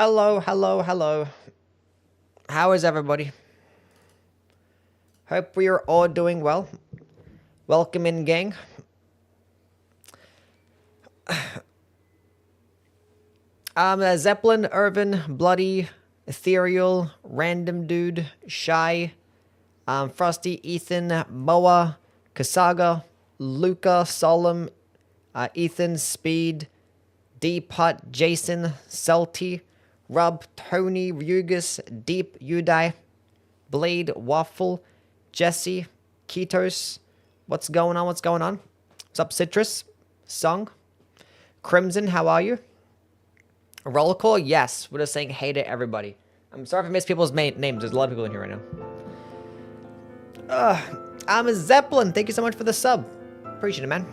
Hello, hello, hello. How is everybody? Hope we are all doing well. Welcome in, gang. Zeppelin, Irvin, Bloody, Ethereal, Random Dude, Shy, Frosty, Ethan, Moa, Kasaga, Luca, Solemn, Ethan, Speed, D-Putt, Jason, Salty, Rub, Tony, Rugus, Deep, Udai, Blade, Waffle, Jesse, Ketos. What's going on? What's going on? What's up, Citrus? Sung? Crimson, how are you? Roll call? Yes. We're just saying hey to everybody. I'm sorry if I missed people's names. There's a lot of people in here right now. I'm a Zeppelin. Thank you so much for the sub. Appreciate it, man.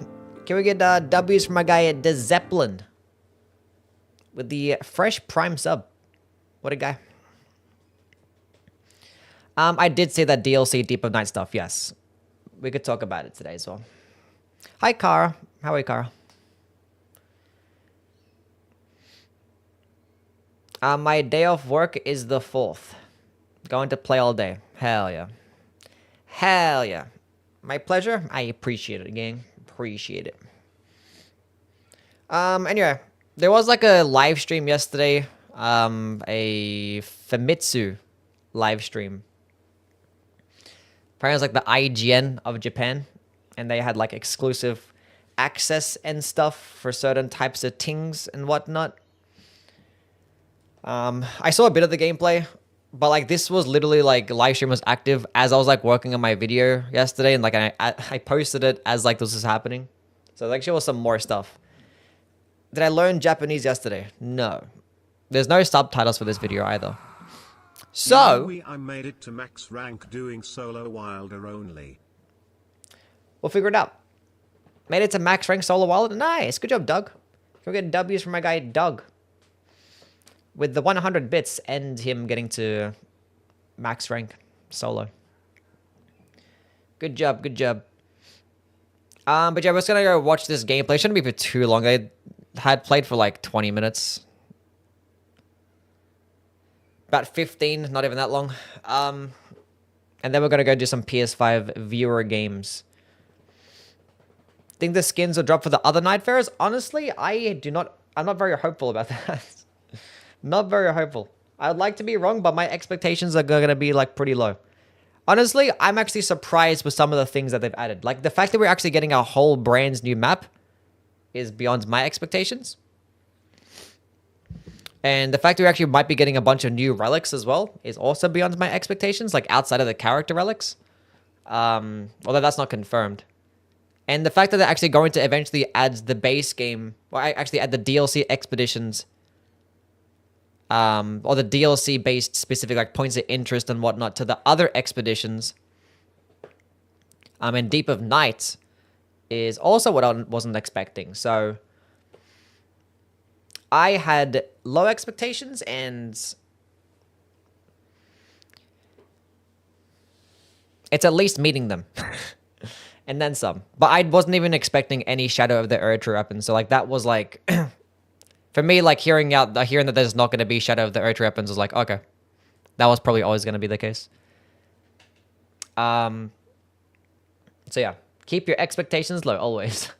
Can we get W's from my guy at the Zeppelin? With the fresh prime sub. What a guy. I did say that DLC Deep of Night stuff, yes. We could talk about it today as well. Hi, Kara. How are you, Kara? My day off work is the 4th. Going to play all day. Hell yeah. Hell yeah. My pleasure. I appreciate it, gang. Appreciate it. Anyway, there was like a live stream yesterday. A Famitsu live stream. Apparently, it's like the IGN of Japan, and they had like exclusive access and stuff for certain types of things and whatnot. I saw a bit of the gameplay, but like this was literally like live stream was active as I was like working on my video yesterday, and like I posted it as like this is happening. So like there was some more stuff. Did I learn Japanese yesterday? No. There's no subtitles for this video either. So I made it to max rank doing solo wilder only. We'll figure it out. Made it to max rank solo wilder. Nice. Good job, Doug. Can we get W's from my guy Doug? With the 100 bits and him getting to max rank solo. Good job, good job. But yeah, we're just gonna go watch this gameplay. It shouldn't be for too long. I had played for like 20 minutes. About 15, not even that long. And then we're gonna go do some PS5 viewer games. Think the skins will drop for the other Nightfarers? Honestly, I'm not very hopeful about that. Not very hopeful. I'd like to be wrong, but my expectations are gonna be like pretty low. Honestly, I'm actually surprised with some of the things that they've added. Like the fact that we're actually getting a whole brand new map is beyond my expectations. And the fact that we actually might be getting a bunch of new relics as well is also beyond my expectations, like outside of the character relics. Although that's not confirmed. And the fact that they're actually going to eventually add the base game, or actually add the DLC expeditions, or the DLC based specific like points of interest and whatnot to the other expeditions, and Deep of Night is also what I wasn't expecting. So I had low expectations and it's at least meeting them. And then some. But I wasn't even expecting any Shadow of the Erdtree weapons. So like that was like for me, like hearing that there's not going to be Shadow of the Erdtree weapons was like, okay. That was probably always going to be the case. So yeah, keep your expectations low always.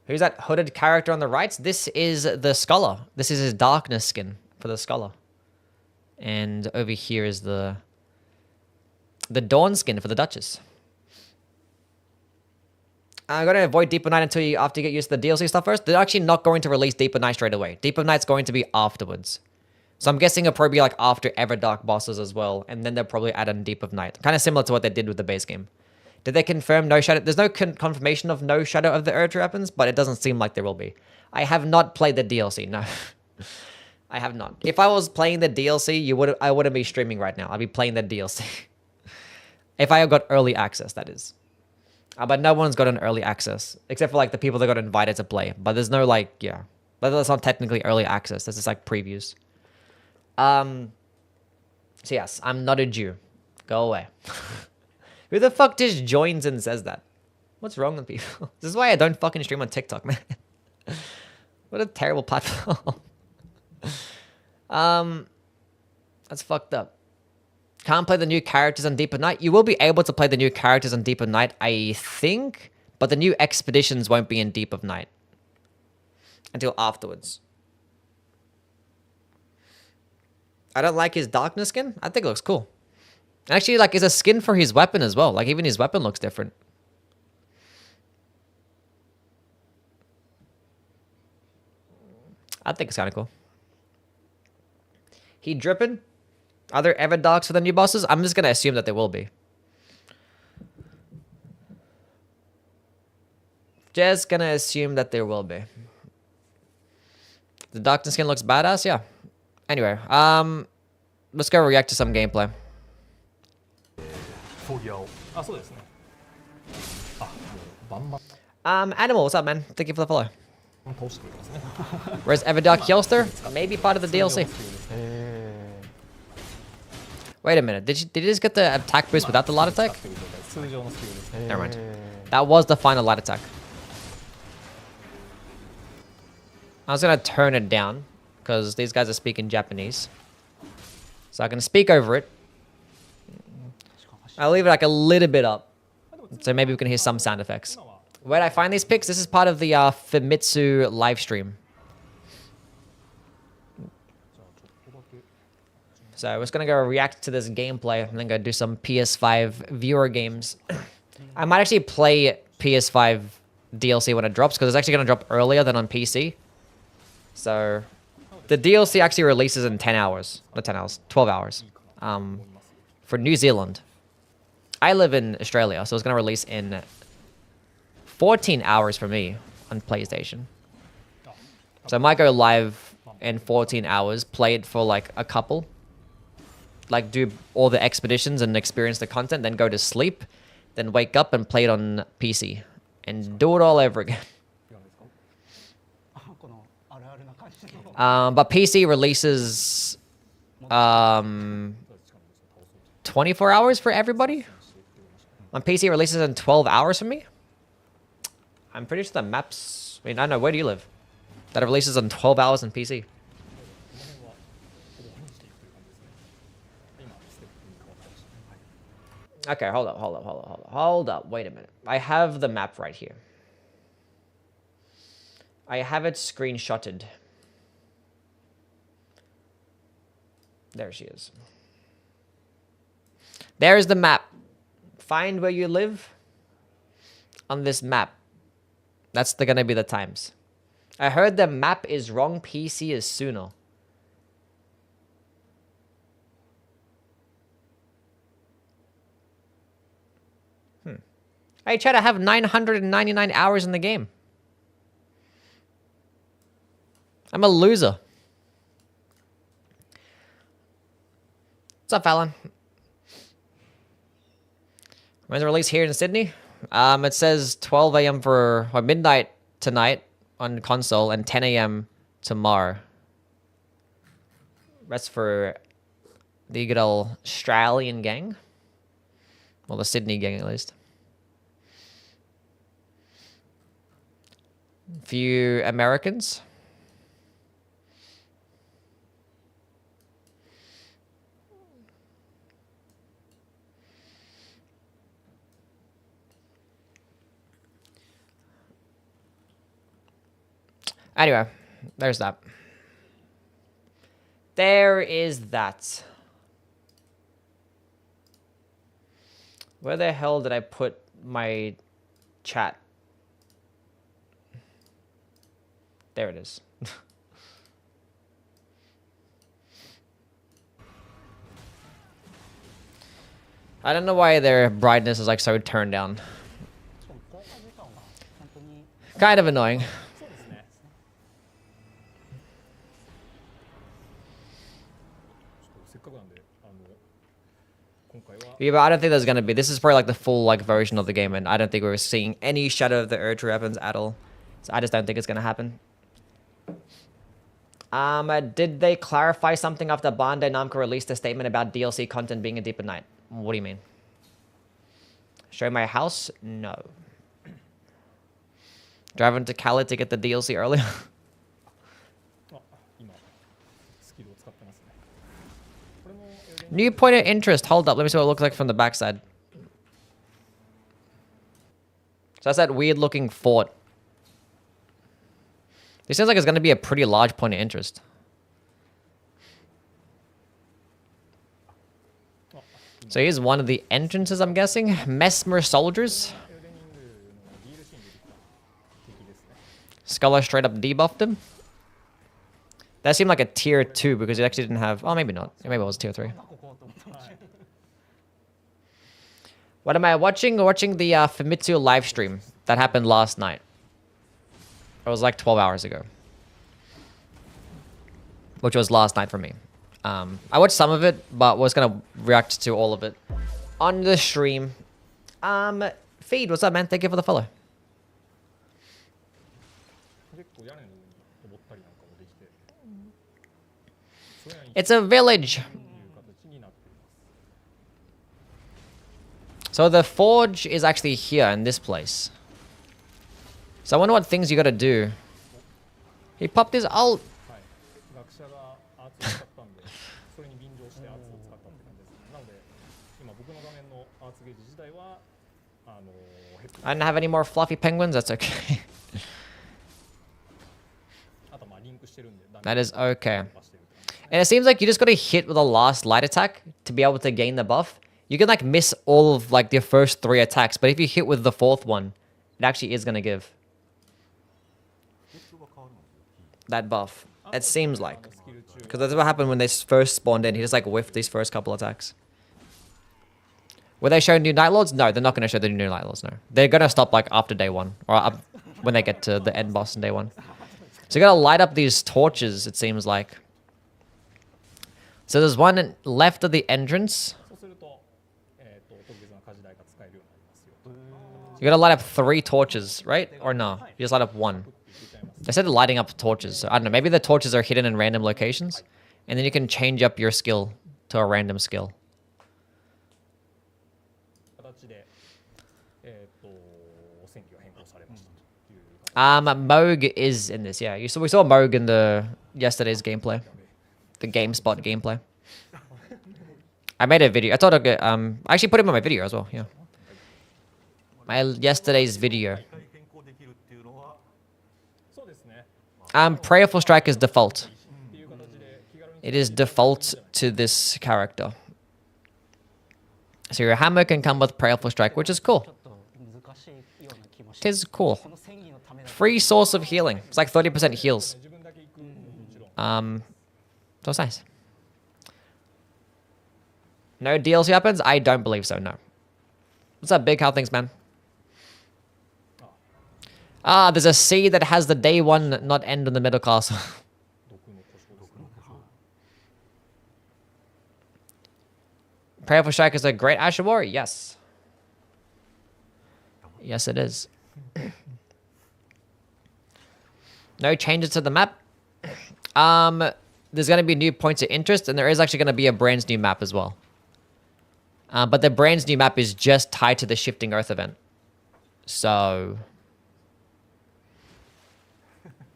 Who's that hooded character on the right? This is the Scholar. This is his darkness skin for the Scholar. And over here is the Dawn skin for the Duchess. I'm going to avoid Deep of Night until after you get used to the DLC stuff first. They're actually not going to release Deep of Night straight away. Deep of Night's going to be afterwards. So I'm guessing it'll probably be like after Everdark bosses as well. And then they'll probably add in Deep of Night. Kind of similar to what they did with the base game. Did they confirm no Shadow? There's no confirmation of no Shadow of the Erdtree weapons, but it doesn't seem like there will be. I have not played the DLC, no. I have not. If I was playing the DLC, I wouldn't be streaming right now. I'd be playing the DLC. If I got early access, that is. But no one's got an early access, except for like the people that got invited to play. But there's no like, yeah. But that's not technically early access. That's just like previews. So yes, I'm not a Jew. Go away. Who the fuck just joins and says that? What's wrong with people? This is why I don't fucking stream on TikTok, man. What a terrible platform. That's fucked up. Can't play the new characters on Deeper Night. You will be able to play the new characters on Deeper Night, I think, but the new expeditions won't be in Deep of Night until afterwards. I don't like his darkness skin. I think it looks cool. Actually, like, it's a skin for his weapon as well. Like, even his weapon looks different. I think it's kind of cool. He dripping? Are there ever darks for the new bosses? I'm just going to assume that there will be. Just going to assume that there will be. The darkness skin looks badass, yeah. Anyway, let's go react to some gameplay. Animal, what's up, man? Thank you for the follow. Where's Everdark Yelster? Maybe part of the DLC. Wait a minute. Did you just get the attack boost without the light attack? Never mind. That was the final light attack. I was gonna turn it down because these guys are speaking Japanese, so I can speak over it. I'll leave it like a little bit up, so maybe we can hear some sound effects. Where did I find these pics? This is part of the Famitsu live stream. So we're just gonna go react to this gameplay and then go do some PS5 viewer games. I might actually play PS5 DLC when it drops because it's actually gonna drop earlier than on PC. So the DLC actually releases in 10 hours. Not 10 hours, 12 hours. For New Zealand. I live in Australia, so it's gonna release in 14 hours for me on PlayStation. So I might go live in 14 hours, play it for like a couple. Like do all the expeditions and experience the content, then go to sleep, then wake up and play it on PC. And do it all over again. But PC releases 24 hours for everybody. On PC releases in 12 hours for me. I'm pretty sure the maps... I mean, I don't know, where do you live? That it releases in 12 hours on PC. Okay, hold up. Wait a minute. I have the map right here. I have it screenshotted. There she is. There's the map. Find where you live on this map. That's gonna be the times. I heard the map is wrong. PC is sooner. Hey, Chad, I have 999 hours in the game. I'm a loser. What's up, Fallon? When's the release here in Sydney? It says 12 a.m. for or midnight tonight on console and 10 a.m. tomorrow. That's for the good old Australian gang. Well, the Sydney gang, at least. Few Americans. Anyway, there's that. There is that. Where the hell did I put my chat? There it is. I don't know why their brightness is like so turned down. Kind of annoying. Yeah, but I don't think there's gonna be. This is probably like the full like version of the game, and I don't think we're seeing any Shadow of the Earth weapons at all. So I just don't think it's gonna happen. Did they clarify something after Bandai Namco released a statement about DLC content being a Deeper Night? What do you mean? Show my house? No. Driving to Cali to get the DLC earlier? New point of interest. Hold up. Let me see what it looks like from the backside. So that's that weird looking fort. This sounds like it's going to be a pretty large point of interest. So here's one of the entrances, I'm guessing. Mesmer soldiers. Scholar straight up debuffed him. That seemed like a tier 2 because it actually didn't have... Oh, maybe not. Maybe it was tier 3. What am I watching? Watching the Famitsu live stream that happened last night. It was like 12 hours ago. Which was last night for me. I watched some of it, but was going to react to all of it on the stream. Feed, what's up, man? Thank you for the follow. It's a village. So the forge is actually here in this place. So I wonder what things you gotta do. He popped his ult. I don't have any more fluffy penguins, that's okay. That is okay. And it seems like you just gotta hit with the last light attack to be able to gain the buff. You can like miss all of like the first 3 attacks, but if you hit with the 4th one, it actually is gonna give that buff. It seems like. Because that's what happened when they first spawned in. He just like whiffed these first couple attacks. Will they show new Night Lords? No, they're not going to show the new Night Lords, no. They're going to stop like after day 1. Or up when they get to the end boss in day 1. So you got to light up these torches, it seems like. So there's one left of the entrance. You got to light up 3 torches, right? Or no? You just light up 1. They said lighting up torches. So I don't know. Maybe the torches are hidden in random locations. And then you can change up your skill to a random skill. Moog is in this, yeah. We saw Moog in the yesterday's gameplay. The GameSpot gameplay. I made a video. I thought I'd get, I actually put him on my video as well, yeah. My yesterday's video. Prayerful Strike is default. It is default to this character. So your hammer can come with Prayerful Strike, which is cool. It is cool. Free source of healing. It's like 30% heals. So it's nice. No DLC happens? I don't believe so, no. What's up, Big? How things, man? Ah, there's a sea that has the day 1 not end in the middle castle. Prayerful Strike is a great Asher Warrior? Yes. Yes, it is. No changes to the map. There's going to be new points of interest, and there is actually going to be a brand new map as well. But the brand new map is just tied to the Shifting Earth event. So...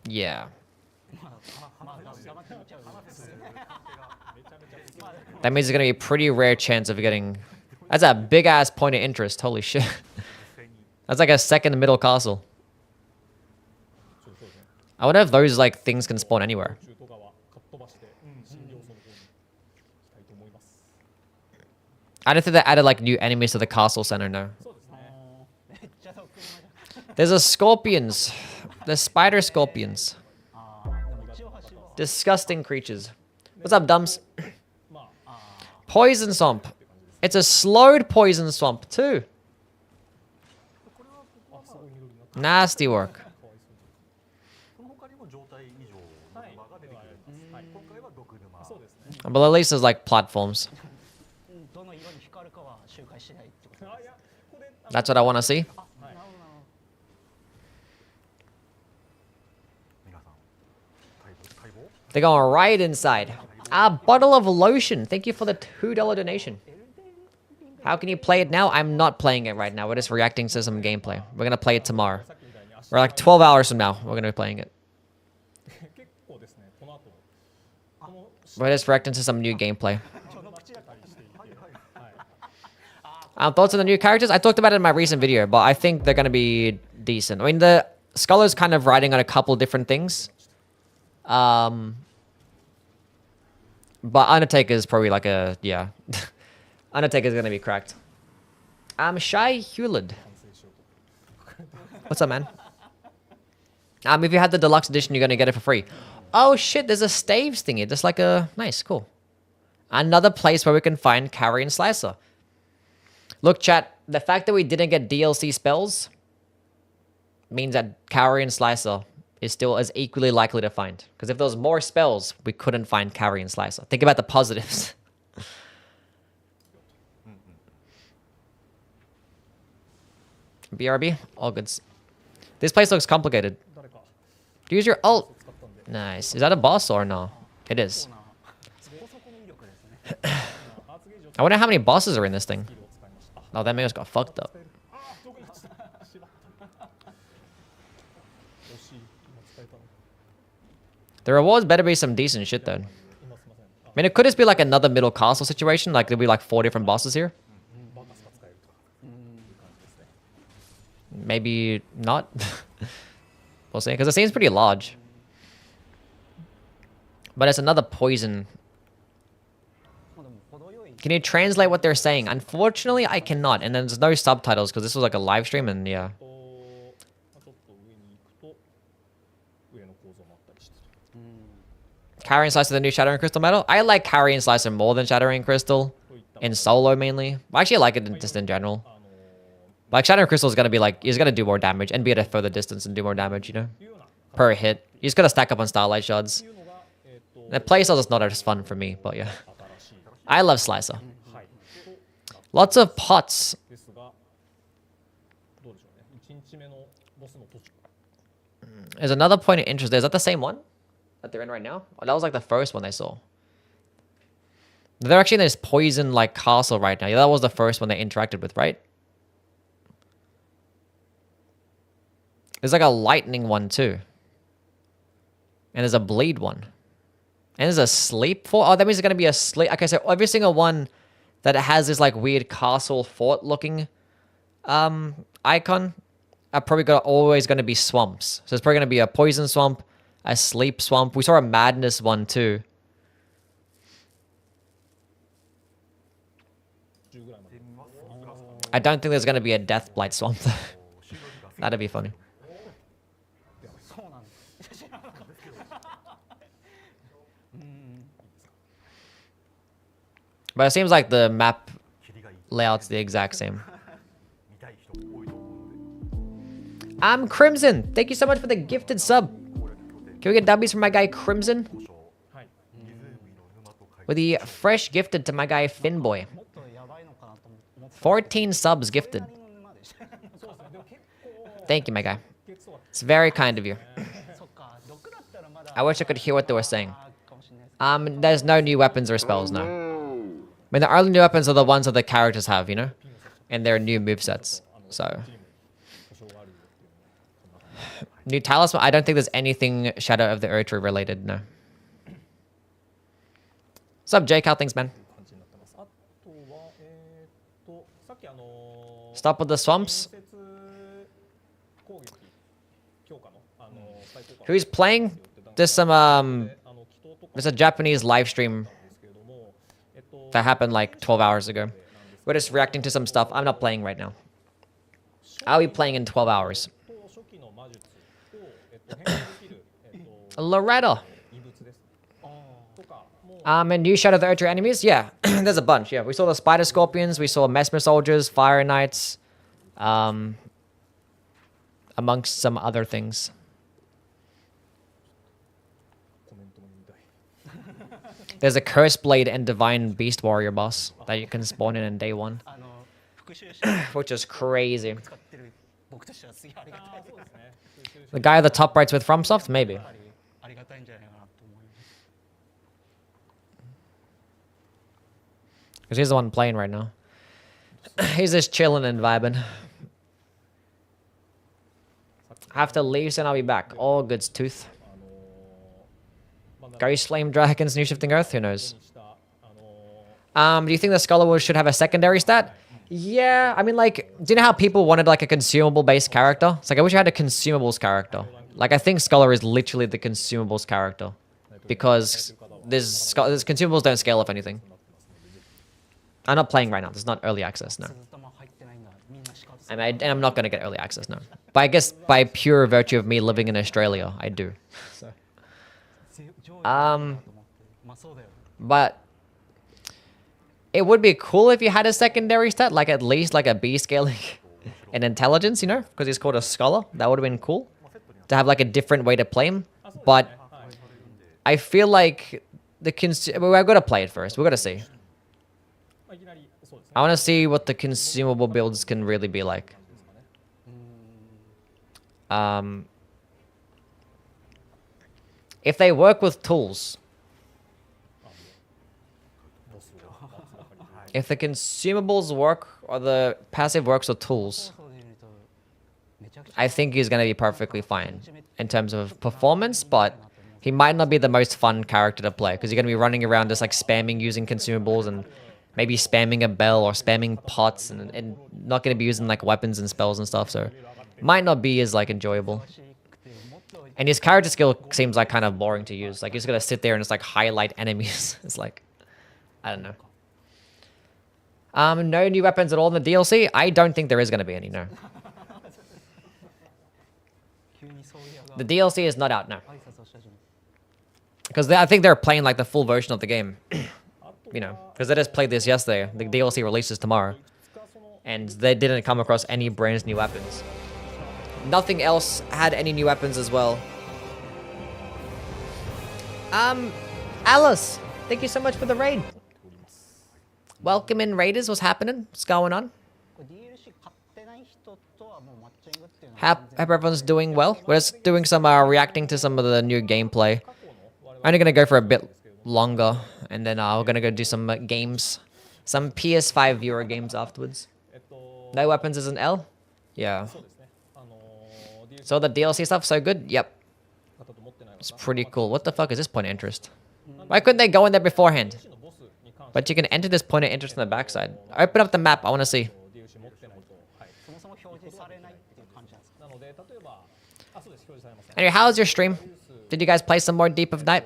yeah. That means there's going to be a pretty rare chance of getting... That's a big-ass point of interest. Holy shit. That's like a second middle castle. I wonder if those like things can spawn anywhere. I don't think they added like new enemies to the castle center, no. There's a scorpions. There's spider scorpions. Disgusting creatures. What's up, Dums? Poison swamp. It's a slowed poison swamp too. Nasty work. But at least there's like platforms. That's what I want to see. They're going right inside. A bottle of lotion. Thank you for the $2 donation. How can you play it now? I'm not playing it right now. We're just reacting to some gameplay. We're going to play it tomorrow. We're like 12 hours from now. We're going to be playing it. We're just reacting to some new gameplay. Thoughts on the new characters? I talked about it in my recent video, but I think they're going to be decent. I mean, the Scholar's kind of riding on a couple different things. But Undertaker's probably like a... Yeah. Undertaker's going to be cracked. Shy Hewlett. What's up, man? If you had the deluxe edition, you're going to get it for free. Oh, shit. There's a staves thingy. Just like a... Nice. Cool. Another place where we can find Carry and Slicer. Look, chat. The fact that we didn't get DLC spells means that Carry and Slicer is still as equally likely to find. Because if there was more spells, we couldn't find Carry and Slicer. Think about the positives. BRB? All goods. This place looks complicated. Use your ult. Nice. Is that a boss or no? It is. I wonder how many bosses are in this thing. Oh, that man just got fucked up. The rewards better be some decent shit, though. I mean, it could just be like another middle castle situation. Like, there'll be like 4 different bosses here. Maybe not. We'll see. Because it seems pretty large. But it's another poison. Can you translate what they're saying? Unfortunately, I cannot. And then there's no subtitles because this was like a live stream and yeah. Carry and Slicer, the new Shattering Crystal medal. I like Carry and Slicer more than Shattering Crystal. In solo mainly. I actually like it just in general. Like Shattering Crystal is going to be like, he's going to do more damage and be at a further distance and do more damage, you know? Per hit. You just got to stack up on Starlight Shards. The playstyle is not as fun for me, but yeah. I love Slicer. Lots of pots. There's another point of interest there. Is that the same one that they're in right now? Oh, that was like the first one they saw. They're actually in this poison like castle right now. Yeah, that was the first one they interacted with, right? There's like a lightning one too. And there's a bleed one. And there's a sleep fort. Oh, that means it's going to be a sleep. Okay, so every single one that has this like weird castle fort looking icon are probably always going to be swamps. So it's probably going to be a poison swamp, a sleep swamp. We saw a madness one too. I don't think there's going to be a death blight swamp. That'd be funny. But it seems like the map layout's the exact same. Crimson. Thank you so much for the gifted sub. Can we get W's from my guy Crimson? With the fresh gifted to my guy Finboy. 14 subs gifted. Thank you, my guy. It's very kind of you. I wish I could hear what they were saying. There's no new weapons or spells, no. I mean, the only new weapons are the ones that the characters have, you know? And their new movesets. So. New talisman? I don't think there's anything Shadow of the Erdtree related, no. What's up, Jake? How things, man? Stop with the swamps. Who's playing? There's some, there's a Japanese live stream that happened like 12 hours ago. We're just reacting to some stuff. I'm not playing right now. I'll be playing in 12 hours. Loretta. And new Shadow of the Erdtree enemies? Yeah, there's a bunch. Yeah, we saw the Spider Scorpions. We saw Mesmer Soldiers, Fire Knights. Amongst some other things. There's a Curse Blade and Divine Beast Warrior boss that you can spawn in day 1. Which is crazy. The guy at the top right's with FromSoft? Maybe. Because he's the one playing right now. He's just chilling and vibing. I have to leave soon, I'll be back. All goods, Tooth. Ghost Flame Dragons, New Shifting Earth? Who knows? Do you think the Scholar Wars should have a secondary stat? Yeah, I mean, like, do you know how people wanted like a consumable-based character? It's like I wish I had a consumables character. Like, I think Scholar is literally the consumables character, because there's consumables don't scale off anything. I'm not playing right now. This is not early access, no. And I'm not gonna get early access, no. But I guess by pure virtue of me living in Australia, I do. So. But it would be cool if you had a secondary stat, like at least like a B scaling in intelligence, you know, because he's called a scholar. That would have been cool to have like a different way to play him. But I feel like well, I've got to play it first. We've got to see. I want to see what the consumable builds can really be like. If they work with tools. If the consumables work or the passive works with tools, I think he's going to be perfectly fine in terms of performance, but he might not be the most fun character to play because you're going to be running around just like spamming using consumables and maybe spamming a bell or spamming pots and not going to be using like weapons and spells and stuff, so might not be as like enjoyable. And his character skill seems like kind of boring to use. Like he's going to sit there and just like highlight enemies. It's like, I don't know. No new weapons at all in the DLC? I don't think there is going to be any, no. The DLC is not out now. Because I think they're playing like the full version of the game. You know, because they just played this yesterday. The DLC releases tomorrow. And they didn't come across any brand new weapons. Nothing else had any new weapons as well. Alice, thank you so much for the raid. Welcome in, Raiders. What's happening? What's going on? Hope everyone's doing well. We're just doing some reacting to some of the new gameplay. I'm only gonna go for a bit longer, and then we're gonna go do some games, some PS5 viewer games afterwards. No weapons is an L. Yeah. So the DLC stuff so good. Yep. It's pretty cool. What the fuck is this point of interest? Why couldn't they go in there beforehand? But you can enter this point of interest on the backside. Open up the map. I want to see. Anyway, how was your stream? Did you guys play some more Deep of Night?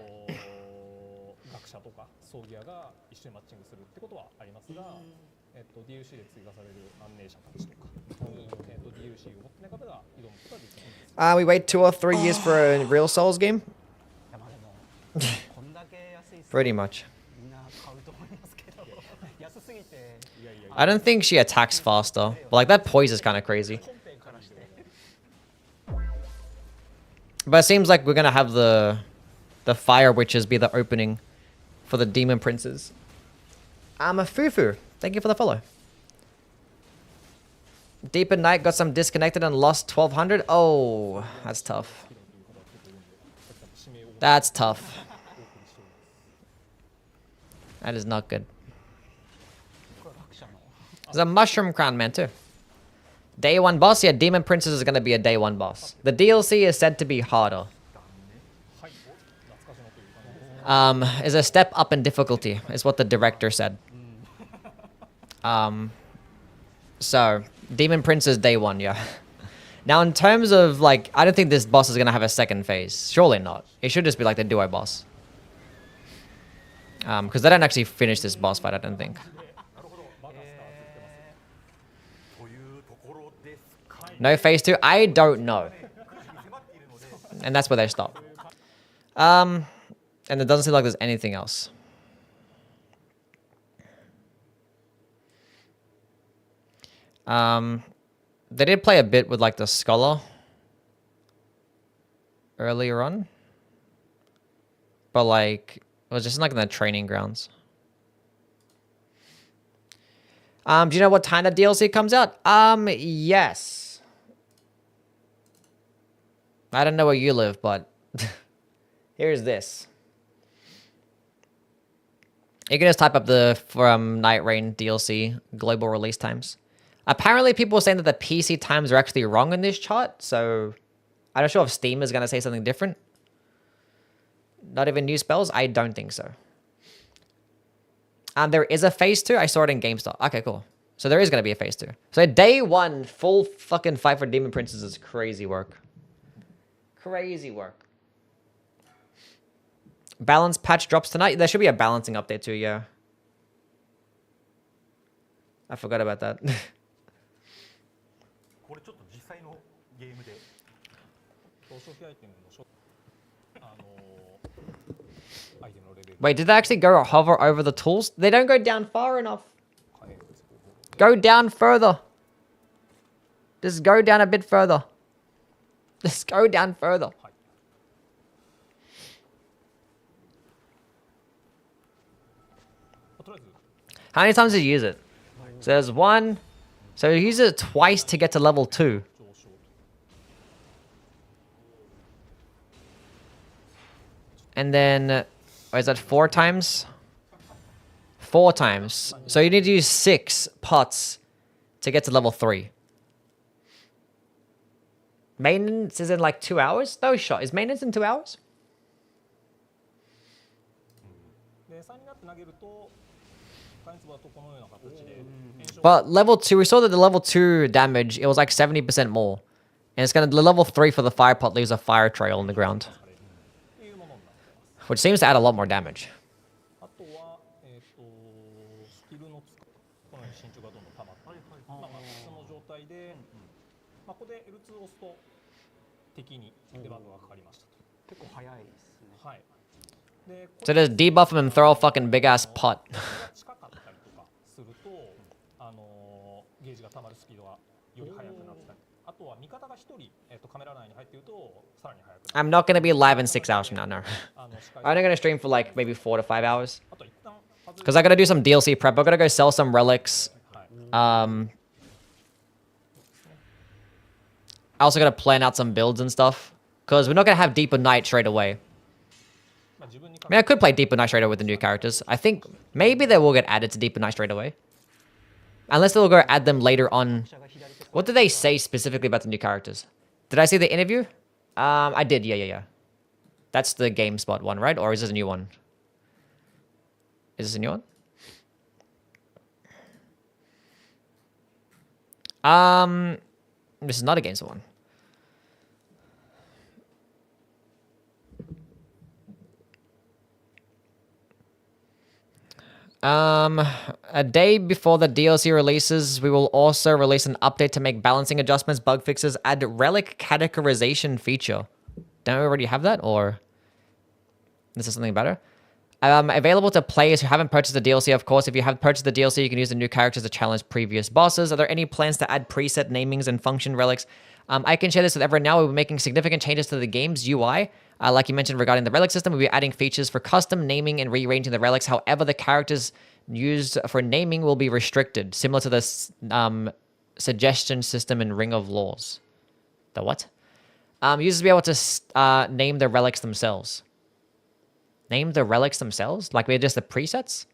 We wait 2 or 3 years for a real Souls game? Pretty much. I don't think she attacks faster. But like that poise is kind of crazy. But it seems like we're gonna have the fire witches be the opening for the demon princes. I'm a Fufu. Thank you for the follow. Deep in Night got some disconnected and lost 1200. Oh, that's tough. That's tough. That is not good. There's a Mushroom Crown Man too. Day 1 boss? Yeah, Demon Princess is going to be a day 1 boss. The DLC is said to be harder. Is a step up in difficulty, is what the director said. So, Demon Princess day 1, yeah. Now, in terms of, like, I don't think this boss is going to have a second phase. Surely not. It should just be like the duo boss. Because they don't actually finish this boss fight, I don't think. No phase 2? I don't know. And that's where they stop. And it doesn't seem like there's anything else. They did play a bit with like the Scholar earlier on. But like, it was just like in the training grounds. Do you know what time the DLC comes out? Yes. I don't know where you live, but here's this. You can just type up the Nightreign DLC global release times. Apparently, people were saying that the PC times are actually wrong in this chart, so I'm not sure if Steam is going to say something different. Not even new spells? I don't think so. There is a phase 2. I saw it in GameStop. Okay, cool. So there is going to be a phase 2. So day 1, full fucking fight for Demon Princes is crazy work. Crazy work. Balance patch drops tonight. There should be a balancing update too, yeah. I forgot about that. これちょっと実際のゲームで初期アイテムのアイテムのレベル Wait, did they actually go hover over the tools? They don't go down far enough. Go down further. Just go down a bit further. Just go down further. How many times did you use it? So there's 1. So you use it twice to get to level 2. And then, or is that 4 times? 4 times. So you need to use 6 pots to get to level 3. Maintenance is in like 2 hours? No shot. Is maintenance in 2 hours? But level 2, we saw that the level 2 damage, it was like 70% more. And it's gonna, the level 3 for the fire pot leaves a fire trail on the ground. Which seems to add a lot more damage. So just debuff him and throw a fucking big ass pot. I'm not gonna be live in 6 hours from now, no. I'm only gonna stream for like maybe 4 to 5 hours. Because I gotta do some DLC prep. I gotta go sell some relics. I also gotta plan out some builds and stuff. Because we're not gonna have Deeper Night straight away. I mean, I could play Deeper Night straight away with the new characters. I think maybe they will get added to Deeper Night straight away. Unless they'll go add them later on. What did they say specifically about the new characters? Did I see the interview? I did, yeah. That's the GameSpot one, right? Or is this a new one? Is this a new one? This is not a GameSpot one. A day before the DLC releases, we will also release an update to make balancing adjustments, bug fixes, add relic categorization feature. Don't we already have that, or this is something better? Available to players who haven't purchased the DLC, of course. If you have purchased the DLC, you can use the new characters to challenge previous bosses. Are there any plans to add preset namings and function relics? I can share this with everyone now. We'll be making significant changes to the game's UI. Like you mentioned regarding the relic system, we'll be adding features for custom naming and rearranging the relics. However, the characters used for naming will be restricted, similar to the suggestion system in Ring of Laws. The what? Users will be able to name the relics themselves. Name the relics themselves? Like we're just the presets?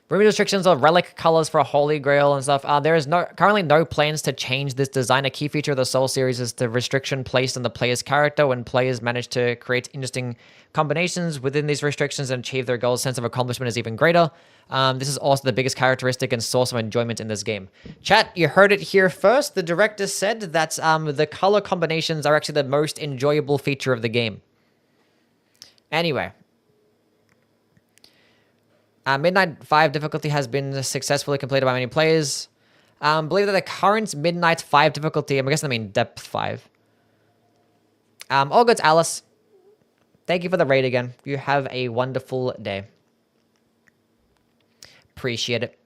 Removing restrictions of relic colors for a Holy Grail and stuff. There is currently no plans to change this design. A key feature of the Soul series is the restriction placed on the player's character. When players manage to create interesting combinations within these restrictions and achieve their goals, sense of accomplishment is even greater. This is also the biggest characteristic and source of enjoyment in this game. Chat, you heard it here first. The director said that the color combinations are actually the most enjoyable feature of the game. Anyway. Midnight 5 difficulty has been successfully completed by many players. Believe that the current Midnight 5 difficulty, I'm guessing I mean Depth 5. All good, Alice. Thank you for the raid again. You have a wonderful day. Appreciate it.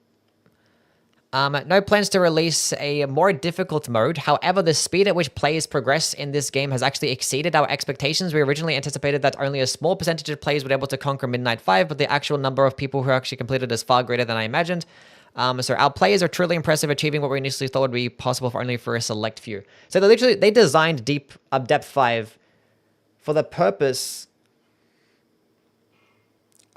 No plans to release a more difficult mode. However, the speed at which players progress in this game has actually exceeded our expectations. We originally anticipated that only a small percentage of players would be able to conquer Midnight 5, but the actual number of people who actually completed is far greater than I imagined. So our players are truly impressive, achieving what we initially thought would be possible for only a select few. So they designed Depth 5 for the purpose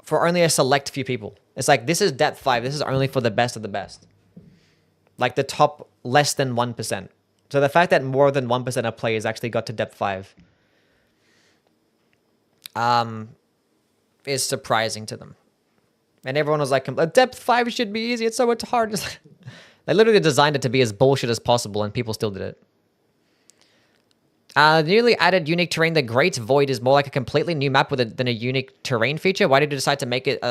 for only a select few people. It's like, this is Depth 5. This is only for the best of the best. Like the top less than 1%. So the fact that more than 1% of players actually got to Depth 5 is surprising to them. And everyone was like, depth 5 should be easy. It's so much hard. They literally designed it to be as bullshit as possible, and people still did it. The newly added unique terrain, the Great Void, is more like a completely new map than a unique terrain feature. Why did you decide to make it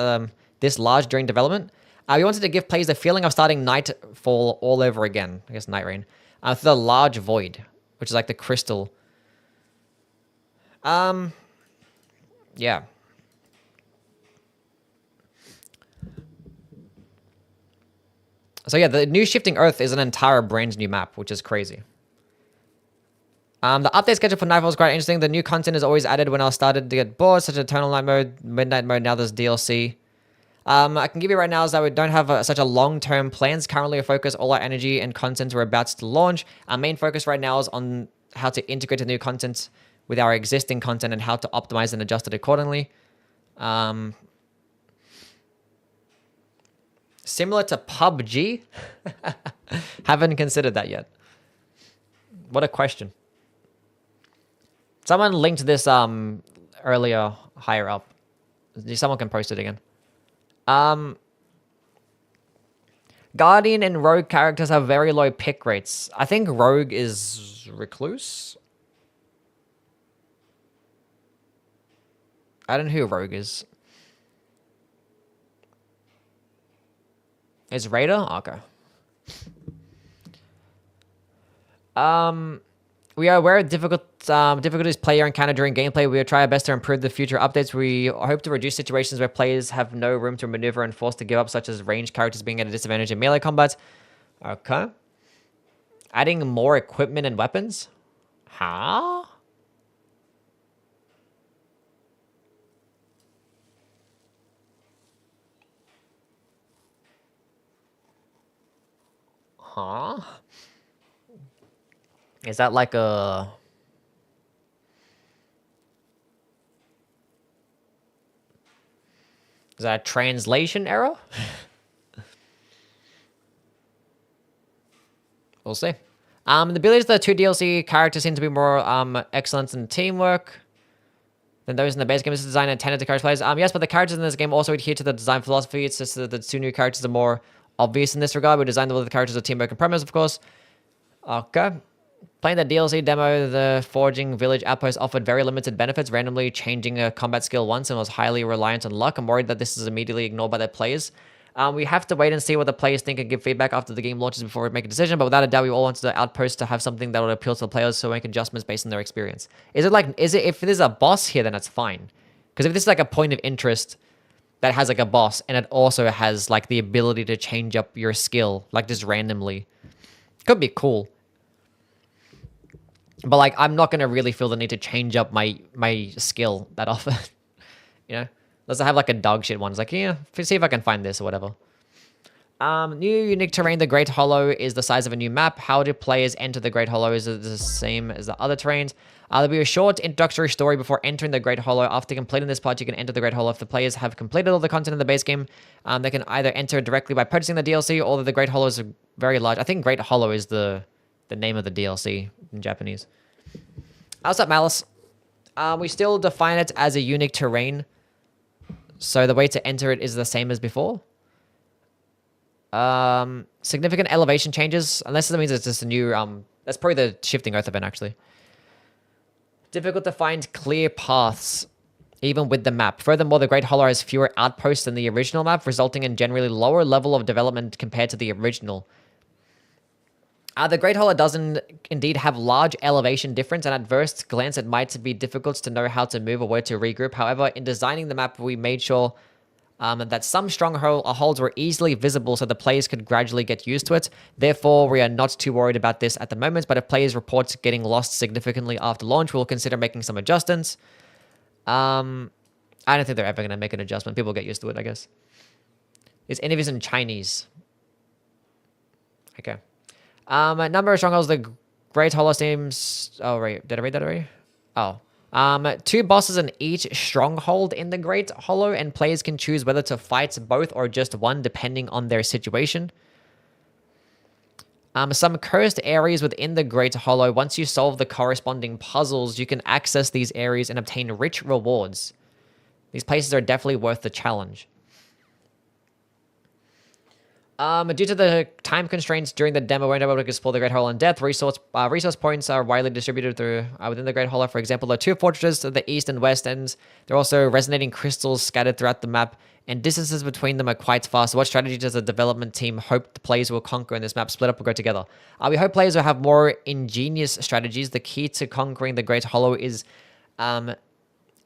this large during development? We wanted to give players the feeling of starting Nightfall all over again. I guess Nightreign. Through the large void, which is like the crystal. Yeah. So yeah, the new Shifting Earth is an entire brand new map, which is crazy. The update schedule for Nightfall is quite interesting. The new content is always added when I started to get bored, such as Eternal Night mode, Midnight mode, now there's DLC. I can give you right now is that we don't have such a long-term plans. Currently, we focus all our energy and content we're about to launch. Our main focus right now is on how to integrate the new content with our existing content and how to optimize and adjust it accordingly. Similar to PUBG? Haven't considered that yet. What a question. Someone linked this earlier higher up. Someone can post it again. Guardian and Rogue characters have very low pick rates. I think Rogue is Recluse. I don't know who Rogue is. Is Raider? Okay. We are aware of difficulties player encounter during gameplay. We will try our best to improve the future updates. We hope to reduce situations where players have no room to maneuver and forced to give up, such as ranged characters being at a disadvantage in melee combat. Okay. Adding more equipment and weapons? Huh? Huh? Is that like a... Is that a translation error? We'll see. The abilities of the two DLC characters seem to be more excellence in teamwork than those in the base game. This is designed and intended to encourage players. Yes, but the characters in this game also adhere to the design philosophy. It's just that the two new characters are more obvious in this regard. We designed the characters of teamwork and premise, of course. Okay. Playing the DLC demo, the Forging Village Outpost offered very limited benefits, randomly changing a combat skill once, and was highly reliant on luck. I'm worried that this is immediately ignored by their players. We have to wait and see what the players think and give feedback after the game launches before we make a decision, but without a doubt, we all want the Outpost to have something that would appeal to the players, so make adjustments based on their experience. If there's a boss here, then it's fine. Because if this is like a point of interest that has like a boss, and it also has like the ability to change up your skill, like just randomly, could be cool. But like, I'm not gonna really feel the need to change up my skill that often, you know. Unless I have like a dog shit one. It's like, yeah, see if I can find this or whatever. New unique terrain. The Great Hollow is the size of a new map. How do players enter the Great Hollow? Is it the same as the other terrains? There'll be a short introductory story before entering the Great Hollow. After completing this part, you can enter the Great Hollow. If the players have completed all the content in the base game, they can either enter directly by purchasing the DLC, or the Great Hollow is very large. I think Great Hollow is the name of the DLC in Japanese. What's up, Malice? We still define it as a unique terrain. So the way to enter it is the same as before. Significant elevation changes, unless that means it's just a new, that's probably the Shifting Earth event, actually. Difficult to find clear paths, even with the map. Furthermore, the Great Hollow has fewer outposts than the original map, resulting in generally lower level of development compared to the original. The Great Hollow doesn't indeed have large elevation difference, and at first glance it might be difficult to know how to move or where to regroup. However, in designing the map, we made sure that some strongholds were easily visible so the players could gradually get used to it. Therefore, we are not too worried about this at the moment, but if players report getting lost significantly after launch, we'll consider making some adjustments. I don't think they're ever going to make an adjustment. People get used to it, I guess. Is any of this in Chinese? Okay. Number of strongholds, the Great Hollow seems... Oh, right. Did I read that already? Oh. 2 bosses in each stronghold in the Great Hollow, and players can choose whether to fight both or just one, depending on their situation. Some cursed areas within the Great Hollow. Once you solve the corresponding puzzles, you can access these areas and obtain rich rewards. These places are definitely worth the challenge. Due to the time constraints during the demo, we're not able to explore the Great Hollow in depth. Resource points are widely distributed through within the Great Hollow. For example, the two fortresses to the east and west ends. There are also resonating crystals scattered throughout the map, and distances between them are quite far. So what strategy does the development team hope the players will conquer in this map? Split up or go together? We hope players will have more ingenious strategies. The key to conquering the Great Hollow is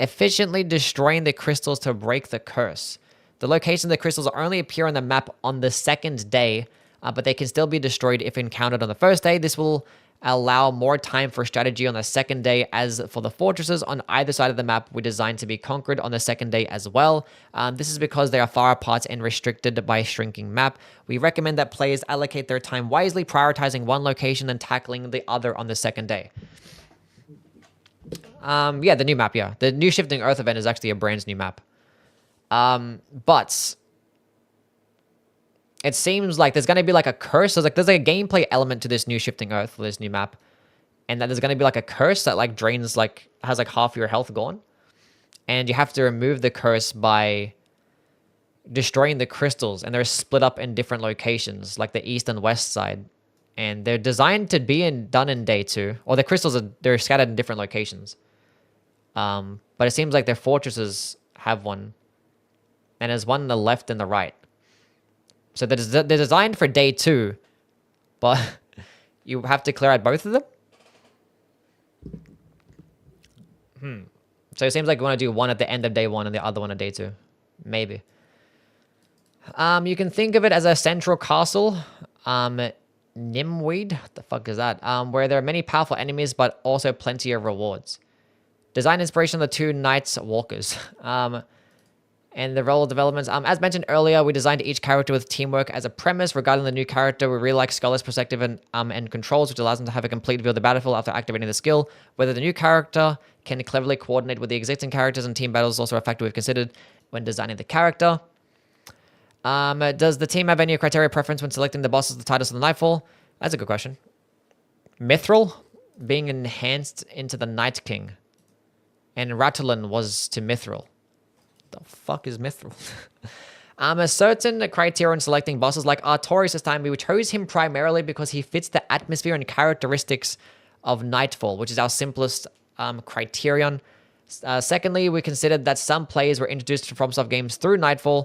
efficiently destroying the crystals to break the curse. The location of the crystals only appear on the map on the second day, but they can still be destroyed if encountered on the first day. This will allow more time for strategy on the second day. As for the fortresses on either side of the map, were designed to be conquered on the second day as well. This is because they are far apart and restricted by a shrinking map. We recommend that players allocate their time wisely, prioritizing one location and tackling the other on the second day. Yeah, the new map, yeah. The new Shifting Earth event is actually a brand new map. But it seems like there's going to be like a curse. There's like a gameplay element to this new Shifting Earth, this new map. And that there's going to be like a curse that like drains, like has like half your health gone. And you have to remove the curse by destroying the crystals. And they're split up in different locations, like the east and west side. And they're designed to be done in day 2. Or the crystals, they're scattered in different locations. But it seems like their fortresses have one. And there's one on the left and the right. So they're designed for day 2. But you have to clear out both of them? So it seems like you want to do one at the end of day 1 and the other one at day 2. Maybe. You can think of it as a central castle. Nimweed? What the fuck is that? Where there are many powerful enemies, but also plenty of rewards. Design inspiration of the 2 Knights Walkers. And the role developments. As mentioned earlier, we designed each character with teamwork as a premise. Regarding the new character, we really like Scholar's perspective and controls, which allows them to have a complete view of the battlefield after activating the skill. Whether the new character can cleverly coordinate with the existing characters and team battles is also a factor we've considered when designing the character. Does the team have any criteria preference when selecting the bosses, the titles of the Nightfall? That's a good question. Mithril being enhanced into the Night King. And Ratulin was to Mithril. The fuck is Mithril? A certain criteria in selecting bosses like Artorias this time, we chose him primarily because he fits the atmosphere and characteristics of Nightfall, which is our simplest criterion. Secondly, we considered that some players were introduced to FromSoft games through Nightreign.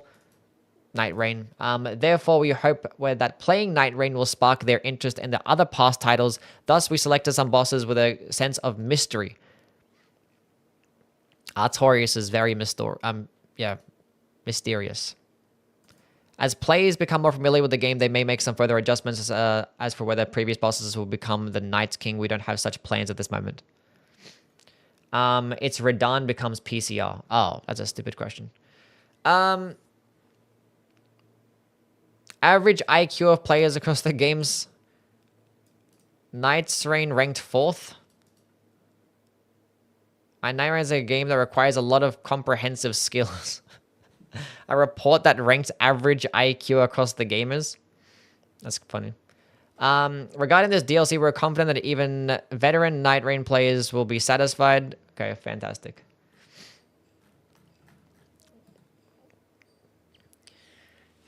Therefore, we hope that playing Nightreign will spark their interest in the other past titles. Thus, we selected some bosses with a sense of mystery. Artorias is very mysterious. As players become more familiar with the game, they may make some further adjustments as for whether previous bosses will become the Night King. We don't have such plans at this moment. It's Redan becomes PCR. Oh, that's a stupid question. Average IQ of players across the games. Nightreign ranked 4th. Nightreign is a game that requires a lot of comprehensive skills. A report that ranks average IQ across the gamers. That's funny. Regarding this DLC, we're confident that even veteran Nightreign players will be satisfied. Okay, fantastic.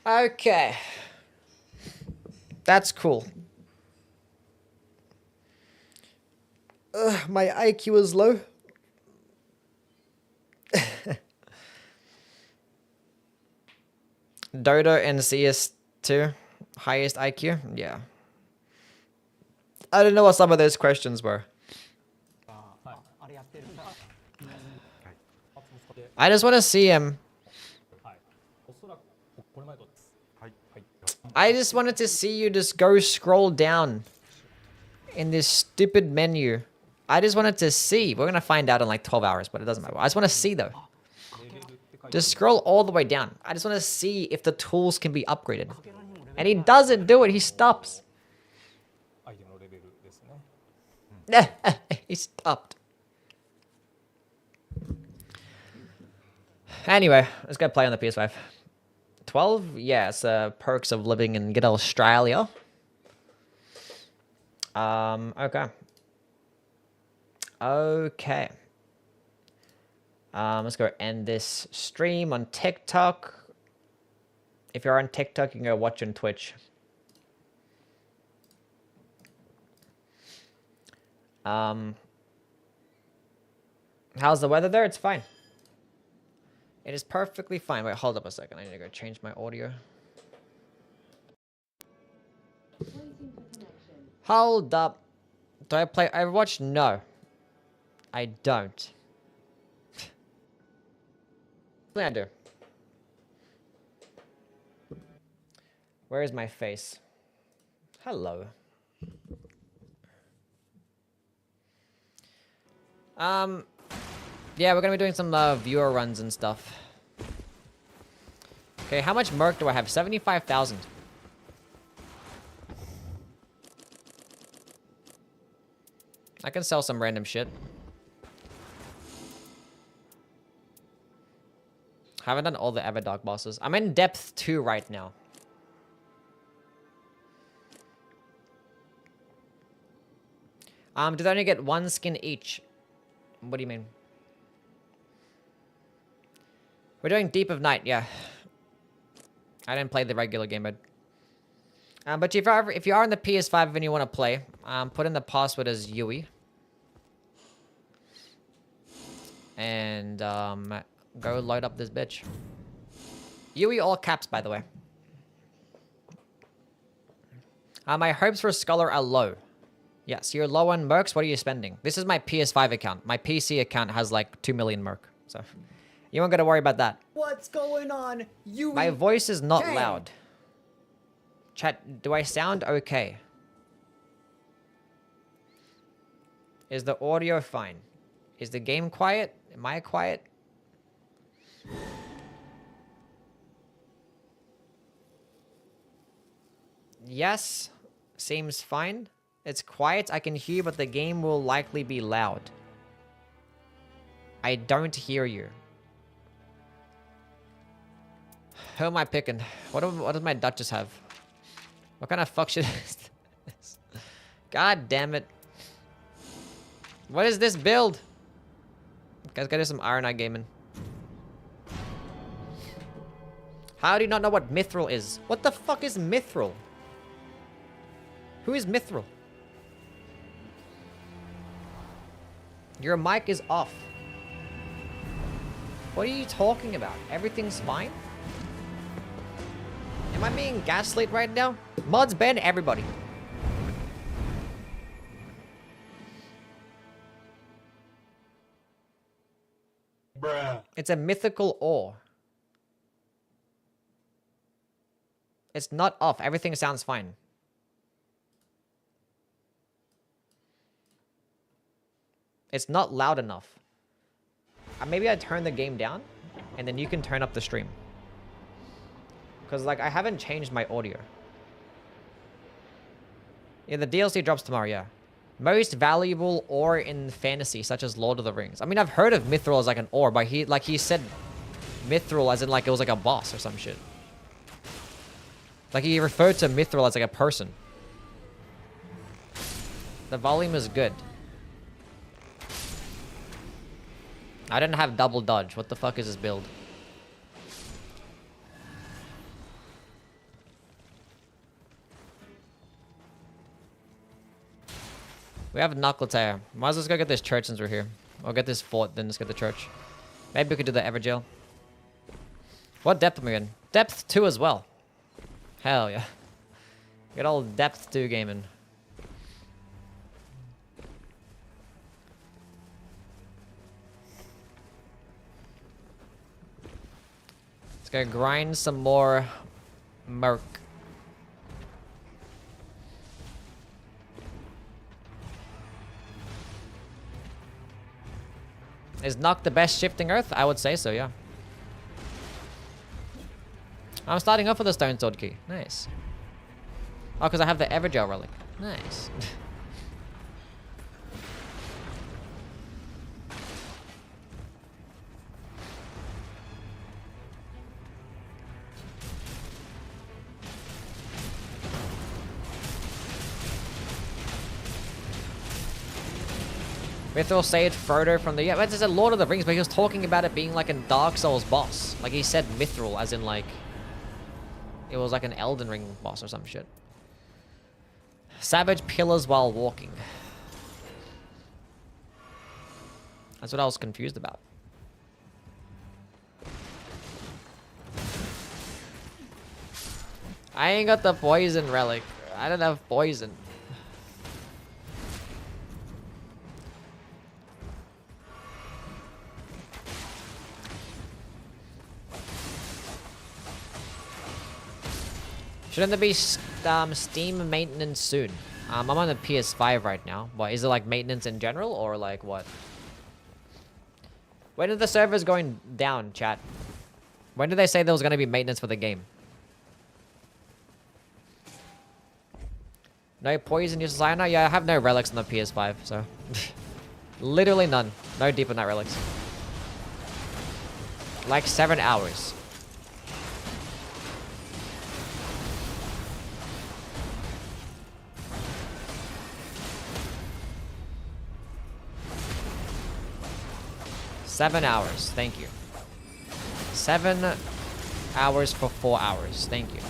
Okay. That's cool. My IQ is low. Dota and CS2, highest IQ? Yeah. I don't know what some of those questions were. I just want to see him. I just wanted to see you just go scroll down in this stupid menu. I just wanted to see. We're going to find out in like 12 hours, but it doesn't matter. I just want to see though. Just scroll all the way down. I just want to see if the tools can be upgraded. And he doesn't do it. He stops. He stopped. Anyway, let's go play on the PS5. 12? Yeah, it's perks of living in good Australia. Okay. Okay. Let's go end this stream on TikTok. If you're on TikTok, you can go watch on Twitch. How's the weather there? It's fine. It is perfectly fine. Wait, hold up a second. I need to go change my audio. Hold up. Do I play Overwatch? No. I don't. I do. Where is my face? Hello. Yeah, we're gonna be doing some viewer runs and stuff. Okay, how much merc do I have? 75,000. I can sell some random shit. Haven't done all the Everdark bosses. I'm in depth 2 right now. Do they only get 1 skin each? What do you mean? We're doing Deep of Night, yeah. I didn't play the regular game mode. But if you are on the PS5 and you want to play, put in the password as Yui. And go load up this bitch. Yui all caps, by the way. My hopes for Scholar are low. Yes, you're low on mercs. What are you spending? This is my PS5 account. My PC account has like 2 million merc. So you won't got to worry about that. What's going on? Yui? My voice is not Dang. loud. Chat, do I sound okay? Is the audio fine? Is the game quiet? Am I quiet? Yes, seems fine. It's quiet, I can hear, but the game will likely be loud. I don't hear you. Who am I picking? What does my Duchess have? What kind of fuck shit is this? God damn it. What is this build? Guys, gotta do some Iron Eye gaming. How do you not know what Mithril is? What the fuck is Mithril? Who is Mithril? Your mic is off. What are you talking about? Everything's fine? Am I being gaslit right now? Mods ban everybody. Bruh. It's a mythical ore. It's not off. Everything sounds fine. It's not loud enough. Maybe I turn the game down, and then you can turn up the stream. Because, like, I haven't changed my audio. Yeah, the DLC drops tomorrow, yeah. Most valuable ore in fantasy, such as Lord of the Rings. I mean, I've heard of Mithril as, like, an ore, but he said Mithril as in, like, it was, like, a boss or some shit. Like, he referred to Mithril as, like, a person. The volume is good. I didn't have double dodge. What the fuck is this build? We have Knuckle Tear. Might as well just go get this church since we're here. Or get this fort, then just get the church. Maybe we could do the Everjail. What depth am we in? Depth 2 as well. Hell yeah. Get all depth 2 gaming. Let's go grind some more merc. Is Nock the best shifting earth? I would say so, yeah. I'm starting off with a stone sword key. Nice. Oh, because I have the Evergel relic. Nice. Mithril saved Frodo from the... Yeah, it's a Lord of the Rings, but he was talking about it being like a Dark Souls boss. Like, he said Mithril, as in, like... It was like an Elden Ring boss or some shit. Savage pillars while walking. That's what I was confused about. I ain't got the poison relic. I don't have poison. Shouldn't there be Steam maintenance soon? I'm on the PS5 right now. What, is it like maintenance in general or like what? When are the servers going down, chat? When did they say there was going to be maintenance for the game? No poison use cyanide? Yeah, I have no relics on the PS5, so... Literally none. No Deeper Night relics. Like 7 hours. $7 hours. Thank you. 7 hours for 4 hours. Thank you.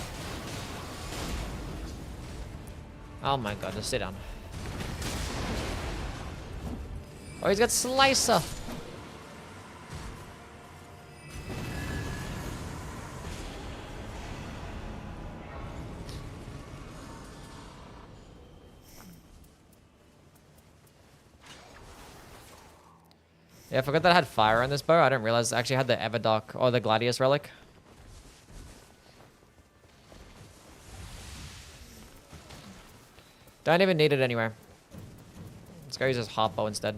Oh my god, just sit down. Oh, he's got Slicer. Yeah, I forgot that I had fire on this bow. I didn't realize I actually had the Everdark or the Gladius relic. Don't even need it anywhere. Let's go use this hot bow instead.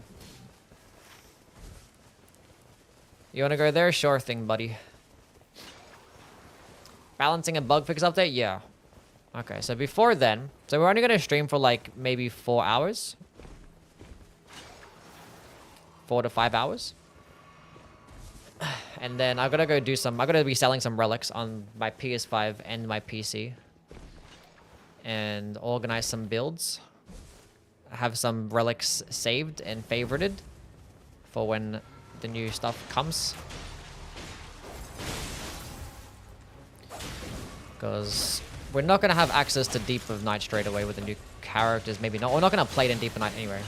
You wanna go there? Sure thing, buddy. Balancing a bug fix update? Yeah. Okay, so before then, so we're only gonna stream for like maybe 4 hours. 4 to 5 hours. And then I'm gonna go do some, I'm gonna be selling some relics on my PS5 and my PC. And organize some builds. Have some relics saved and favorited for when the new stuff comes. Because we're not going to have access to Deep of Night straight away with the new characters. Maybe not. We're not going to play it in Deep of Night anyway.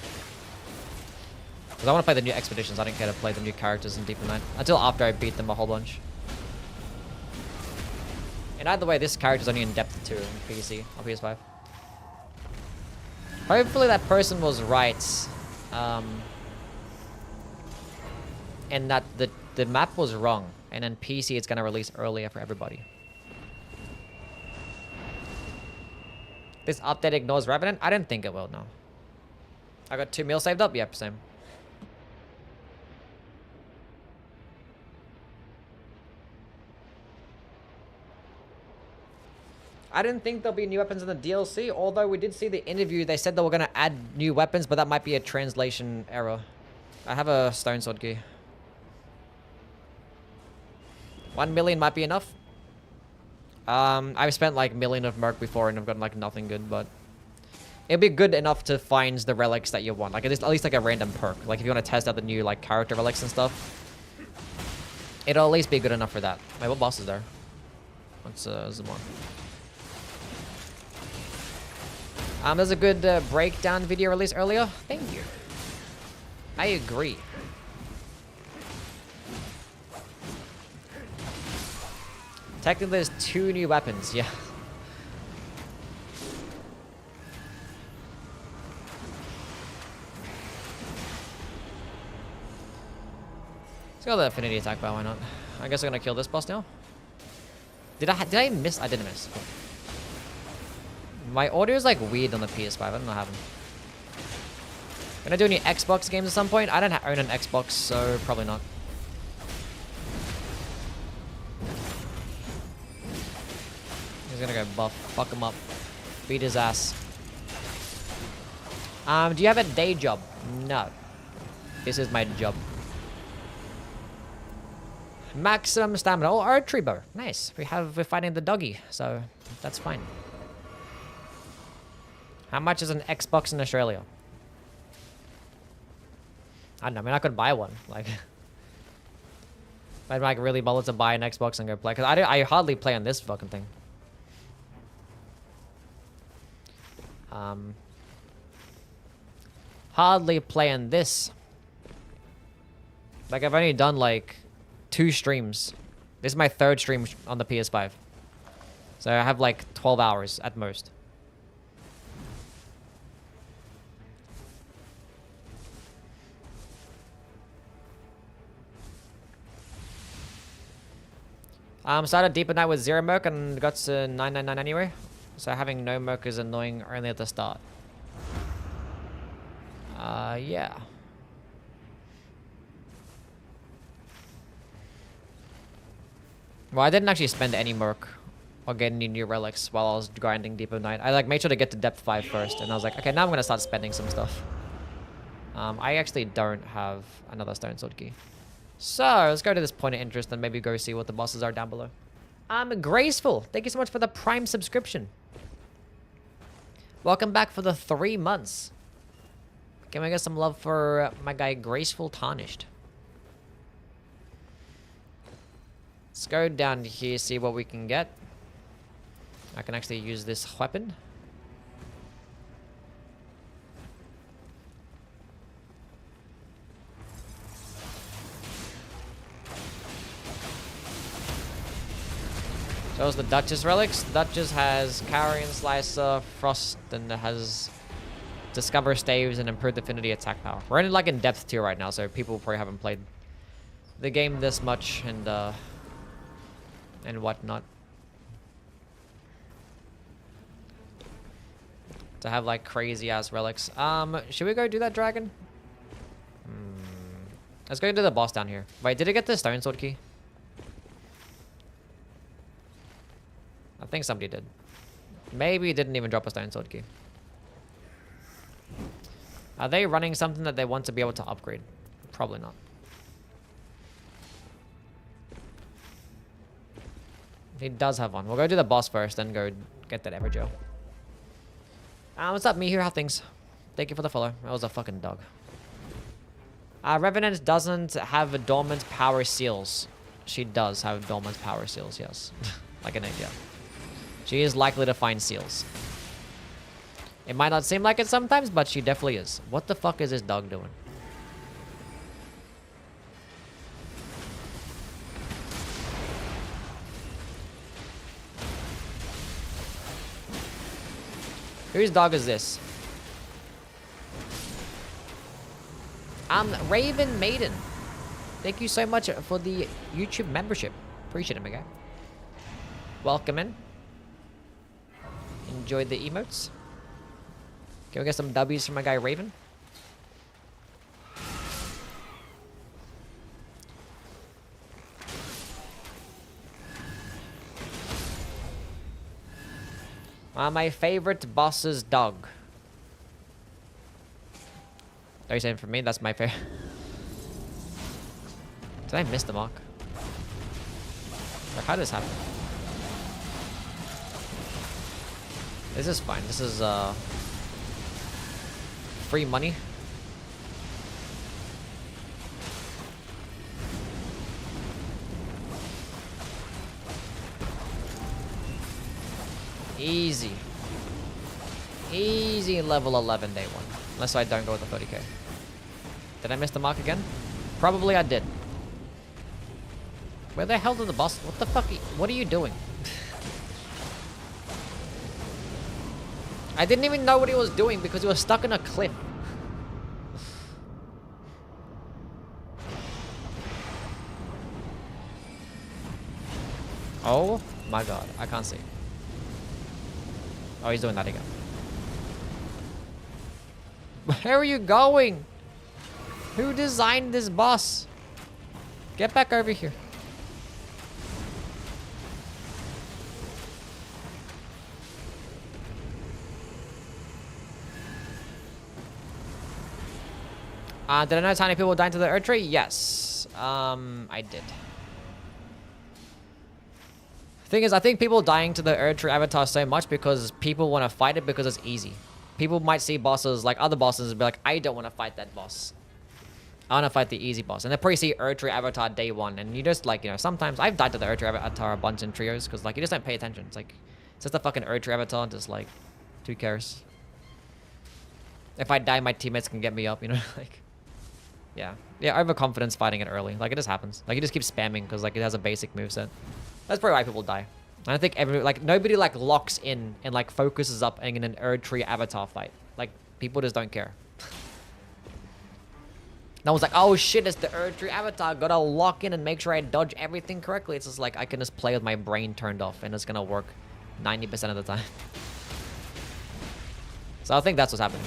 Because I want to play the new expeditions. I didn't care to play the new characters in Deep of Night. Until after I beat them a whole bunch. And either way, this character's only in depth 2 in PC or PS5. Hopefully that person was right. And that the map was wrong. And then PC it's going to release earlier for everybody. This update ignores Revenant? I didn't think it will, no. I got 2 meals saved up? Yep, same. I didn't think there'll be new weapons in the DLC, although we did see the interview. They said they were going to add new weapons, but that might be a translation error. I have a stone sword key. 1 million might be enough. I've spent like 1 million of Merc before and I've gotten like nothing good, but it'll be good enough to find the relics that you want. Like at least like a random perk. Like if you want to test out the new like character relics and stuff, it'll at least be good enough for that. Wait, what boss is there? What's Zamor? There's a good breakdown video released earlier. Thank you. I agree. Technically, there's 2 new weapons. Yeah. Let's go the affinity attack bow. Why not? I guess I'm gonna kill this boss now. Did I miss? I didn't miss. Cool. My audio is like weird on the PS5. I don't know what happened. Gonna do any Xbox games at some point? I don't own an Xbox, so probably not. He's gonna go buff. Fuck him up. Beat his ass. Do you have a day job? No. This is my job. Maximum stamina. Oh, archery bow. Nice. We're fighting the doggy, so that's fine. How much is an Xbox in Australia? I don't know. I mean, I could buy one. Like, I'd like really bother to buy an Xbox and go play. Because I hardly play on this fucking thing. Hardly playing this. Like, I've only done, like, 2 streams. This is my 3rd stream on the PS5. So I have, like, 12 hours at most. Started Deeper Night with 0 merc and got to 999 anyway. So having no merc is annoying only at the start. Yeah. Well, I didn't actually spend any merc or get any new relics while I was grinding Deeper Night. I like made sure to get to depth 5 first, and I was like, okay, now I'm gonna start spending some stuff. I actually don't have another stone sword key. So, let's go to this point of interest and maybe go see what the bosses are down below. Graceful, thank you so much for the Prime subscription. Welcome back for the 3 months. Can we get some love for my guy Graceful Tarnished? Let's go down here, see what we can get. I can actually use this weapon. Shows the Duchess relics. The Duchess has Carrion Slicer, Frost, and it has Discover Staves and Improved Affinity attack power. We're in like in depth tier right now, so people probably haven't played the game this much and whatnot. To have like crazy ass relics. Should we go do that dragon? Let's go do the boss down here. Wait, did it get the stone sword key? I think somebody did. Maybe it didn't even drop a stone sword key. Are they running something that they want to be able to upgrade? Probably not. He does have one. We'll go do the boss first, then go get that Evergel. What's up, me here? How things? Thank you for the follow. That was a fucking dog. Revenant doesn't have dormant power seals. She does have dormant power seals, yes. Like an idea. She is likely to find seals. It might not seem like it sometimes, but she definitely is. What the fuck is this dog doing? Whose dog is this? Raven Maiden. Thank you so much for the YouTube membership. Appreciate it, my guy. Welcome in. Enjoy the emotes. Can we get some W's from my guy Raven? My favorite boss's dog. Are you saying for me? That's my favorite. Did I miss the mark? Like, how did this happen? This is fine. This is free money. Easy. Easy level 11 day 1. Unless I don't go with the 30k. Did I miss the mark again? Probably I did. Where the hell did the boss... What the fuck? What are you doing? I didn't even know what he was doing because he was stuck in a cliff. Oh my god. I can't see. Oh, he's doing that again. Where are you going? Who designed this boss? Get back over here. Did I know tiny people dying to the Earth Tree? Yes. I did. Thing is, I think people dying to the Earth Tree avatar so much because people want to fight it because it's easy. People might see bosses like other bosses and be like, I don't want to fight that boss. I want to fight the easy boss. And they probably see Earth Tree avatar day 1. And you just like, you know, sometimes I've died to the Earth Tree avatar a bunch in trios because like you just don't pay attention. It's like, it's just a fucking Earth Tree avatar, just like, who cares? If I die, my teammates can get me up, you know? Like, yeah. Yeah, overconfidence fighting it early. Like, it just happens. Like, you just keep spamming because, like, it has a basic moveset. That's probably why people die. I don't think nobody, like, locks in and, like, focuses up in an Erdtree avatar fight. Like, people just don't care. No one's like, oh shit, it's the Erdtree avatar. Gotta lock in and make sure I dodge everything correctly. It's just like, I can just play with my brain turned off and it's gonna work 90% of the time. So I think that's what's happening.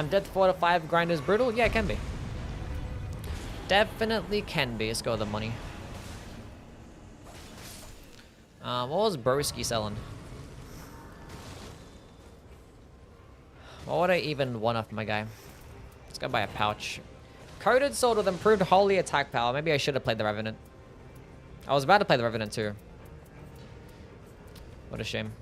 Death 4 to 5 grind is brutal? Yeah, it can be. Definitely can be. Let's go with the money. What was Broski selling? What would I even want off my guy? Let's go buy a pouch. Coated sword with improved holy attack power. Maybe I should have played the Revenant. I was about to play the Revenant too. What a shame.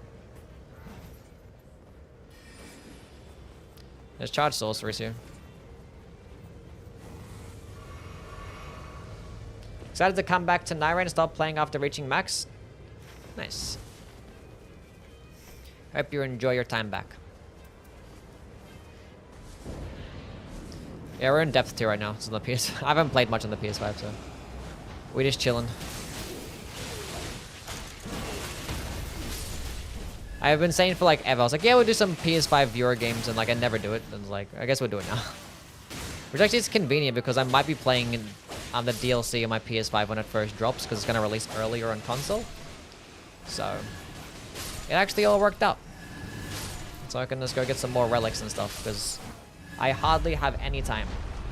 There's charged sorceries here. Excited to come back to Nightreign and stop playing after reaching max. Nice. Hope you enjoy your time back. Yeah, we're in depth tier right now. It's on the PS. I haven't played much on the PS5, so we're just chilling. I've been saying for like ever. I was like, yeah, we'll do some PS5 viewer games, and like I never do it. And like, I guess we'll do it now. Which actually is convenient because I might be playing on the DLC on my PS5 when it first drops because it's gonna release earlier on console. So it actually all worked out. So I can just go get some more relics and stuff because I hardly have any time.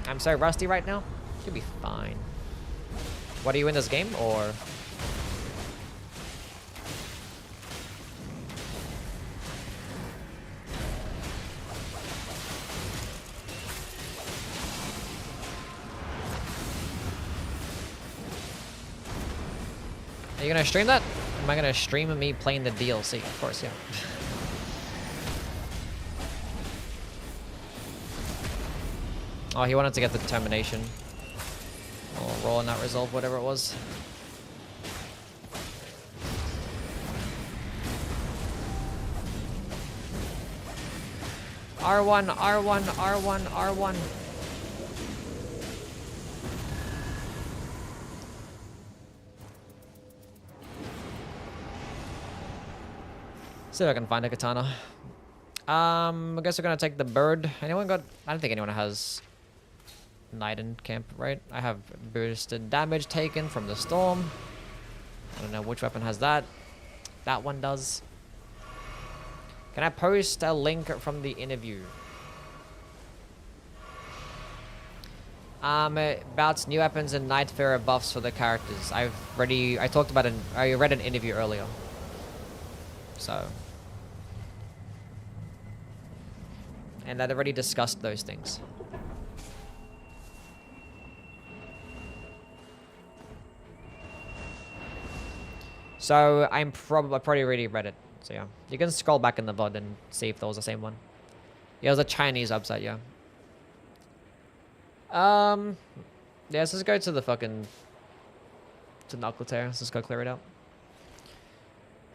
I'm so rusty right now. Should be fine. What, are you in this game or? Are you gonna stream that? Am I gonna stream me playing the DLC? Of course, yeah. Oh, he wanted to get the determination. Or roll and not resolve, whatever it was. R1, R1, R1, R1. See if I can find a katana. I guess we're gonna take the bird. Anyone got? I don't think anyone has Knight in camp, right? I have boosted damage taken from the storm. I don't know which weapon has that. That one does. Can I post a link from the interview? About new weapons and Nightfarer buffs for the characters. I read an interview earlier. So. And I'd already discussed those things. So I probably already read it. So yeah, you can scroll back in the VOD and see if that was the same one. Yeah, it was a Chinese website. Yeah. Yeah, let's just go to the fucking Knuckle Tear. Let's just go clear it out.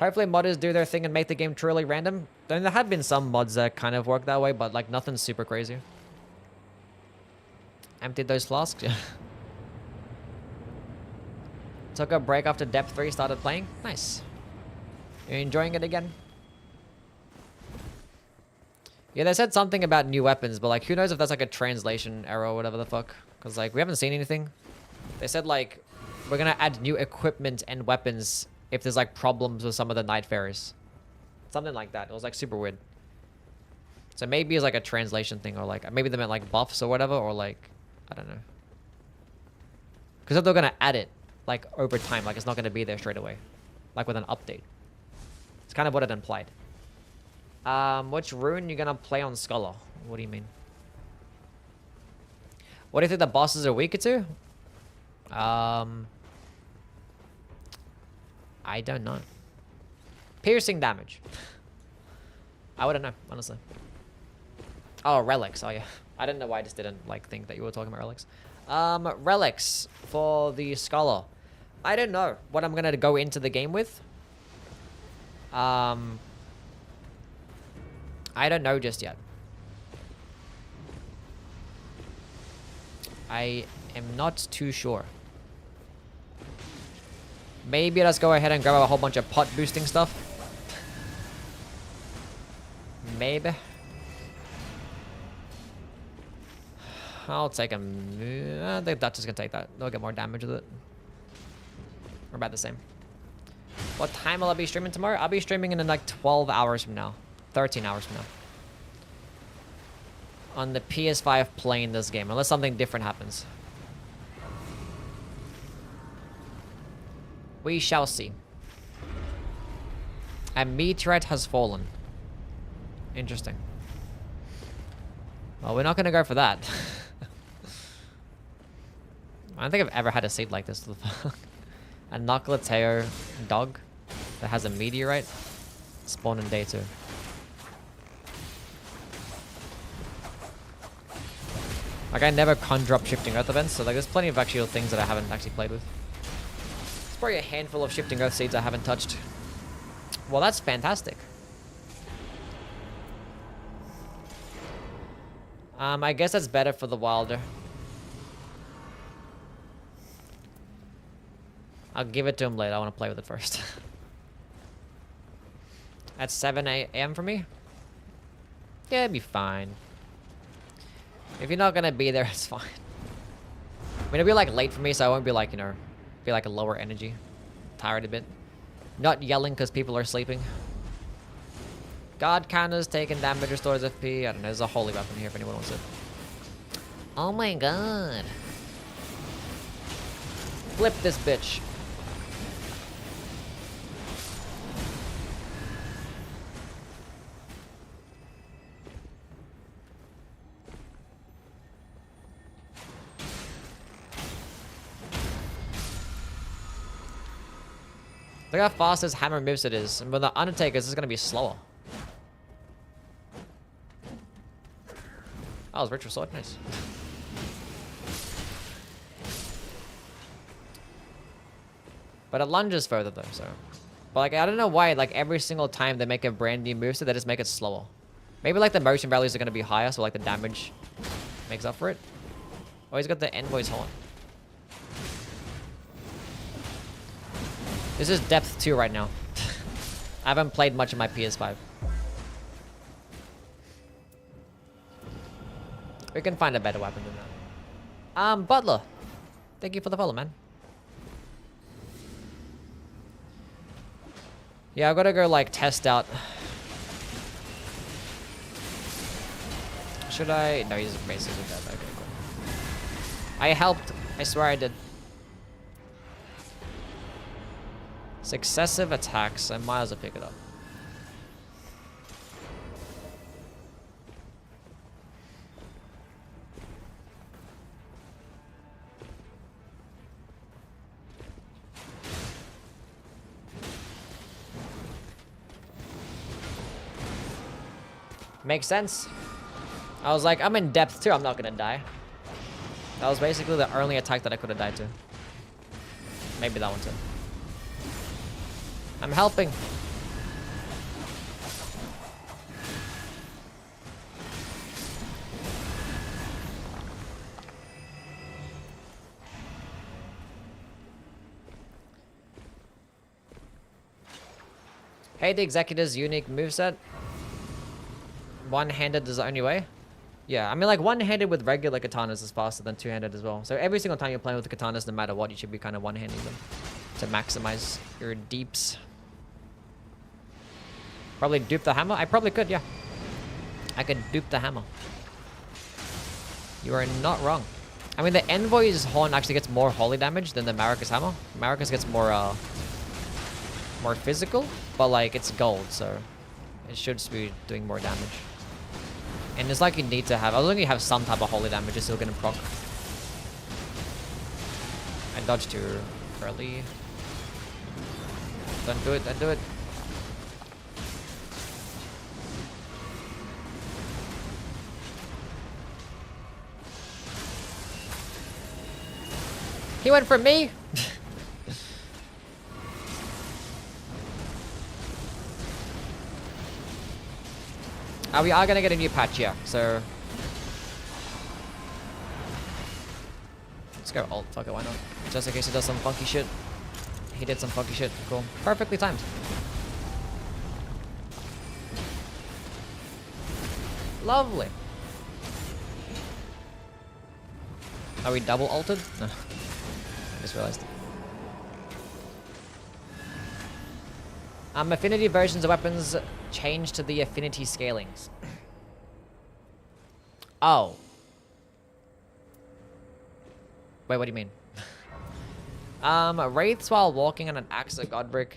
Hopefully modders do their thing and make the game truly random. Then there have been some mods that kind of work that way, but like nothing super crazy. Emptied those flasks. Yeah. Took a break after Depth 3, started playing. Nice. You enjoying it again? Yeah, they said something about new weapons, but like who knows if that's like a translation error or whatever the fuck. Because like we haven't seen anything. They said like we're gonna add new equipment and weapons if there's like problems with some of the Nightfarers. Something like that. It was like super weird. So maybe it's like a translation thing or like maybe they meant like buffs or whatever or like, I don't know. Because if they're going to add it like over time, like it's not going to be there straight away. Like with an update. It's kind of what it implied. Which rune you going to play on Scholar? What do you mean? What do you think the bosses are weaker to? I don't know. Piercing damage. I wouldn't know, honestly. Oh, relics. Oh, yeah. I don't know why I just didn't, like, think that you were talking about relics. Relics for the Scholar. I don't know what I'm going to go into the game with. I don't know just yet. I am not too sure. Maybe let's go ahead and grab a whole bunch of pot boosting stuff. Maybe. I'll take him. I think that's just gonna take that. They'll get more damage with it. We're about the same. What time will I be streaming tomorrow? I'll be streaming in like 12 hours from now. 13 hours from now. On the PS5 playing this game, unless something different happens. We shall see. A meteorite has fallen. Interesting. Well, we're not gonna go for that. I don't think I've ever had a seed like this. A Nocolateo dog that has a meteorite spawned in day 2. Like, I never conjure up shifting earth events, so like there's plenty of actual things that I haven't actually played with. There's probably a handful of shifting earth seeds I haven't touched. Well, that's fantastic. I guess that's better for the wilder. I'll give it to him later. I want to play with it first. At 7 a.m. for me? Yeah, it'd be fine. If you're not gonna be there, it's fine. I mean, it'll be like late for me, so I won't be like, you know, be like a lower energy. Tired a bit. Not yelling because people are sleeping. God counters, taking damage, restores FP. I don't know, there's a holy weapon here if anyone wants it. Oh my god. Flip this bitch. Look how fast this hammer moves it is. And with the Undertaker, this is going to be slower. Oh, it's ritual sword. Nice. But it lunges further though, so. But like, I don't know why, like every single time they make a brand new moveset, they just make it slower. Maybe like the motion values are going to be higher, so like the damage makes up for it. Oh, he's got the Envoy's horn. This is depth 2 right now. I haven't played much of my PS5. We can find a better weapon than that. Butler. Thank you for the follow, man. Yeah, I've got to go, like, test out. Should I? No, he's basically dead. Okay, cool. I helped. I swear I did. Successive attacks. I might as well pick it up. Makes sense. I was like, I'm in depth too. I'm not gonna die. That was basically the only attack that I could have died to. Maybe that one too. I'm helping. Hey, the Executor's unique moveset. One-handed is the only way. Yeah, I mean, like, one-handed with regular katanas is faster than two-handed as well. So every single time you're playing with the katanas, no matter what, you should be kind of one-handing them to maximize your deeps. Probably dupe the hammer? I probably could, yeah. I could dupe the hammer. You are not wrong. I mean, the Envoy's horn actually gets more holy damage than the Maracas hammer. Maracas gets more physical, but, like, it's gold, so it should be doing more damage. And it's like you need to have, as long as you have some type of holy damage, you're still gonna proc dodge too early. Don't do it, don't do it. He went for me? We are gonna get a new patch here, so let's go alt. Fuck it, why not? Just in case he does some funky shit. He did some funky shit. Cool. Perfectly timed. Lovely. Are we double alted? No. I just realized. Affinity versions of weapons change to the affinity scalings. Oh. Wait, what do you mean? Wraiths while walking on an axe of Godbrick.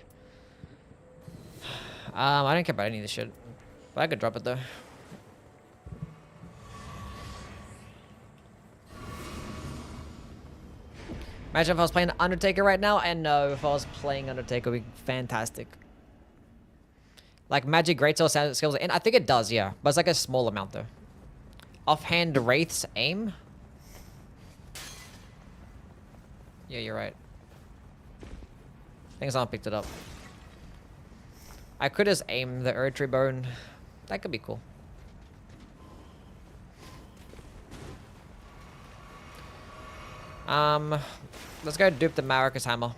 I don't care about any of this shit. But I could drop it though. Imagine if I was playing Undertaker right now, and no, if I was playing Undertaker, it would be fantastic. Like magic greatsword skills, and I think it does, yeah, but it's like a small amount though. Offhand wraiths aim. Yeah, you're right. I think someone picked it up. I could just aim the Erdtree bone. That could be cool. Let's go dupe the Maracas hammer.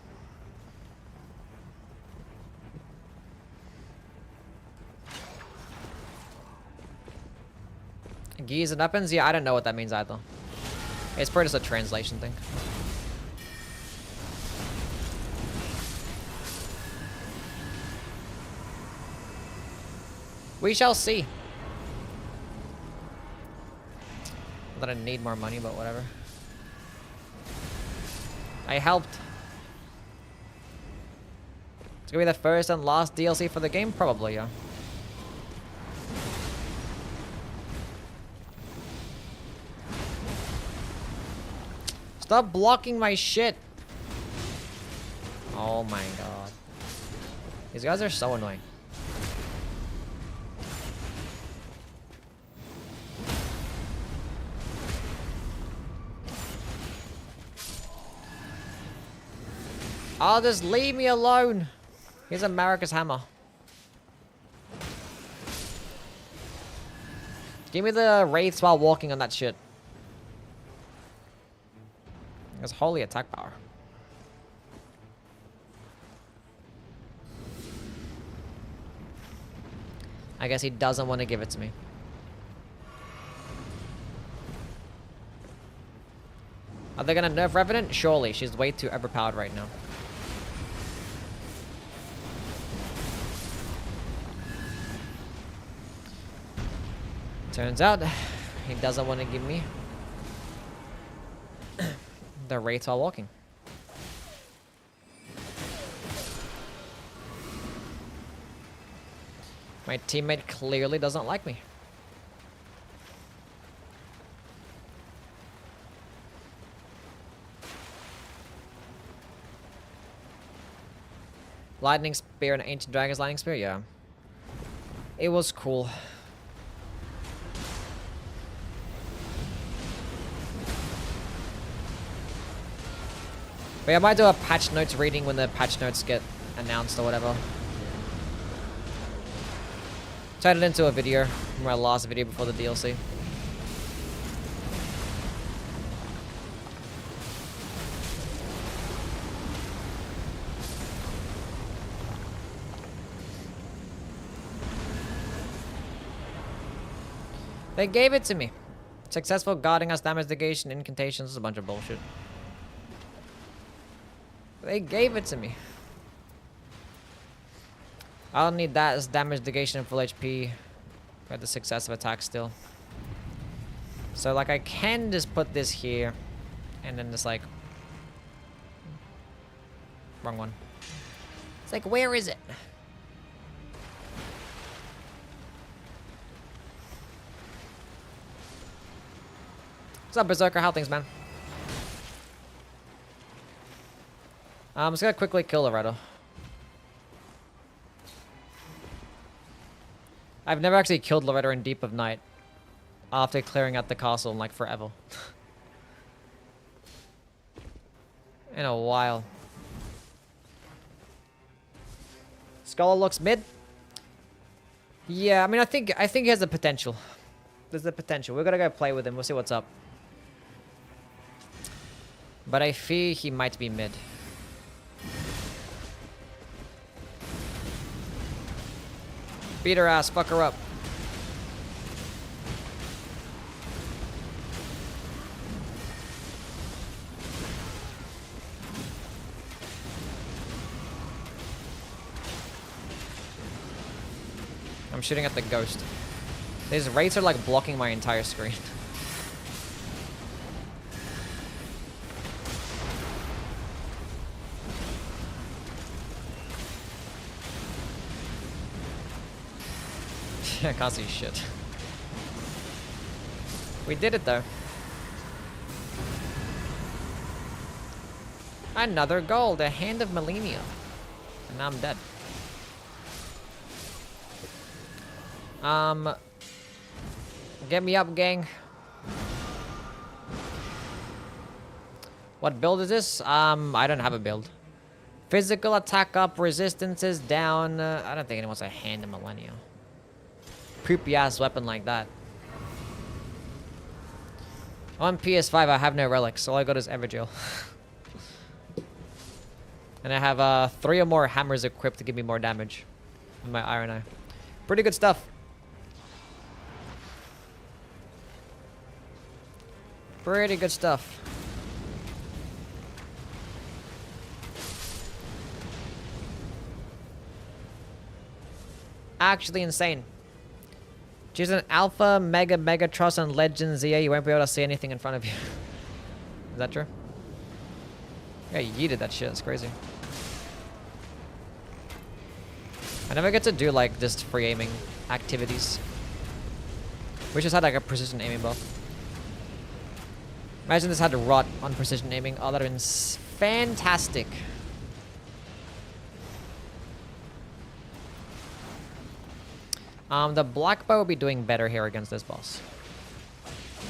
Gears and weapons? Yeah, I don't know what that means either. It's probably just a translation thing. We shall see. Not that I need more money, but whatever. I helped. It's gonna be the first and last DLC for the game? Probably, yeah. Stop blocking my shit. Oh my god. These guys are so annoying. Oh, just leave me alone. Here's a Maracas hammer. Give me the wraiths while walking on that shit. It's holy attack power. I guess he doesn't want to give it to me. Are they gonna nerf Revenant? Surely. She's way too overpowered right now. Turns out, he doesn't want to give me the wraiths while walking. My teammate clearly doesn't like me. Lightning Spear and Ancient Dragon's Lightning Spear? Yeah. It was cool. But yeah, I might do a patch notes reading when the patch notes get announced or whatever. Turned it into a video from my last video before the DLC. They gave it to me. Successful guarding us, damage negation, incantations, is a bunch of bullshit. They gave it to me. I don't need that as damage negation and full HP. Got the successive attack still. So like I can just put this here and then just like wrong one. It's like, where is it? What's up, Berserker? How things, man? I'm just gonna quickly kill Loretto. I've never actually killed Loretto in Deep of Night after clearing out the castle in like forever. In a while. Scholar looks mid. Yeah, I mean, I think he has the potential. There's the potential. We're gonna go play with him. We'll see what's up. But I fear he might be mid. Beat her ass. Fuck her up. I'm shooting at the ghost. These wraiths are like blocking my entire screen. I can't see shit. We did it though. Another goal, the Hand of Millennia. And now I'm dead. Get me up, gang. What build is this? I don't have a build. Physical attack up, resistance is down. I don't think anyone wants a Hand of Millennia. Creepy ass weapon like that. On PS5, I have no relics. All I got is Evergil. And I have 3 or more hammers equipped to give me more damage. In my Iron Eye. Pretty good stuff. Pretty good stuff. Actually insane. Choose an Alpha, Mega Trust, and Legend Zia. You won't be able to see anything in front of you. Is that true? Yeah, you yeeted that shit. That's crazy. I never get to do like just free aiming activities. We just had like a precision aiming buff. Imagine this had to rot on precision aiming. Oh, that'd have been fantastic. The black bow will be doing better here against this boss.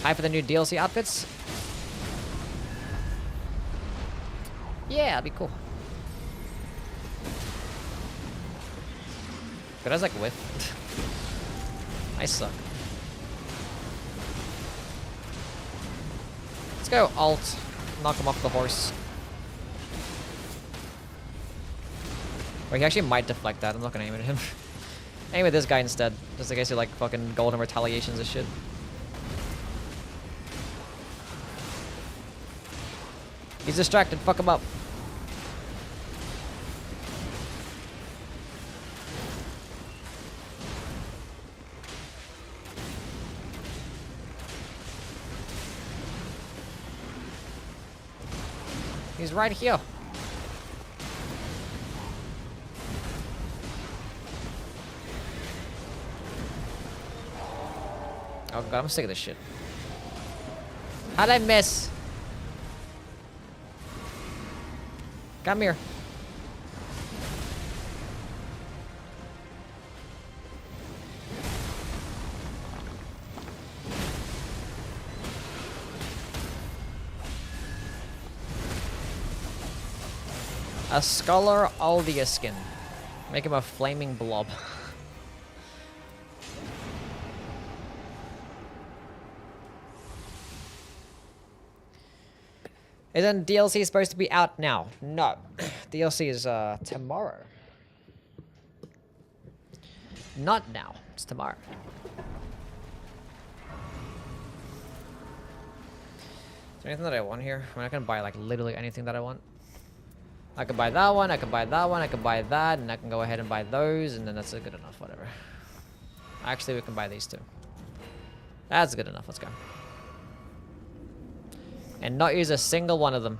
Hype for the new DLC outfits. Yeah, that'd be cool. But I was like whiff. I suck. Let's go alt. Knock him off the horse. Or he actually might deflect that. I'm not gonna aim at him. Aim at this guy instead. Just in case he like fucking golden retaliations and shit. He's distracted. Fuck him up. He's right here. Oh god, I'm sick of this shit. How'd I miss? Come here. A Scholar Aldia skin. Make him a flaming blob. Isn't DLC supposed to be out now? No. DLC is tomorrow. Not now. It's tomorrow. Is there anything that I want here? I mean, I can buy like literally anything that I want. I could buy that one, I could buy that one, I could buy that, and I can go ahead and buy those, and then that's good enough, whatever. Actually, we can buy these two. That's good enough, let's go. And not use a single one of them.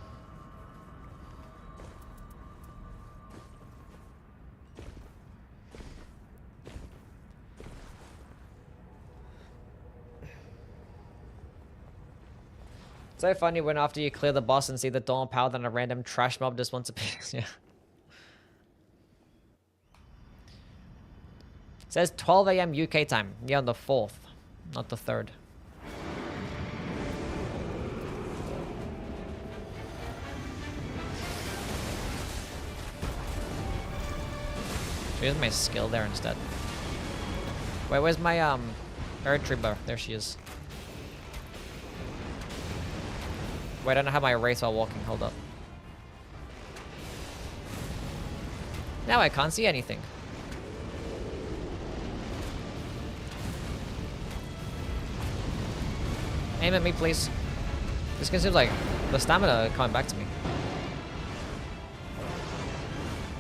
So funny when after you clear the boss and see the dawn power, then a random trash mob just wants to piss. Yeah. Says 12 a.m. UK time. Yeah, on the 4th, not the 3rd. Should use my skill there instead. Wait, where's my Earth Trooper? There she is. Wait, I don't have my race while walking. Hold up. Now I can't see anything. Aim at me, please. This guy seems like the stamina coming back to me.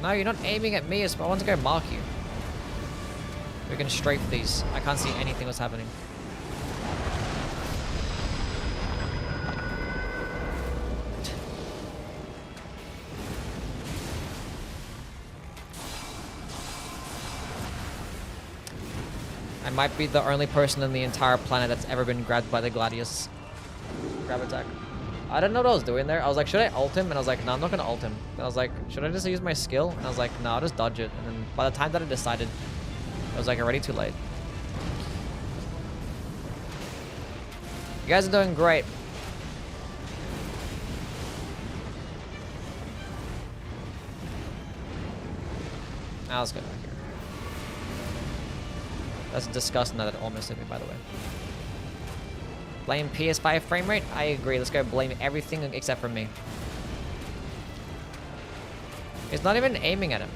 No, you're not aiming at me. I want to go mark you. We can strafe these. I can't see anything what's happening. I might be the only person in the entire planet that's ever been grabbed by the Gladius grab attack. I didn't know what I was doing there. I was like, should I ult him? And I was like, no, I'm not gonna ult him. And I was like, should I just use my skill? And I was like, no, I'll just dodge it. And then by the time that I decided, I was like already too late. You guys are doing great. Now let's go back here. That's disgusting that it almost hit me, by the way. Blame PS5 frame rate? I agree. Let's go blame everything except for me. It's not even aiming at him.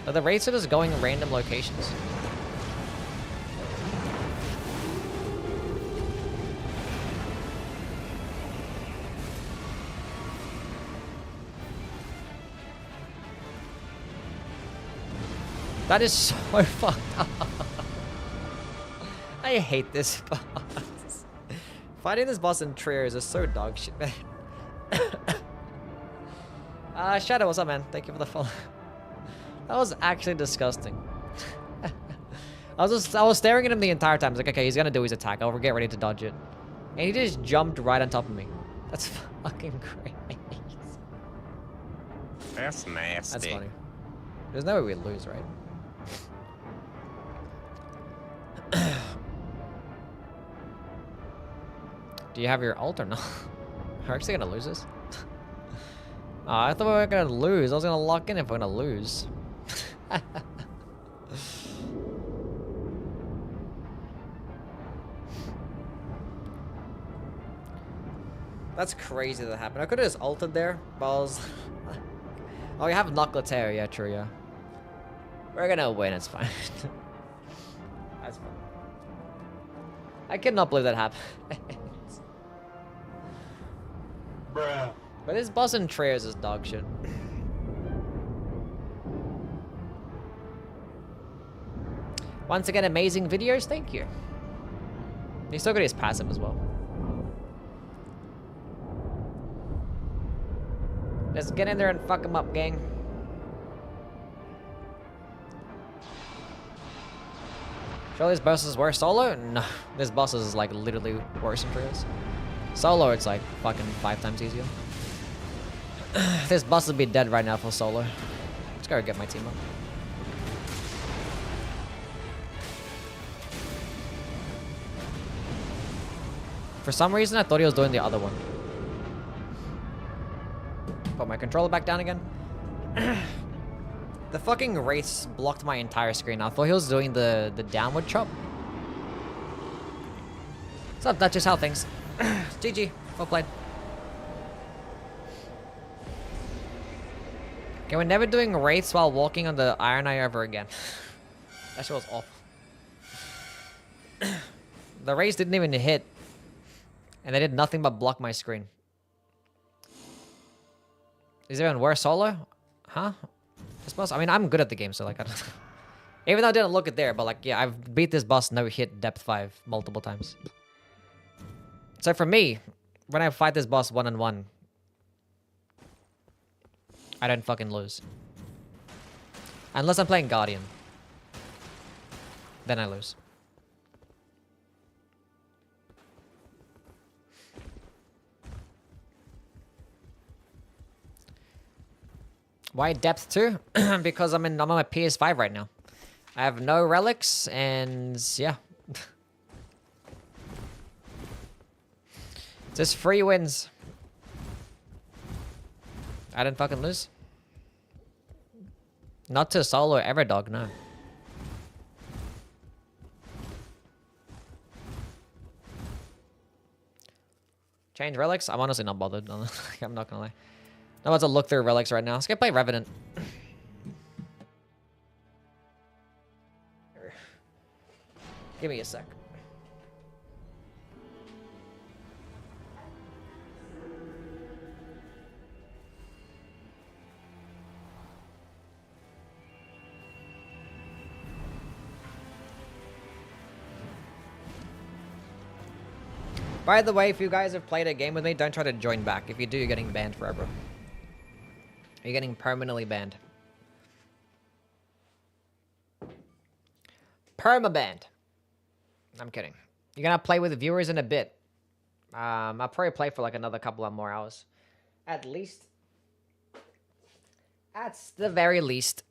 The rates are just going in random locations. That is so fucked up. I hate this boss. Fighting this boss in trios is so dog shit, man. Shadow, what's up, man? Thank you for the follow. That was actually disgusting. I was staring at him the entire time. I was like, okay, he's gonna do his attack. I'll get ready to dodge it. And he just jumped right on top of me. That's fucking crazy. That's nasty. That's funny. There's no way we lose, right? Do you have your ult or no? We're actually gonna lose this? Oh, I thought we were gonna lose. I was gonna lock in if we're gonna lose. That's crazy that happened. I could have just ulted there, but I was... Oh, we have Knuckletare. Yeah, true, yeah. We're gonna win, it's fine. That's fine. I cannot believe that happened. Bruh. But this boss in Trios is dog shit. Once again, amazing videos, thank you. He's still got his passive as well. Let's get in there and fuck him up, gang. Surely this boss is worse solo? No, this boss is like literally worse in trios. Solo, it's like fucking 5 times easier. This boss would be dead right now for solo. Let's go get my team up. For some reason, I thought he was doing the other one. Put my controller back down again. The fucking race blocked my entire screen. I thought he was doing the downward chop. So that's just how things. GG. Well played. Okay, we're never doing wraiths while walking on the Iron Eye ever again. That shit was awful. The wraiths didn't even hit. And they did nothing but block my screen. Is it even worse solo? Huh? This boss, I mean, I'm good at the game, so like, I don't even though I didn't look it there, but like, yeah, I've beat this boss no hit depth 5 multiple times. So for me, when I fight this boss one-on-one, I don't fucking lose. Unless I'm playing Guardian. Then I lose. Why depth 2? Because I'm on my PS5 right now. I have no relics, and yeah. Just free wins. I didn't fucking lose. Not to solo Everdog, no. Change relics? I'm honestly not bothered. I'm not gonna lie. I'm about to look through relics right now. Let's go play Revenant. Give me a sec. By the way, if you guys have played a game with me, don't try to join back. If you do, you're getting banned forever. You're getting permanently banned. Perma-banned. I'm kidding. You're gonna play with viewers in a bit. I'll probably play for like another couple of more hours. At least. At the very least.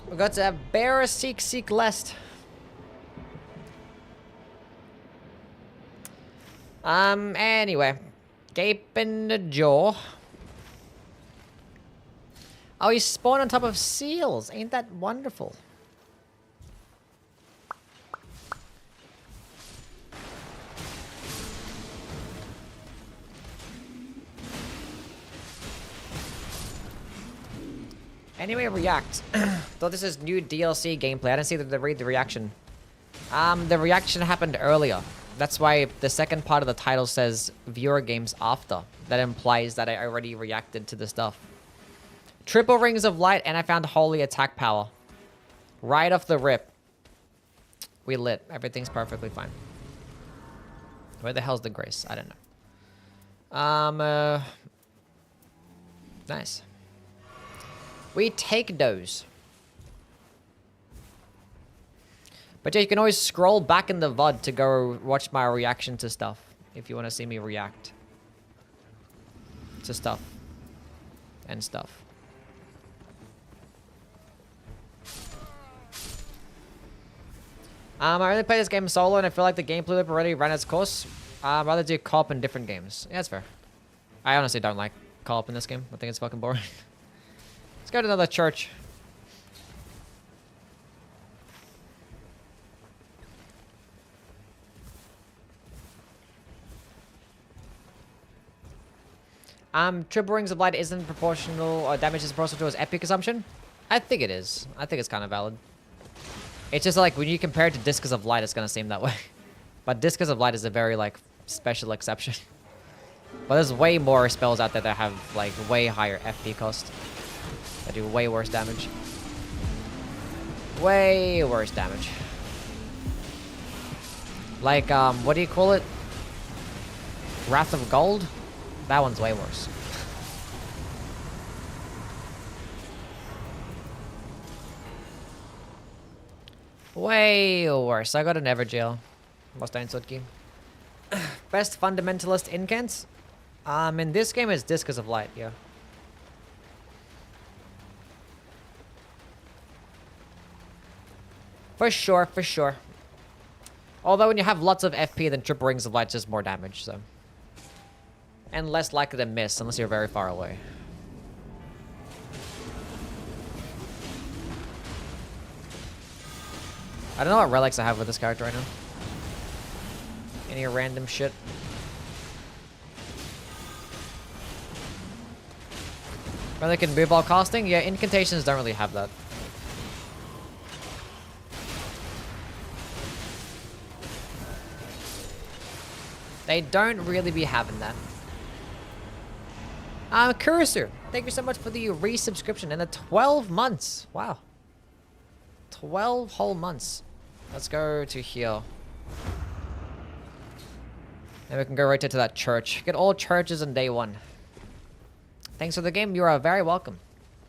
We got to have Bear Seek Lest. Anyway. Gape in the jaw. Oh, you spawn on top of seals. Ain't that wonderful? Anyway, react. Thought this is new DLC gameplay. I didn't see the read the reaction. The reaction happened earlier. That's why the second part of the title says viewer games after. That implies that I already reacted to the stuff. Triple Rings of Light, and I found Holy Attack Power. Right off the rip. We lit. Everything's perfectly fine. Where the hell's the Grace? I don't know. Nice. We take those. But yeah, you can always scroll back in the VOD to go watch my reaction to stuff. If you want to see me react. To stuff. And stuff. I only play this game solo and I feel like the gameplay loop already ran its course. I'd rather do co-op in different games. Yeah, that's fair. I honestly don't like co-op in this game. I think it's fucking boring. Let's go to another church. Triple Rings of Light isn't proportional, or damage is proportional to his EP consumption? I think it is. I think it's kind of valid. It's just like, when you compare it to Discus of Light, it's gonna seem that way. But Discus of Light is a very, like, special exception. But there's way more spells out there that have, like, way higher FP cost. That do way worse damage. Way worse damage. Like, what do you call it? Wrath of Gold? That one's way worse. Way worse. I got an Everjail. Mustang Sudki. Best Fundamentalist incants? In this game it's Discus of Light, yeah. For sure, for sure. Although when you have lots of FP, then Triple Rings of Light just more damage, so. And less likely to miss, unless you're very far away. I don't know what relics I have with this character right now. Any random shit. Relic and Boo Ball casting? Yeah, incantations don't really have that. They don't really be having that. Cursor, thank you so much for the resubscription and the 12 months. Wow. 12 whole months. Let's go to here. And we can go right to that church. Get all churches on day 1. Thanks for the game. You are very welcome.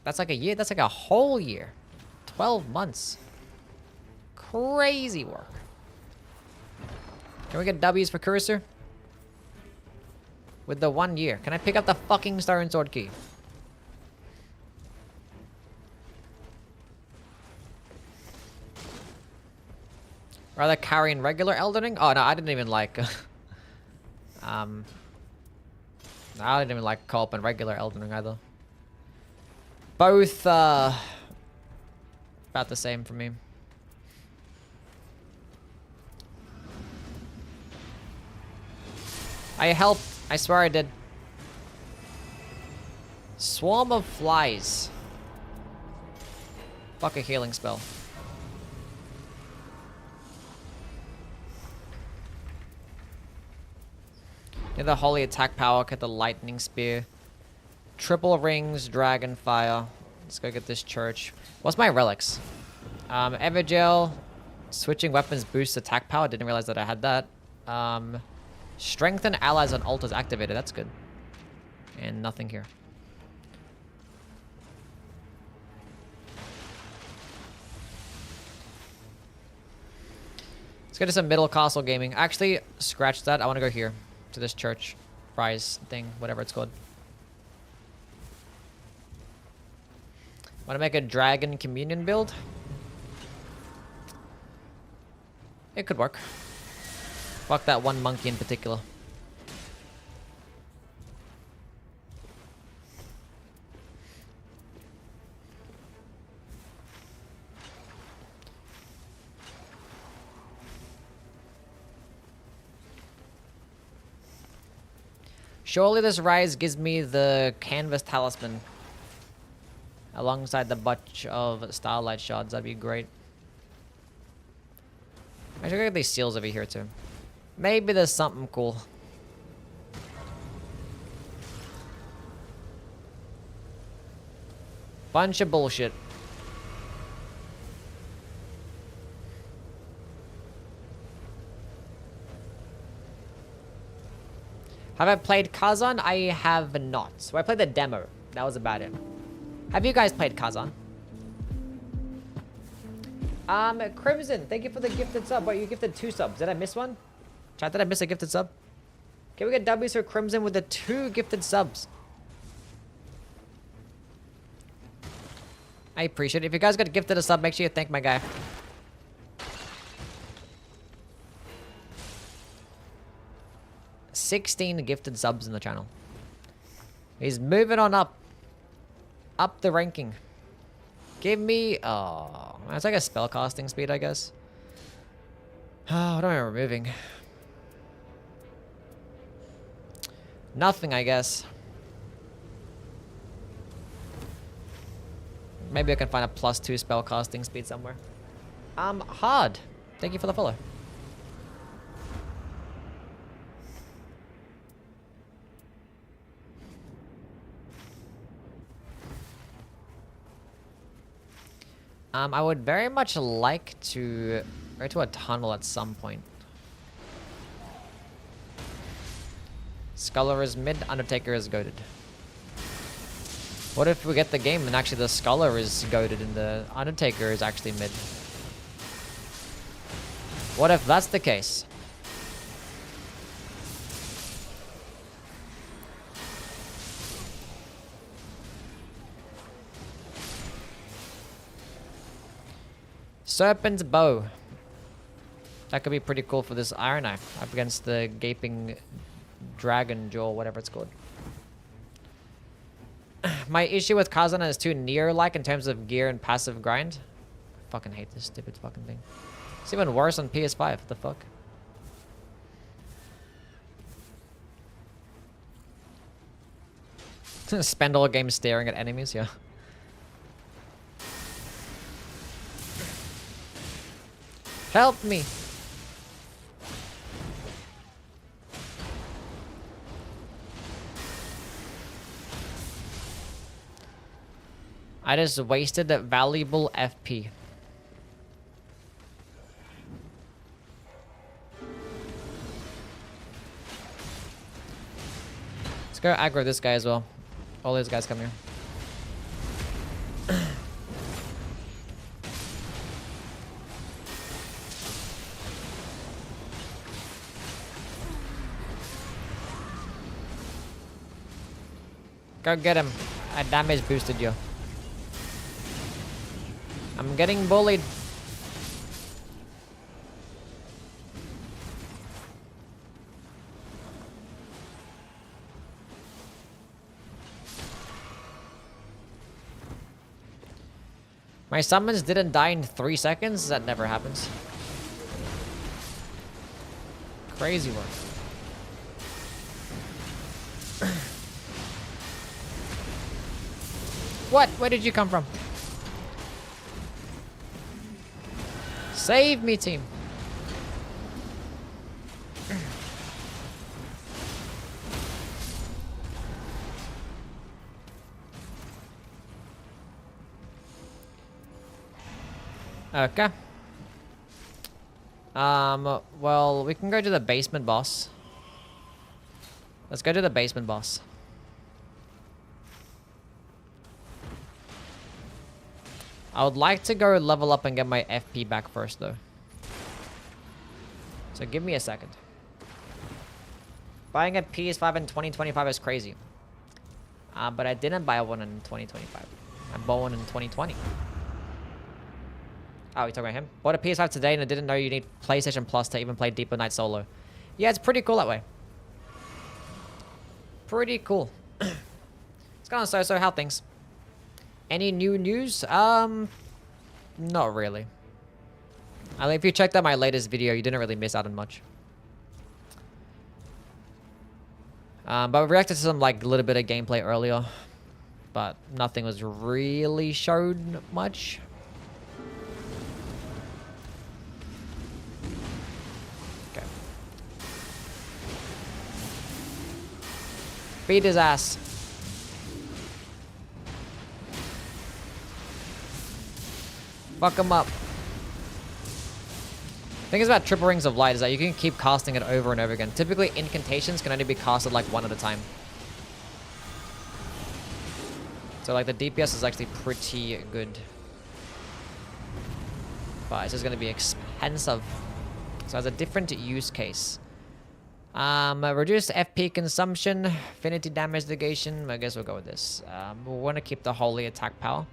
That's like a year. That's like a whole year. 12 months. Crazy work. Can we get W's for Cursor? With the 1 year. Can I pick up the fucking Stone Sword key? Rather carrying regular Elden Ring? Oh no, I didn't even like no, I didn't even like co-op and regular Elden Ring either. Both about the same for me. I helped. I swear I did. Swarm of flies. Fuck a healing spell. Get the holy attack power, get the lightning spear. Triple rings, dragon fire. Let's go get this church. What's my relics? Evergel. Switching weapons boosts attack power. Didn't realize that I had that. Strengthen allies on altars activated. That's good. And nothing here. Let's go to some middle castle gaming. Actually, scratch that. I want to go here. To this church prize thing, whatever it's called. Want to make a dragon communion build? It could work. Fuck that one monkey in particular. Surely this rise gives me the canvas talisman. Alongside the bunch of starlight shards. That'd be great. I should get these seals over here too. Maybe there's something cool. Bunch of bullshit. Have I played Kazan? I have not. So I played the demo. That was about it. Have you guys played Kazan? Crimson, thank you for the gifted sub. Wait, you gifted 2 subs. Did I miss one? Chat, did I miss a gifted sub? Can we get W's for Crimson with the 2 gifted subs? I appreciate it. If you guys got gifted a sub, make sure you thank my guy. $16 gifted subs in the channel. He's moving on up. Up the ranking. Give me... Oh, it's like a spell casting speed, I guess. Oh, what am I removing? Nothing, I guess. Maybe I can find a +2 spell casting speed somewhere. Hard. Thank you for the follow. I would very much like to go to a tunnel at some point. Sculler is mid, Undertaker is goated. What if we get the game and actually the Sculler is goated and the Undertaker is actually mid? What if that's the case? Serpent's Bow. That could be pretty cool for this Iron Eye up against the Gaping Dragon Jaw, whatever it's called. My issue with Kazana is too near-like in terms of gear and passive grind. I fucking hate this stupid fucking thing. It's even worse on PS5. What the fuck? Spend all game staring at enemies, yeah. Help me! I just wasted that valuable FP. Let's go aggro this guy as well. All these guys come here. Go get him. I damage boosted you. I'm getting bullied. My summons didn't die in 3 seconds? That never happens. Crazy work. What? Where did you come from? Save me, team. Okay. Well, we can go to the basement boss. Let's go to the basement boss. I would like to go level up and get my FP back first, though. So give me a second. Buying a PS5 in 2025 is crazy. But I didn't buy one in 2025. I bought one in 2020. Oh, you talking about him? Bought a PS5 today and I didn't know you need PlayStation Plus to even play Deeper Night solo. Yeah, it's pretty cool that way. Pretty cool. It's going so how things. Any new news? Not really. I mean, if you checked out my latest video, you didn't really miss out on much. But we reacted to some like little bit of gameplay earlier, but nothing was really shown much. Okay. Beat his ass. Fuck him up. Thing is about triple rings of light is that you can keep casting it over and over again. Typically, incantations can only be casted like one at a time. So like the DPS is actually pretty good. But it's just going to be expensive. So it has a different use case. Reduce FP consumption, affinity damage negation. I guess we'll go with this. We want to keep the holy attack power.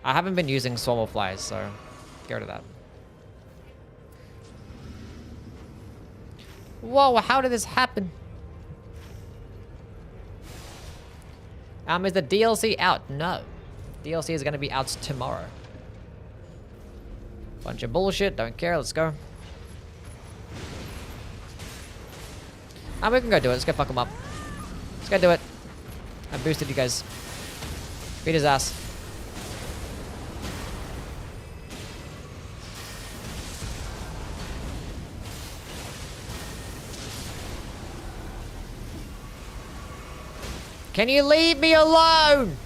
I haven't been using Swarm of Flies, so get rid of that. Whoa, how did this happen? Is the DLC out? No. DLC is going to be out tomorrow. Bunch of bullshit, don't care, let's go. We can go do it, let's go fuck him up. Let's go do it. I boosted you guys. Beat his ass. Can you leave me alone?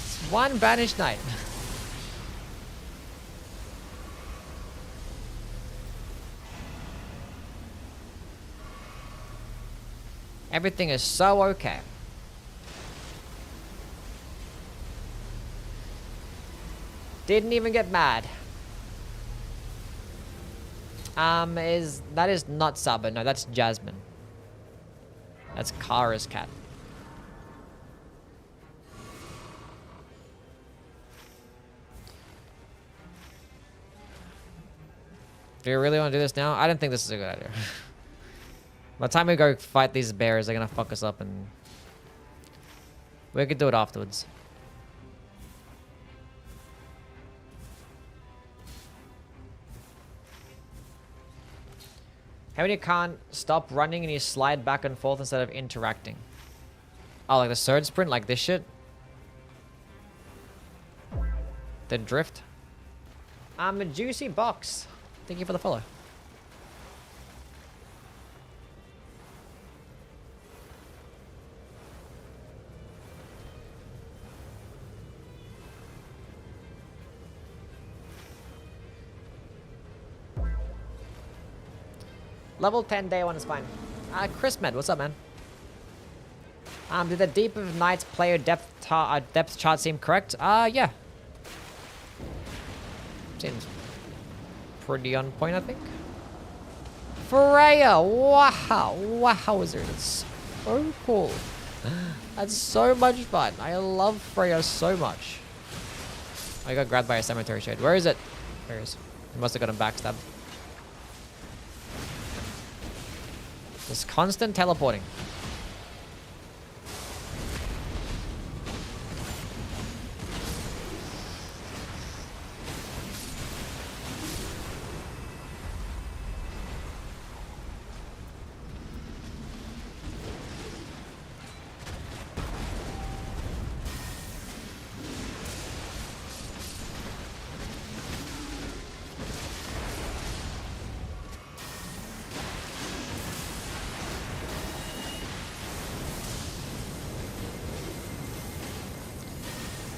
It's one banished knight. Everything is so okay. Didn't even get mad. That is not Saba, no, that's Jasmine. That's Kara's cat. Do you really want to do this now? I don't think this is a good idea. By the time we go fight these bears, they're gonna fuck us up and... we could do it afterwards. How many can't stop running and you slide back and forth instead of interacting? Oh, like the surge sprint, like this shit? The drift? I'm a juicy box. Thank you for the follow. Level 10 day one is fine. Chris Med, what's up, man? Did the Deep of Night's player depth chart seem correct? Yeah. Seems pretty on point, I think. Freya! Wow! Wowzer. It's so cool. That's so much fun. I love Freya so much. I got grabbed by a cemetery shade. Where is it? There it is. He must have got him backstabbed. Just constant teleporting.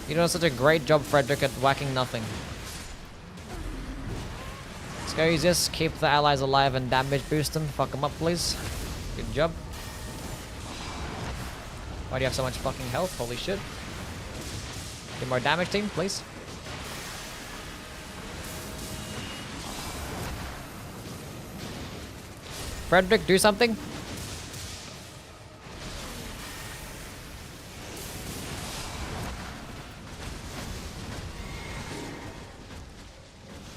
You're doing such a great job, Frederick, at whacking nothing. Let's go use this, keep the allies alive and damage boost them. Fuck them up, please. Good job. Why do you have so much fucking health? Holy shit. Get more damage, team, please. Frederick, do something.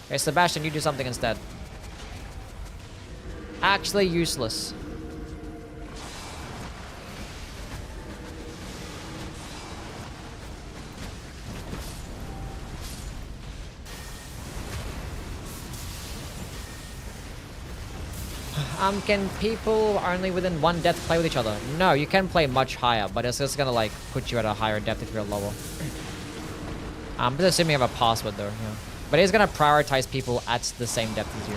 Okay, Sebastian, you do something instead. Actually useless. Can people only within one depth play with each other? No, you can play much higher, but it's just gonna like put you at a higher depth if you're lower. I'm just assuming you have a password though, yeah. But he's gonna prioritize people at the same depth as you.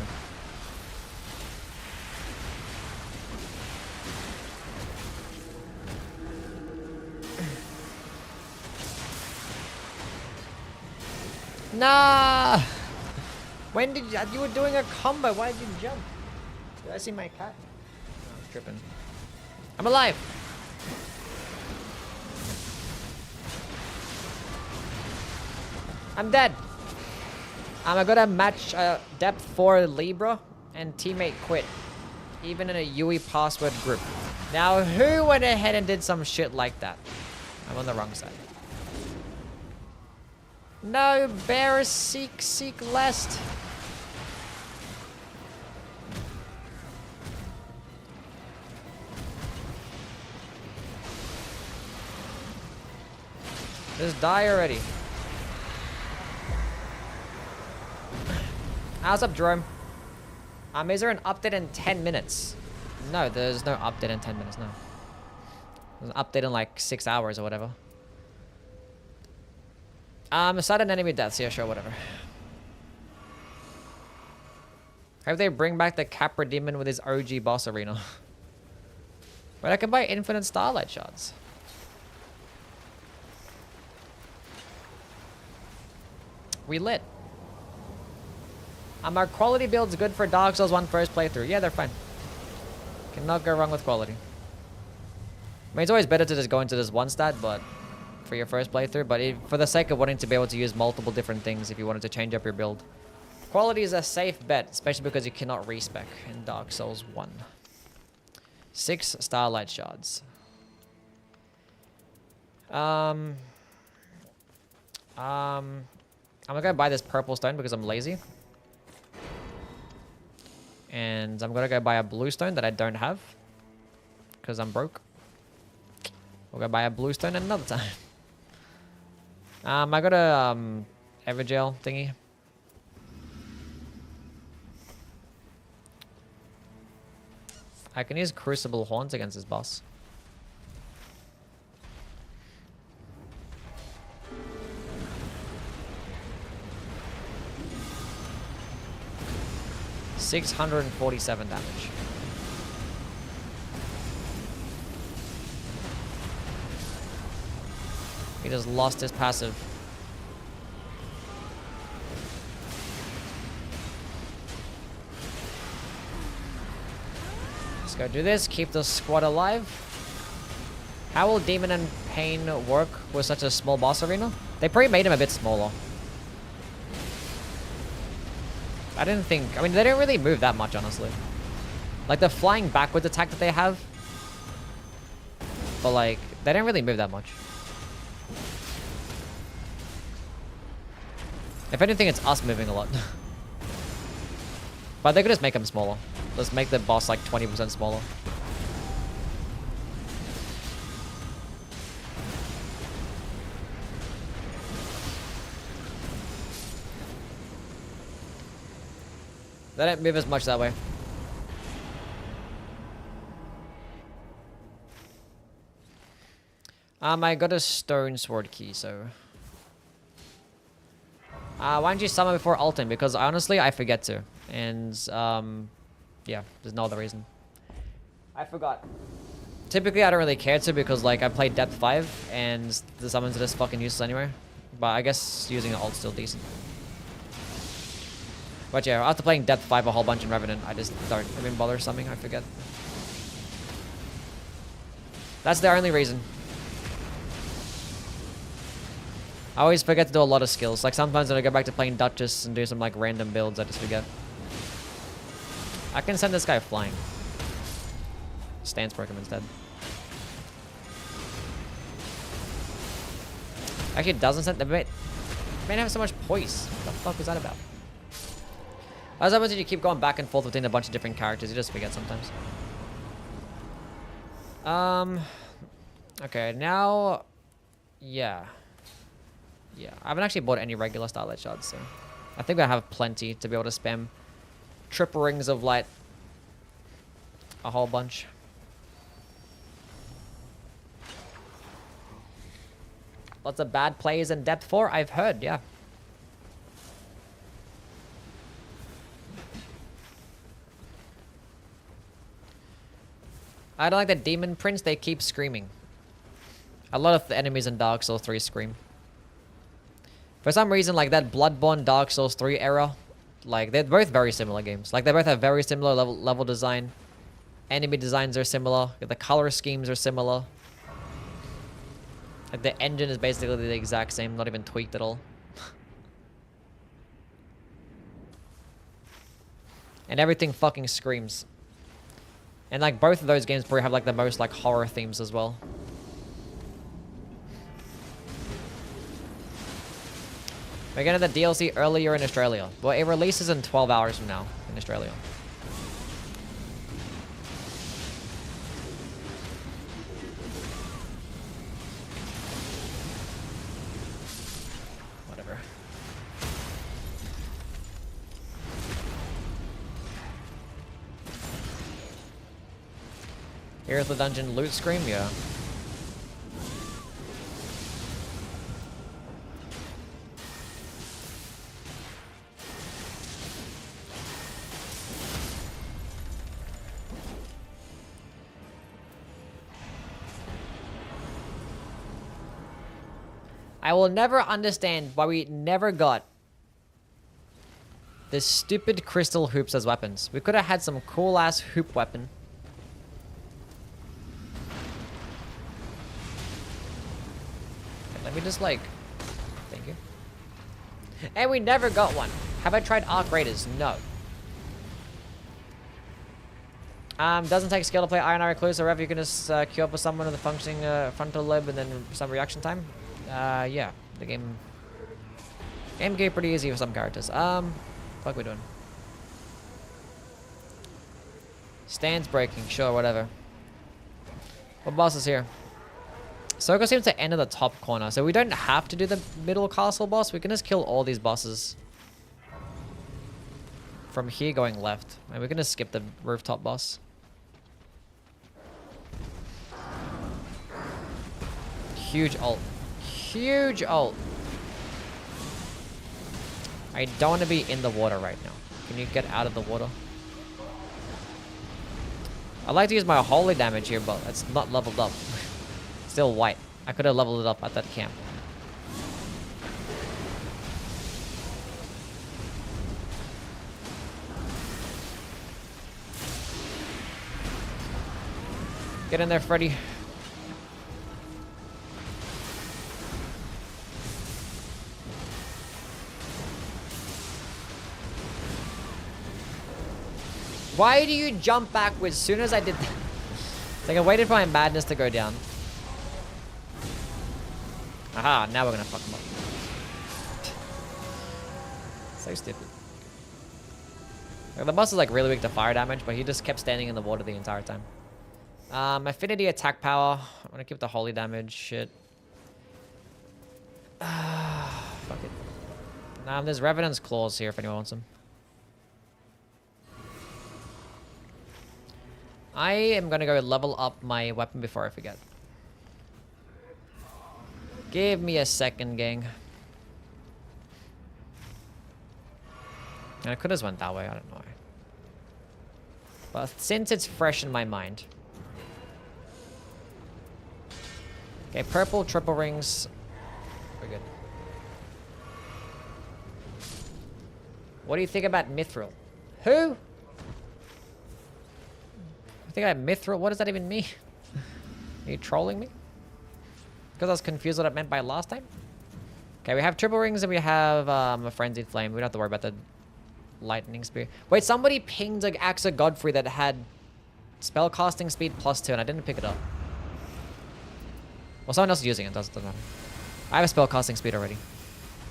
Nah! When did you were doing a combo, why did you jump? Did I see my cat? No, I'm tripping. I'm alive! I'm dead! I'm gonna match depth 4 Libra and teammate quit. Even in a UE password group. Now who went ahead and did some shit like that? I'm on the wrong side. No, bear, seek lest. Just die already. How's up, Jerome? Is there an update in 10 minutes? No, there's no update in 10 minutes, no. There's an update in like 6 hours or whatever. Sudden enemy deaths, yeah, sure, whatever. Hope they bring back the Capra Demon with his OG boss arena. But I can buy infinite starlight shards. We lit. Our quality build's good for Dark Souls 1 first playthrough. Yeah, they're fine. Cannot go wrong with quality. I mean, it's always better to just go into this one stat, but for your first playthrough, but for the sake of wanting to be able to use multiple different things if you wanted to change up your build. Quality is a safe bet, especially because you cannot respec in Dark Souls 1. 6 starlight shards. I'm gonna go buy this purple stone because I'm lazy. And I'm gonna go buy a blue stone that I don't have because I'm broke. We'll go buy a blue stone another time. I got a Evergel thingy. I can use Crucible Horns against this boss. $647 damage. He just lost his passive. Let's go do this. Keep the squad alive. How will Demon and Pain work with such a small boss arena? They probably made him a bit smaller. I didn't think... I mean, they don't really move that much, honestly. Like the flying backwards attack that they have. But like, they don't really move that much. If anything, it's us moving a lot. But they could just make them smaller. Let's make the boss like 20% smaller. They don't move as much that way. I got a stone sword key, so... why don't you summon before ulting? Because honestly, I forget to. And, yeah, there's no other reason. I forgot. Typically, I don't really care to because, like, I played Depth 5, and the summons are just fucking useless anyway. But I guess using an ult's still decent. But yeah, after playing Depth 5 a whole bunch in Revenant, I just don't even bother summoning, I forget. That's the only reason. I always forget to do a lot of skills. Like sometimes when I go back to playing Duchess and do some like random builds, I just forget. I can send this guy flying. Stance broke him instead. Actually, it doesn't send the bit. Man, have so much poise. What the fuck was that about? As happens when you keep going back and forth between a bunch of different characters, you just forget sometimes. Okay, now, yeah. Yeah, I haven't actually bought any regular Starlight Shards, so I think I have plenty to be able to spam triple rings of light a whole bunch. Lots of bad plays in Depth 4, I've heard, yeah. I don't like the Demon Prince, they keep screaming. A lot of the enemies in Dark Souls 3 scream. For some reason, like that Bloodborne Dark Souls 3 era, like they're both very similar games. Like they both have very similar level design. Enemy designs are similar. The color schemes are similar. Like the engine is basically the exact same, not even tweaked at all. And everything fucking screams. And like both of those games probably have like the most like horror themes as well. We're getting the DLC earlier in Australia. Well, it releases in 12 hours from now in Australia. Whatever. Here's the dungeon loot screen, yeah. I will never understand why we never got this stupid crystal hoops as weapons. We could have had some cool ass hoop weapon. Okay, let me just like, thank you. And we never got one. Have I tried Arc Raiders? No. Doesn't take skill to play Iron Recluse, or if you can just queue up with someone with a functioning frontal lobe and then some reaction time. Yeah, the game gave pretty easy for some characters. What are we doing? Stands breaking, sure, whatever. What boss is here? Soko seems to end in the top corner, so we don't have to do the middle castle boss. We can just kill all these bosses from here going left. And we can just skip the rooftop boss. Huge ult. Huge ult. I don't want to be in the water right now. Can you get out of the water? I'd like to use my holy damage here, but it's not leveled up. Still white. I could have leveled it up at that camp. Get in there, Freddy. Why do you jump backwards as soon as I did that? It's like I waited for my madness to go down. Aha, now we're gonna fuck him up. So stupid. Like, the boss is like really weak to fire damage, but he just kept standing in the water the entire time. Affinity attack power. I'm gonna keep the holy damage. Shit. Fuck it. There's Revenant's Claws here if anyone wants them. I am gonna go level up my weapon before I forget. Give me a second, gang. And I could have went that way, I don't know why. But since it's fresh in my mind. Okay, purple triple rings. We're good. What do you think about Mithril? Who? I think I have Mithril? What does that even mean? Are you trolling me? Because I was confused what it meant by last time? Okay, we have triple rings and we have a frenzied flame. We don't have to worry about the lightning spear. Wait, somebody pinged an Axe of Godfrey that had spell casting speed +2 and I didn't pick it up. Well, someone else is using it. Doesn't matter. I have a spell casting speed already.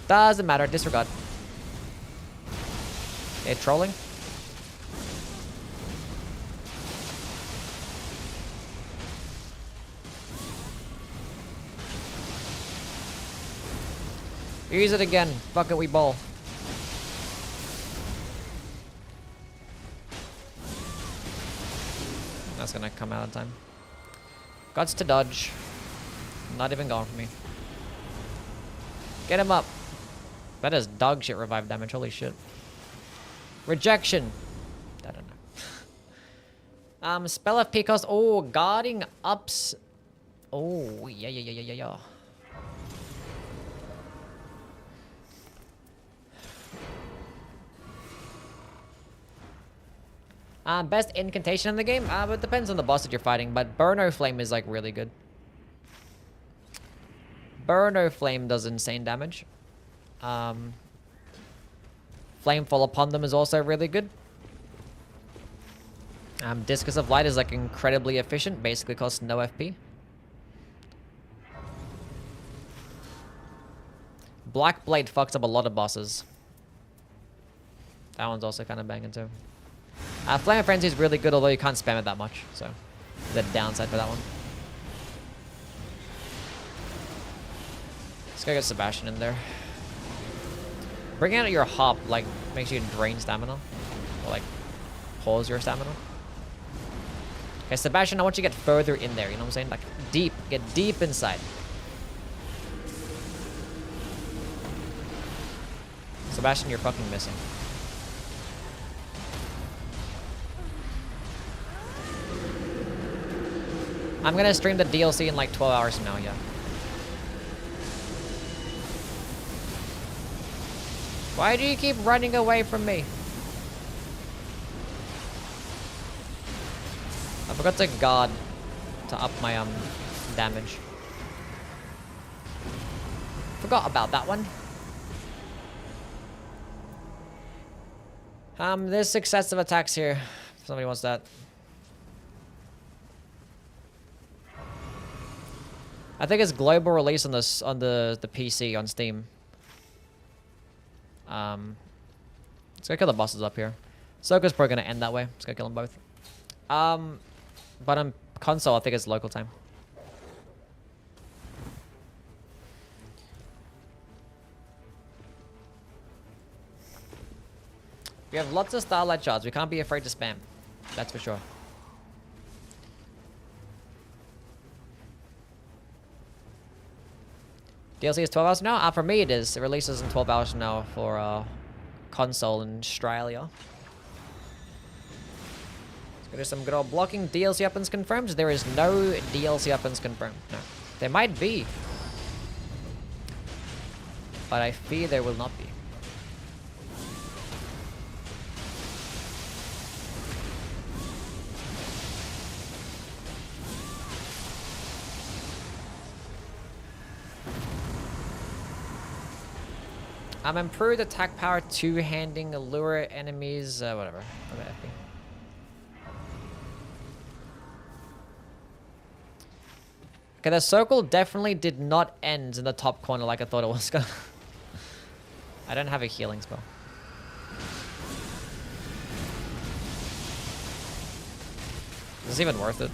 Doesn't matter. Disregard. Okay, trolling. Use it again. Fuck it, we ball. That's gonna come out of time. Gots to dodge. Not even going for me. Get him up. That is dog shit revive damage. Holy shit. Rejection. I don't know. Spell FP cost. Oh, guarding ups. Oh, yeah. Best incantation in the game? But it depends on the boss that you're fighting, but Burno Flame is like really good. Burno Flame does insane damage. Flamefall upon them is also really good. Discus of Light is like incredibly efficient, basically costs no FP. Black Blade fucks up a lot of bosses. That one's also kind of banging too. Flame of Frenzy is really good, although you can't spam it that much, so the downside for that one. Let's go get Sebastian in there. Bring out your hop, like, makes you drain stamina. Or, like, pause your stamina. Okay, Sebastian, I want you to get further in there, you know what I'm saying? Like, deep. Get deep inside. Sebastian, you're fucking missing. I'm gonna stream the DLC in like 12 hours from now, yeah. Why do you keep running away from me? I forgot to guard to up my damage. Forgot about that one. There's successive attacks here. If somebody wants that. I think it's global release on this on the PC on Steam. Let's go kill the bosses up here. Soka's probably gonna end that way. Let's go kill them both. But on console, I think it's local time. We have lots of Starlight Shards. We can't be afraid to spam. That's for sure. DLC is 12 hours from now? For me it is. It releases in 12 hours from now for console in Australia. Let's go do some good old blocking. DLC weapons confirmed? There is no DLC weapons confirmed. No. There might be. But I fear there will not be. Improved attack power, two-handing, allure enemies, whatever. Okay. Okay, the circle definitely did not end in the top corner like I thought it was gonna. I don't have a healing spell. Is this even worth it?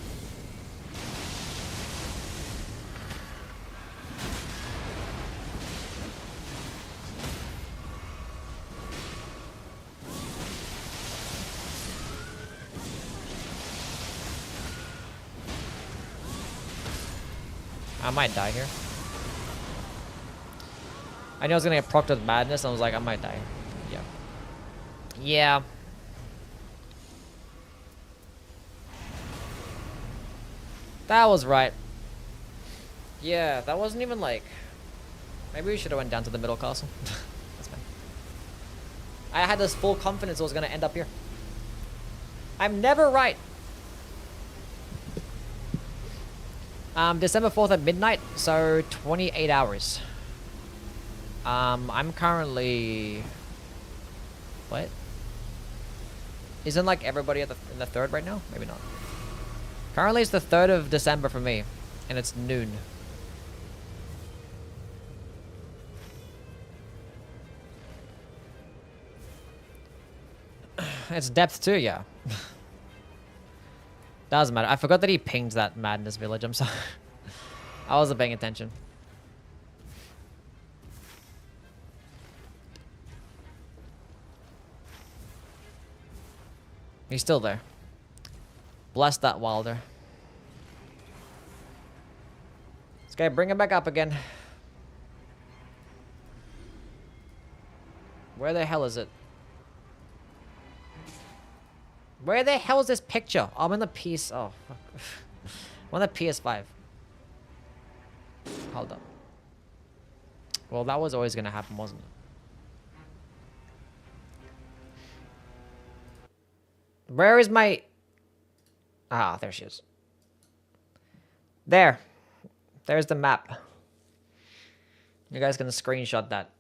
I might die here. I knew I was gonna get procced with madness, and I was like, I might die. Yeah. Yeah. That was right. Yeah, that wasn't even like... Maybe we should have went down to the middle castle. That's fine. I had this full confidence it was gonna end up here. I'm never right. December 4th at midnight, so 28 hours. I'm currently... What? Isn't like everybody at in the 3rd right now? Maybe not. Currently it's the 3rd of December for me, and it's noon. It's depth too, yeah. Doesn't matter. I forgot that he pinged that madness village. I'm sorry. I wasn't paying attention. He's still there. Bless that Wilder. Okay, bring him back up again. Where the hell is it? Where the hell is this picture? Oh, I'm in the PS... Oh, fuck. I'm on the PS5. Hold up. Well, that was always gonna happen, wasn't it? Where is my... Ah, there she is. There. There's the map. You guys can screenshot that.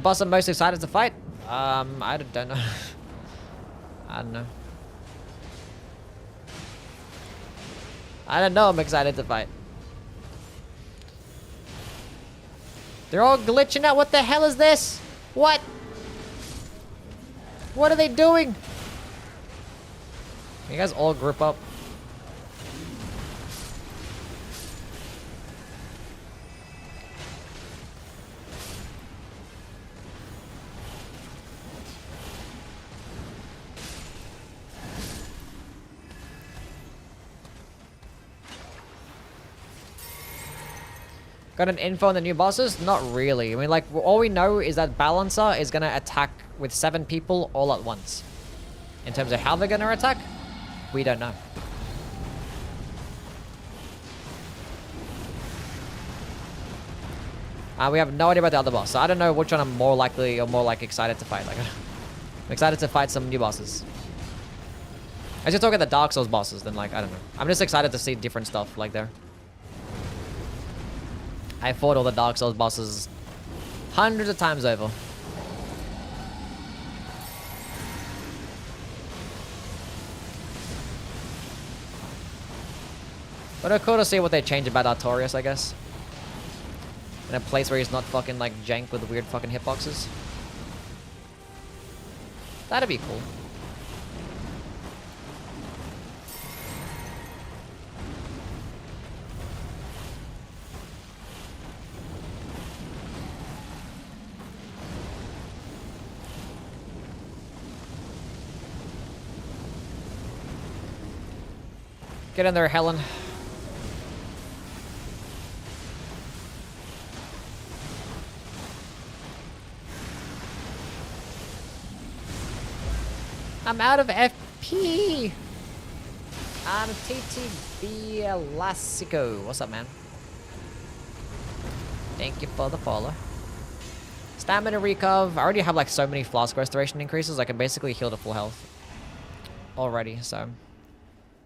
Boss I'm most excited to fight? I don't know. I don't know. I don't know, I'm excited to fight. They're all glitching out. What the hell is this? What? What are they doing? You guys all group up. Got an info on the new bosses? Not really. I mean, like, all we know is that Balancer is gonna attack with 7 people all at once. In terms of how they're gonna attack, we don't know. We have no idea about the other boss, so I don't know which one I'm more likely or more like excited to fight. Like, I'm excited to fight some new bosses. I should talk about the Dark Souls bosses, then like, I don't know. I'm just excited to see different stuff like there. I fought all the Dark Souls bosses hundreds of times over. But it's cool to see what they change about Artorias, I guess. In a place where he's not fucking like jank with weird fucking hitboxes. That'd be cool. Get in there, Helen. I'm out of FP. I'm TTB Elasico. What's up, man? Thank you for the follow. Stamina recov. I already have like so many flask restoration increases. I can basically heal to full health already, so...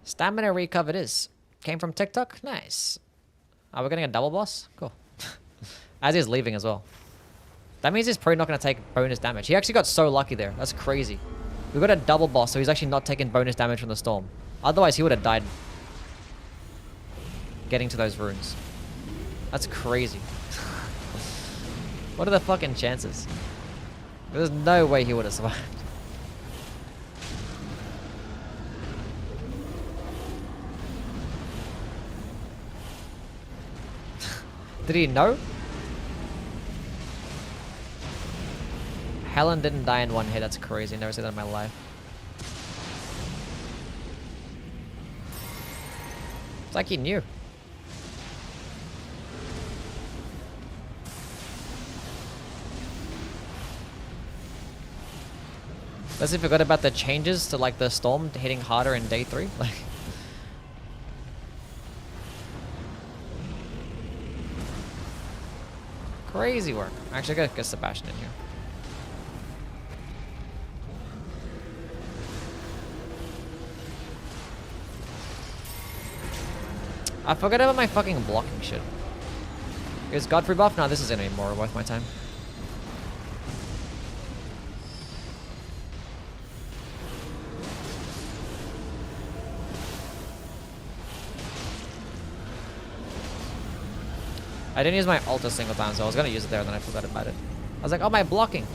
Stamina recov it is. Came from TikTok? Nice. Are we getting a double boss? Cool. As he's leaving as well. That means he's probably not going to take bonus damage. He actually got so lucky there. That's crazy. We got a double boss, so he's actually not taking bonus damage from the storm. Otherwise, he would have died getting to those runes. That's crazy. What are the fucking chances? There's no way he would have survived. Did he know? Helen didn't die in one hit. That's crazy. Never seen that in my life. It's like he knew. Unless he forgot about the changes to like the storm hitting harder in day 3. Like, crazy work. Actually, I gotta get Sebastian in here. I forgot about my fucking blocking shit. Is Godfrey buff? No, this is gonna be more worth my time. I didn't use my ult a single time, so I was gonna use it there, and then I forgot about it. I was like, oh, my blocking.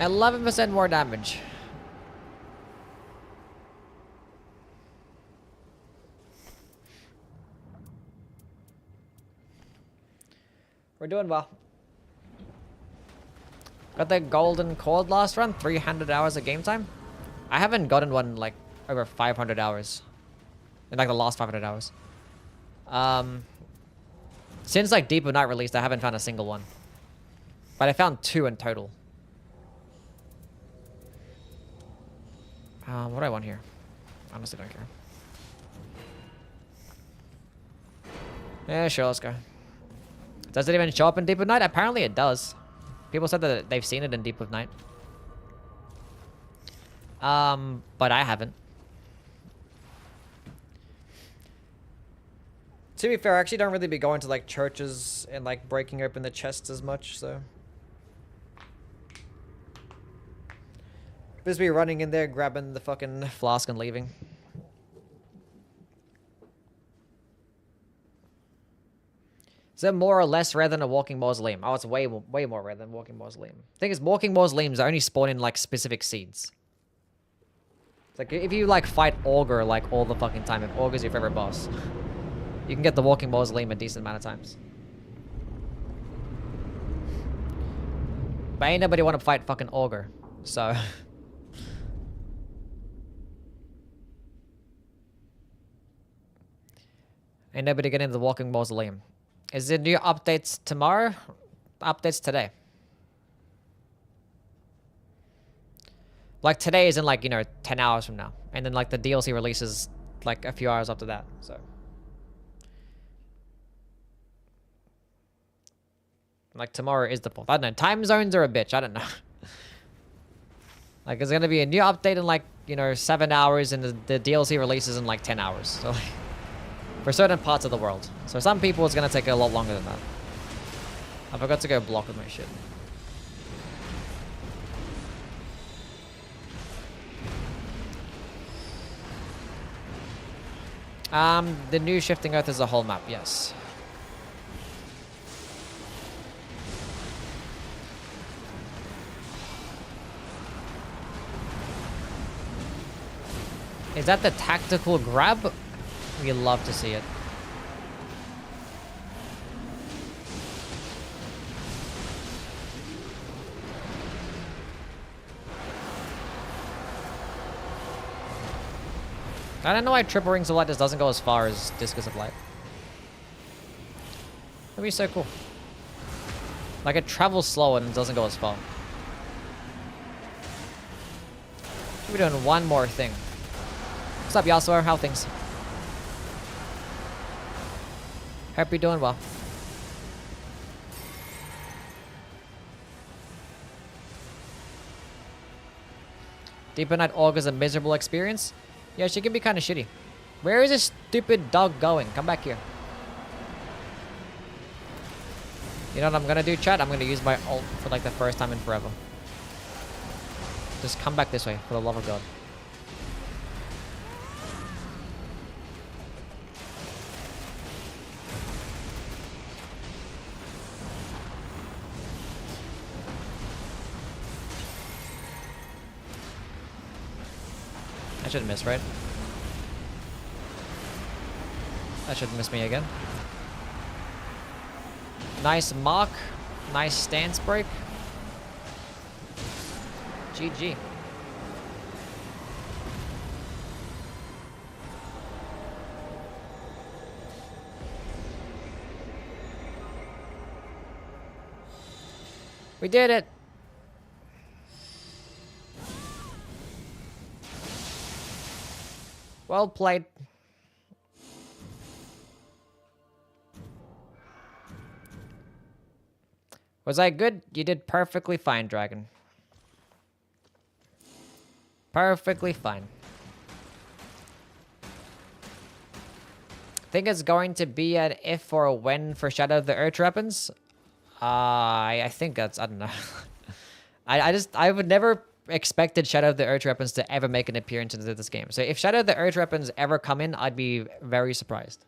%more damage. We're doing well. Got the golden cord last run, 300 hours of game time. I haven't gotten one like over 500 hours. In like the last 500 hours. Since like Deep of Night released, I haven't found a single one. But I found 2 in total. What do I want here? Honestly don't care. Yeah, sure, let's go. Does it even show up in Deep of Night? Apparently it does. People said that they've seen it in Deep of Night. But I haven't. To be fair, I actually don't really be going to like churches and like breaking open the chests as much, so. Just be running in there, grabbing the fucking flask and leaving. Is it more or less rare than a walking mausoleum? Oh, it's way more rare than walking mausoleum. Thing is, walking mausoleums only spawn in like specific seeds. It's like if you like fight Augur like all the fucking time, if Augur's your favorite boss, you can get the walking mausoleum a decent amount of times. But ain't nobody want to fight fucking Augur, so. Ain't nobody getting into the walking mausoleum. Is there new updates tomorrow? Updates today. Like today is in like, you know, 10 hours from now. And then like the DLC releases like a few hours after that, so. Like tomorrow is the 4th. I don't know. Time zones are a bitch. I don't know. Like there's gonna be a new update in like, you know, 7 hours and the DLC releases in like 10 hours. So like, for certain parts of the world. So some people it's gonna take a lot longer than that. I forgot to go block with my shit. The new Shifting Earth is a whole map, yes. Is that the tactical grab? We love to see it. I don't know why Triple Rings of Light just doesn't go as far as Discus of Light. That'd be so cool. Like it travels slower and doesn't go as far. We're doing one more thing. What's up, Yasuo? How are things? Hope you're doing well. Deep of Night Augur's a miserable experience. Yeah, she can be kind of shitty. Where is this stupid dog going? Come back here. You know what I'm gonna do, chat? I'm gonna use my ult for like the first time in forever. Just come back this way, for the love of God. I shouldn't miss, right? That shouldn't miss me again. Nice mock. Nice stance break. GG. We did it. Well played. Was I good? You did perfectly fine, Dragon. Perfectly fine. Think it's going to be an if or a when for Shadow of the Earth weapons? I think that's, I don't know. I would never expected Shadow of the Earth weapons to ever make an appearance into this game. So if Shadow of the Earth weapons ever come in, I'd be very surprised.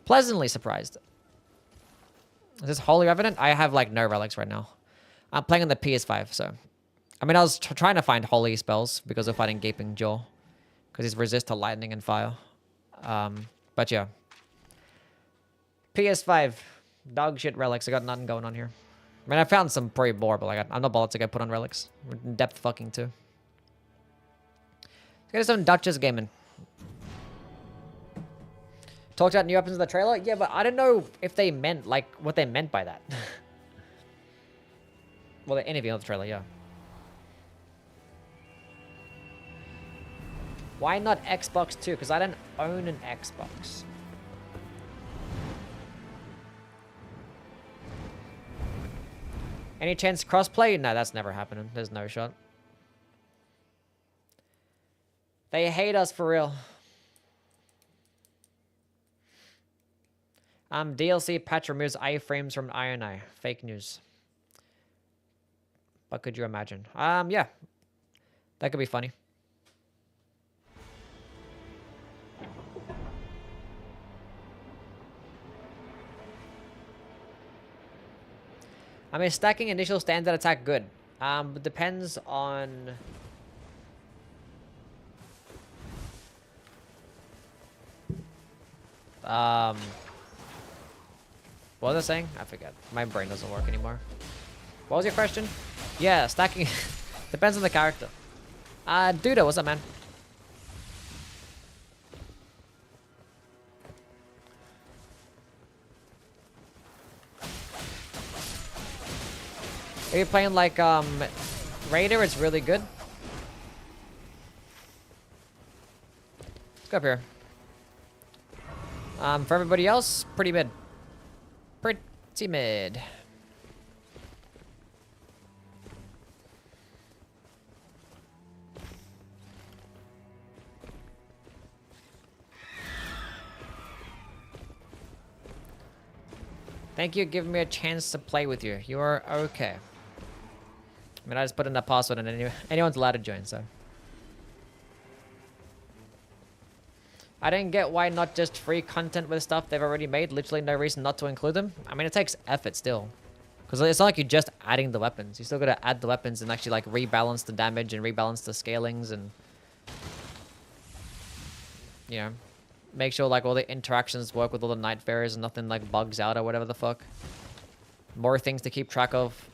Pleasantly surprised. Is this Holy Revenant? I have like no relics right now. I'm playing on the PS5, so. I mean, I was trying to find holy spells because of fighting Gaping Jaw. Because he's resist to lightning and fire. But yeah. PS5. Dog shit relics. I got nothing going on here. I mean, I found some pretty more, but like, I'm not bothered to go put on relics. We're in depth fucking too. Let's get some Duchess gaming. Talked about new weapons in the trailer? Yeah, but I don't know if they meant, like, what they meant by that. Well, the interview on the trailer, yeah. Why not Xbox 2? Because I don't own an Xbox. Any chance crossplay? No, that's never happening. There's no shot. They hate us for real. DLC patch removes iframes from Iron Eye. Fake news. What could you imagine? Yeah. That could be funny. I mean, stacking initial standard attack good. But depends on... What was I saying? I forget. My brain doesn't work anymore. What was your question? Yeah, stacking... depends on the character. Duda, what's up, man? Are you playing like Raider? It's really good. Let's go up here. For everybody else, pretty mid. Pretty mid. Thank you for giving me a chance to play with you. You are okay. I mean, I just put in that password and anyone's allowed to join, so. I didn't get why not just free content with stuff they've already made. Literally no reason not to include them. I mean, it takes effort still. Because it's not like you're just adding the weapons. You still got to add the weapons and actually like rebalance the damage and rebalance the scalings and... You know, make sure like all the interactions work with all the Nightfarers and nothing like bugs out or whatever the fuck. More things to keep track of.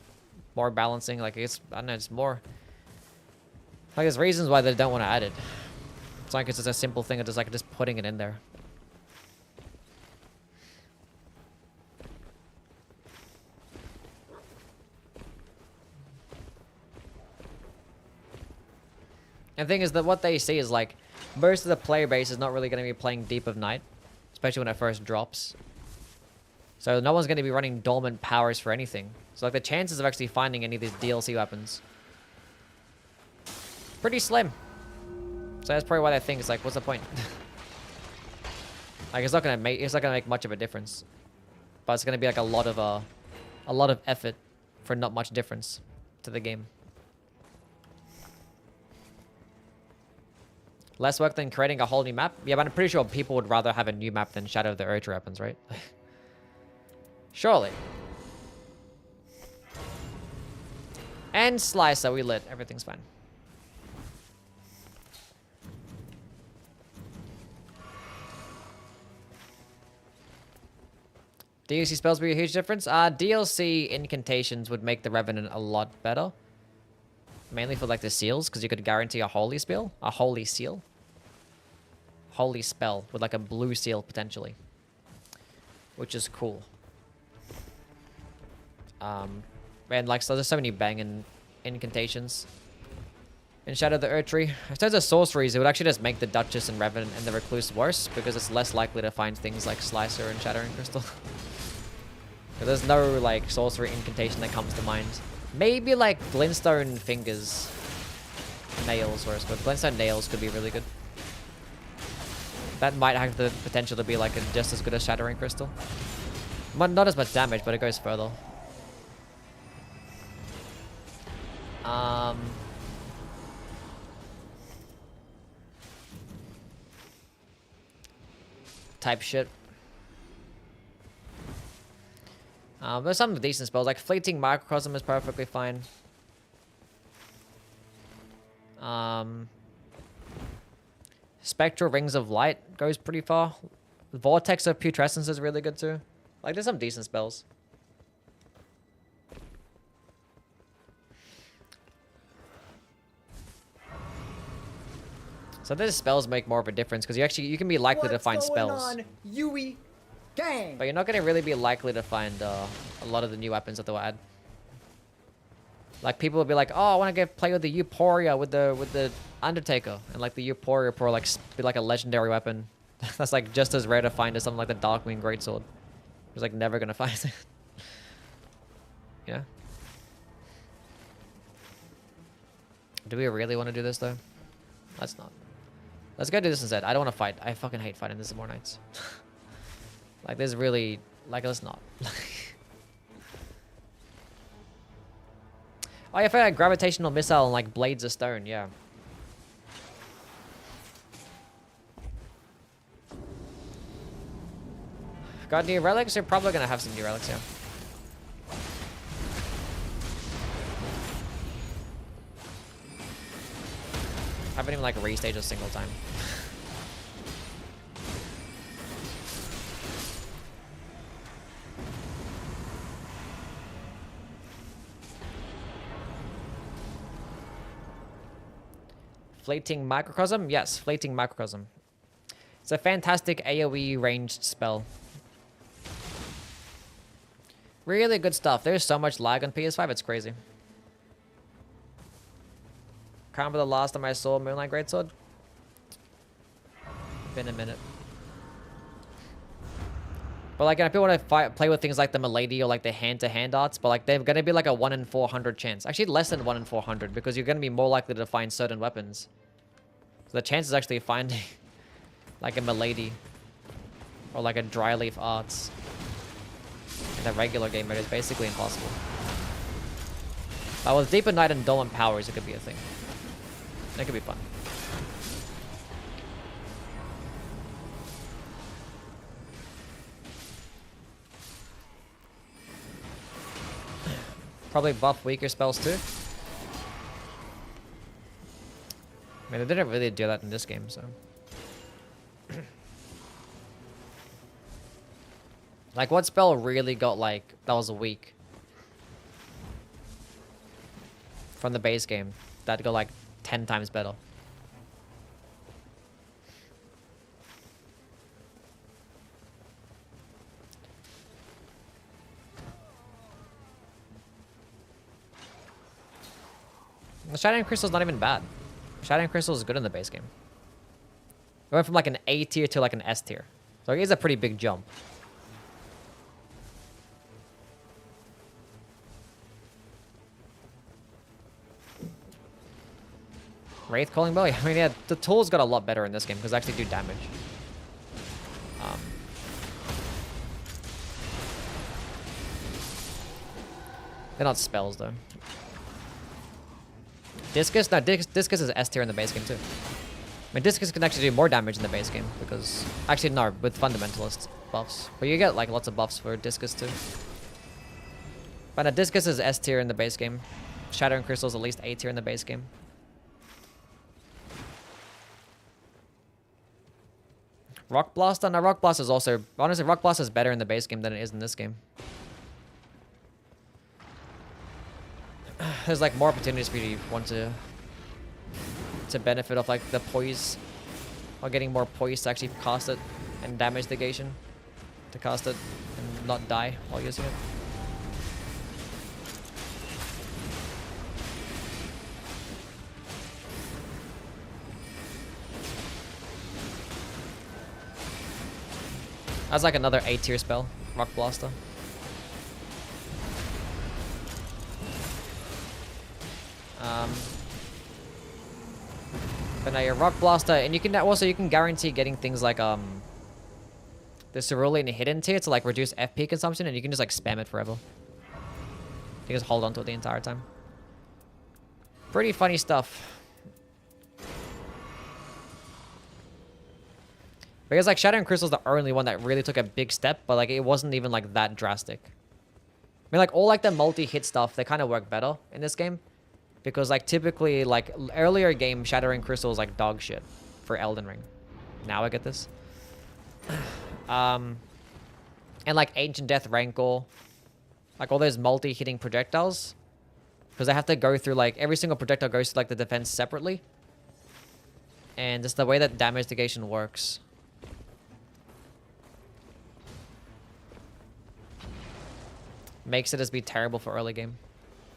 More balancing, like it's, I don't know, it's more... Like there's reasons why they don't want to add it. It's like it's just a simple thing of just putting it in there. And the thing is that what they see is like, most of the player base is not really going to be playing Deep of Night. Especially when it first drops. So no one's going to be running dormant powers for anything. So like the chances of actually finding any of these DLC weapons, pretty slim. So that's probably why they think it's like, what's the point? Like it's not gonna make much of a difference, but it's gonna be like a lot of effort for not much difference to the game. Less work than creating a whole new map? Yeah, but I'm pretty sure people would rather have a new map than Shadow of the Earth weapons, right? Surely. And Slicer, we lit. Everything's fine. DLC spells would be a huge difference. DLC incantations would make the Revenant a lot better. Mainly for like the seals, because you could guarantee a holy spell. A holy seal. Holy spell with like a blue seal potentially. Which is cool. And like, so there's so many banging incantations in Shadow of the Earth Tree. In terms of sorceries, it would actually just make the Duchess and Revenant and the Recluse worse, because it's less likely to find things like Slicer and Shattering Crystal. There's no like sorcery incantation that comes to mind. Maybe like Glintstone Fingers, Nails worse, but Glintstone Nails could be really good. That might have the potential to be like just as good as Shattering Crystal. Not as much damage, but it goes further. Type shit. There's some decent spells, like Fleeting Microcosm is perfectly fine. Spectral Rings of Light goes pretty far. Vortex of Putrescence is really good too. Like, there's some decent spells. So these spells make more of a difference, because you can be likely to find spells. On, Yui? Gang. But you're not going to really be likely to find a lot of the new weapons that they'll add. Like, people will be like, oh, I want to play with the Euphoria with the Undertaker. And like the Euphoria Pro like be like a legendary weapon. That's like just as rare to find as something like the Darkwing Greatsword. It's like never going to find it. Yeah. Do we really want to do this though? Let's not. Let's go do this instead. I don't want to fight. I fucking hate fighting this more nights. Like, there's really... Like, let's not. Oh, yeah, I forgot Gravitational Missile and, like, Blades of Stone, yeah. Got new relics? You're probably gonna have some new relics, yeah. Haven't even, like, restaged a single time. Fleeting Microcosm? Yes, Fleeting Microcosm. It's a fantastic AoE ranged spell. Really good stuff. There's so much lag on PS5, it's crazy. Can't remember the last time I saw Moonlight Greatsword. Been a minute. But like, if people want to play with things like the Milady or like the hand-to-hand arts, but like they're going to be like a 1 in 400 chance. Actually, less than 1 in 400, because you're going to be more likely to find certain weapons. So the chances actually finding like a Milady or like a Dry Leaf Arts in the regular game mode is basically impossible. But with Deeper Night and Dormant Powers, it could be a thing. It could be fun. Probably buff weaker spells too. I mean, they didn't really do that in this game, so. Like, what spell really got, like, that was weak? From the base game. That got, like, 10 times better. The Shattering Crystal's not even bad. Shattering Crystal is good in the base game. It went from like an A tier to like an S tier. So it is a pretty big jump. Wraith Calling Bow? I mean, yeah, the tools got a lot better in this game because they actually do damage. They're not spells though. Discus? No, Discus is S tier in the base game too. I mean, Discus can actually do more damage in the base game because... Actually, no, with Fundamentalist buffs. But you get like lots of buffs for Discus too. But no, Discus is S tier in the base game. Shattering Crystal is at least A tier in the base game. Rock Blaster? No, Rock Blaster is also... Honestly, Rock Blaster is better in the base game than it is in this game. There's like more opportunities for you to want to benefit off like the poise, or getting more poise to actually cast it, and damage negation to cast it and not die while using it. That's like another A tier spell, Rock Blaster. But now your Rock Blaster, and you can also guarantee getting things like the Cerulean Hidden tier to like reduce FP consumption, and you can just like spam it forever. You just hold on to it the entire time. Pretty funny stuff. Because like Shattering Crystal is the only one that really took a big step, but like it wasn't even like that drastic. I mean, like all like the multi-hit stuff, they kind of work better in this game. Because like typically like earlier game Shattering Crystal is like dog shit for Elden Ring. Now I get this. And like Ancient Death Rancor, like all those multi-hitting projectiles, because they have to go through like every single projectile goes to like the defense separately, and just the way that damage negation works. Makes it just be terrible for early game.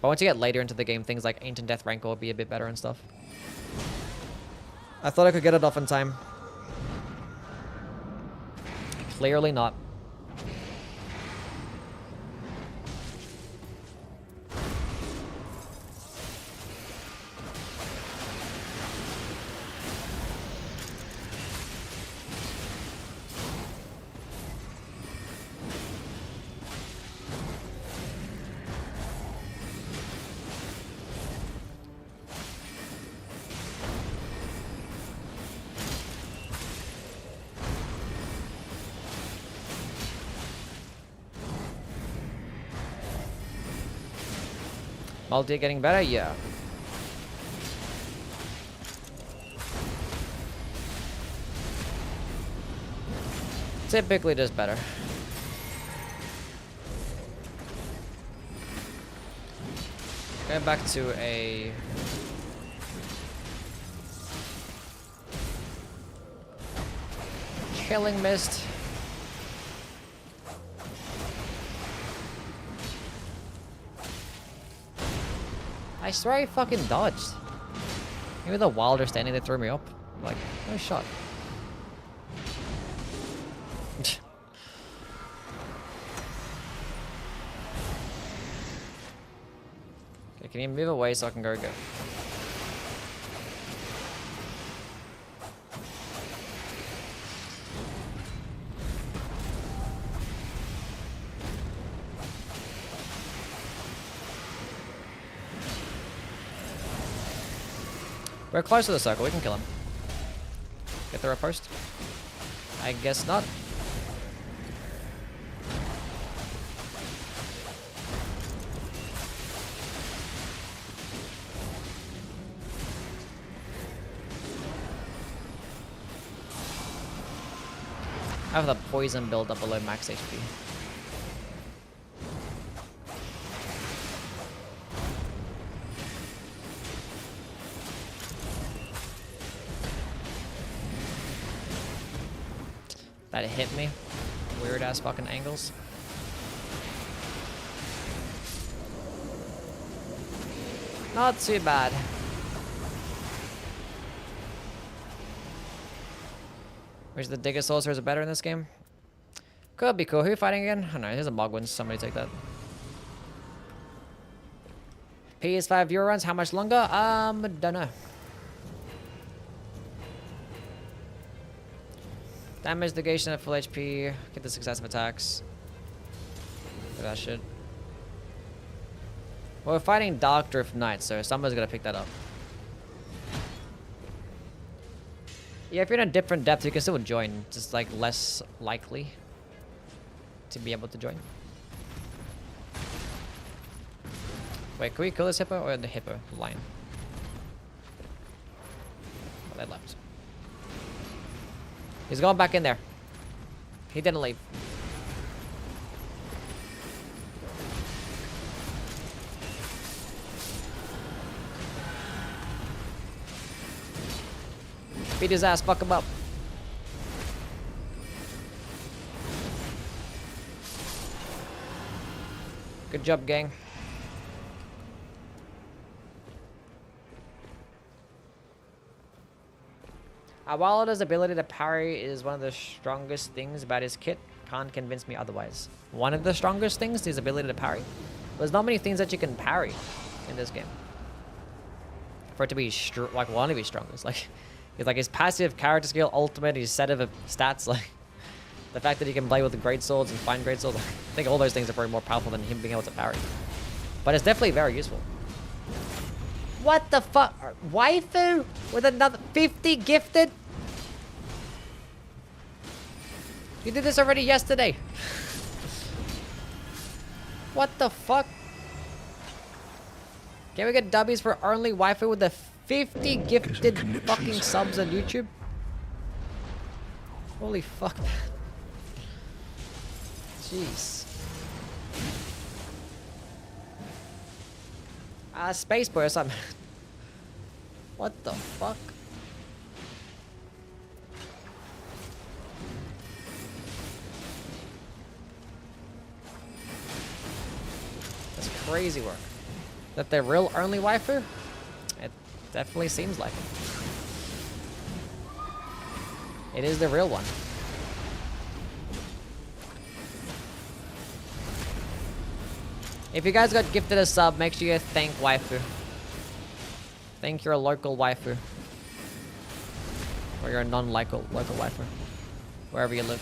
But once you get later into the game, things like Ancient Death Rancor will be a bit better and stuff. I thought I could get it off in time. Clearly not. Multi getting better? Yeah. Typically does better. Going back to a... Killing Mist. I swear I fucking dodged. Maybe the Wilder standing there threw me up. Like, no shot. Okay, can you move away so I can go? We're close to the circle, we can kill him. Get the riposte? I guess not. I have the poison build up below max HP. That hit me. Weird ass fucking angles. Not too bad. Which the Digger Sorcerers are better in this game? Could be cool. Who are you fighting again? I don't know. Here's a Mogwins. Somebody take that. PS5 viewer runs. How much longer? Don't know. Damage negation at full HP. Get the successive attacks. Look at that shit. Well, we're fighting Dark Drift Knight, so someone's gonna pick that up. Yeah, if you're in a different depth, you can still join. Just like less likely to be able to join. Wait, can we kill this hippo or the hippo? Lion. Oh, they left. He's going back in there. He didn't leave. Beat his ass, fuck him up. Good job, gang. Wilder's ability to parry is one of the strongest things about his kit. Can't convince me otherwise. One of the strongest things is his ability to parry. There's not many things that you can parry in this game. For it to be like one of his strongest. Like his passive character skill, ultimate, his set of stats, like the fact that he can play with the great swords and find great swords. I think all those things are probably more powerful than him being able to parry. But it's definitely very useful. What the fuck? Waifu with another 50 gifted? You did this already yesterday. What the fuck? Can we get dubbies for only waifu with the 50 gifted fucking subs on YouTube? Holy fuck, man. Jeez. Space Boy or something. What the fuck? That's crazy work. That they're real only waifu? It definitely seems like it. It is the real one. If you guys got gifted a sub, make sure you thank waifu. Thank your local waifu. Or your non-local waifu. Wherever you live.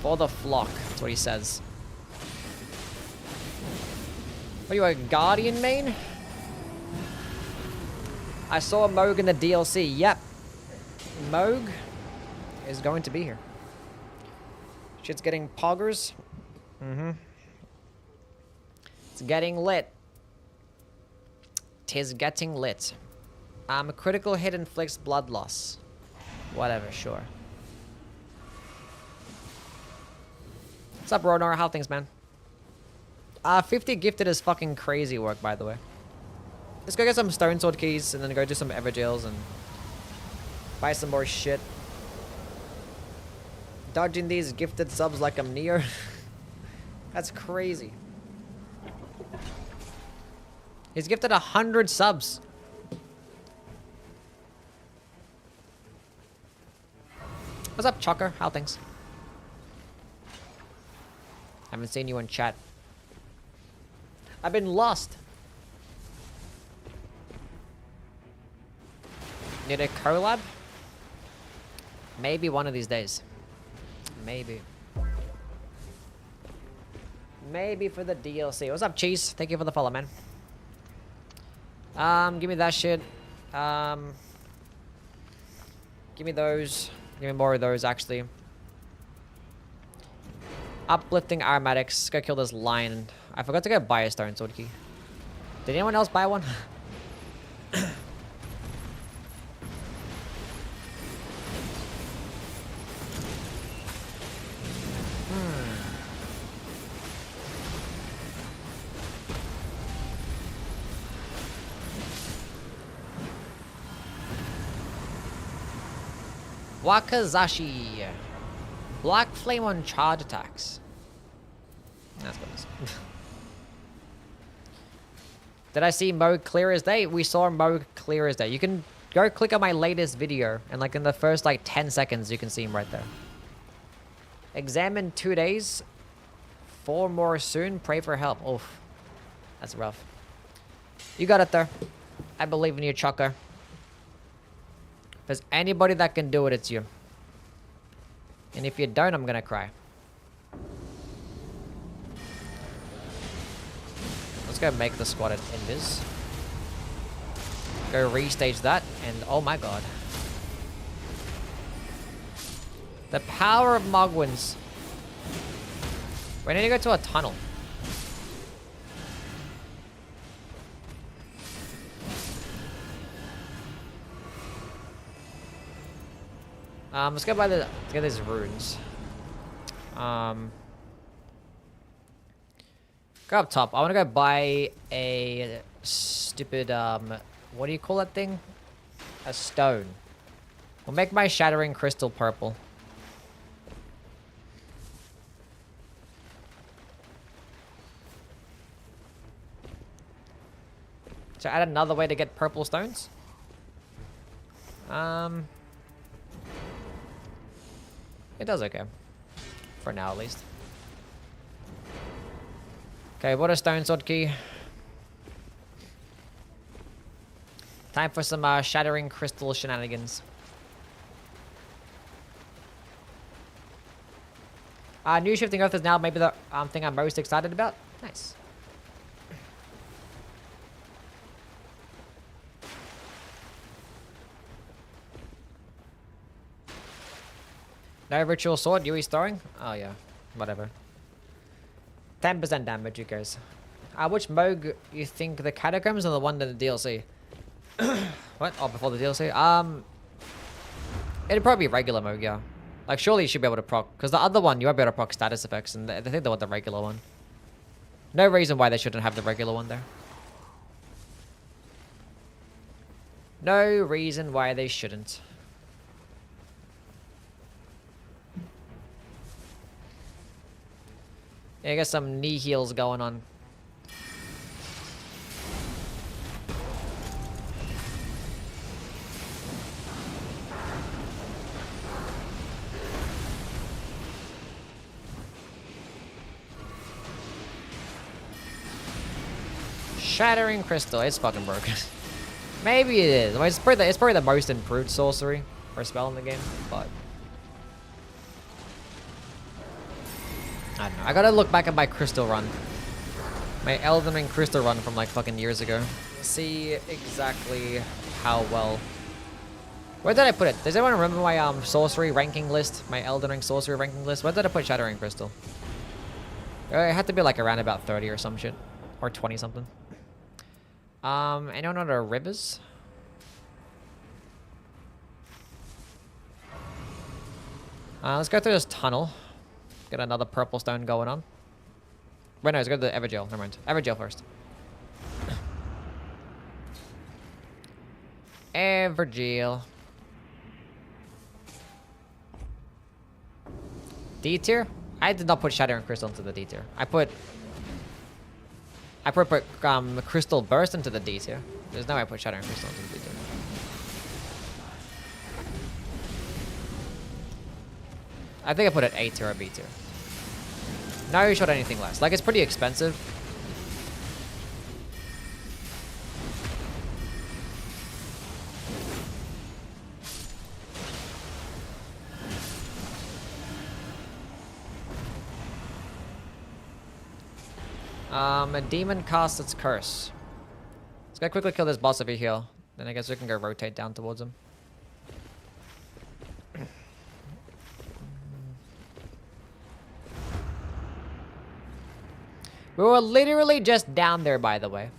For the flock, that's what he says. What are you, a Guardian main? I saw Moog in the DLC. Yep. Moog is going to be here. Shit's getting poggers. Mm-hmm. It's getting lit. Tis getting lit. A critical hit inflicts blood loss. Whatever, sure. What's up, Ronor? How things, man? 50 gifted is fucking crazy work, by the way. Let's go get some Stone Sword keys and then go do some Everjails and buy some more shit. Dodging these gifted subs like I'm Neo. That's crazy. He's gifted 100 subs. What's up, Chocker? How things? Haven't seen you in chat. I've been lost. Need a collab? Maybe one of these days. Maybe. Maybe for the DLC. What's up, Cheese? Thank you for the follow, man. Give me that shit. Give me those. Give me more of those, actually. Uplifting aromatics. Go kill this lion. I forgot to go buy a stone sword key. Did anyone else buy one? Wakazashi. Black flame on charge attacks. That's what it is. Did I see Moog clear as day? We saw Moog clear as day. You can go click on my latest video and like in the first like 10 seconds you can see him right there. Exam in 2 days. 4 more soon. Pray for help. Oof. That's rough. You got it there. I believe in you, Chucker. If there's anybody that can do it, it's you. And if you don't, I'm gonna cry. Let's go make the squad at Invis. Go restage that, and oh my god. The power of Mogwins. We need to go to a tunnel. Let's go buy let's get these runes. Go up top. I want to go buy a stupid, what do you call that thing? A stone. We'll make my shattering crystal purple. So add another way to get purple stones. It does okay. For now, at least. Okay, what a stone sword key. Time for some shattering crystal shenanigans. New shifting earth is now maybe the thing I'm most excited about. Nice. No ritual sword, Yui's throwing? Oh yeah, whatever. 10% damage, you guys. Which Moog you think, the catacombs or the one in the DLC? What? Oh, before the DLC? It'd probably be regular Moog, yeah. Like, surely you should be able to proc, because the other one, you won't be able to proc status effects, and I think they want the regular one. No reason why they shouldn't have the regular one there. No reason why they shouldn't. Yeah, I got some knee heals going on. Shattering crystal, it's fucking broken. Maybe it is. I mean, it's probably the most improved sorcery or spell in the game, but I don't know. I gotta look back at my crystal run. My Elden Ring crystal run from like fucking years ago. See exactly how well. Where did I put it? Does anyone remember my sorcery ranking list? My Elden Ring sorcery ranking list? Where did I put Shattering Crystal? It had to be like around about 30 or some shit. Or 20 something. Anyone know the rivers? Let's go through this tunnel. Get another purple stone going on. Wait, no, let's go to the Evergel. Never mind. Evergel first. Evergel. D tier? I did not put Shattering Crystal into the D tier. I put Crystal Burst into the D tier. There's no way I put Shattering Crystal into the D tier. I think I put it A tier or B tier. Now you showed anything less. Like, it's pretty expensive. A demon casts its curse. Let's go quickly kill this boss over here. Then I guess we can go rotate down towards him. We were literally just down there, by the way.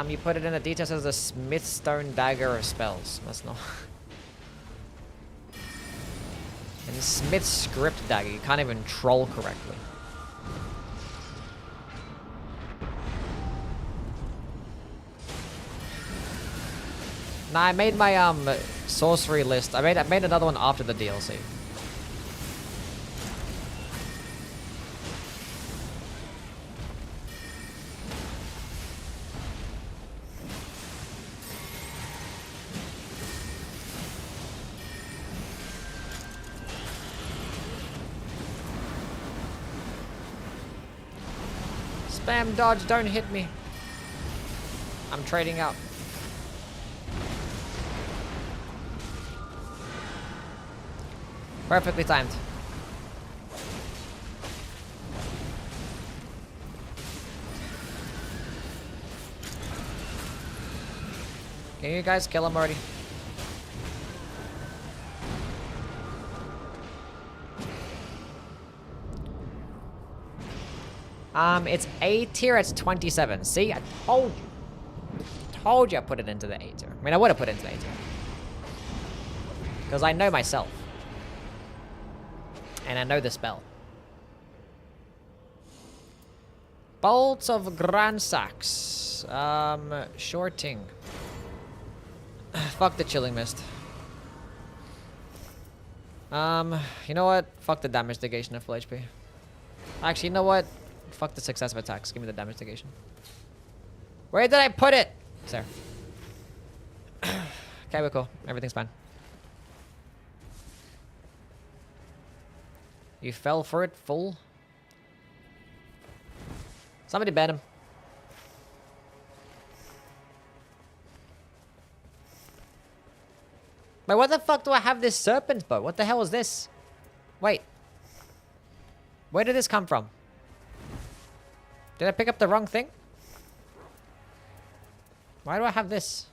You put it in the details as a Smith Stone Dagger of Spells. That's not. And Smith Script Dagger. You can't even troll correctly. Nah, I made my sorcery list. I made another one after the DLC. Spam dodge, don't hit me. I'm trading out. Perfectly timed. Can you guys kill him already? It's A tier, it's 27. See, I told you. Told you I put it into the A tier. I mean, I would have put it into the A tier. Because I know myself. And I know the spell. Bolts of Gransax. Shorting. Fuck the Chilling Mist. You know what? Fuck the damage negation of full HP. Actually, you know what? Fuck the successive attacks. Give me the damage negation. Where did I put it? It's there. Okay, we're cool. Everything's fine. You fell for it, fool. Somebody ban him. Wait, what the fuck do I have this serpent bow? What the hell is this? Wait. Where did this come from? Did I pick up the wrong thing? Why do I have this?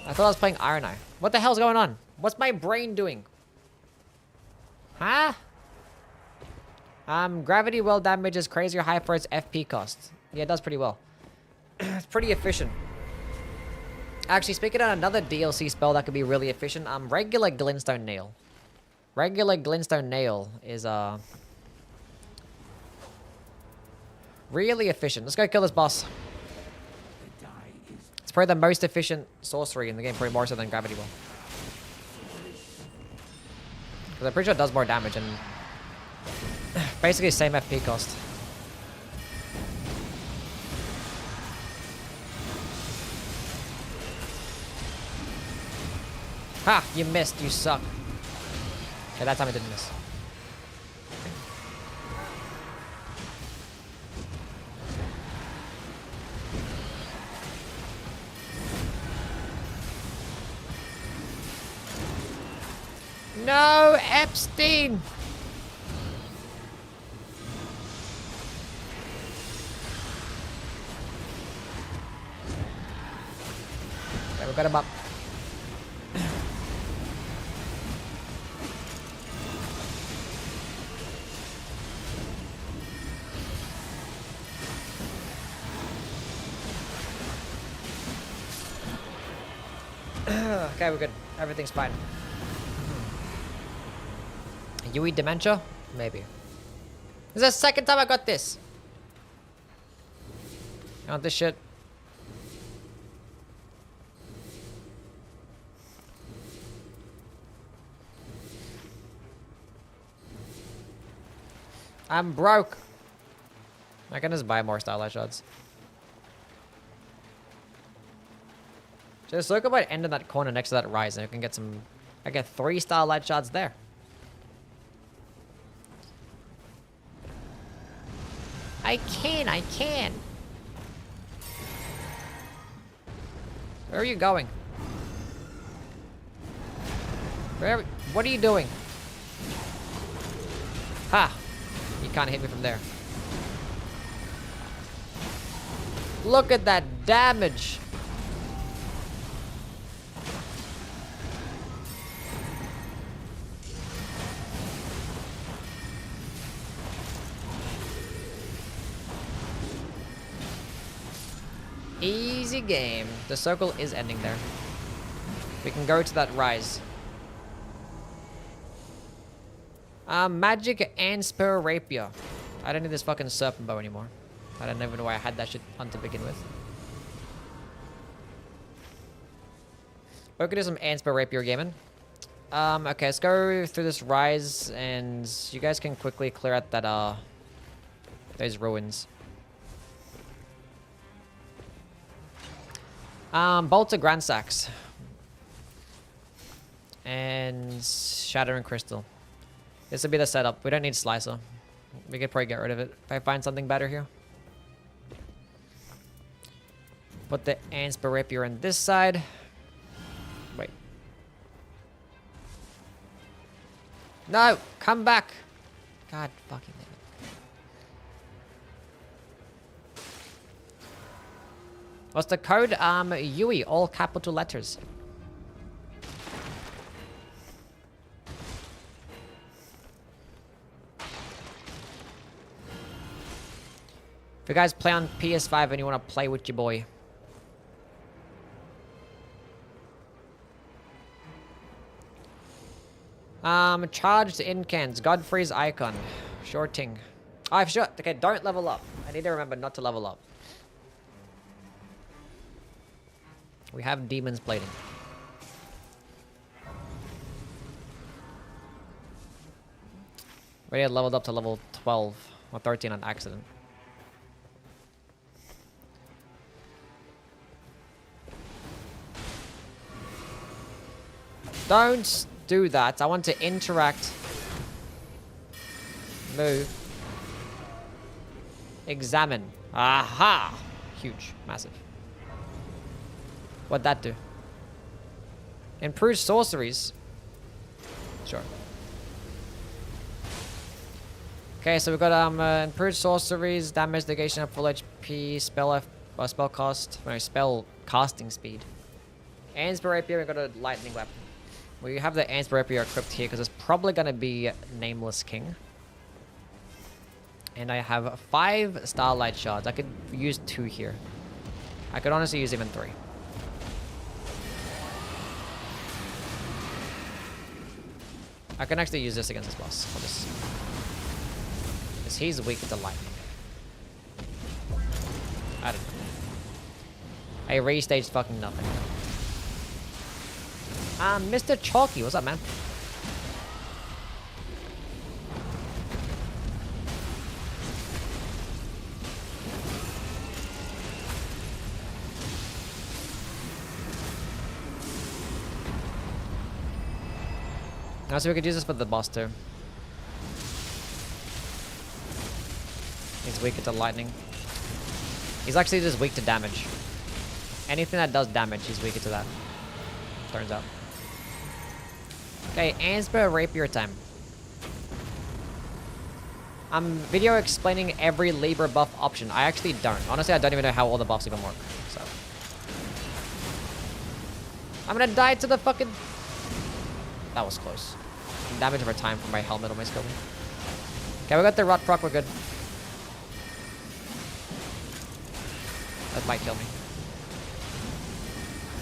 I thought I was playing Iron Eye. What the hell's going on? What's my brain doing? Huh? Gravity well damage is crazy or high for its FP cost. Yeah, it does pretty well. It's pretty efficient. Actually, speaking of another DLC spell that could be really efficient, regular Glintstone Nail. Regular Glintstone Nail is, really efficient. Let's go kill this boss. It's probably the most efficient sorcery in the game, probably more so than Gravity Well. Because I'm pretty sure it does more damage and basically same FP cost. Ha! You missed, you suck. Okay, that time I didn't miss. No, Epstein! Okay, we got him up. Okay, we're good. Everything's fine. Yui Dementia? Maybe. This is the second time I got this. You want this shit? I'm broke. I can just buy more Starlight Shards. Just look about end in that corner next to that rise and you can get some... I get 3 Starlight Shards there. I can. Where are you going? What are you doing? Ha! You can't hit me from there. Look at that damage! Easy game. The circle is ending there. We can go to that rise. Magic and Spur Rapier. I don't need this fucking serpent bow anymore. I don't even know why I had that shit on to begin with. We could do some Anspur Rapier gaming. Okay, let's go through this rise and you guys can quickly clear out that, those ruins. Bolts of Grand Sacks. And Shattering Crystal. This would be the setup. We don't need Slicer. We could probably get rid of it if I find something better here. Put the Ansper Rapier on this side. Wait. No! Come back! God fucking damn it. What's the code? Yui, all capital letters. If you guys play on PS5 and you want to play with your boy. Charged incans. Godfrey's icon. Shorting. Oh, I've shot. Okay, don't level up. I need to remember not to level up. We have Demon's Plating. We had leveled up to level 12 or 13 on accident. Don't do that. I want to interact. Move. Examine. Aha! Huge. Massive. What'd that do? Improved sorceries. Sure. Okay, so we've got improved sorceries, damage negation at full HP, spell cost, no, spell casting speed. Ansper Rapier, we've got a lightning weapon. We have the Ansper Rapier equipped here because it's probably going to be Nameless King. And I have 5 Starlight Shards. I could use 2 here. I could honestly use even 3. I can actually use this against this boss. Because he's weak to lightning. I don't know. I restaged fucking nothing. Mr. Chalky, what's up, man? So we could use this for the boss too. He's weaker to lightning. He's actually just weak to damage. Anything that does damage, he's weaker to that. Turns out. Okay, Ansper Rapier time. I'm video explaining every Libra buff option. I actually don't. Honestly, I don't even know how all the buffs even work. So I'm gonna die to the fucking... That was close. Damage over time from my helmet on my skill. Okay, we got the rot proc, we're good. That might kill me.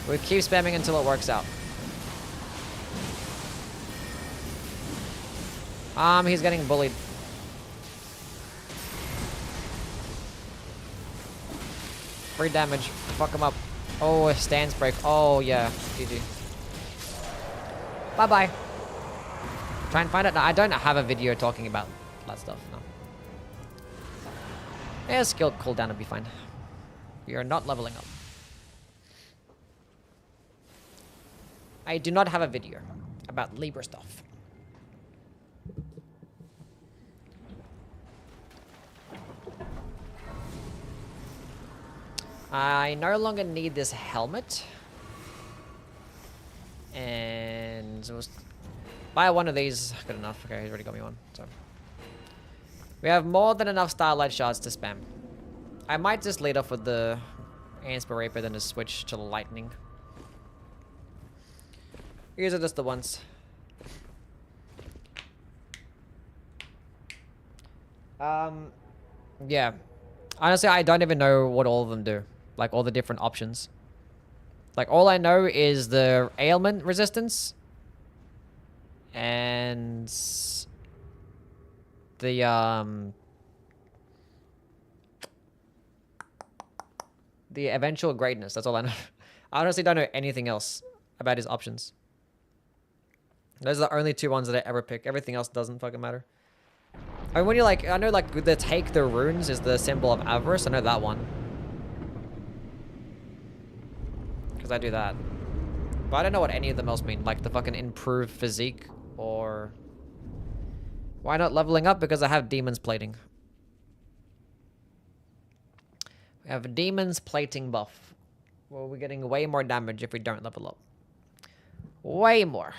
We keep spamming until it works out. He's getting bullied. Free damage. Fuck him up. Oh, a stance break. Oh, yeah. GG. Bye-bye. Try and find it. No, I don't have a video talking about that stuff. No. Yeah, skill cooldown will be fine. We are not leveling up. I do not have a video about Libra stuff. I no longer need this helmet. And it was... Buy one of these. Good enough. Okay, he's already got me one. So we have more than enough Starlight Shards to spam. I might just lead off with the Ansper Rapier, then just switch to Lightning. These are just the ones. Yeah. Honestly, I don't even know what all of them do. Like, all the different options. Like, all I know is the ailment resistance. And... the, the eventual greatness. That's all I know. I honestly don't know anything else about his options. Those are the only 2 ones that I ever pick. Everything else doesn't fucking matter. I mean, when you like, I know like the take the runes is the symbol of avarice. I know that one. because I do that. But I don't know what any of them else mean. Like the fucking improved physique or... Why not leveling up? Because I have demons plating. We have demons plating buff. Well, we're getting way more damage if we don't level up. Way more.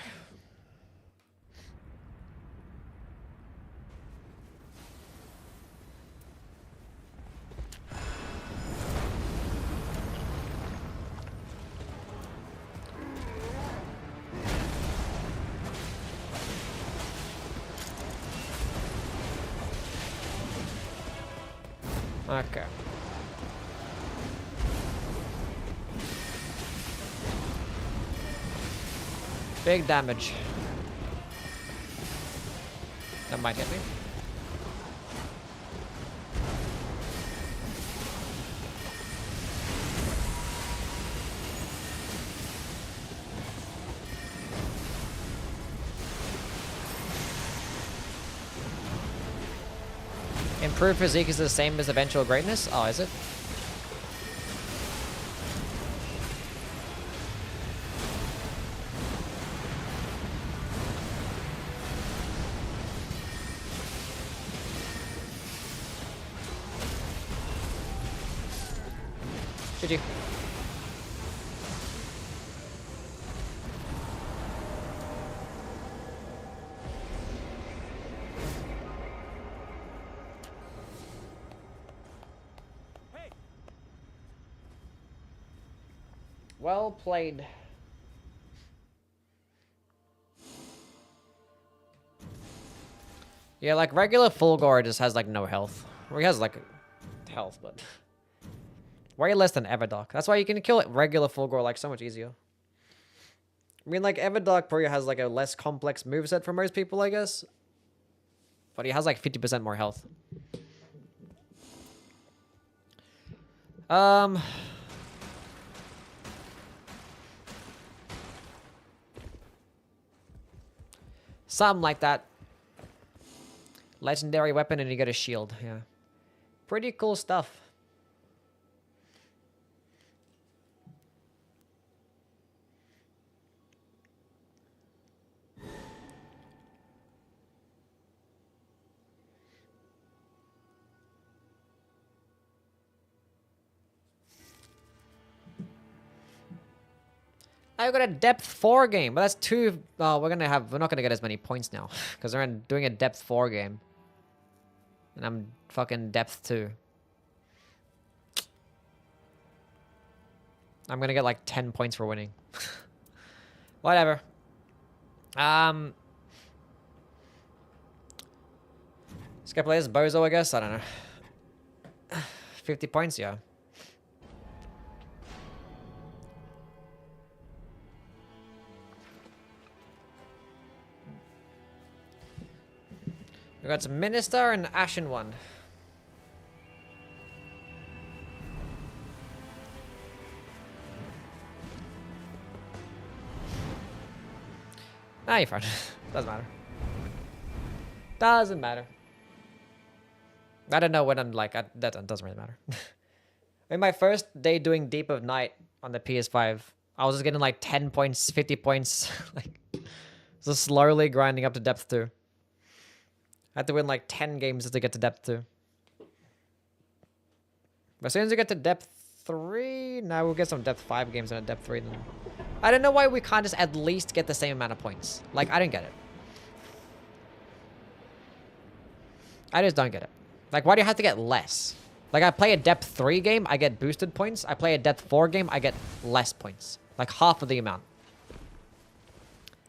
Okay. Big damage. That might hit me. Improved physique is the same as eventual greatness? Oh, is it? GG. Well played. Yeah, like regular Fulgor just has like no health. Or he has like health, but way less than Everdark. That's why you can kill it regular Fulgor like so much easier. I mean, like Everdark probably has like a less complex moveset for most people, I guess. But he has like 50% more health. Something like that. Legendary weapon and you get a shield, yeah. Pretty cool stuff. I got a depth 4 game, but that's too... Oh, we're not gonna get as many points now. Because we're doing a depth 4 game. And I'm fucking depth 2. I'm gonna get like 10 points for winning. Whatever. This guy plays Bozo, I guess? I don't know. 50 points, yeah. We got some Minister and Ashen One. Ah, you're fine. Doesn't matter. Doesn't matter. I don't know when I'm like, that doesn't really matter. In my first day doing Deep of Night on the PS5, I was just getting like 10 points, 50 points. Like, just slowly grinding up to depth 2. I had to win like 10 games just to get to depth 2. But as soon as we get to depth 3, now we'll get some depth 5 games and a depth 3 then. I don't know why we can't just at least get the same amount of points. Like, I don't get it. I just don't get it. Like, why do you have to get less? Like, I play a depth 3 game, I get boosted points. I play a depth 4 game, I get less points. Like, half of the amount.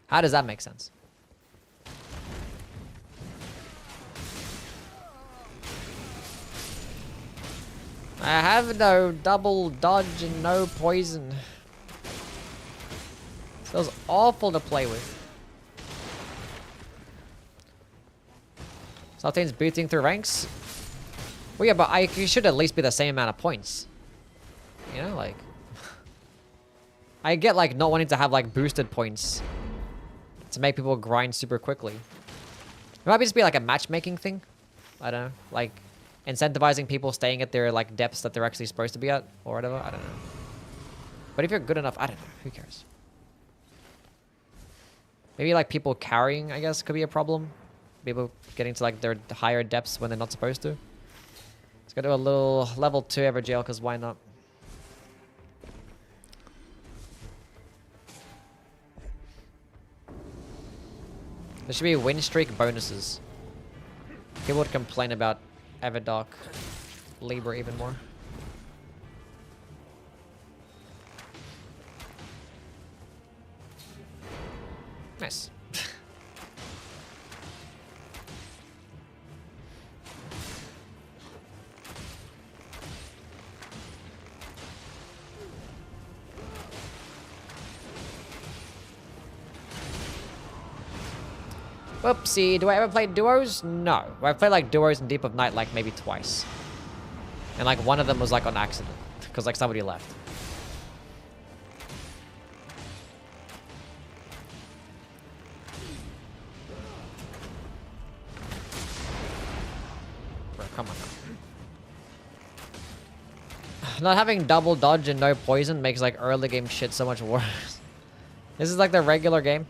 How does that make sense? I have no double dodge and no poison. Feels awful to play with. Saltane's booting through ranks. Well, yeah, but you should at least be the same amount of points. You know, like... I get, like, not wanting to have, like, boosted points to make people grind super quickly. It might just be, like, a matchmaking thing. I don't know. Like... incentivizing people staying at their like depths that they're actually supposed to be at or whatever. I don't know. But if you're good enough, I don't know. Who cares? Maybe like people carrying, I guess, could be a problem. People getting to like their higher depths when they're not supposed to. Let's go do a little level 2 ever jail, because why not? There should be win streak bonuses. People would complain about Everdark Libra even more. Nice. Whoopsie, do I ever play duos? No. I've played like duos in Deep of Night like maybe twice. And like one of them was like on accident. Because like somebody left. Bro, come on now. Not having double dodge and no poison makes like early game shit so much worse. This is like the regular game.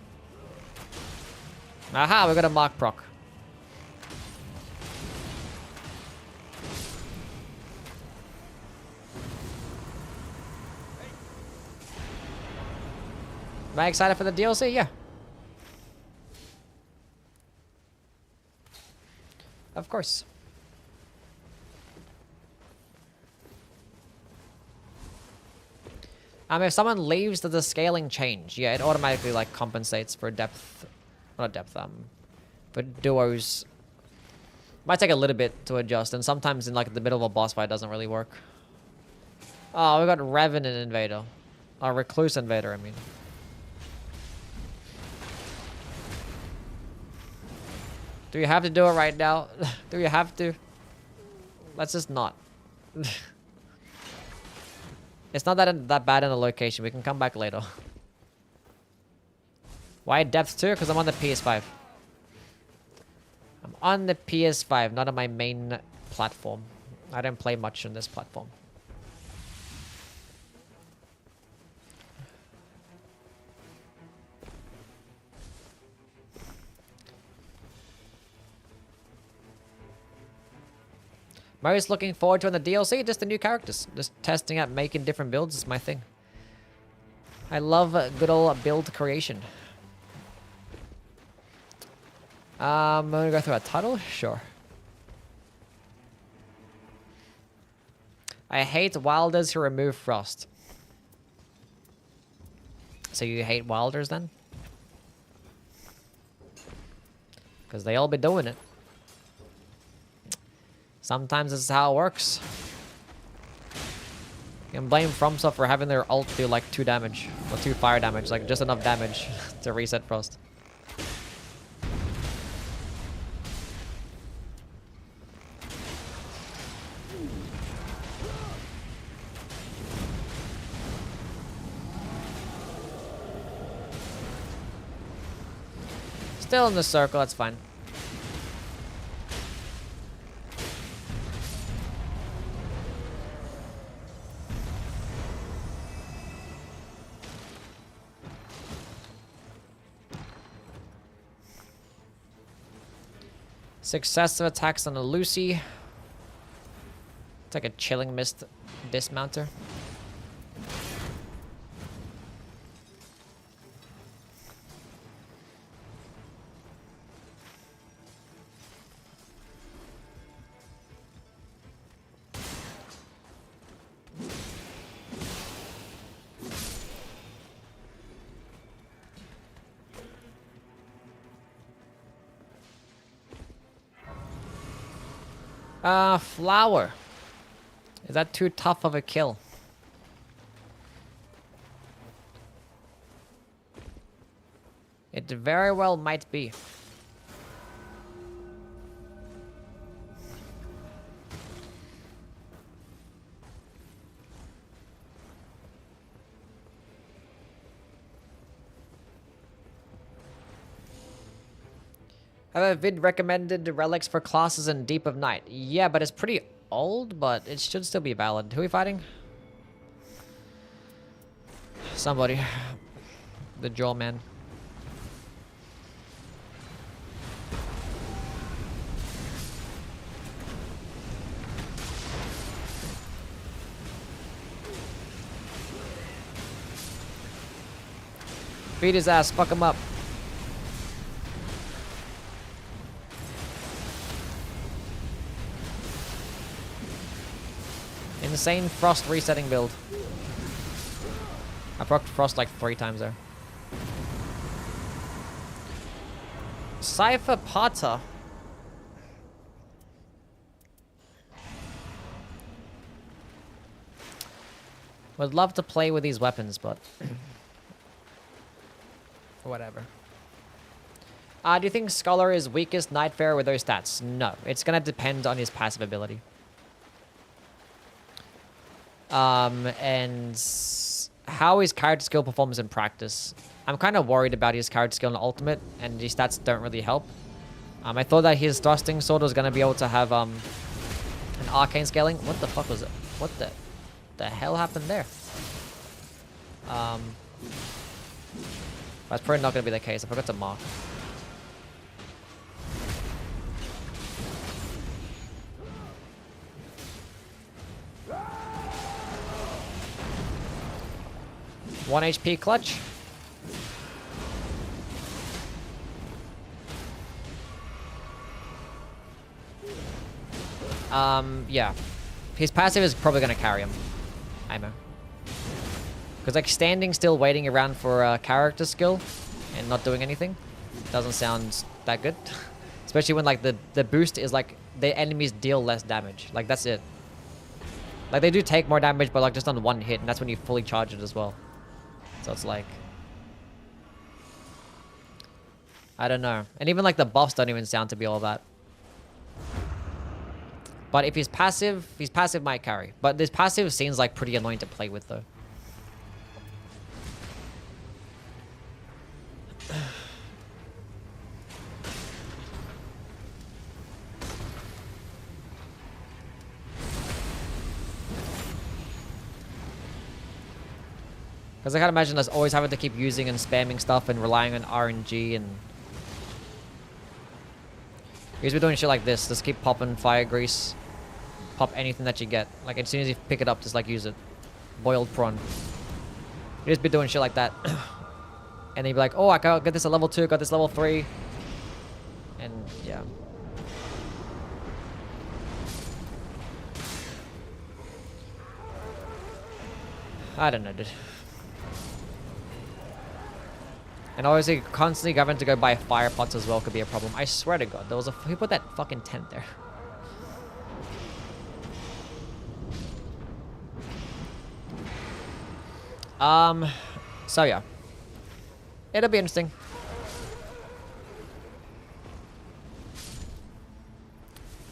Aha, we got a mark proc. Am I excited for the DLC? Yeah. Of course. If someone leaves, does the scaling change? Yeah, it automatically like compensates for depth. Not depth, but duos might take a little bit to adjust, and sometimes in like the middle of a boss fight it doesn't really work. Oh, we got Revenant Invader. Or Recluse Invader, I mean. Do you have to do it right now? Do you have to? Let's just not. It's not that bad in the location. We can come back later. Why depth 2? Because I'm on the PS5. I'm on the PS5, not on my main platform. I don't play much on this platform. Most looking forward to in the DLC, just the new characters. Just testing out, making different builds is my thing. I love good old build creation. I'm gonna go through a title? Sure. I hate wilders who remove frost. So you hate wilders then? Because they all be doing it. Sometimes this is how it works. You can blame FromSoft for having their ult do like 2 damage. Or 2 fire damage, like just enough damage to reset frost. Still in the circle, that's fine. Successive attacks on a Lucy. It's like a Chilling Mist dismounter. Flower. Is that too tough of a kill? It very well might be. I have a vid recommended relics for classes in Deep of Night. Yeah, but it's pretty old, but it should still be valid. Who are we fighting? Somebody. The jaw man. Beat his ass, fuck him up. Insane frost resetting build. I procced frost like 3 times there. Cypher Potter. Would love to play with these weapons, but whatever. Do you think Scholar is weakest Nightfarer with those stats? No, it's gonna depend on his passive ability. And how his character skill performs in practice. I'm kind of worried about his character skill in Ultimate, and his stats don't really help. I thought that his thrusting sword was gonna be able to have an arcane scaling. What the fuck was it? What the hell happened there? That's probably not gonna be the case. I forgot to mark. One HP clutch. Yeah. His passive is probably gonna carry him. I know. Because like standing still waiting around for a character skill and not doing anything doesn't sound that good. Especially when like the boost is like the enemies deal less damage. Like that's it. Like they do take more damage but like just on one hit, and that's when you fully charge it as well. So it's like, I don't know. And even like the buffs don't even sound to be all that. But if he's passive might carry. But this passive seems like pretty annoying to play with though. Because I can't imagine us always having to keep using and spamming stuff and relying on RNG and... Because we're doing shit like this. Just keep popping fire grease. Pop anything that you get. Like as soon as you pick it up, just like use it. Boiled prawn. You just be doing shit like that. And then you'd be like, oh, I got this at level 2, got this level 3. And yeah. I don't know, dude. And obviously, constantly having to go buy fire pots as well could be a problem. I swear to God, there was who put that fucking tent there? So yeah. It'll be interesting.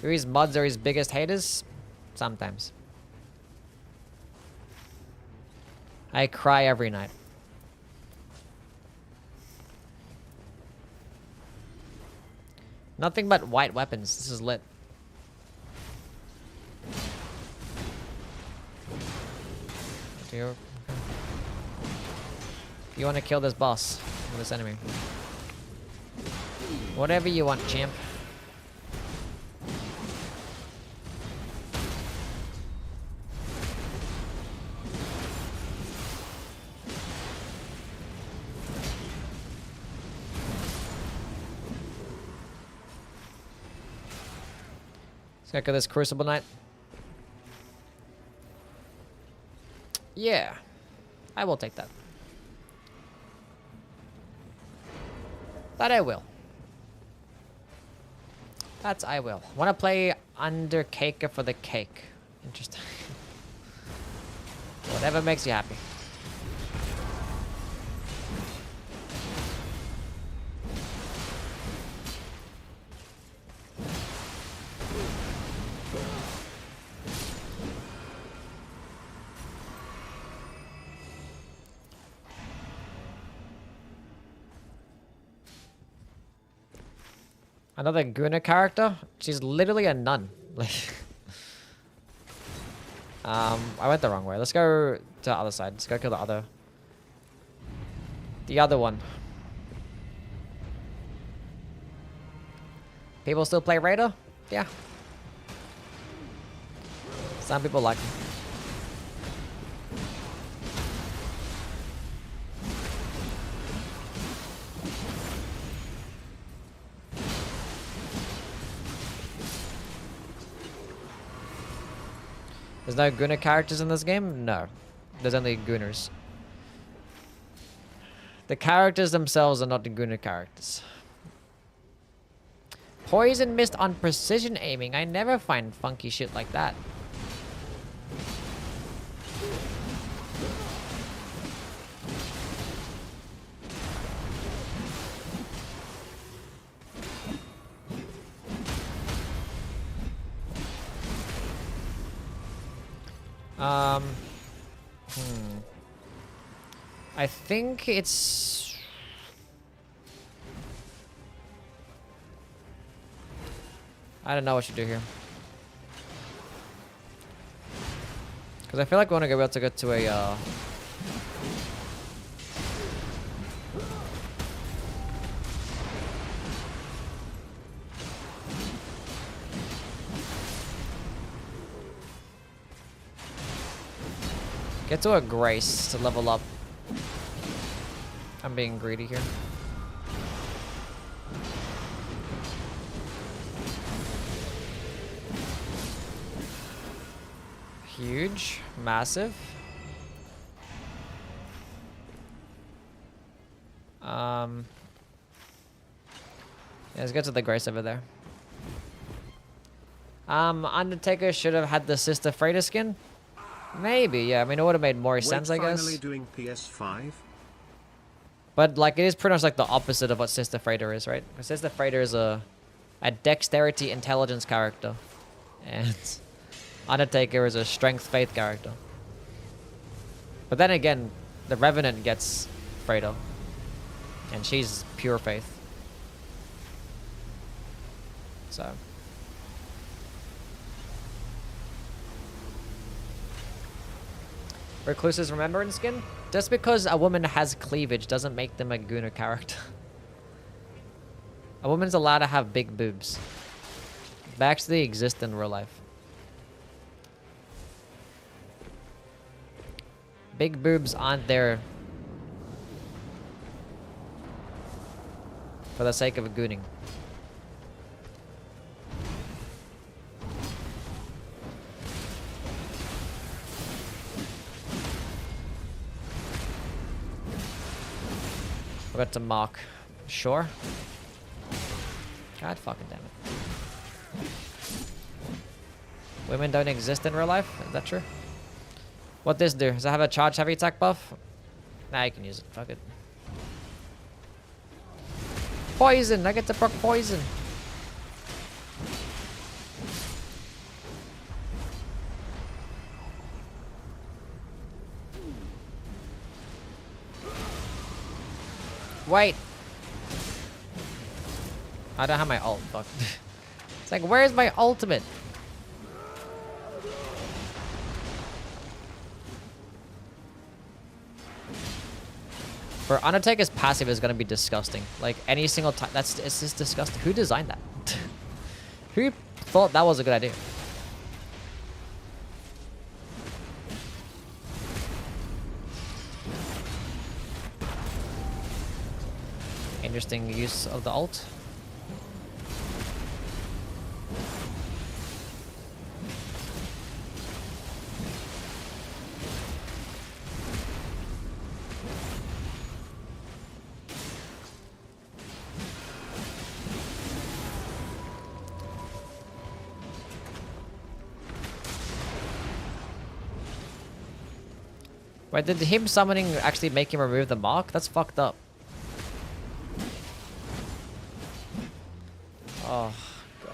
His mods are his biggest haters? Sometimes. I cry every night. Nothing but white weapons. This is lit. You want to kill this boss, or this enemy. Whatever you want, champ. Let's go this Crucible Knight. Yeah. I will take that. That I will. That's I will. Want to play Undercaker for the cake. Interesting. Whatever makes you happy. Another Guna character? She's literally a nun. Like, I went the wrong way. Let's go to the other side. Let's go kill the other The other one. People still play Raider? Yeah. Some people like him. There's no Gunner characters in this game? No. There's only Gunners. The characters themselves are not the Gunner characters. Poison mist on precision aiming. I never find funky shit like that. I think it's... I don't know what you do here. Because I feel like we want to be able to get to a... Get to a Grace to level up. I'm being greedy here. Huge. Massive. Yeah, let's get to the Grace over there. Undertaker should have had the Sister Freda skin. Maybe, yeah. I mean, it would have made more sense, I guess. Finally doing PS5. But, like, it is pretty much like the opposite of what Sister Freda is, right? Sister Freda is a dexterity intelligence character. And Undertaker is a strength faith character. But then again, the Revenant gets Freda. And she's pure faith. So... Recluse's Remembrance skin? Just because a woman has cleavage doesn't make them a Gunner character. A woman's allowed to have big boobs. They actually exist in real life. Big boobs aren't there for the sake of gooning. Forgot to mark. Sure. God fucking damn it. Women don't exist in real life? Is that true? What this do? Does it have a charge heavy attack buff? Nah, you can use it. Fuck it. Poison! I get to proc poison! Wait! I don't have my ult, fuck. It's like, where's my ultimate? For Undertaker's passive is gonna be disgusting. Like, any single time, it's just disgusting. Who designed that? Who thought that was a good idea? Interesting use of the ult. Wait, did him summoning actually make him remove the mark? That's fucked up. Oh, God.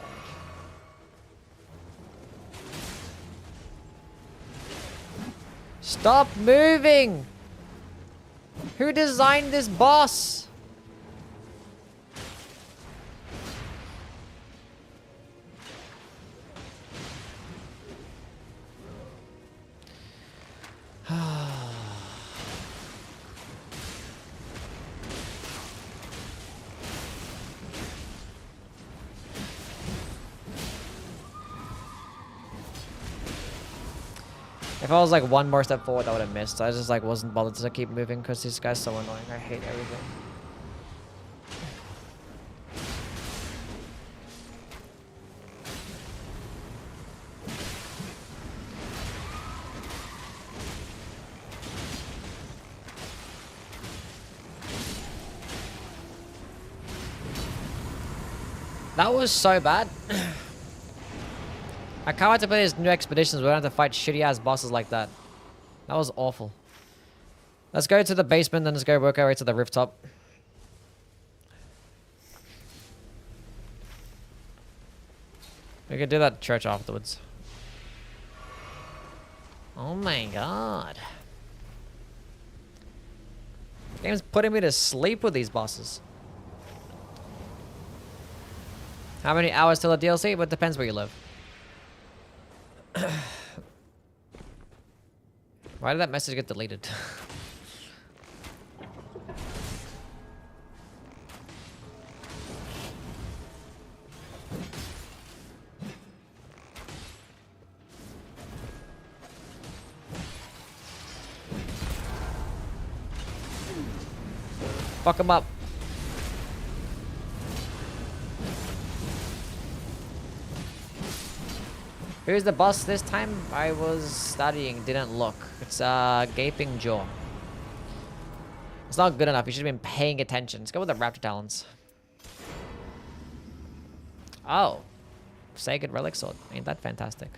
Stop moving! Who designed this boss? If I was like one more step forward, I would have missed. I just like wasn't bothered to keep moving because this guy's so annoying. I hate everything. That was so bad. I can't wait to play these new expeditions. We don't have to fight shitty ass bosses like that. That was awful. Let's go to the basement, then let's go work our way to the rooftop. We could do that church afterwards. Oh my god. The game's putting me to sleep with these bosses. How many hours till the DLC? Well, it depends where you live. Why did that message get deleted? Fuck him up. Who's the boss this time? I was studying, didn't look. It's Gaping Jaw. It's not good enough. You should have been paying attention. Let's go with the Raptor Talons. Oh. Sacred Relic Sword. Ain't that fantastic?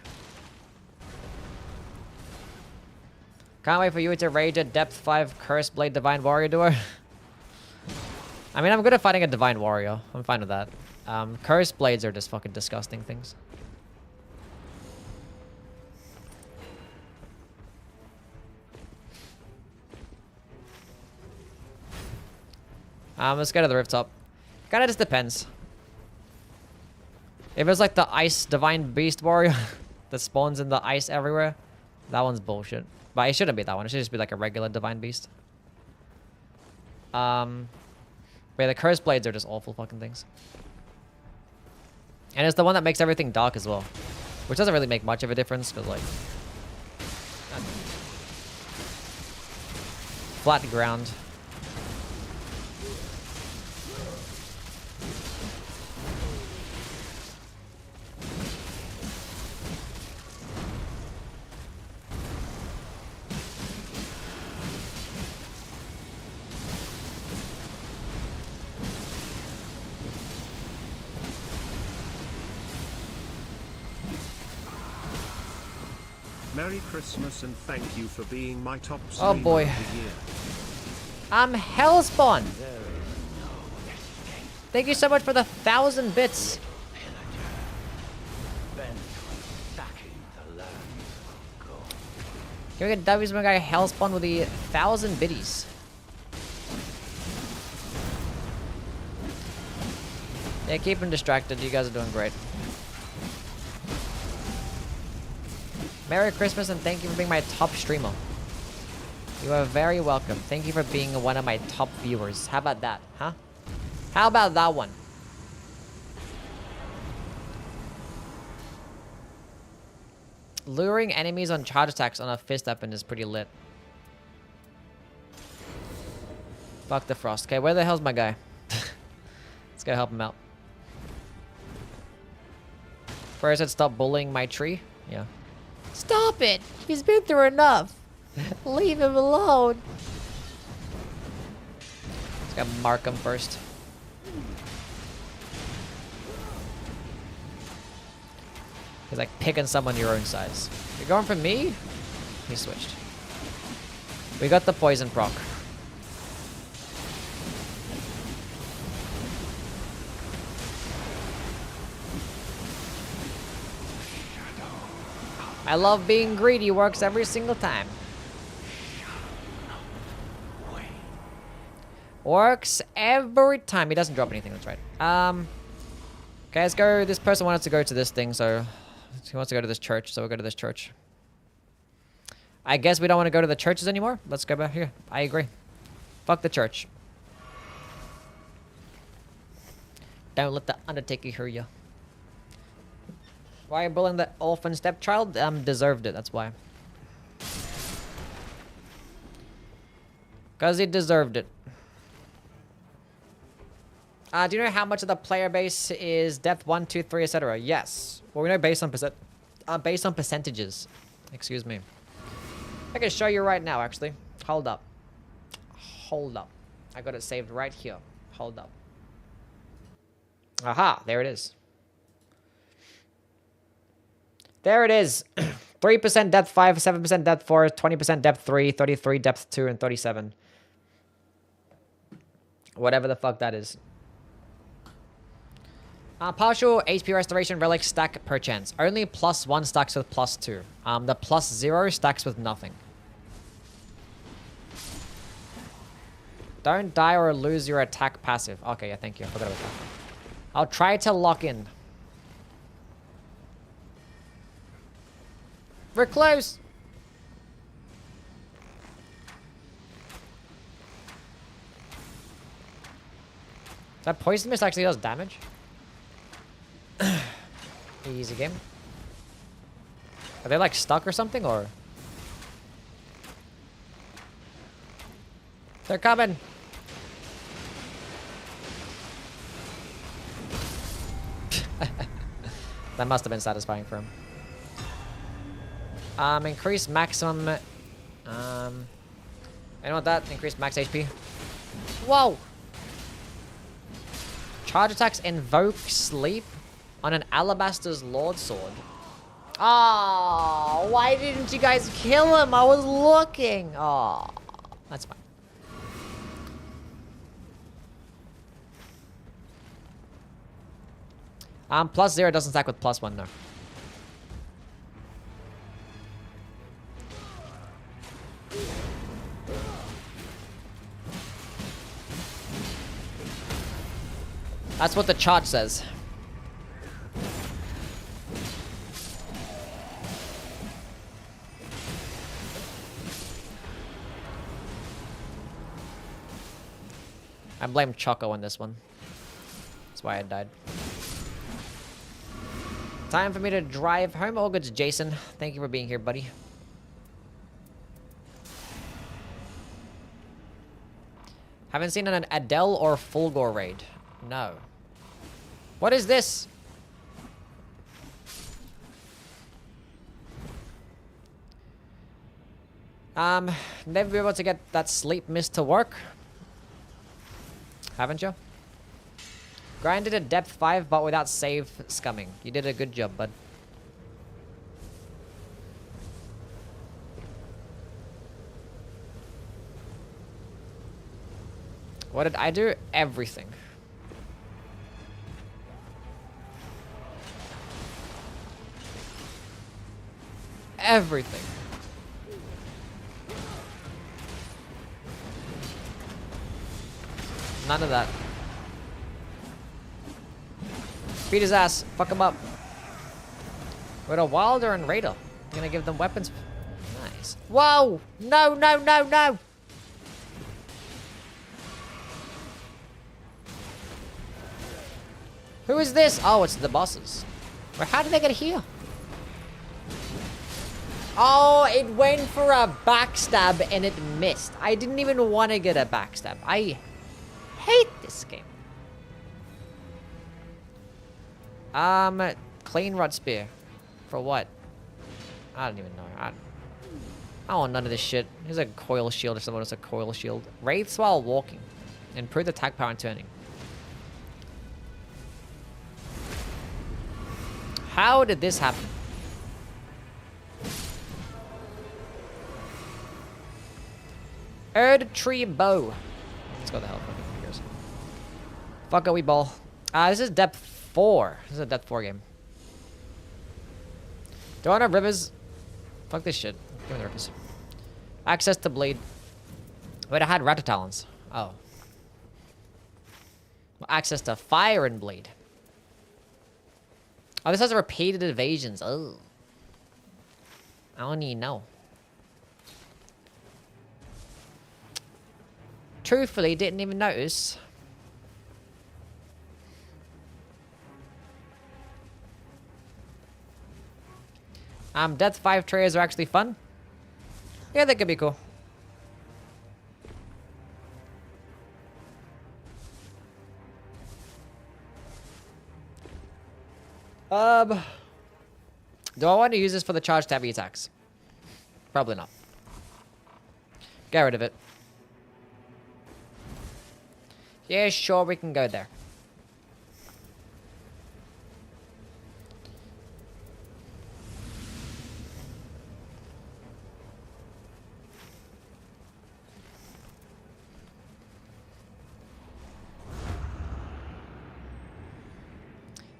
Can't wait for you to rage at Depth 5 Curse Blade Divine Warrior duo. I mean, I'm good at fighting a Divine Warrior. I'm fine with that. Curse Blades are just fucking disgusting things. Let's go to the rooftop. Kinda just depends. If it's like the Ice Divine Beast Warrior that spawns in the ice everywhere, that one's bullshit. But it shouldn't be that one. It should just be like a regular Divine Beast. But yeah, the Cursed Blades are just awful fucking things. And it's the one that makes everything dark as well. Which doesn't really make much of a difference, because like... flat ground. Merry Christmas and thank you for being my top Oh streamer boy. of the year. I'm Hellspawn! Thank you so much for the 1,000 bits. Here we go, W's my guy Hellspawn with the 1,000 biddies. Yeah, keep him distracted. You guys are doing great. Merry Christmas and thank you for being my top streamer. You are very welcome. Thank you for being one of my top viewers. How about that, huh? How about that one? Luring enemies on charge attacks on a fist weapon is pretty lit. Fuck the frost. Okay, where the hell's my guy? Let's go help him out. First, I'd stop bullying my tree. Yeah. Stop it! He's been through enough. Leave him alone. Just gotta mark him first. He's like picking someone your own size. You're going for me? He switched. We got the poison proc. I love being greedy, works every single time. Works every time. He doesn't drop anything, that's right. Okay, let's go. This person wanted to go to this thing, so he wants to go to this church, so we'll go to this church. I guess we don't want to go to the churches anymore. Let's go back here. I agree. Fuck the church. Don't let the Undertaker hear you. Why are you bullying the orphan stepchild? Deserved it, that's why. Because he deserved it. Do you know how much of the player base is depth 1, 2, 3, etc.? Yes. Well, we know based on percentages. Excuse me. I can show you right now, actually. Hold up. Hold up. I got it saved right here. Hold up. Aha, there it is. There it is. 3% depth 5, 7% depth 4, 20% depth 3, 33 depth 2, and 37. Whatever the fuck that is. Partial HP restoration relic stack per chance. Only +1 stacks with +2. The +0 stacks with nothing. Don't die or lose your attack passive. Okay, yeah, thank you. I forgot about that. I'll try to lock in. We're close. That poison mist actually does damage. Easy game. Are they like stuck or something, or? They're coming. That must have been satisfying for him. Increase maximum. You know what that? Increase max HP. Whoa! Charge attacks invoke sleep on an Alabaster's Lord Sword. Oh, why didn't you guys kill him? I was looking. Oh, that's fine. +0 doesn't stack with +1, no. That's what the chart says. I blame Choco on this one. That's why I died. Time for me to drive home. All good, Jason. Thank you for being here, buddy. Haven't seen an Adele or Fulgor raid. No. What is this? Never be able to get that sleep mist to work. Haven't you? Grinded at depth 5, but without save scumming. You did a good job, bud. What did I do? Everything. Everything. None of that. Beat his ass. Fuck him up. With a Wilder and Raider. I'm gonna give them weapons. Nice. Whoa! No, no, no, no! Who is this? Oh, it's the bosses. Where? How did they get here? Oh, it went for a backstab and it missed. I didn't even want to get a backstab. I hate this game. Clean rod spear. For what? I don't even know. I want none of this shit. Here's a coil shield if someone wants a coil shield. Wraiths while walking. Improve attack power and turning. How did this happen? Erd tree bow. Let's go the hell. Fuck a wee ball. This is depth 4. This is a depth 4 game. Do I want to have rivers? Fuck this shit. Give me the rivers. Access to blade. Wait, I had Ratatalons. Oh. Access to fire and blade. Oh, this has repeated evasions. Oh. I don't even know. Truthfully, didn't even notice. Depth 5 trays are actually fun. Yeah, that could be cool. Do I want to use this for the charged heavy attacks? Probably not. Get rid of it. Yeah, sure, we can go there.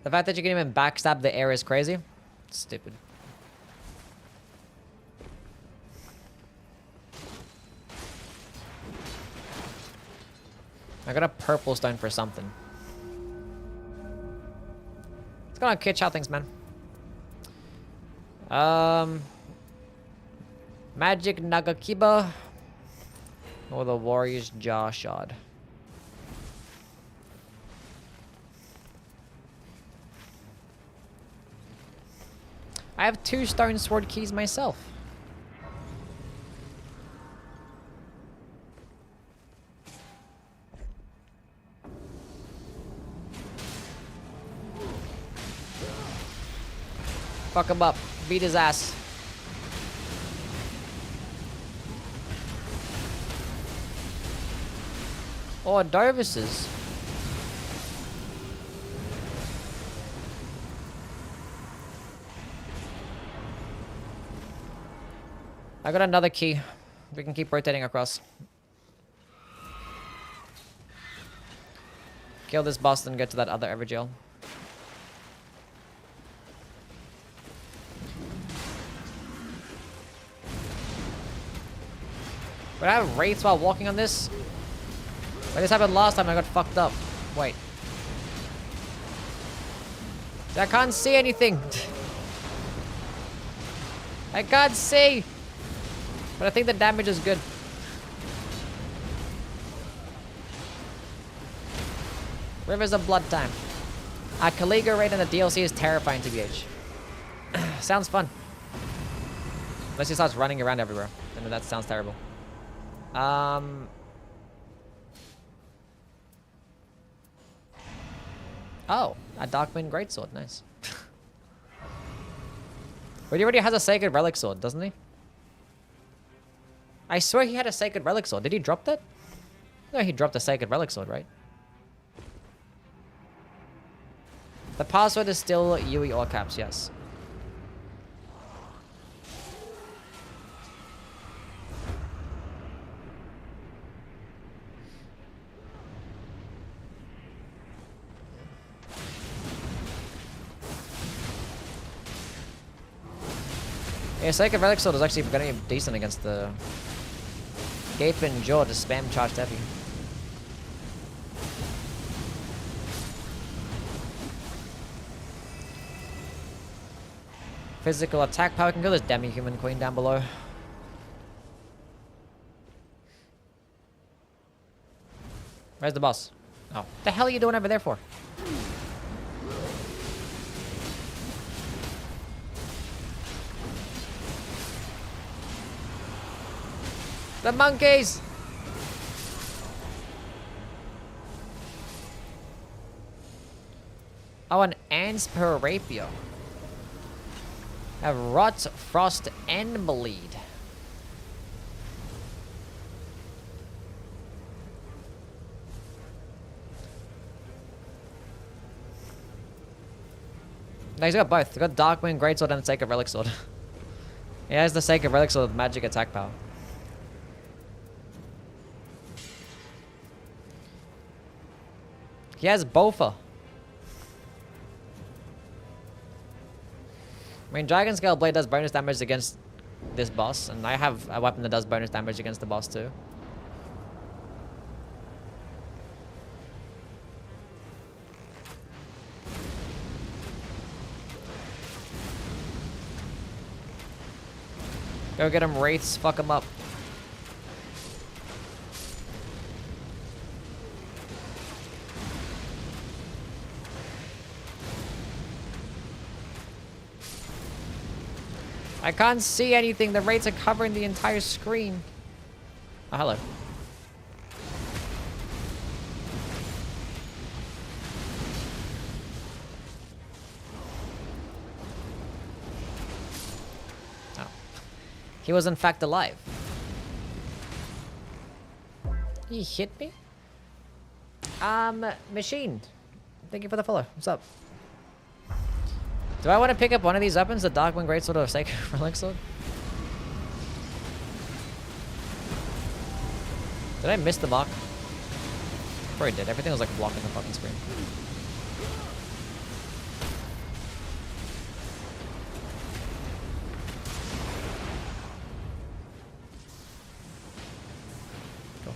The fact that you can even backstab the air is crazy. Stupid. I got a purple stone for something. Let's go on kitch out things, man. Magic Nagakiba or the Warrior's Jaw Shard. I have 2 stone sword keys myself. Fuck him up. Beat his ass. Oh, Darvises. I got another key. We can keep rotating across. Kill this boss and get to that other Evergel. Would I have wraiths while walking on this? Like this happened last time, I got fucked up. Wait. I can't see anything. I can't see. But I think the damage is good. Rivers of Blood time. A Kaliga raid in the DLC is terrifying to BH. Sounds fun. Unless he starts running around everywhere. Then that sounds terrible. Oh, a Darkwind Greatsword. Nice. But he already has a Sacred Relic Sword, doesn't he? I swear he had a Sacred Relic Sword. Did he drop that? No, he dropped a Sacred Relic Sword, right? The password is still Yui all caps, yes. Yeah, Sacred Relic Sword is actually going to be decent against the Gaping Jaw to spam charged heavy. Physical attack power can kill this demi-human queen down below. Where's the boss? Oh, what the hell are you doing over there for? The monkeys! Oh, an Ants per Rapier. Have Rot, Frost, and Bleed. No, he's got both. He's got Darkwind Greatsword and Sacred Relic Sword. He has the Sacred Relic Sword with magic attack power. He has Bofa. I mean, Dragon Scale Blade does bonus damage against this boss, and I have a weapon that does bonus damage against the boss too. Go get him, Wraiths. Fuck him up. I can't see anything. The Wraiths are covering the entire screen. Oh, hello. He was in fact alive. He hit me? Machine. Thank you for the follow. What's up? Do I want to pick up one of these weapons? The Darkwind Greatsword or Sacred Relic Sword? Did I miss the mark? Probably did. Everything was like blocking the fucking screen. Cool.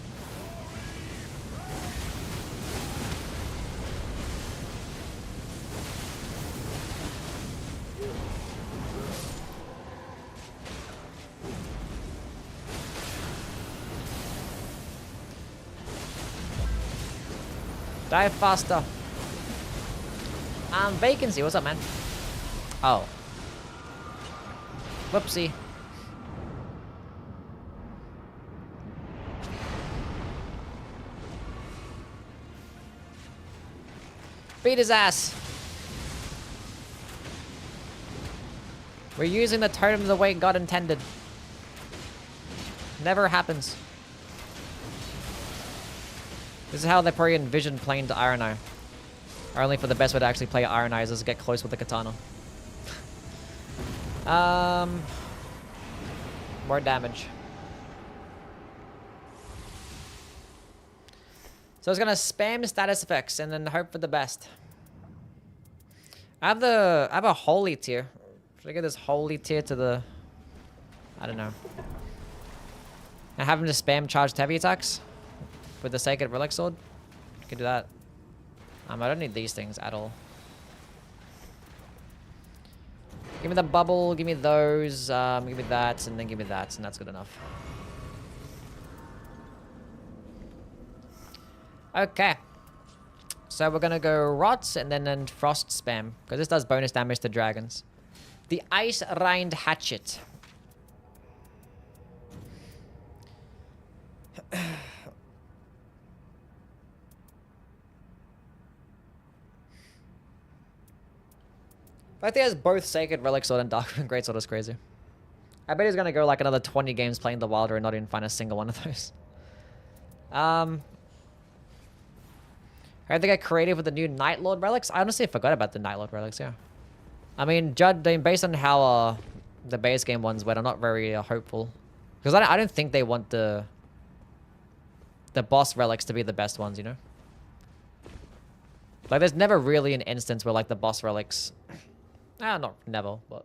Die faster. Vacancy. What's up, man? Oh. Whoopsie. Beat his ass. We're using the totem the way God intended. Never happens. This is how they probably envisioned playing to Iron Eye. Only for the best way to actually play Iron Eye is to get close with the katana. More damage. So I was gonna spam status effects and then hope for the best. I have a holy tier. Should I get this holy tier to the... I don't know. And have him to spam charged heavy attacks with the Sacred Relic Sword. I can do that. I don't need these things at all. Give me the bubble, give me those, give me that, and then give me that, and that's good enough. Okay. So we're gonna go Rot and then Frost spam, because this does bonus damage to dragons. The Ice Rind Hatchet. I think he has both Sacred Relic Sword and Darkwind Greatsword is crazy. I bet he's gonna go like another 20 games playing the Wilder and not even find a single one of those. I have to get creative with the new Night Lord relics. I honestly forgot about the Night Lord relics, yeah. I mean, based on how the base game ones went, I'm not very hopeful. Because I don't think they want the boss relics to be the best ones, you know? Like, there's never really an instance where, like, the boss relics... not never, but...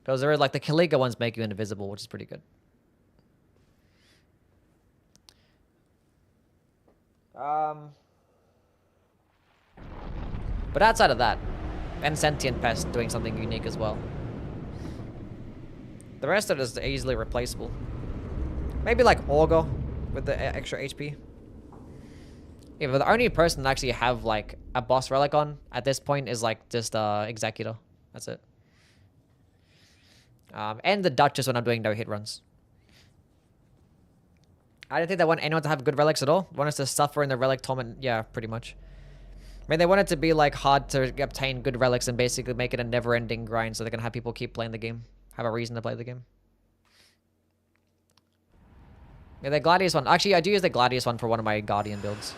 Because there is, like, the Kaliga ones make you invisible, which is pretty good. But outside of that, and Sentient Pest doing something unique as well. The rest of it is easily replaceable. Maybe like Augur with the extra HP. Yeah, but the only person that actually have like a boss relic on at this point is like just Executor. That's it. And the Duchess when I'm doing no hit runs. I don't think they want anyone to have good relics at all. They want us to suffer in the relic torment. Yeah, pretty much. I mean, they want it to be like hard to obtain good relics and basically make it a never-ending grind so they can have people keep playing the game. Have a reason to play the game. Yeah, the Gladius one. Actually, I do use the Gladius one for one of my Guardian builds.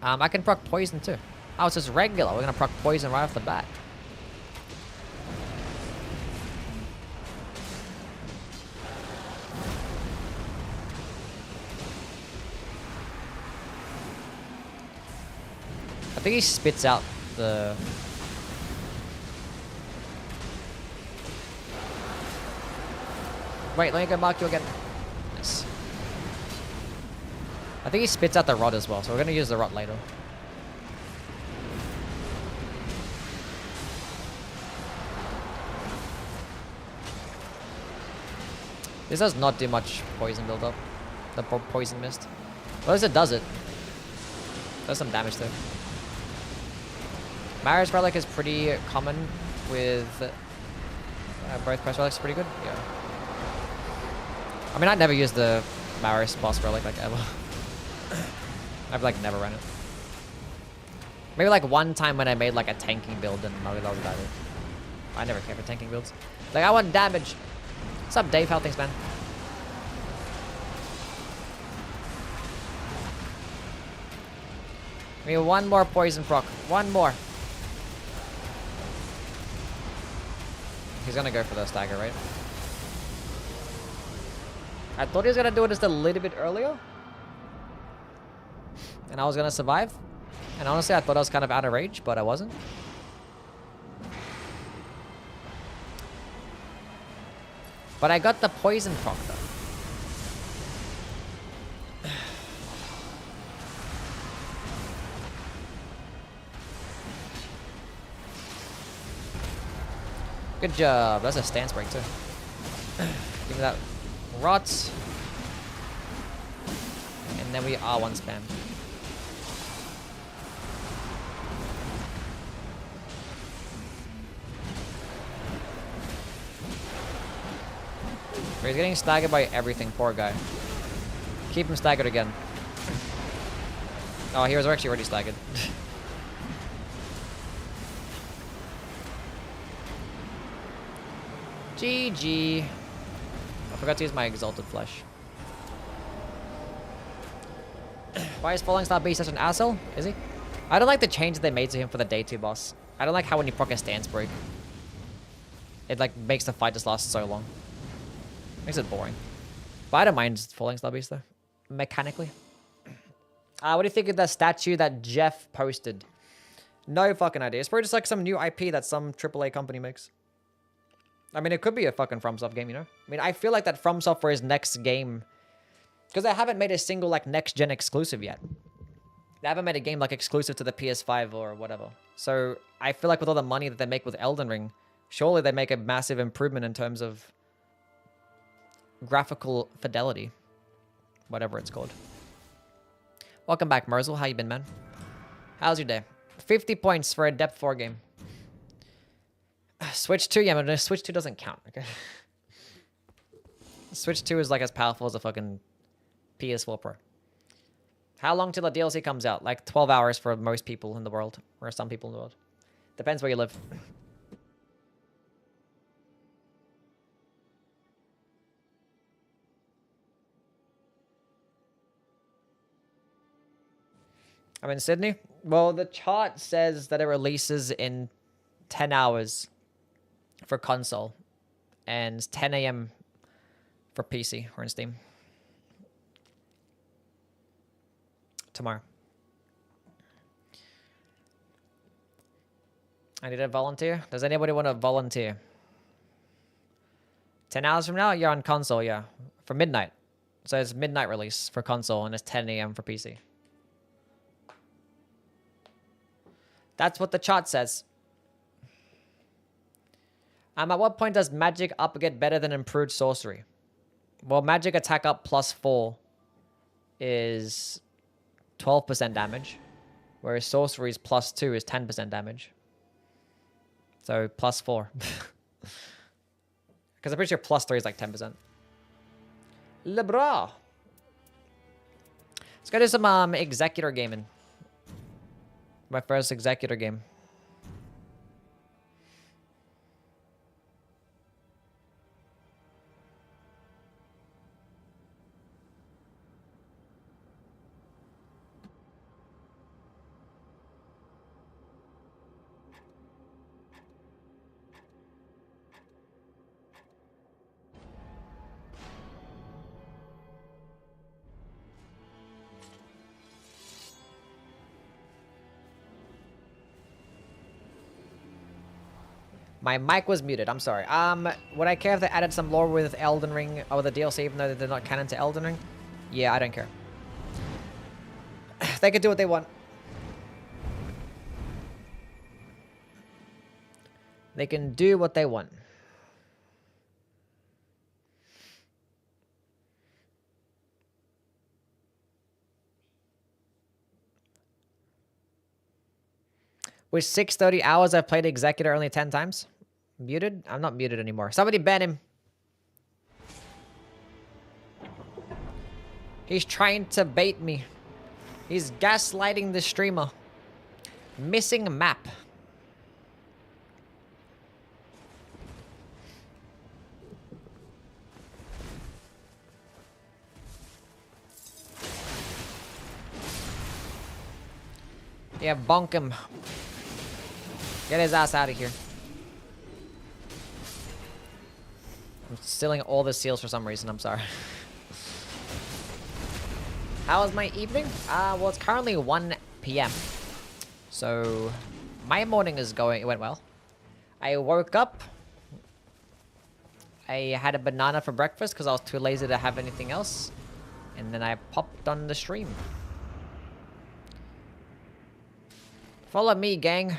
I can proc poison too. Oh, it's just regular. We're gonna proc poison right off the bat. I think he spits out the... Wait, let me go mark you again. Yes. I think he spits out the rod as well, so we're gonna use the rod later. This does not do much poison buildup. The poison mist. Well, as it does it. Does some damage though. Maris Relic is pretty common with both Quest Relics. Pretty good. Yeah. I mean, I never used the Maris boss Relic like ever. I've like never run it. Maybe like one time when I made like a tanking build and that was about it. I never care for tanking builds. Like, I want damage. What's up, Dave? How things, man? We need one more poison proc. One more. He's gonna go for the stagger, right? I thought he was gonna do it just a little bit earlier. And I was gonna survive. And honestly, I thought I was kind of out of rage, but I wasn't. But I got the poison proc though. Good job. That's a stance break too. Give me that rot. And then we R1 spam. He's getting staggered by everything, poor guy. Keep him staggered again. Oh, he was actually already staggered. GG. I forgot to use my exalted flesh. Why is Falling Star B such an asshole? Is he? I don't like the change they made to him for the day 2 boss. I don't like how when you proc a stance break, it like makes the fight just last so long. Makes it boring. But I don't mind Falling Star Beast though. Mechanically. What do you think of the statue that Jeff posted? No fucking idea. It's probably just like some new IP that some AAA company makes. I mean, it could be a fucking FromSoft game, you know? I mean, I feel like that From Software's next game... Because they haven't made a single, like, next-gen exclusive yet. They haven't made a game, like, exclusive to the PS5 or whatever. So, I feel like with all the money that they make with Elden Ring, surely they make a massive improvement in terms of graphical fidelity. Whatever it's called. Welcome back, Merzel. How you been, man? How's your day? 50 points for a Depth 4 game. Switch 2, yeah, but Switch 2 doesn't count, okay? Switch 2 is like as powerful as a fucking PS4 Pro. How long till the DLC comes out? Like 12 hours for most people in the world. Or some people in the world. Depends where you live. I'm in Sydney. Well, the chart says that it releases in 10 hours for console and 10 a.m. for PC or in Steam. Tomorrow. I need a volunteer. Does anybody want to volunteer? 10 hours from now, you're on console, yeah. For midnight. So it's midnight release for console and it's 10 a.m. for PC. That's what the chart says. At what point does magic up get better than improved sorcery? Well, magic attack up +4 is 12% damage, whereas sorcery's +2 is 10% damage. So +4. Because I'm pretty sure +3 is like 10%. Lebra. Let's go do some Executor gaming. My first Executor game. My mic was muted. I'm sorry. Would I care if they added some lore with Elden Ring or the DLC, even though they're not canon to Elden Ring? Yeah, I don't care. They can do what they want. They can do what they want. With 630 hours, I've played Executor only 10 times. Muted? I'm not muted anymore. Somebody ban him. He's trying to bait me. He's gaslighting the streamer. Missing map. Yeah, bonk him. Get his ass out of here. I'm stealing all the seals for some reason, I'm sorry. How was my evening? Well, it's currently 1 p.m. So, my morning is going, it went well. I woke up. I had a banana for breakfast because I was too lazy to have anything else. And then I popped on the stream. Follow me, gang.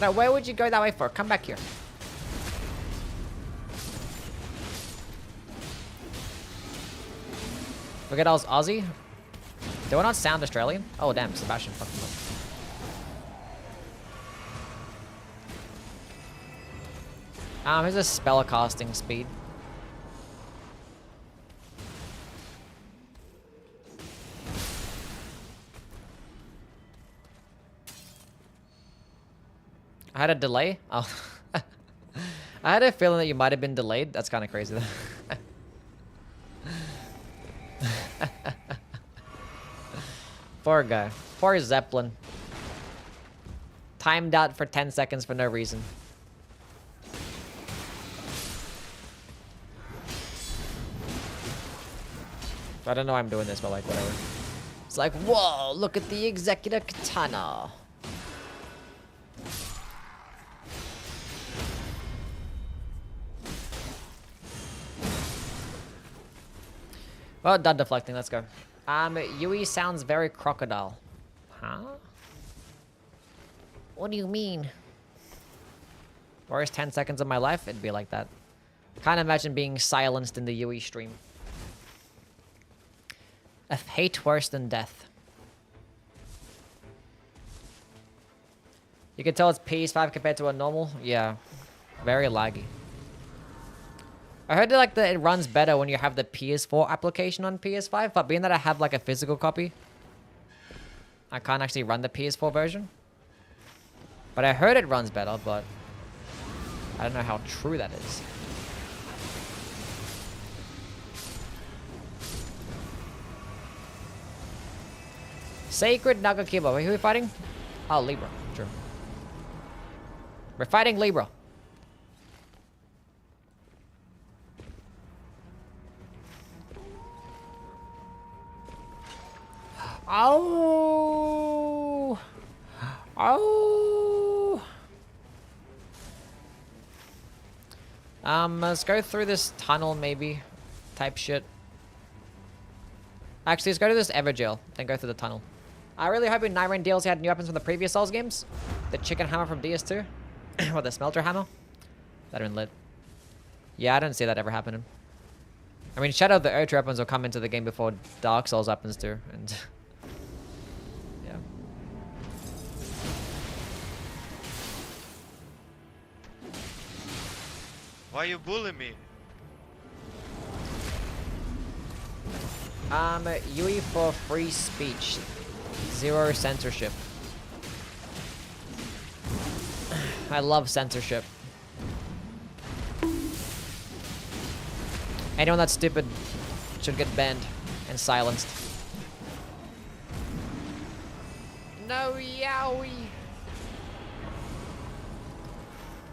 Now, where would you go that way for? Come back here. Forget I was Aussie. Do I not sound Australian? Oh, damn, Sebastian. Fucking look. Here's a spell casting speed. I had a delay? Oh. I had a feeling that you might have been delayed. That's kind of crazy, though. Poor guy. Poor Zeppelin. Timed out for 10 seconds for no reason. I don't know why I'm doing this, but like, whatever. It's like, whoa, look at the executor katana. Well, done deflecting, let's go. Yui sounds very crocodile. Huh? What do you mean? Worst 10 seconds of my life, it'd be like that. Can't imagine being silenced in the Yui stream. A hate worse than death. You can tell it's PS5 compared to a normal. Yeah, very laggy. I heard that it runs better when you have the PS4 application on PS5, but being that I have like a physical copy, I can't actually run the PS4 version. But I heard it runs better, but I don't know how true that is. Sacred Nagakiba. Wait, who are we fighting? Oh, Libra. True. We're fighting Libra. Oh! Oh! Let's go through this tunnel, maybe. Type shit. Actually, let's go to this Everjail, then go through the tunnel. I really hope in Nightreign DLC had new weapons from the previous Souls games. The chicken hammer from DS2. Or the smelter hammer. That'd have been lit. Yeah, I don't see that ever happening. I mean, Shadow of the Earth weapons will come into the game before Dark Souls weapons do, and... yeah. Why you bully me? Yui for free speech. Zero censorship. I love censorship. Anyone that's stupid should get banned and silenced. No, yowie.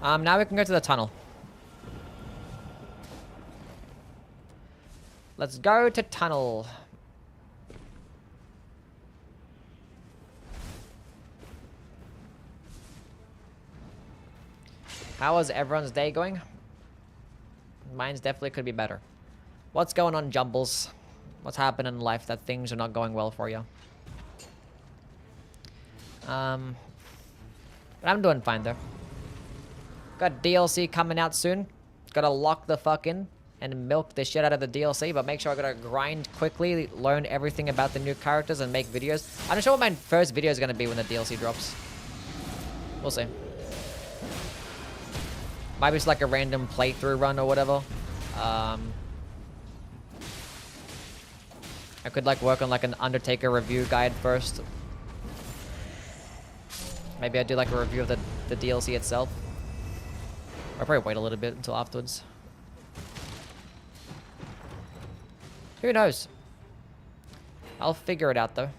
Now we can go to the tunnel. Let's go to tunnel. How is everyone's day going? Mine's definitely could be better. What's going on, Jumbles? What's happening in life that things are not going well for you? But I'm doing fine though. Got DLC coming out soon. Gotta lock the fuck in. and milk the shit out of the DLC, but make sure I gotta grind quickly, learn everything about the new characters, and make videos. I'm not sure what my first video is gonna be when the DLC drops. We'll see. Maybe it's like a random playthrough run or whatever. I could like work on like an Undertaker review guide first. Maybe I do like a review of the DLC itself. I'll probably wait a little bit until afterwards. Who knows? I'll figure it out though.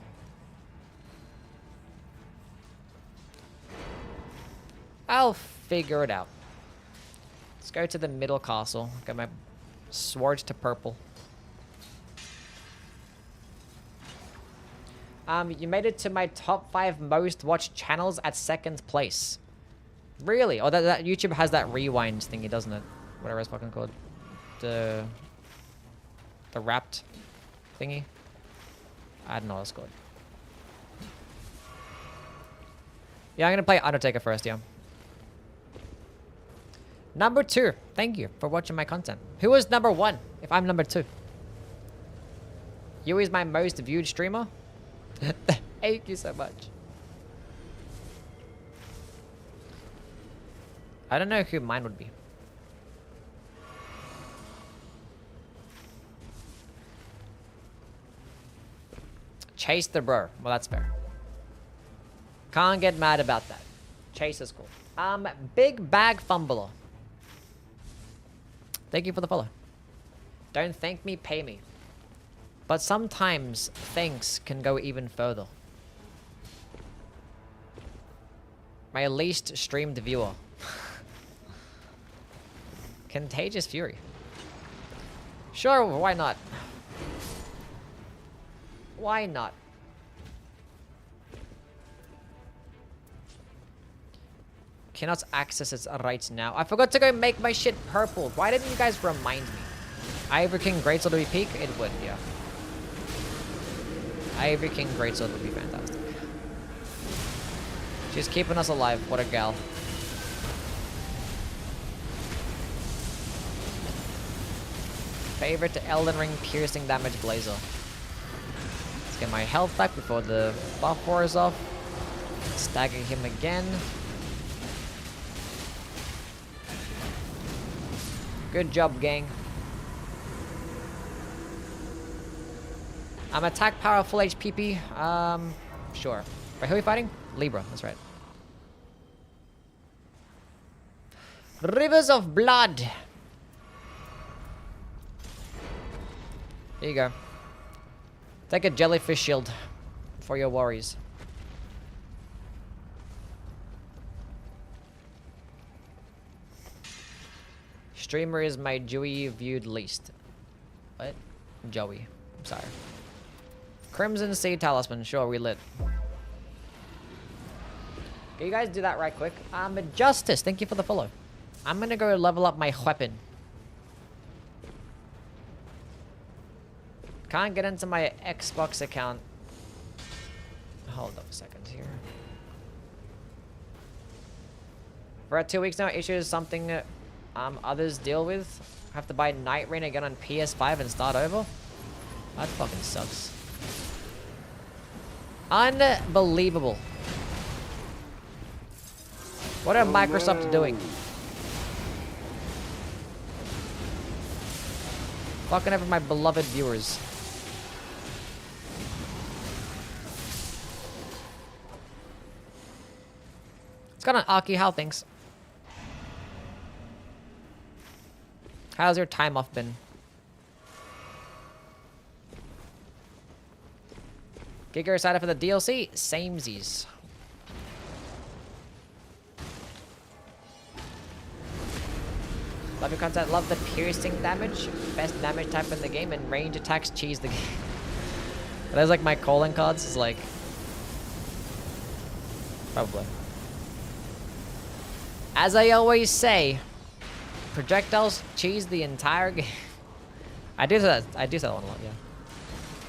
I'll figure it out. Let's go to the middle castle. Get my sword to purple. You made it to my top 5 most watched channels at 2nd place. Really? Oh, that YouTube has that rewind thingy, doesn't it? Whatever it's fucking called. The wrapped thingy. I don't know what it's called. Yeah, I'm gonna play Undertaker first, yeah. Number 2. Thank you for watching my content. Who is number 1 if I'm number 2? You is my most viewed streamer? Thank you so much. I don't know who mine would be. Chase the bro. Well, that's fair. Can't get mad about that. Chase is cool. Big Bag Fumbler. Thank you for the follow. Don't thank me, pay me. But sometimes thanks can go even further. My least streamed viewer. Contagious Fury. Sure, why not? Why not? Cannot access it right now. I forgot to go make my shit purple. Why didn't you guys remind me? Ivory King Greatsword would be peak? It would, yeah. Ivory King Greatsword would be fantastic. She's keeping us alive. What a gal. Favorite Elden Ring piercing damage blazer. Let's get my health back before the buff wears off. Stagger him again. Good job, gang. I'm attack power full HPP. Sure. Wait, who are we fighting? Libra, that's right. Rivers of blood. There you go. Take a jellyfish shield for your worries. Streamer is my Joey viewed least. What? Joey. I'm sorry. Crimson Sea Talisman. Sure, we lit. Can you guys do that right quick? Justice, thank you for the follow. I'm gonna go level up my weapon. Can't get into my Xbox account. Hold up a second here. For 2 weeks now, issues something others deal with. Have to buy Nightreign again on PS5 and start over. That fucking sucks. Unbelievable. What are Microsoft doing? Fucking over my beloved viewers. It's got an Aki. How things? How's your time off been? Giga excited for the DLC? Samesies. Love your content. Love the piercing damage. Best damage type in the game. And range attacks cheese the game. That's like my calling cards. Is like... Probably. As I always say, projectiles cheese the entire game. I do that one a lot, yeah.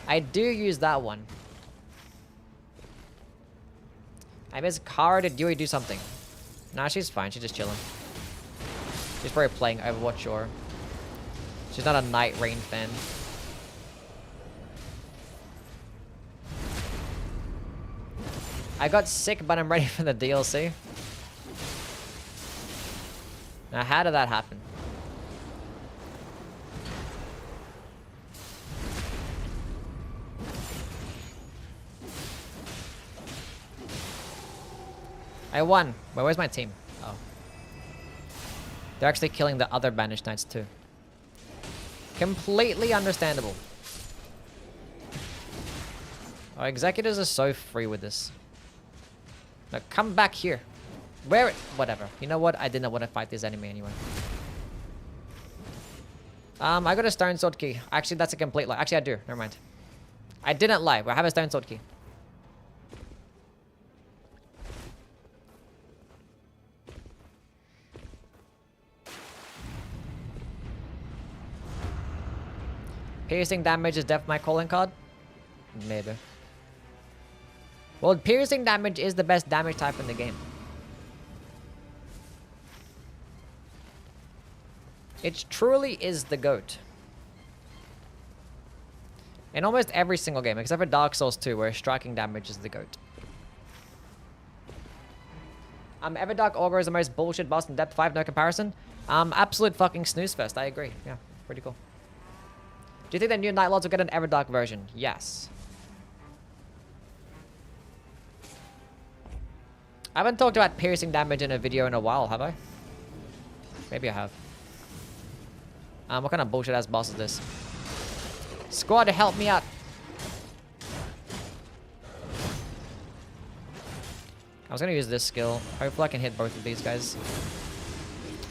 I do use that one. I miss Kara. Did Dewey do something? Nah, she's fine. She's just chilling. She's probably playing Overwatch or She's not a Nightreign fan. I got sick, but I'm ready for the DLC. Now, how did that happen? I won. Wait, where's my team? Oh. They're actually killing the other Banished Knights too. Completely understandable. Our executors are so free with this. Now come back here. Where it? Whatever. You know what? I didn't want to fight this enemy anyway. I got a stone sword key. Actually, that's a complete lie. Actually, I do. Never mind. I didn't lie. I have a stone sword key. Piercing damage is def my calling card? Maybe. Well, piercing damage is the best damage type in the game. It truly is the GOAT. In almost every single game, except for Dark Souls 2, where striking damage is the GOAT. Everdark Augur is the most bullshit boss in Depth 5, no comparison. Absolute fucking snooze fest, I agree. Yeah, pretty cool. Do you think the new Night Lords will get an Everdark version? Yes. I haven't talked about piercing damage in a video in a while, have I? Maybe I have. What kind of bullshit ass boss is this? Squad, help me out. I was gonna use this skill. Hopefully I can hit both of these guys.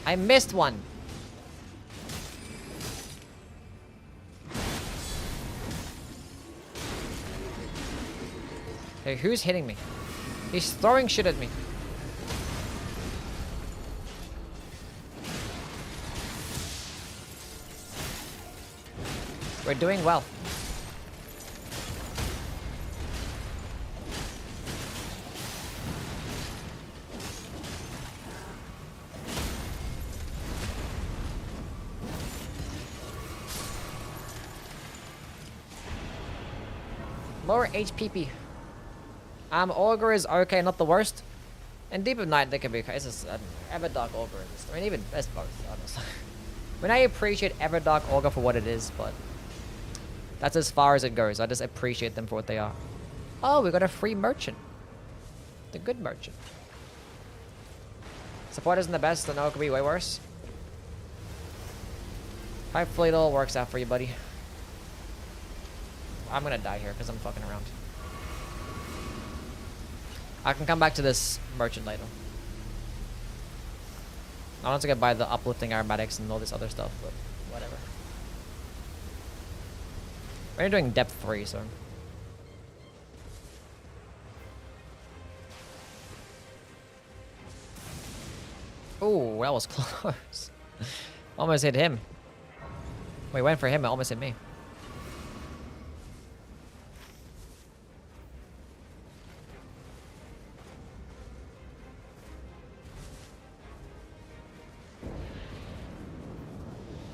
I missed one. Hey, who's hitting me? He's throwing shit at me. We're doing well. Lower HPP. Augur is okay, not the worst. And Deep of Night, they can be okay. It's just Everdark Augur. I mean, even it's both, honestly. I mean, I appreciate Everdark Augur for what it is, but that's as far as it goes. I just appreciate them for what they are. Oh, we got a free merchant. The good merchant. Support isn't the best, so no, it could be way worse. Hopefully it all works out for you, buddy. I'm gonna die here because I'm fucking around. I can come back to this merchant later. I want to get by the uplifting aromatics and all this other stuff, but whatever. We're doing depth 3, so. Oh, that was close. Almost hit him. We went for him, it almost hit me.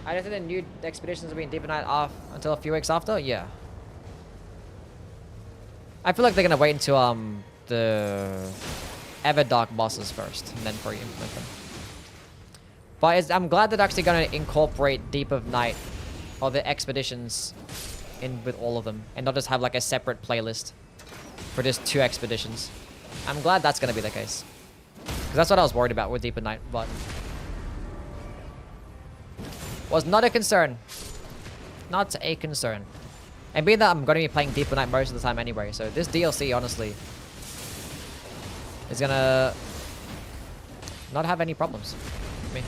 I don't think the new expeditions will be in Deep Night off until a few weeks after. Yeah. I feel like they're gonna wait until the Everdark bosses first, and then pre-implement them. But I'm glad they're actually gonna incorporate Deep of Night or the expeditions in with all of them, and not just have like a separate playlist for just 2 expeditions. I'm glad that's gonna be the case, because that's what I was worried about with Deep of Night, but. Was not a concern. Not a concern. And being that I'm going to be playing Deep of Night most of the time anyway, so this DLC, honestly, is going to not have any problems with me.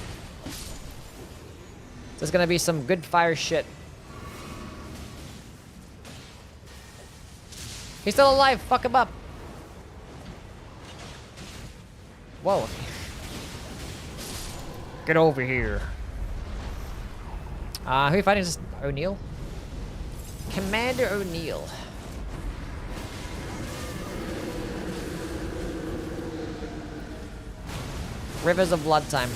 There's going to be some good fire shit. He's still alive. Fuck him up. Whoa. Get over here. Who are you fighting? Is this O'Neill? Commander O'Neill. Rivers of Blood time.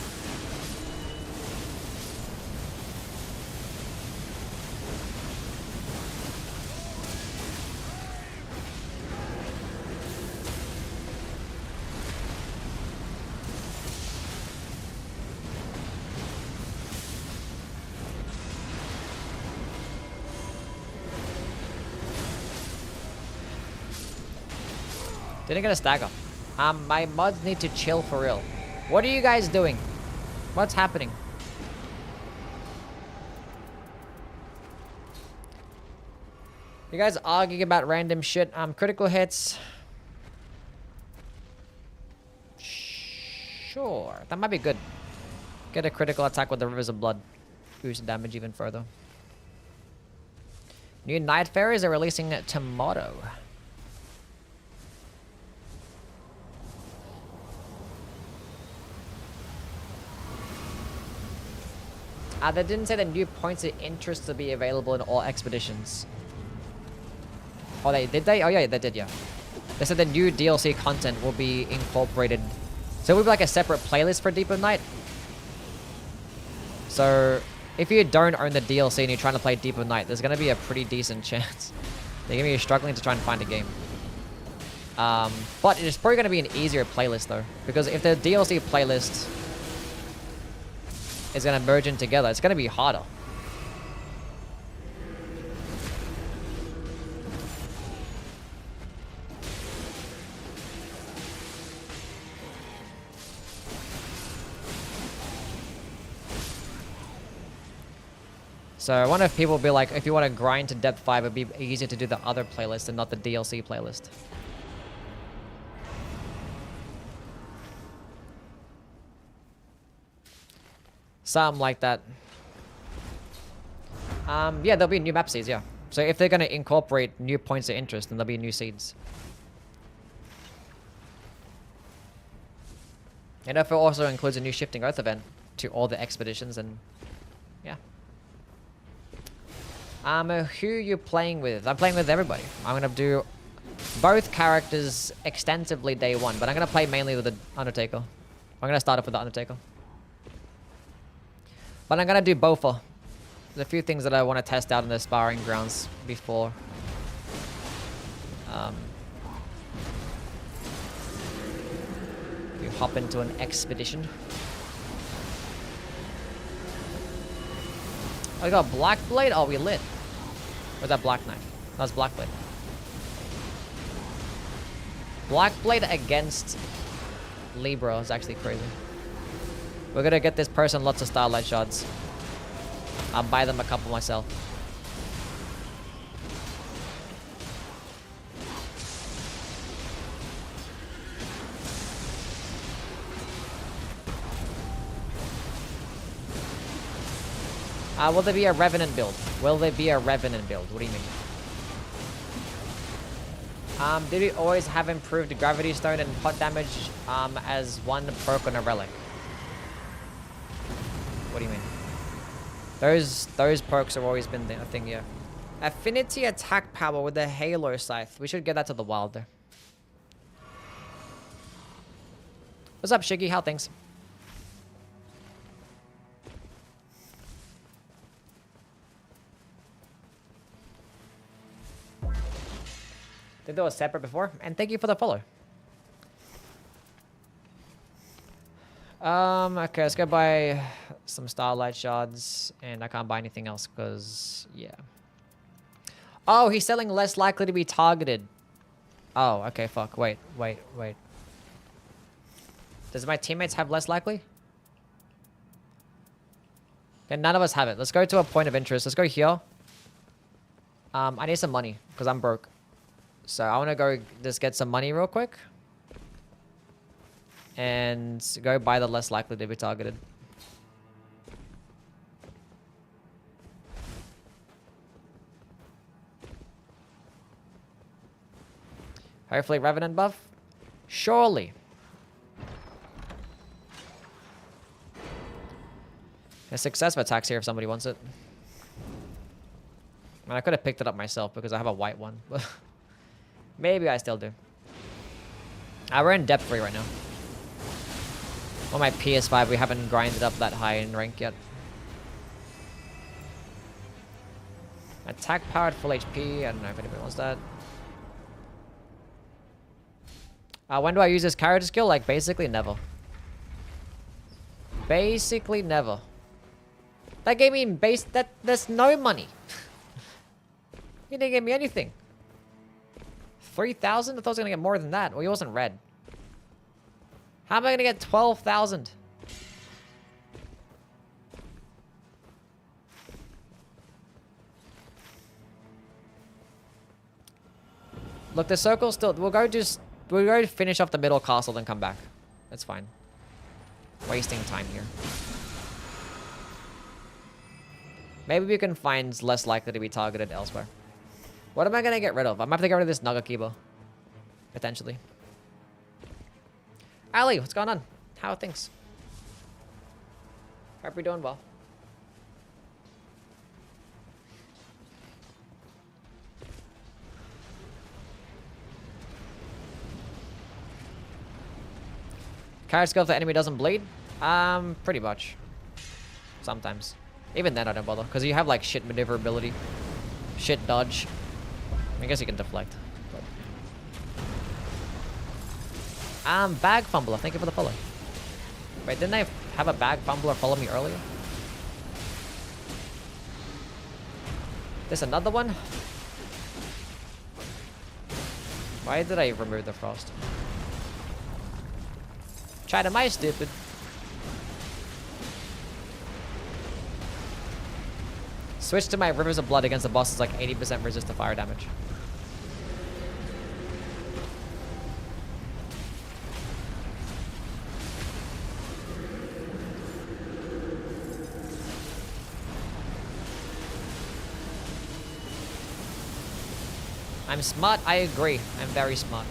Didn't get a stagger. My mods need to chill for real. What are you guys doing? What's happening? You guys arguing about random shit. Critical hits. Sure, that might be good. Get a critical attack with the Rivers of Blood. Boost damage even further. New Night Fairies are releasing tomorrow. They didn't say the new points of interest to be available in all expeditions. Oh, did they? Oh, yeah, they did, yeah. They said the new DLC content will be incorporated. So it will be like a separate playlist for Deep of Night. So if you don't own the DLC and you're trying to play Deep of Night, there's going to be a pretty decent chance they're going to be struggling to try and find a game. But it's probably going to be an easier playlist, though. Because if the DLC playlist is going to merge in together, it's going to be harder. So I wonder if people will be like, if you want to grind to depth 5, it'd be easier to do the other playlist and not the DLC playlist. Something like that. Yeah, there'll be new map seeds, yeah. So if they're going to incorporate new points of interest, then there'll be new seeds. And if it also includes a new Shifting Earth event to all the expeditions, and yeah. Who you playing with? I'm playing with everybody. I'm going to do both characters extensively day one, but I'm going to play mainly with the Undertaker. I'm going to start off with the Undertaker. But I'm going to do Bofa. There's a few things that I want to test out in the sparring grounds before. You hop into an expedition. Oh, we got Black Blade? Oh, we lit. Or is that Black Knight? That's Black Blade. Black Blade against Libra is actually crazy. We're gonna get this person lots of Starlight Shards. I'll buy them a couple myself. Will there be a Revenant build? Will there be a Revenant build? What do you mean? Did we always have improved Gravity Stone and pot damage as one perk on a relic? What do you mean? Those perks have always been a thing, yeah. Affinity attack power with the Halo Scythe. We should get that to the wild there. What's up, Shiggy? How things? Did those separate before? And thank you for the follow. Okay, let's go buy some Starlight Shards, and I can't buy anything else because, yeah. Oh, he's selling less likely to be targeted. Oh, okay, fuck. Wait. Does my teammates have less likely? Okay, none of us have it. Let's go to a point of interest. Let's go here. I need some money because I'm broke. So I want to go just get some money real quick. And go buy the less likely to be targeted. Hopefully Revenant buff. Surely. A success attacks here if somebody wants it. I mean, I could have picked it up myself because I have a white one. But maybe I still do. We're in depth 3 right now. On my PS5, we haven't grinded up that high in rank yet. Attack powered full HP. I don't know if anybody wants that. When do I use this character skill? Like, basically never. Basically never. That gave me there's no money. He didn't give me anything. 3,000? I thought I was gonna get more than that. Well, he wasn't red. How am I gonna get 12,000? Look, the circle's still... We'll go finish off the middle castle, then come back. That's fine. Wasting time here. Maybe we can find less likely to be targeted elsewhere. What am I gonna get rid of? I'm gonna have to get rid of this Nagakiba. Potentially. Ali, what's going on? How are things? Hope you're doing well. Carrot skill if the enemy doesn't bleed? Pretty much. Sometimes. Even then I don't bother, because you have like shit maneuverability. Shit dodge. I guess you can deflect. But... bag fumbler, thank you for the follow. Wait, didn't I have a bag fumbler follow me earlier? There's another one? Why did I remove the frost? Chat, am I stupid? Switch to my Rivers of Blood against the boss is like 80% resist to fire damage. I'm smart, I agree. I'm very smart.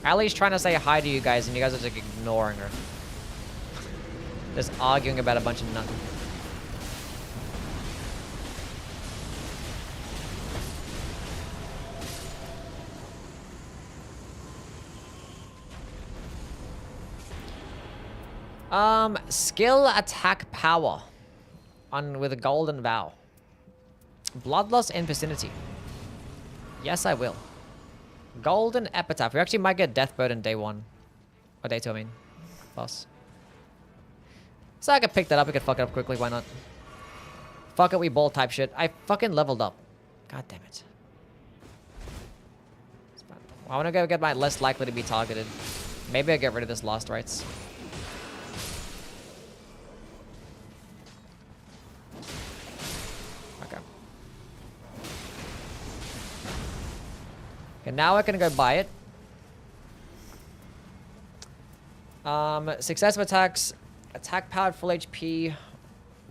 Ali's trying to say hi to you guys, and you guys are just ignoring her. Just arguing about a bunch of nothing. Skill attack power. With a golden vow. Bloodlust and vicinity. Yes, I will. Golden epitaph. We actually might get death burden day 1. Or day 2, I mean. Boss. So I could pick that up. We could fuck it up quickly. Why not? Fuck it, we ball type shit. I fucking leveled up. God damn it. I want to go get my less likely to be targeted. Maybe I get rid of this last rites. Okay. Okay, now I can go buy it. Successive attacks, attack powered full HP,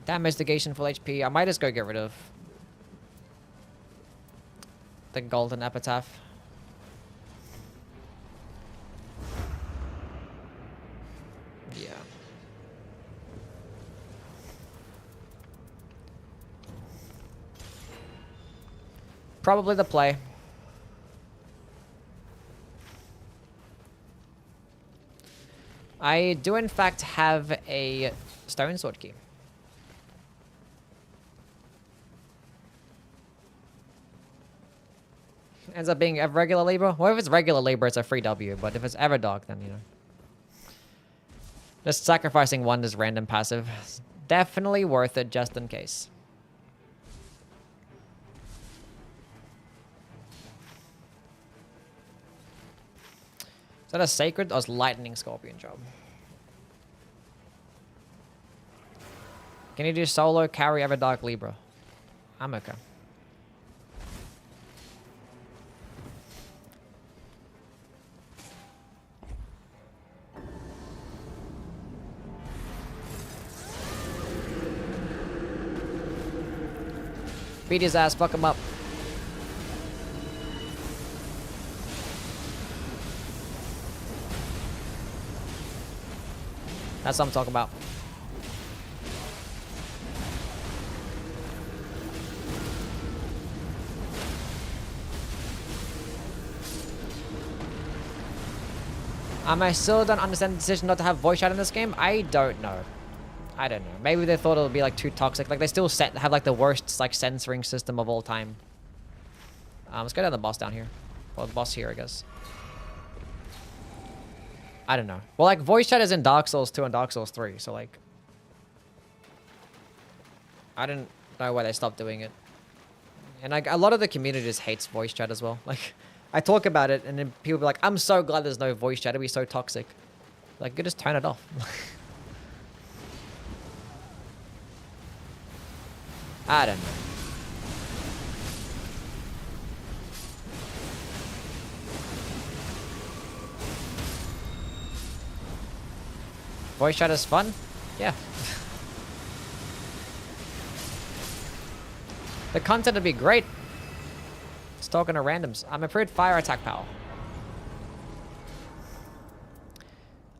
damage negation full HP. I might just go get rid of the golden epitaph. Yeah. Probably the play. I do in fact have a stone sword key. Ends up being a regular labor. Well, if it's regular labor, it's a free W, but if it's Everdark, then, you know. Just sacrificing one is random passive. It's definitely worth it just in case. Is that a sacred or is lightning scorpion job? Can you do solo carry Everdark Libra? I'm okay. Beat his ass, fuck him up. That's what I'm talking about. I still don't understand the decision not to have voice chat in this game. I don't know. I don't know. Maybe they thought it would be like too toxic. Like they still have like the worst like censoring system of all time. Let's go down the boss down here. Well, the boss here, I guess. I don't know. Well, like voice chat is in Dark Souls 2 and Dark Souls 3, so like I didn't know why they stopped doing it. And like a lot of the community just hates voice chat as well. Like, I talk about it, and then people be like, "I'm so glad there's no voice chat. It'd be so toxic." Like, you just turn it off. I don't know. Voice chat is fun? Yeah. The content would be great. Just talking to randoms. I'm improved fire attack power.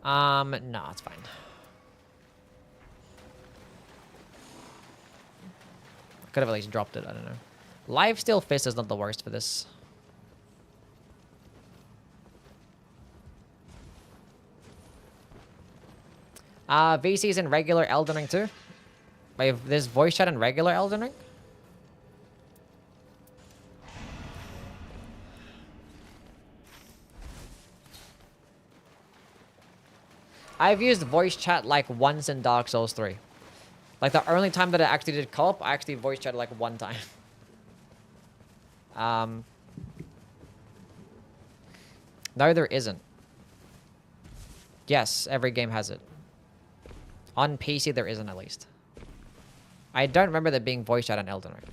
No, it's fine. I could have at least dropped it, I don't know. Lifesteal Fist is not the worst for this. VC's in regular Elden Ring too? Wait, there's voice chat in regular Elden Ring? I've used voice chat like once in Dark Souls 3. Like the only time that I actually did co-op, I actually voice chatted like one time. No, there isn't. Yes, every game has it. On PC, there isn't at least. I don't remember there being voice chat on Elden Ring.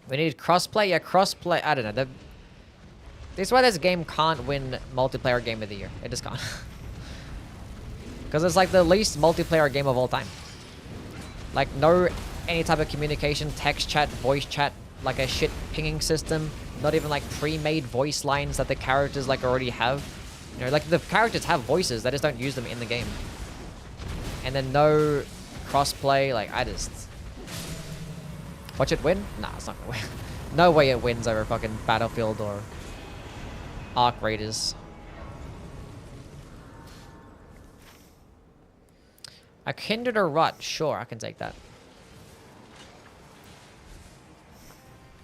We need crossplay? Yeah, crossplay. I don't know. This is why this game can't win multiplayer game of the year. It just can't. Because it's like the least multiplayer game of all time. Like no any type of communication, text chat, voice chat, like a shit pinging system. Not even like pre-made voice lines that the characters like already have. You know, like the characters have voices, they just don't use them in the game. And then no crossplay, like I just... Watch it win? Nah, it's not gonna win. No way it wins over fucking Battlefield or Arc Raiders. A Kindred or Rot? Sure, I can take that.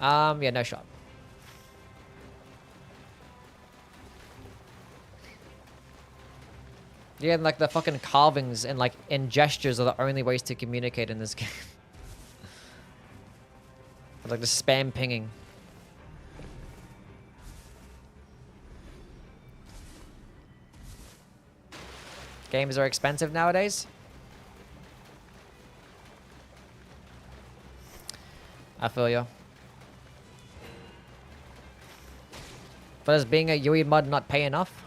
Yeah, no shot. Yeah, like the fucking carvings and like in gestures are the only ways to communicate in this game. Like the spam pinging. Games are expensive nowadays. I feel you. But does being a UE mod not pay enough?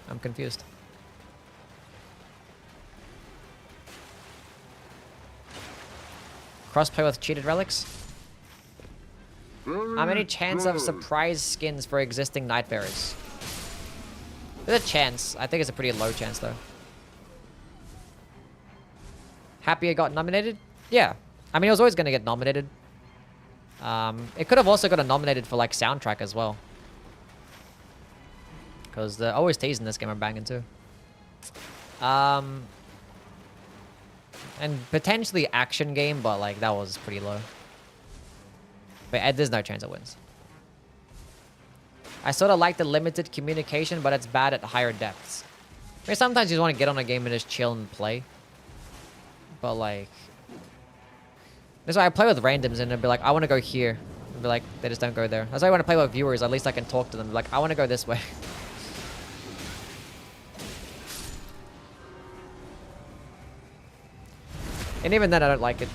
I'm confused. Crossplay with cheated relics? How many chance of surprise skins for existing Nightbearers? There's a chance. I think it's a pretty low chance though. Happy it got nominated? Yeah. I mean, it was always going to get nominated. It could have also got nominated for like soundtrack as well. Because the OSTs in this game are banging too. And potentially action game, but like that was pretty low. But there's no chance it wins. I sort of like the limited communication, but it's bad at higher depths. I mean, sometimes you just want to get on a game and just chill and play. But like... That's why I play with randoms and they'll be like, I want to go here. And be like, they just don't go there. That's why I want to play with viewers. At least I can talk to them. Be like, I want to go this way. And even then, I don't like it.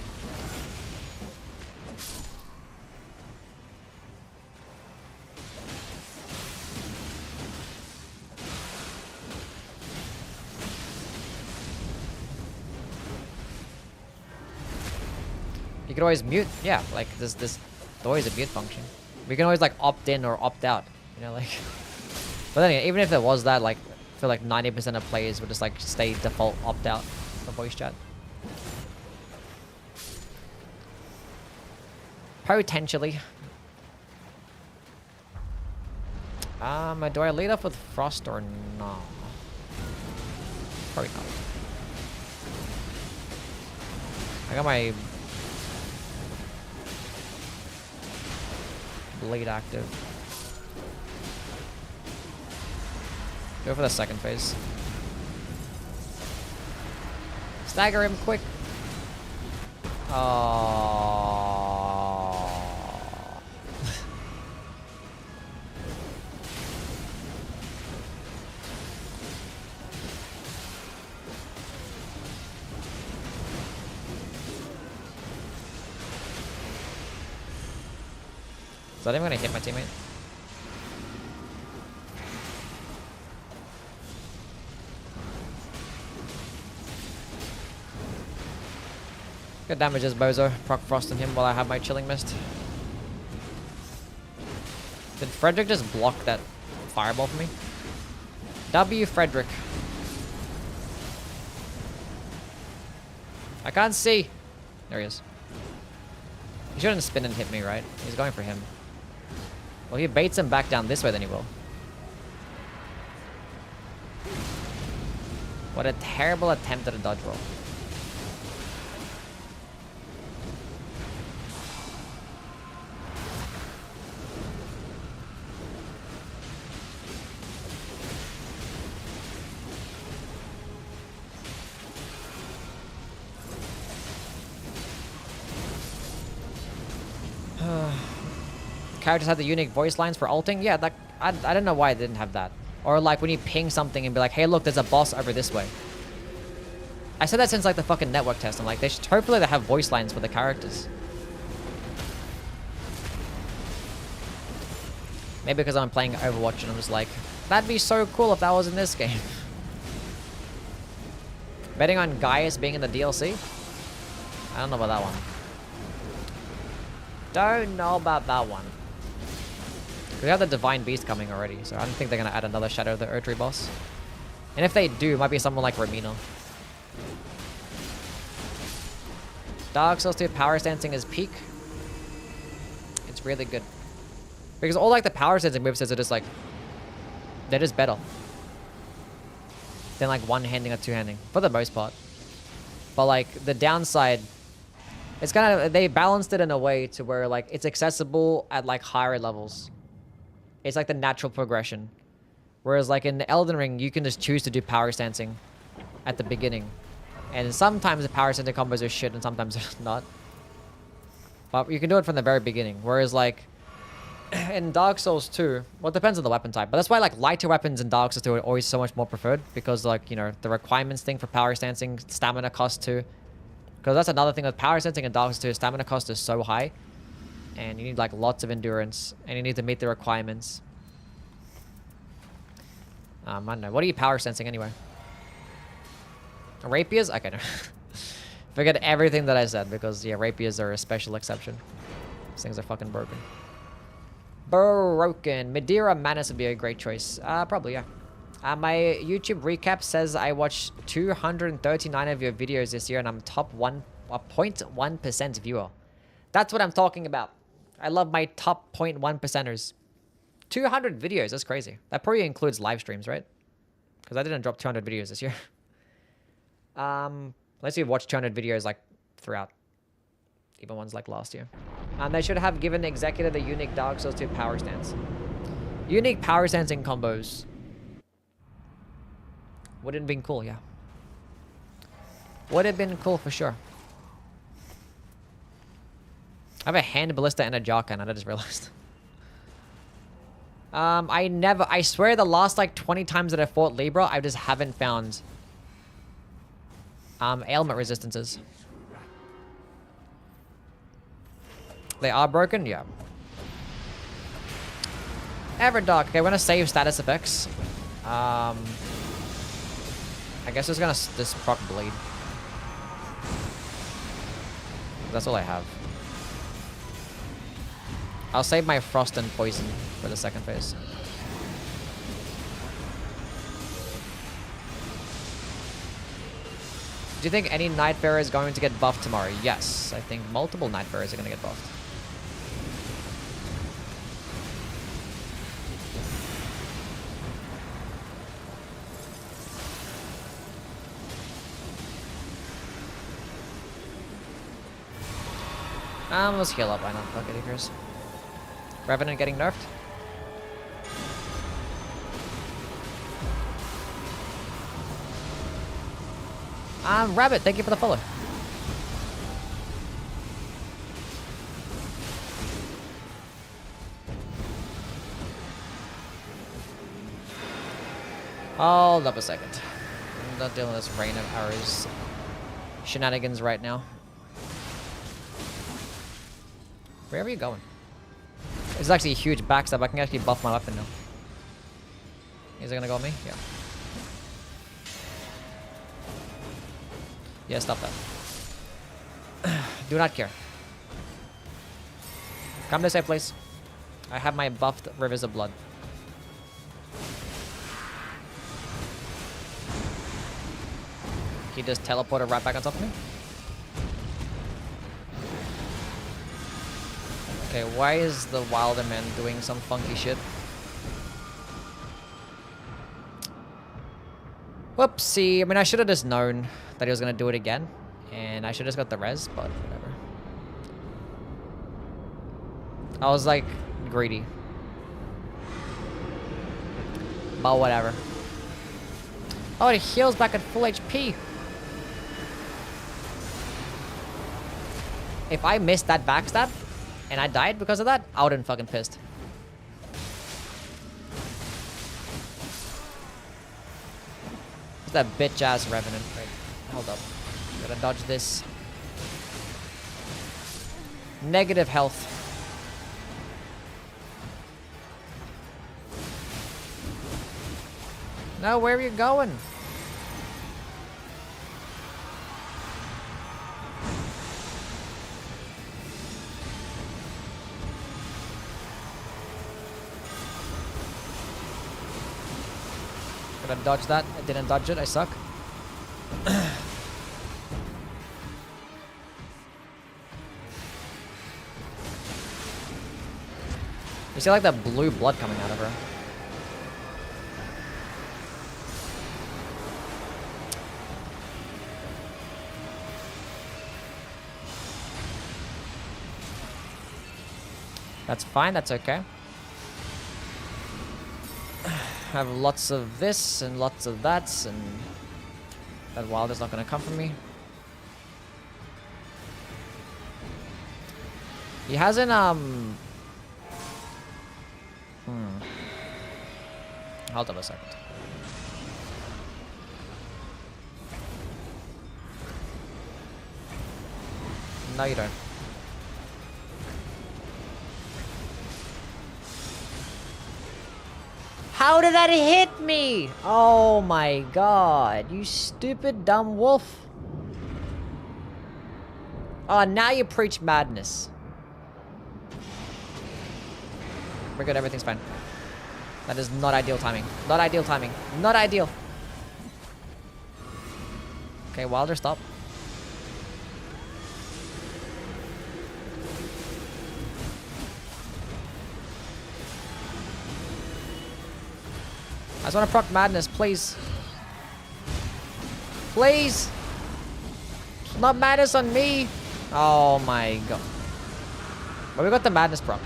You can always mute. Yeah, like there's always a mute function. We can always like opt in or opt out. You know, like. But then again, even if there was that, like, I feel like 90% of players would just like stay default opt out for voice chat. Potentially. Do I lead off with Frost or no? Probably not. I got my blade active. Go for the second phase. Stagger him quick. Oh. Is that even gonna hit my teammate? Good damages, Bozo. Proc frosting him while I have my chilling mist. Did Frederick just block that fireball for me? W Frederick. I can't see. There he is. He shouldn't spin and hit me, right? He's going for him. Well, he baits him back down this way, then he will. What a terrible attempt at a dodge roll. Characters have the unique voice lines for ulting. Yeah, that I don't know why I didn't have that. Or like when you ping something and be like, hey look, there's a boss over this way. I said that since like the fucking network test. I'm like, they should hopefully they have voice lines for the characters. Maybe because I'm playing Overwatch and I'm just like, that'd be so cool if that was in this game. Betting on Gaius being in the DLC? I don't know about that one. Don't know about that one. We have the Divine Beast coming already, so I don't think they're going to add another Shadow of the Erdtree boss. And if they do, it might be someone like Ramino. Dark Souls 2 power stancing is peak. It's really good. Because all like the power stancing movesets are just like, they're just better than like one-handing or two-handing, for the most part. But like the downside, it's kind of, they balanced it in a way to where like it's accessible at like higher levels. It's like the natural progression. Whereas like in Elden Ring, you can just choose to do power stancing at the beginning. And sometimes the power stancing combos are shit and sometimes they're not. But you can do it from the very beginning. Whereas like in Dark Souls 2, well, it depends on the weapon type. But that's why like lighter weapons in Dark Souls 2 are always so much more preferred. Because like, you know, the requirements thing for power stancing, stamina cost too. Because that's another thing with power stancing in Dark Souls 2, stamina cost is so high. And you need like lots of endurance. And you need to meet the requirements. I don't know. What are you power sensing anyway? Rapiers? Okay, no. Forget everything that I said because, yeah, rapiers are a special exception. These things are fucking broken. Broken. Madeira Manus would be a great choice. Probably, yeah. My YouTube recap says I watched 239 of your videos this year and I'm top 0.1% viewer. That's what I'm talking about. I love my top 0.1%ers. 200 videos, that's crazy. That probably includes live streams, right? Because I didn't drop 200 videos this year. Unless you've watched 200 videos like throughout. Even ones like last year. They should have given the executive the unique Dark Souls 2 power stance. Unique power stancing combos. Would have been cool, yeah. Would have been cool for sure. I have a hand ballista and a jaw cannon, I just realized. I swear the last like 20 times that I fought Libra, I just haven't found ailment resistances. They are broken? Yeah. Everdark. Okay, we're gonna save status effects. I guess it's gonna just proc bleed. That's all I have. I'll save my frost and poison for the second phase. Do you think any Nightfarer is going to get buffed tomorrow? Yes, I think multiple Nightfarers are going to get buffed. Let's heal up, why not? Fuck it, who cares? Revenant getting nerfed? Rabbit, thank you for the follow. Hold up a second. I'm not dealing with this rain of arrows shenanigans right now. Where are you going? It's actually a huge backstab. I can actually buff my weapon now. Is it gonna go on me? Yeah. Yeah, stop that. Do not care. Come this way, please. I have my buffed Rivers of Blood. He just teleported right back on top of me. Okay, why is the Wilder Man doing some funky shit? Whoopsie. I mean, I should have just known that he was going to do it again. And I should have just got the res, but whatever. I was, like, greedy. But whatever. Oh, it heals back at full HP. If I missed that backstab and I died because of that, I would've been fucking pissed. What's that bitch ass Revenant? Wait, hold up. Gotta dodge this. Negative health. No, where are you going? Gotta dodge that. I didn't dodge it. I suck. You see like that blue blood coming out of her. That's fine. That's okay. Have lots of this and lots of that, and that Wilder's not gonna come from me. He hasn't Hold up a second. No, you don't. How did that hit me? Oh my god, you stupid dumb wolf. Oh, now you preach madness. We're good, everything's fine. That is not ideal timing. Not ideal timing. Not ideal. Okay, Wilder, stop. I just want to proc madness, please. Please! Not madness on me! Oh my god. But we got the madness proc.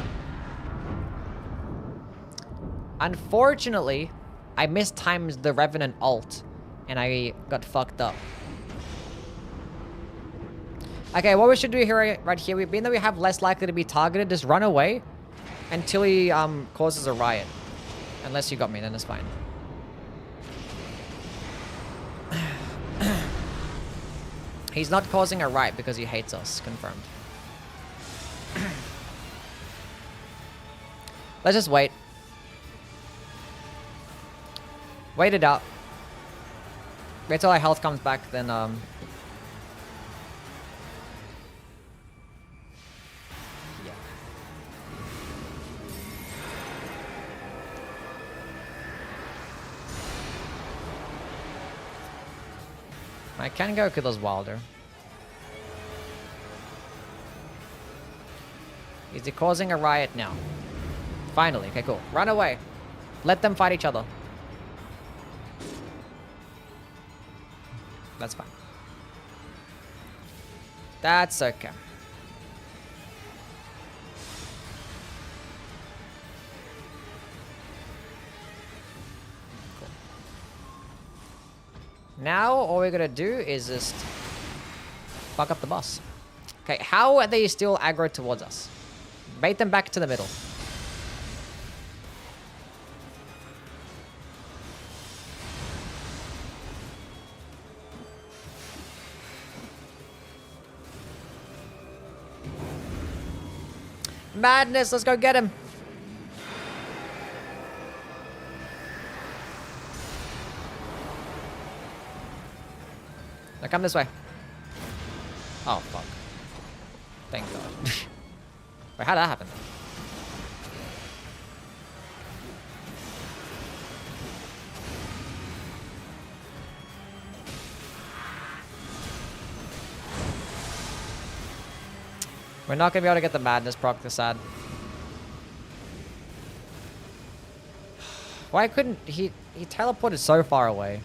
Unfortunately, I mistimed the Revenant ult, and I got fucked up. Okay, what we should do here, right here, being that we have less likely to be targeted, just run away until he causes a riot. Unless you got me, then it's fine. He's not causing a riot because he hates us. Confirmed. Let's just wait. Wait it out. Wait till our health comes back, then yeah. I can go kill those Wilder. Is he causing a riot now? Finally. Okay, cool. Run away. Let them fight each other. That's fine. That's okay. Cool. Now, all we're gonna do is just fuck up the boss. Okay, how are they still aggro towards us? Bait them back to the middle. Madness, let's go get him. Now come this way. Oh, fuck. Thank God. Wait, how'd that happen? We're not gonna be able to get the madness proc this sad. Why couldn't he teleported so far away?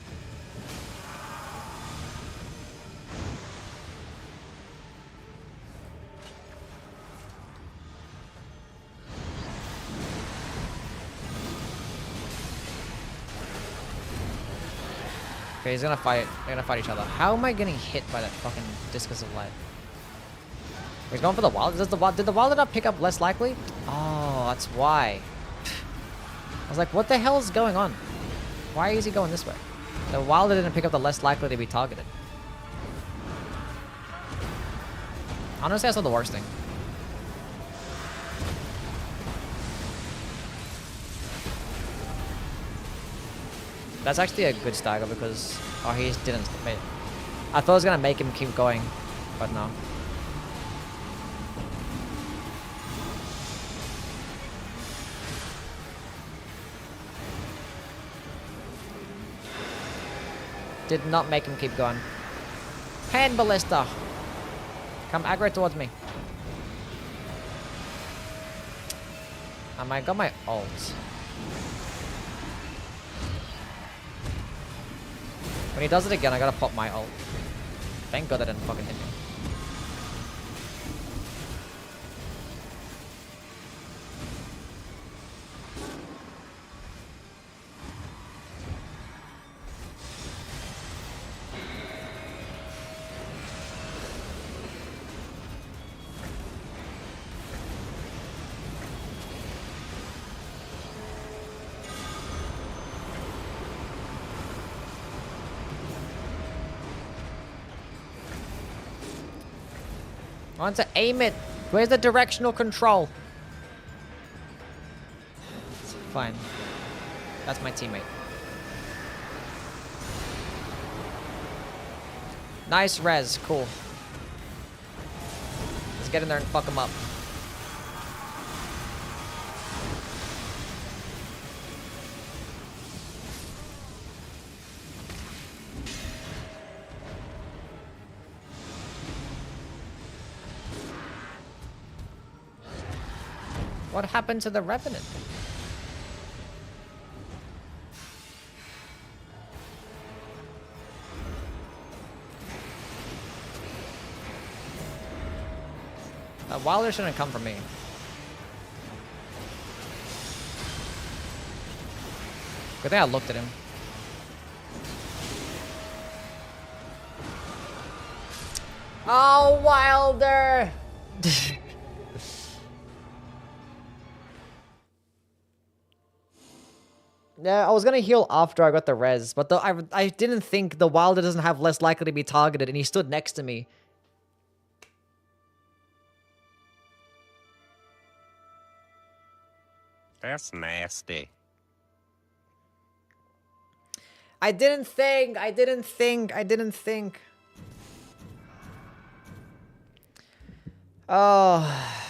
Okay, he's gonna fight. They're gonna fight each other. How am I getting hit by that fucking discus of light? He's going for the wild. Did the wilder not pick up less likely? Oh, that's why. I was like, what the hell is going on? Why is he going this way? The wilder didn't pick up the less likely to be targeted. Honestly, that's not the worst thing. That's actually a good stagger because... Oh, he just didn't... I thought I was going to make him keep going, but no. Did not make him keep going. Hand ballista! Come aggro towards me. I got my ult. When he does it again, I gotta pop my ult. Thank God that didn't fucking hit me. I want to aim it. Where's the directional control? It's fine. That's my teammate. Nice res. Cool. Let's get in there and fuck him up. What happened to the Revenant? That Wilder shouldn't come from me. Good thing I looked at him. Oh, Wilder! Yeah, I was gonna heal after I got the res, but I didn't think the Wilder doesn't have less likely to be targeted, and he stood next to me. That's nasty. I didn't think. Oh.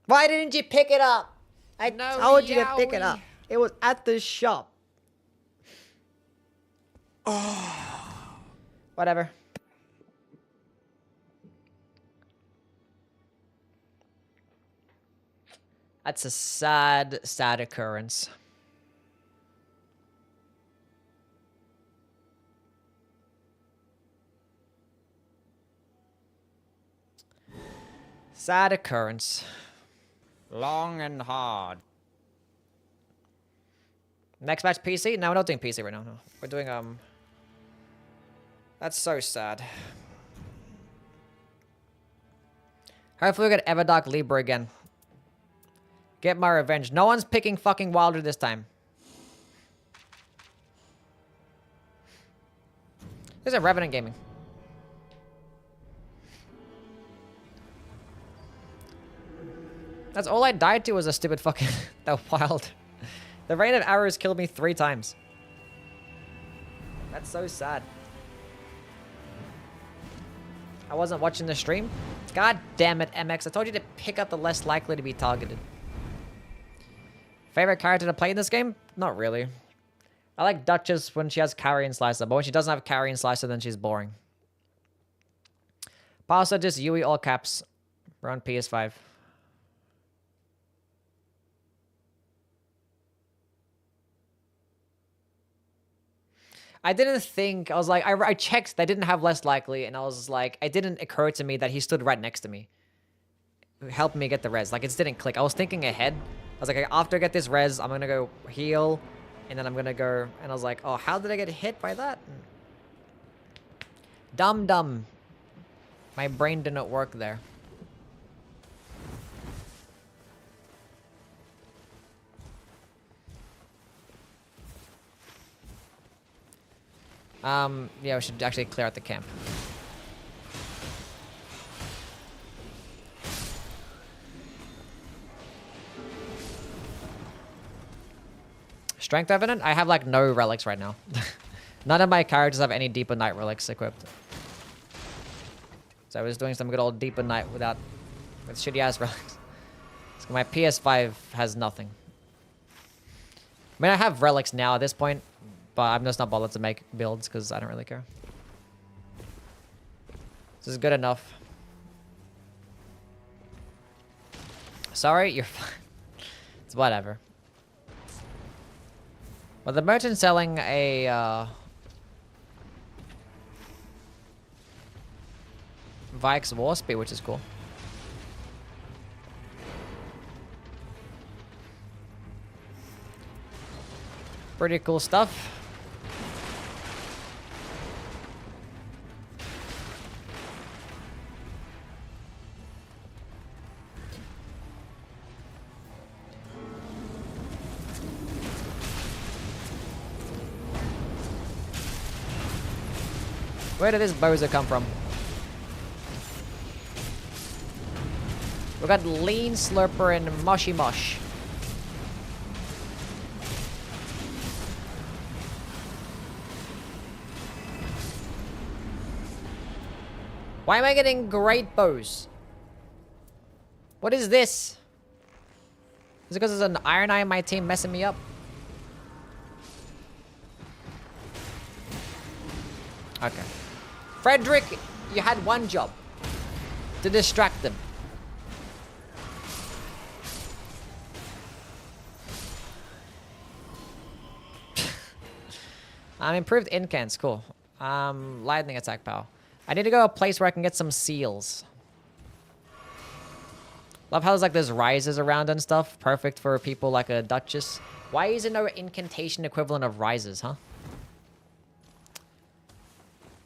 Why didn't you pick it up? I told you to pick it up. It was at the shop. Oh. Whatever. That's a sad, sad occurrence. Sad occurrence. Long and hard. Next match PC? No, we're not doing PC right now. No, we're doing That's so sad. Hopefully we get Everdark Libra again. Get my revenge. No one's picking fucking Wilder this time. There's a Revenant Gaming. That's all I died to was a stupid fucking... that wild. The rain of arrows killed me 3 times. That's so sad. I wasn't watching the stream. God damn it, MX. I told you to pick up the less likely to be targeted. Favorite character to play in this game? Not really. I like Duchess when she has Carry and Slicer, but when she doesn't have Carry and Slicer, then she's boring. Pasta just Yui all caps. We're on PS5. I didn't think, I was like, I checked, they didn't have less likely, and I was like, it didn't occur to me that he stood right next to me. Helped me get the res. Like, it just didn't click. I was thinking ahead. I was like, after I get this res, I'm gonna go heal, and then I'm gonna go, and I was like, oh, how did I get hit by that? Dumb. My brain didn't work there. Yeah, we should actually clear out the camp. Strength Revenant? I have like no relics right now. None of my characters have any Deeper Night relics equipped. So I was doing some good old Deeper Night with shitty ass relics. So my PS5 has nothing. I mean, I have relics now at this point, but I'm just not bothered to make builds because I don't really care. This is good enough. Sorry, you're fine. It's whatever. Well, the merchant's selling a Vike's Warspear, which is cool. Pretty cool stuff. Where did this bozo come from? We got Lean Slurper and Mushy Mush. Why am I getting great bows? What is this? Is it because there's an Iron Eye in my team messing me up? Okay. Frederick, you had one job. To distract them. Improved incants, cool. Lightning attack power. I need to go to a place where I can get some seals. Love how there's like there's rises around and stuff. Perfect for people like a Duchess. Why is there no incantation equivalent of rises, huh?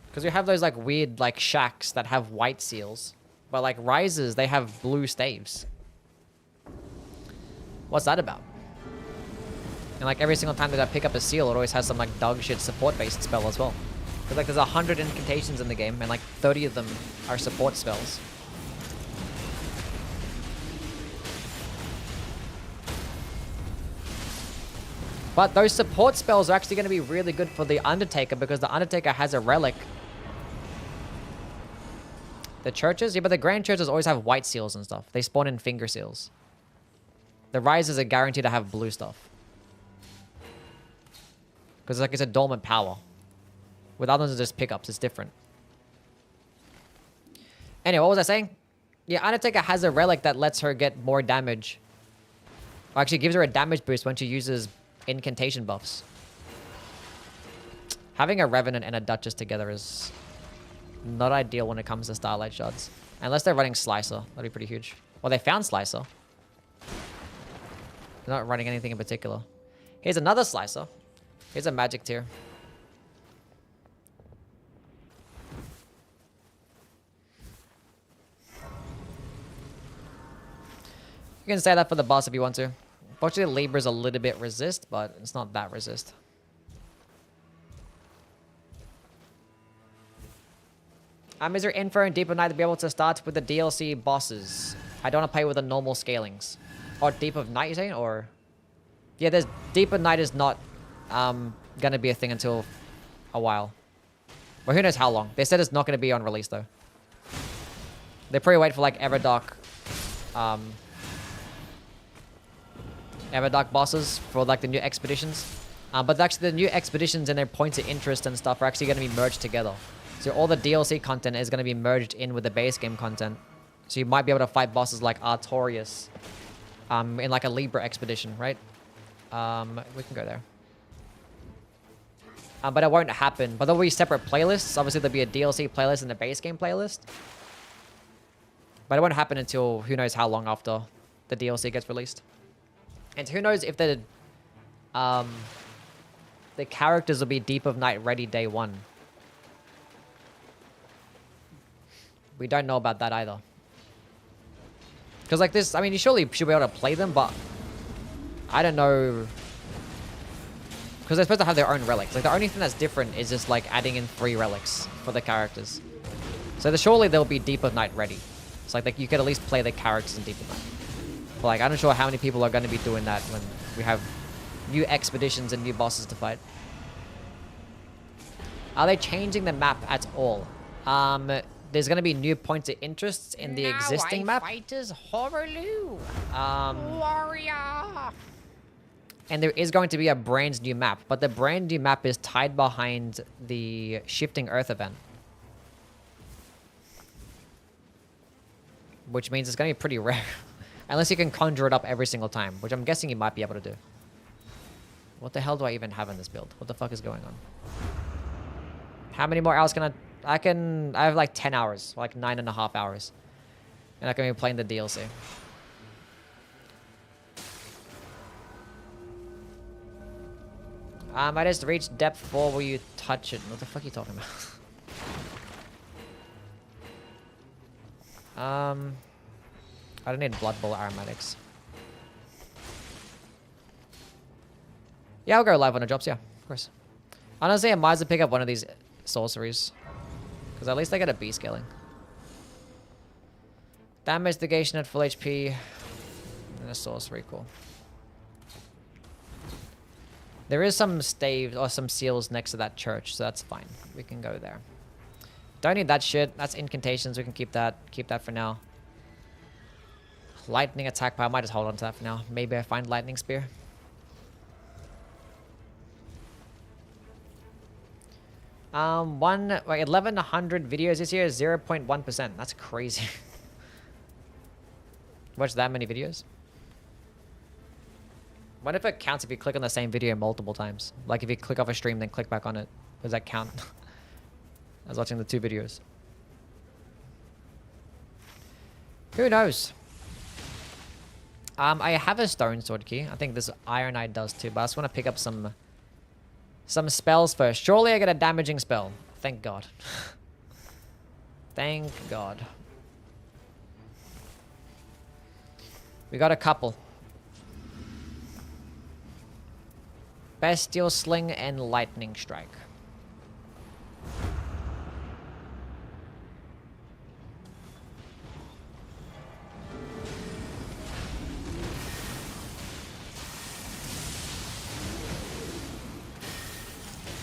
Because we have those like weird like shacks that have white seals. But like rises, they have blue staves. What's that about? And like every single time that I pick up a seal, it always has some like dog shit support based spell as well. Because like there's 100 incantations in the game and like 30 of them are support spells. But those support spells are actually going to be really good for the Undertaker because the Undertaker has a relic. The churches? Yeah, but the Grand Churches always have white seals and stuff. They spawn in finger seals. The Rises are guaranteed to have blue stuff. Because like it's a dormant power. With others, it's just pickups. It's different. Anyway, what was I saying? Yeah, Undertaker has a relic that lets her get more damage. Or actually gives her a damage boost when she uses incantation buffs. Having a Revenant and a Duchess together is not ideal when it comes to Starlight Shards. Unless they're running Slicer. That'd be pretty huge. Well, they found Slicer. They're not running anything in particular. Here's another slicer. Here's a magic tier. You can say that for the boss if you want to. Unfortunately, Libra's a little bit resist, but it's not that resist. Is there info in Deep of Night to be able to start with the DLC bosses? I don't want to play with the normal scalings. Or Deep of Night, you saying? Or... Yeah, there's... Deep of Night is not gonna be a thing until a while. Well, who knows how long. They said it's not gonna be on release, though. They probably wait for, like, Everdark... Everdark bosses for, like, the new expeditions. But actually, the new expeditions and their points of interest and stuff are actually gonna be merged together. So all the DLC content is going to be merged in with the base game content. So you might be able to fight bosses like Artorias in like a Libra expedition, right? We can go there. But it won't happen. But there'll be separate playlists. Obviously, there'll be a DLC playlist and a base game playlist. But it won't happen until who knows how long after the DLC gets released. And who knows if the characters will be Deep of Night ready day one. We don't know about that either. Because like this, I mean, you surely should be able to play them, but I don't know. Because they're supposed to have their own relics. Like the only thing that's different is just like adding in 3 relics for the characters. So surely they'll be Deep of Night ready. It's like you could at least play the characters in Deep of Night. But like I'm not sure how many people are going to be doing that when we have new expeditions and new bosses to fight. Are they changing the map at all? There's going to be new points of interest in the existing map. Fighters Horrorloo. Warrior. And there is going to be a brand new map, but the brand new map is tied behind the Shifting Earth event. Which means it's going to be pretty rare. Unless you can conjure it up every single time, which I'm guessing you might be able to do. What the hell do I even have in this build? What the fuck is going on? How many more hours can I have like 10 hours, like 9.5 hours. And I can be playing the DLC. I just reached depth 4 where you touch it. What the fuck are you talking about? I don't need Blood Bowl aromatics. Yeah, I'll go live when it drops, yeah, of course. Honestly, I might as well pick up one of these sorceries. Because at least I get a B scaling. Damage negation at full HP. And a sorcery, cool. There is some staves or some seals next to that church, so that's fine. We can go there. Don't need that shit. That's incantations. We can keep that. Keep that for now. Lightning attack power. I might just hold on to that for now. Maybe I find lightning spear. Like 1100 videos this year is 0.1%. That's crazy. Watch that many videos. What if it counts if you click on the same video multiple times? Like if you click off a stream, then click back on it. Does that count? I was watching the 2 videos. Who knows? I have a stone sword key. I think this iron eye does too, but I just want to pick up some spells first. Surely I get a damaging spell. Thank God. Thank God. We got a couple. Bestial Sling and Lightning Strike.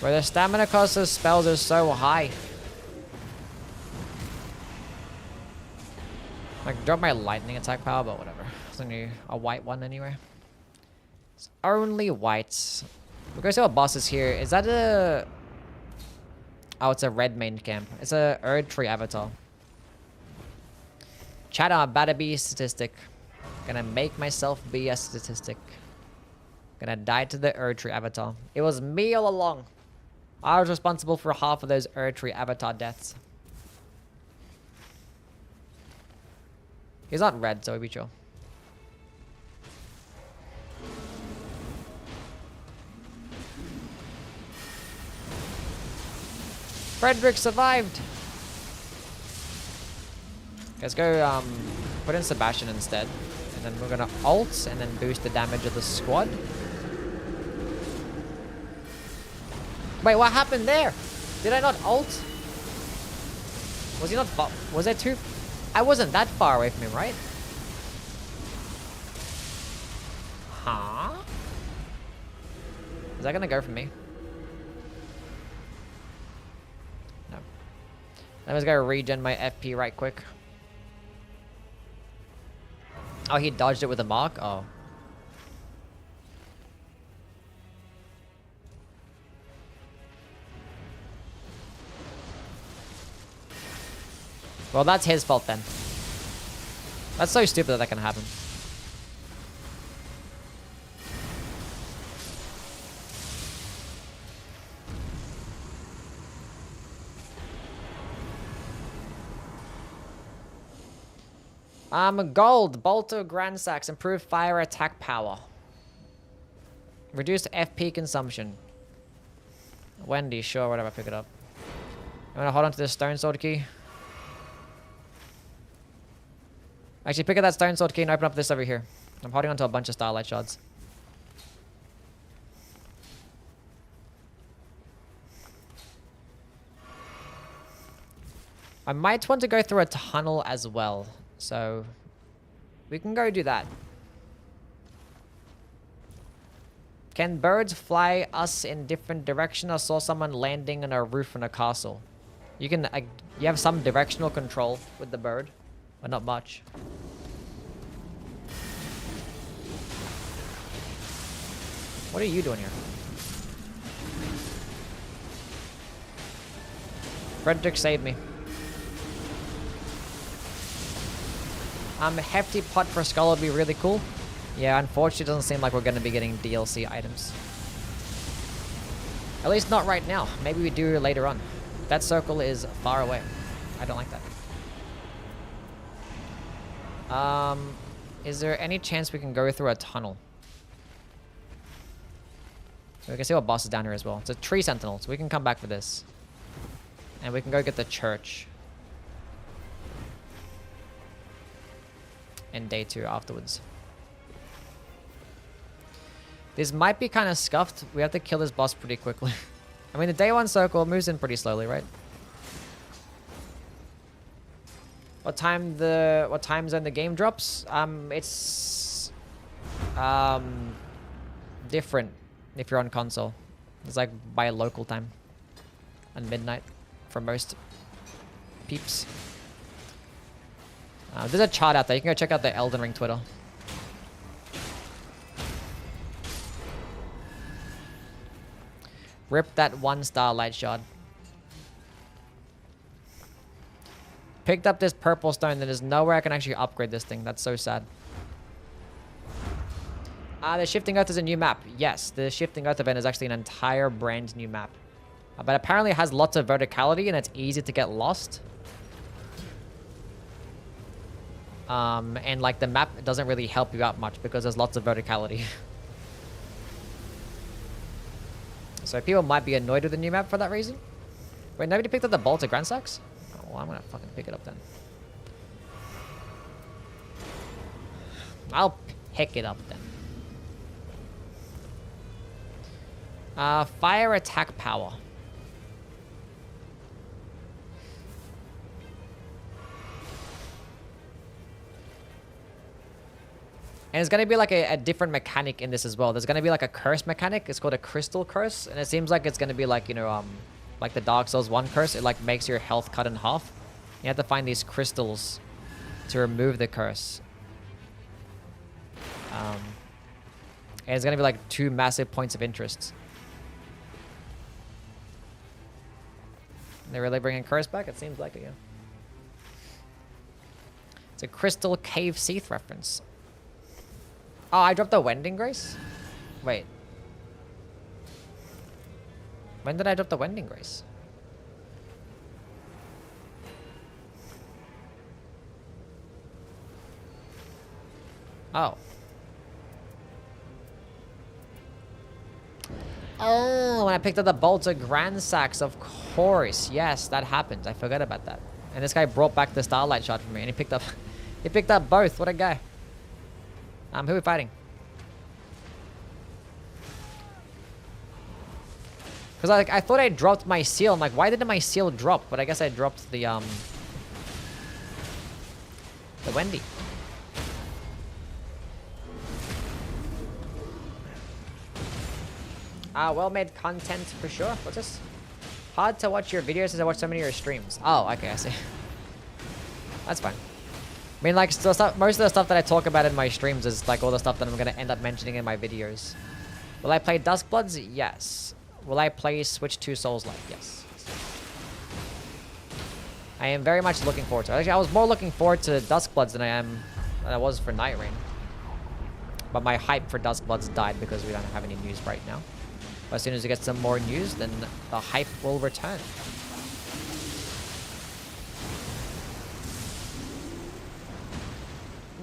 Where the stamina cost of spells is so high. Like, drop my lightning attack power, but whatever. It's only a white one anyway. It's only whites. We're going to see what boss is here. Is that a... Oh, it's a red main camp. It's a Erd Tree avatar. Chat, I'm about to be a statistic. Gonna make myself be a statistic. Gonna die to the Erd Tree avatar. It was me all along. I was responsible for half of those Erd Tree avatar deaths. He's not red, so he'll be chill. Frederick survived. Let's go put in Sebastian instead. And then we're gonna ult and then boost the damage of the squad. Wait, what happened there? Did I not ult? Was he not was there too? I wasn't that far away from him, right? Huh? Is that gonna go for me? No. Let me just go regen my FP right quick. Oh, he dodged it with a mark? Oh. Well, that's his fault then. That's so stupid that that can happen. Gold, Bolter, Grand Sax, improved fire attack power. Reduced FP consumption. Wendy, sure, whatever, pick it up. I'm gonna hold on to this stone sword key. Actually, pick up that stone sword key and open up this over here. I'm holding on to a bunch of starlight shards. I might want to go through a tunnel as well. So, we can go do that. Can birds fly us in different directions? I saw someone landing on a roof in a castle. You can, you have some directional control with the bird, but not much. What are you doing here? Frederick saved me. Hefty pot for Skull would be really cool. Yeah, unfortunately it doesn't seem like we're going to be getting DLC items. At least not right now. Maybe we do later on. That circle is far away. I don't like that. Is there any chance we can go through a tunnel? So we can see what boss is down here as well. It's a tree sentinel, so we can come back for this. And we can go get the church. In day 2 afterwards. This might be kind of scuffed. We have to kill this boss pretty quickly. I mean, the day 1 circle moves in pretty slowly, right? What time zone the game drops? It's different if you're on console. It's like by local time and midnight for most peeps. There's a chart out there. You can go check out the Elden Ring Twitter. Rip that 1 starlight shard. Picked up this purple stone. There's nowhere I can actually upgrade this thing. That's so sad. The Shifting Earth is a new map. Yes, the Shifting Earth event is actually an entire brand new map. But apparently it has lots of verticality and it's easy to get lost. And like the map doesn't really help you out much because there's lots of verticality. So people might be annoyed with the new map for that reason. Wait, nobody picked up the Bolter Grand Sax? Oh, well, I'm gonna fucking pick it up then. I'll pick it up then. Fire attack power. And it's going to be like a different mechanic in this as well. There's going to be like a curse mechanic. It's called a crystal curse. And it seems like it's going to be like, you know, like the Dark Souls 1 curse. It like makes your health cut in half. You have to find these crystals to remove the curse. And it's going to be like 2 massive points of interest. They're really bringing curse back? It seems like it, yeah. It's a Crystal Cave Seath reference. Oh, I dropped the Wending Grace? Wait. When did I drop the Wending Grace? Oh. Oh, when I picked up the bolter grand sacks, of course. Yes, that happened. I forgot about that. And this guy brought back the starlight shot for me, and he picked up, he picked up both. What a guy. Who are we fighting? Because I thought I dropped my seal. I'm like, why didn't my seal drop? But I guess I dropped the Wendy. Well-made content for sure. What's this? Hard to watch your videos as I watch so many of your streams. Oh, okay, I see. That's fine. I mean, like, most of the stuff that I talk about in my streams is like all the stuff that I'm gonna end up mentioning in my videos. Will I play Duskbloods? Yes. Will I play Switch 2 Souls-like? Yes. I am very much looking forward to it. Actually, I was more looking forward to Duskbloods than I was for Nightreign. But my hype for Duskbloods died because we don't have any news right now. But as soon as we get some more news, then the hype will return.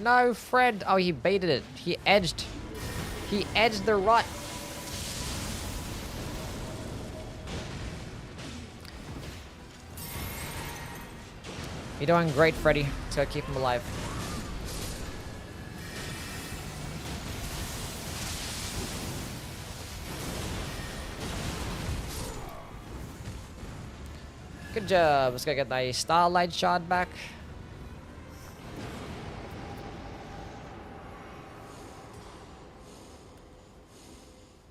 No, Fred. Oh, he baited it. He edged. He edged the rut. You're doing great, Freddy. Just gotta keep him alive. Good job. Let's go get my starlight shot back.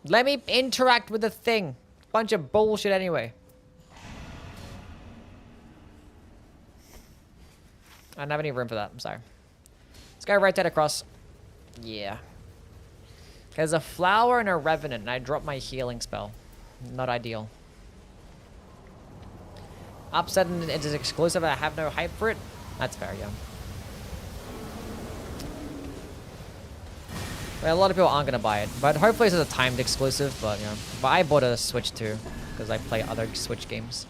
Let me interact with the thing. Bunch of bullshit anyway. I don't have any room for that. I'm sorry. Let's go right dead across. Yeah. There's a flower and a revenant, and I dropped my healing spell. Not ideal. Upset and it is exclusive and I have no hype for it. That's fair, yeah. Well, a lot of people aren't going to buy it, but hopefully it's a timed exclusive, but yeah. But I bought a Switch too, because I play other Switch games.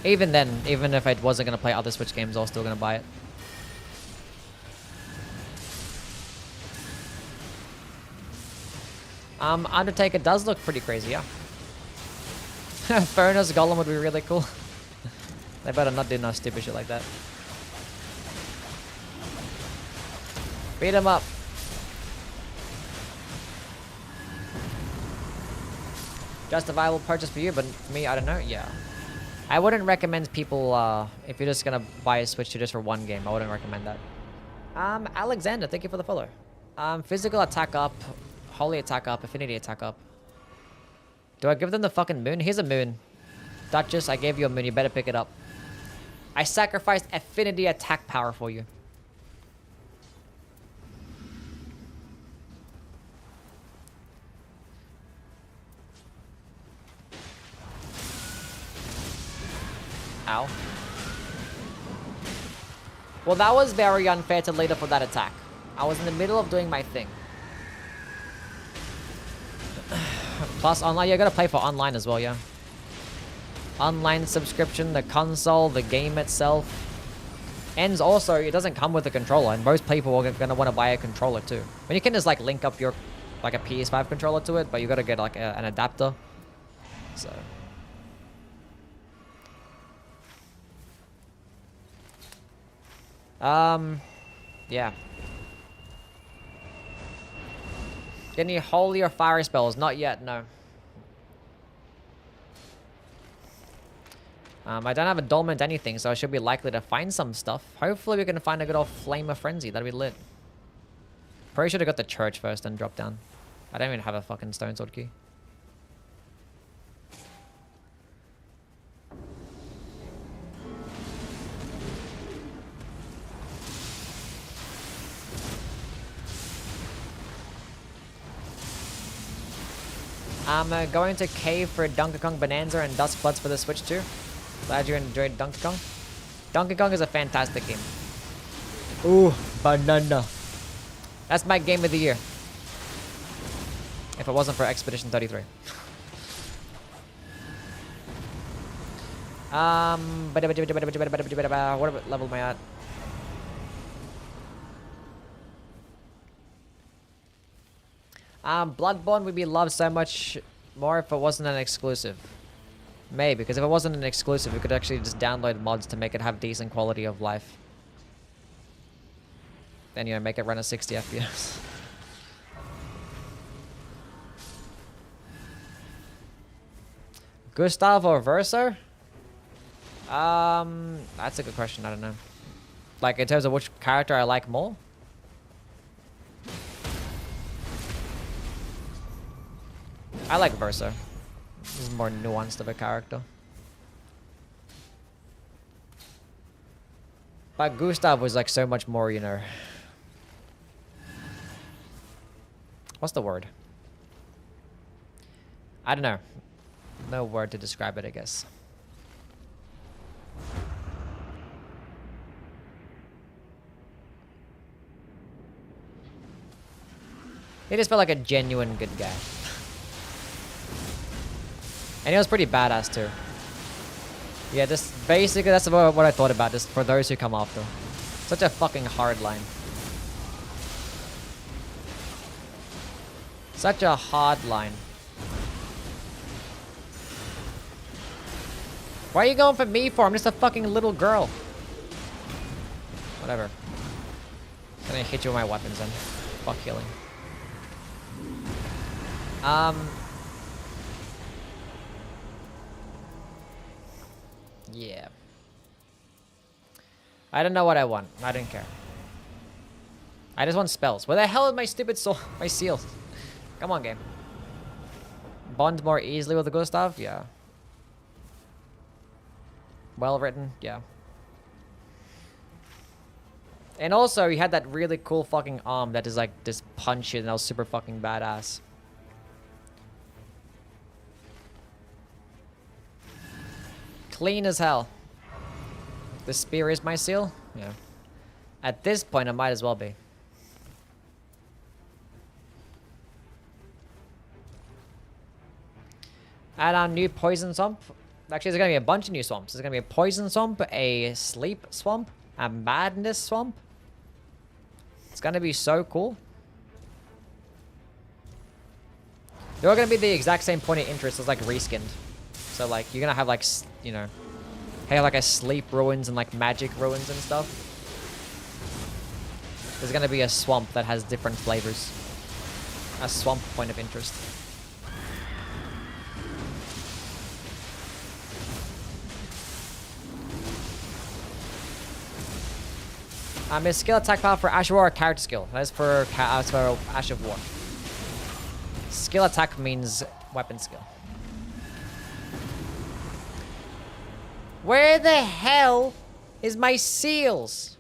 Even then, even if I wasn't going to play other Switch games, I was still going to buy it. Undertaker does look pretty crazy, yeah. Furnace Golem would be really cool. They better not do no stupid shit like that. Beat him up. Justifiable purchase for you, but for me, I don't know. Yeah. I wouldn't recommend people, if you're just gonna buy a Switch 2 just for one game, I wouldn't recommend that. Alexander, thank you for the follow. Physical attack up, holy attack up, affinity attack up. Do I give them the fucking moon? Here's a moon. Duchess, I gave you a moon. You better pick it up. I sacrificed affinity attack power for you. Ow. Well, that was very unfair to Lita for that attack. I was in the middle of doing my thing. Plus online, you gotta play for online as well, yeah. Online subscription, the console, the game itself. And also, it doesn't come with a controller, and most people are gonna want to buy a controller too. I mean, you can just like link up your, like a PS5 controller to it, but you gotta get like an adapter. So. Yeah. Get any holy or fiery spells? Not yet, no. I don't have a dormant anything, so I should be likely to find some stuff. Hopefully we can find a good old Flame of Frenzy. That'd be lit. Probably should have got the church first and drop down. I don't even have a fucking stone sword key. I'm going to cave for Donkey Kong Bonanza and Duskbloods for the Switch too. Glad you enjoyed Donkey Kong. Donkey Kong is a fantastic game. Ooh, banana. That's my game of the year. If it wasn't for Expedition 33. What level am I at? Bloodborne would be loved so much more if it wasn't an exclusive. Maybe, because if it wasn't an exclusive, we could actually just download mods to make it have decent quality of life. Then, you know, make it run at 60 FPS. Gustav or Verso? That's a good question. I don't know. Like, in terms of which character I like more? I like Verso. He's more nuanced of a character. But Gustav was like so much more, you know... What's the word? I don't know. No word to describe it, I guess. He just felt like a genuine good guy. And he was pretty badass too. Yeah, just basically that's about what I thought about, just for those who come after. Such a fucking hard line. Such a hard line. Why are you going for me for? I'm just a fucking little girl. Whatever. I'm gonna hit you with my weapons then. Fuck healing. Yeah. I don't know what I want. I don't care. I just want spells. Where the hell is my stupid soul? My seal. Come on, game. Bond more easily with the Gustav? Yeah. Well written? Yeah. And also, he had that really cool fucking arm that is like, just punch it, and that was super fucking badass. Clean as hell. The spear is my seal? Yeah. At this point, it might as well be. Add on new poison swamp. Actually, there's gonna be a bunch of new swamps. There's gonna be a poison swamp, a sleep swamp, a madness swamp. It's gonna be so cool. They're all gonna be the exact same point of interest as like reskinned. So like you're gonna have like, you know, have like a sleep ruins and like magic ruins and stuff. There's gonna be a swamp that has different flavors. A swamp point of interest. His skill attack power for Ash of War or character skill. That is for Ash of War. Skill attack means weapon skill. Where the hell is my seals?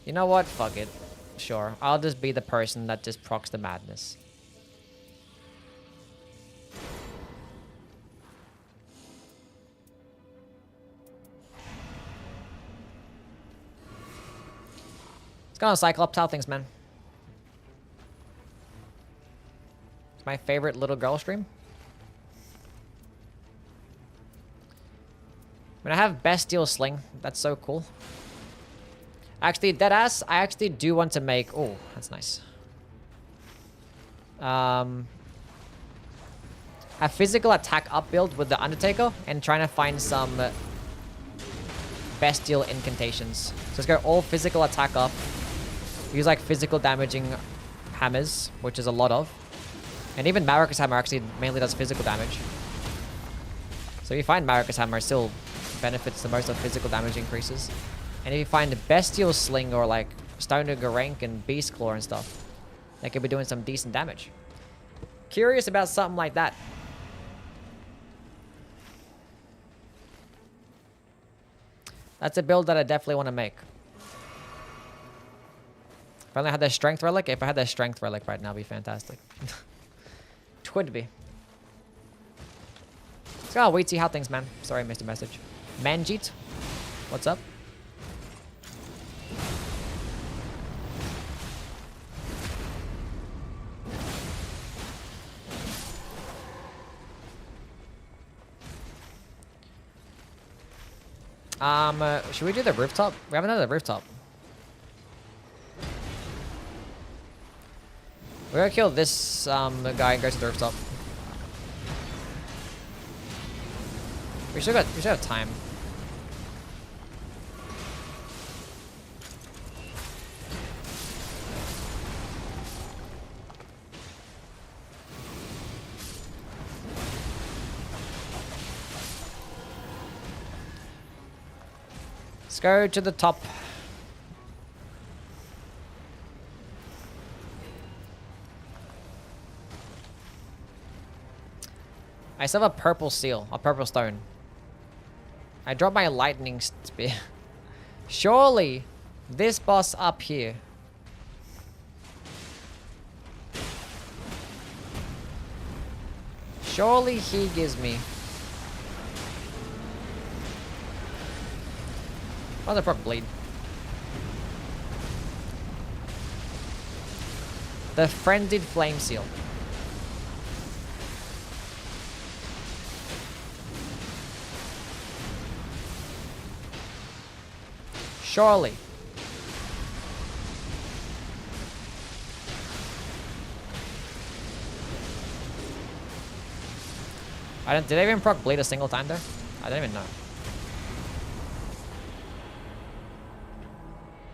You know what? Fuck it. Sure. I'll just be the person that just procs the madness. Let's go on Cyclops. How things, man? It's my favorite little girl stream. When I have Bestial Sling, that's so cool. Actually, deadass, I actually do want to make... Oh, that's nice. A physical attack up build with the Undertaker and trying to find some bestial incantations. So let's go all physical attack up. Use like physical damaging hammers, which is a lot of. And even Maracus Hammer actually mainly does physical damage. So if you find Maracus Hammer, still benefits the most of physical damage increases. And if you find Bestial Sling or like Stoner Garank and Beast Claw and stuff, they could be doing some decent damage. Curious about something like that. That's a build that I definitely want to make. If I only had the Strength Relic, if I had the Strength Relic right now, it'd be fantastic. Twould be. Let's go, wait, see how things, man. Sorry, I missed a message. Manjeet, what's up? Should we do the rooftop? We haven't done the rooftop. We're gonna kill this guy and go to the rooftop. We should have time. Let's go to the top. I still have a purple seal, a purple stone. I dropped my lightning spear. Surely, this boss up here. Surely he gives me. Mother fuck bleed. The frenzied flame seal. Surely. Did I even proc bleed a single time there? I don't even know.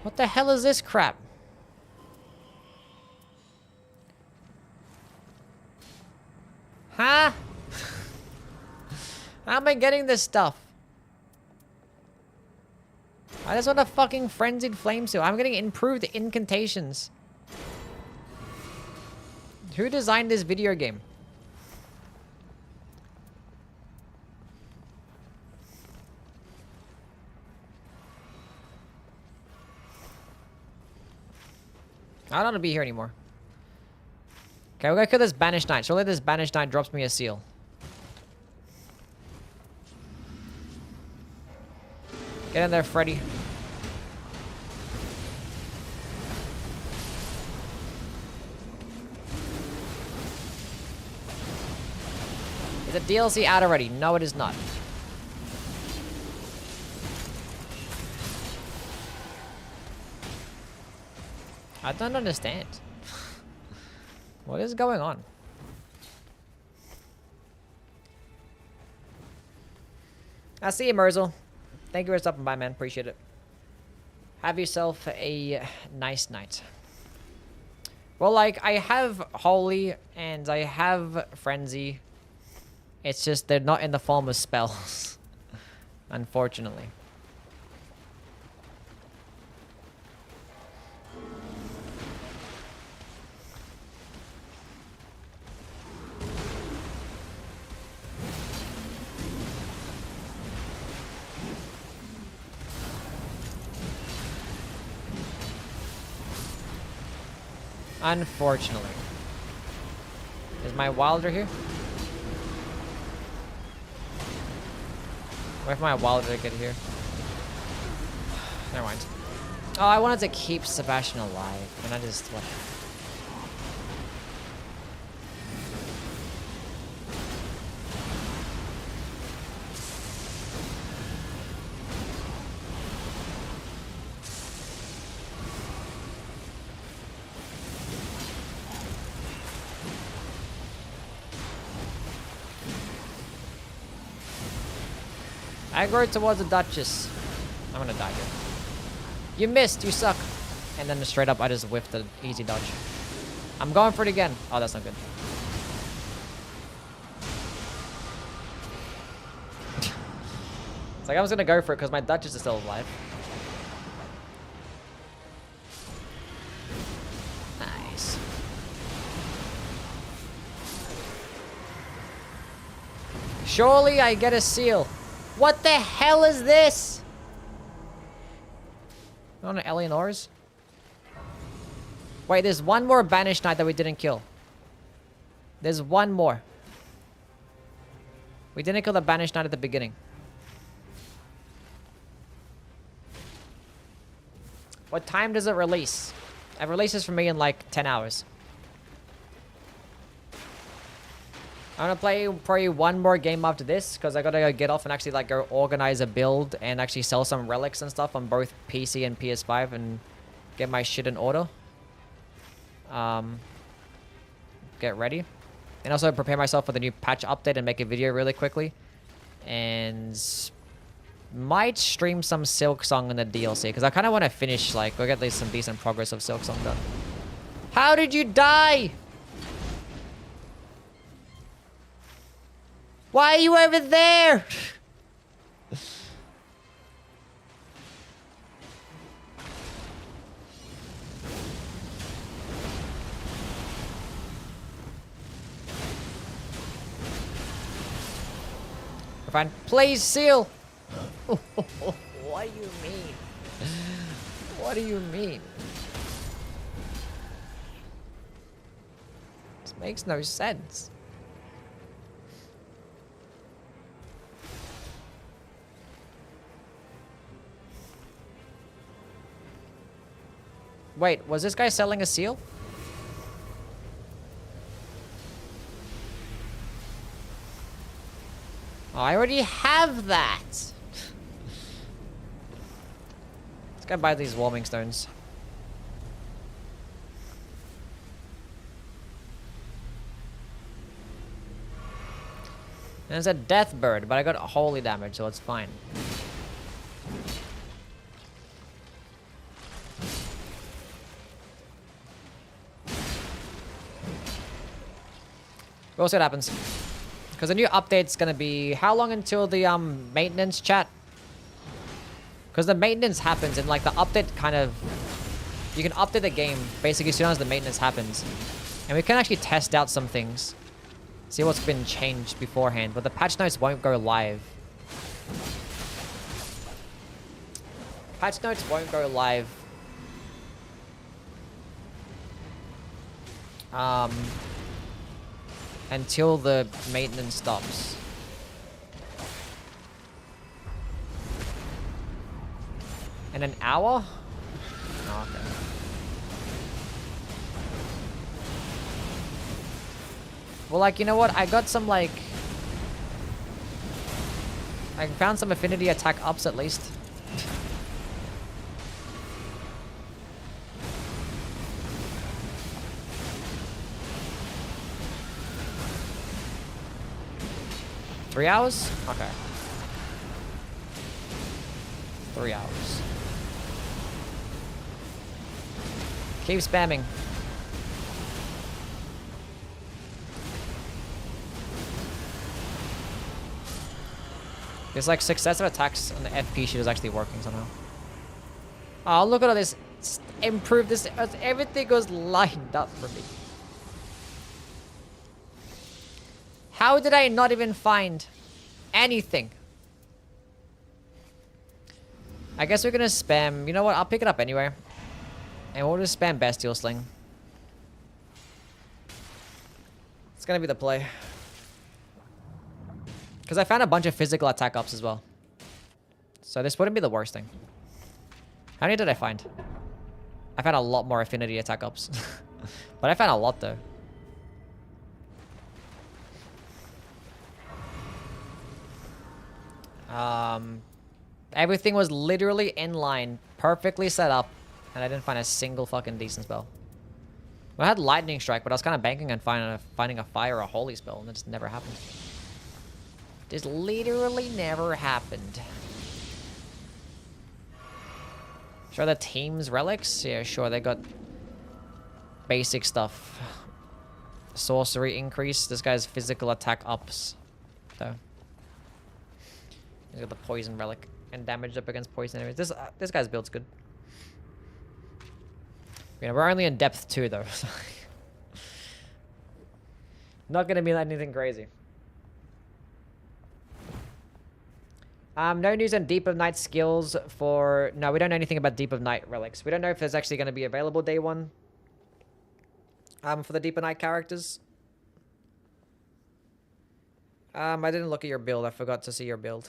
What the hell is this crap? Huh? How am I getting this stuff? I just want a fucking frenzied flame seal. I'm getting improved incantations. Who designed this video game? I don't want to be here anymore. Okay, we're gonna kill this Banished Knight. Surely this Banished Knight drops me a seal. Get in there, Freddy. Is the DLC out already? No, it is not. I don't understand. What is going on? I see you, Merzel. Thank you for stopping by, man. Appreciate it. Have yourself a nice night. Well, like, I have Holy and I have Frenzy. It's just they're not in the form of spells. Unfortunately. Unfortunately. Is my Wilder here? Wait for my Wilder to get here. Never mind. Oh, I wanted to keep Sebastian alive, and I just... What? I go towards the Duchess. I'm gonna die here. You missed, you suck. And then straight up, I just whiffed the easy dodge. I'm going for it again. Oh, that's not good. It's like I was gonna go for it because my Duchess is still alive. Nice. Surely I get a seal. What the hell is this? On Eleanor's? Wait, there's one more Banished Knight that we didn't kill. There's one more. We didn't kill the Banished Knight at the beginning. What time does it release? It releases for me in like 10 hours. I'm gonna play probably one more game after this because I gotta go get off and actually like go organize a build and actually sell some relics and stuff on both PC and PS5 and get my shit in order. Get ready. And also prepare myself for the new patch update and make a video really quickly. And might stream some Silksong in the DLC because I kind of want to finish, like, we'll get at least some decent progress of Silksong done. How did you die? Why are you over there? We're fine. Please, seal. What do you mean? What do you mean? This makes no sense. Wait, was this guy selling a seal? Oh, I already have that. Let's go buy these warming stones. There's a death bird, but I got holy damage, so it's fine. We'll see what happens. Because the new update's gonna be... How long until the maintenance, chat? Because the maintenance happens and like the update kind of... You can update the game basically as soon as the maintenance happens. And we can actually test out some things. See what's been changed beforehand. But the patch notes won't go live. Patch notes won't go live. Until the maintenance stops. In an hour? Oh, okay. Well, like, you know what? I got some, like... I found some affinity attack ups at least. Three hours? Okay. 3 hours. Keep spamming. It's like successive attacks on the FP sheet is actually working somehow. Oh, look at all this. Improve this. Everything goes lined up for me. How did I not even find anything? I guess we're gonna spam. You know what? I'll pick it up anyway. And we'll just spam Bestial Sling. It's gonna be the play. Because I found a bunch of physical attack ups as well. So this wouldn't be the worst thing. How many did I find? I found a lot more affinity attack ups. But I found a lot though. Everything was literally in line, perfectly set up, and I didn't find a single fucking decent spell. Well, I had Lightning Strike, but I was kind of banking on finding a fire or a holy spell, and it just never happened. Just literally never happened. Sure, the team's relics? Yeah, sure, they got basic stuff. Sorcery increase. This guy's physical attack ups, though. He's got the poison relic and damage up against poison enemies. This guy's build's good. You know, we're only in depth 2 though. Not gonna be anything crazy. No news on Deep of Night skills for... No, we don't know anything about Deep of Night relics. We don't know if there's actually going to be available day 1. For the Deep of Night characters. I didn't look at your build. I forgot to see your build.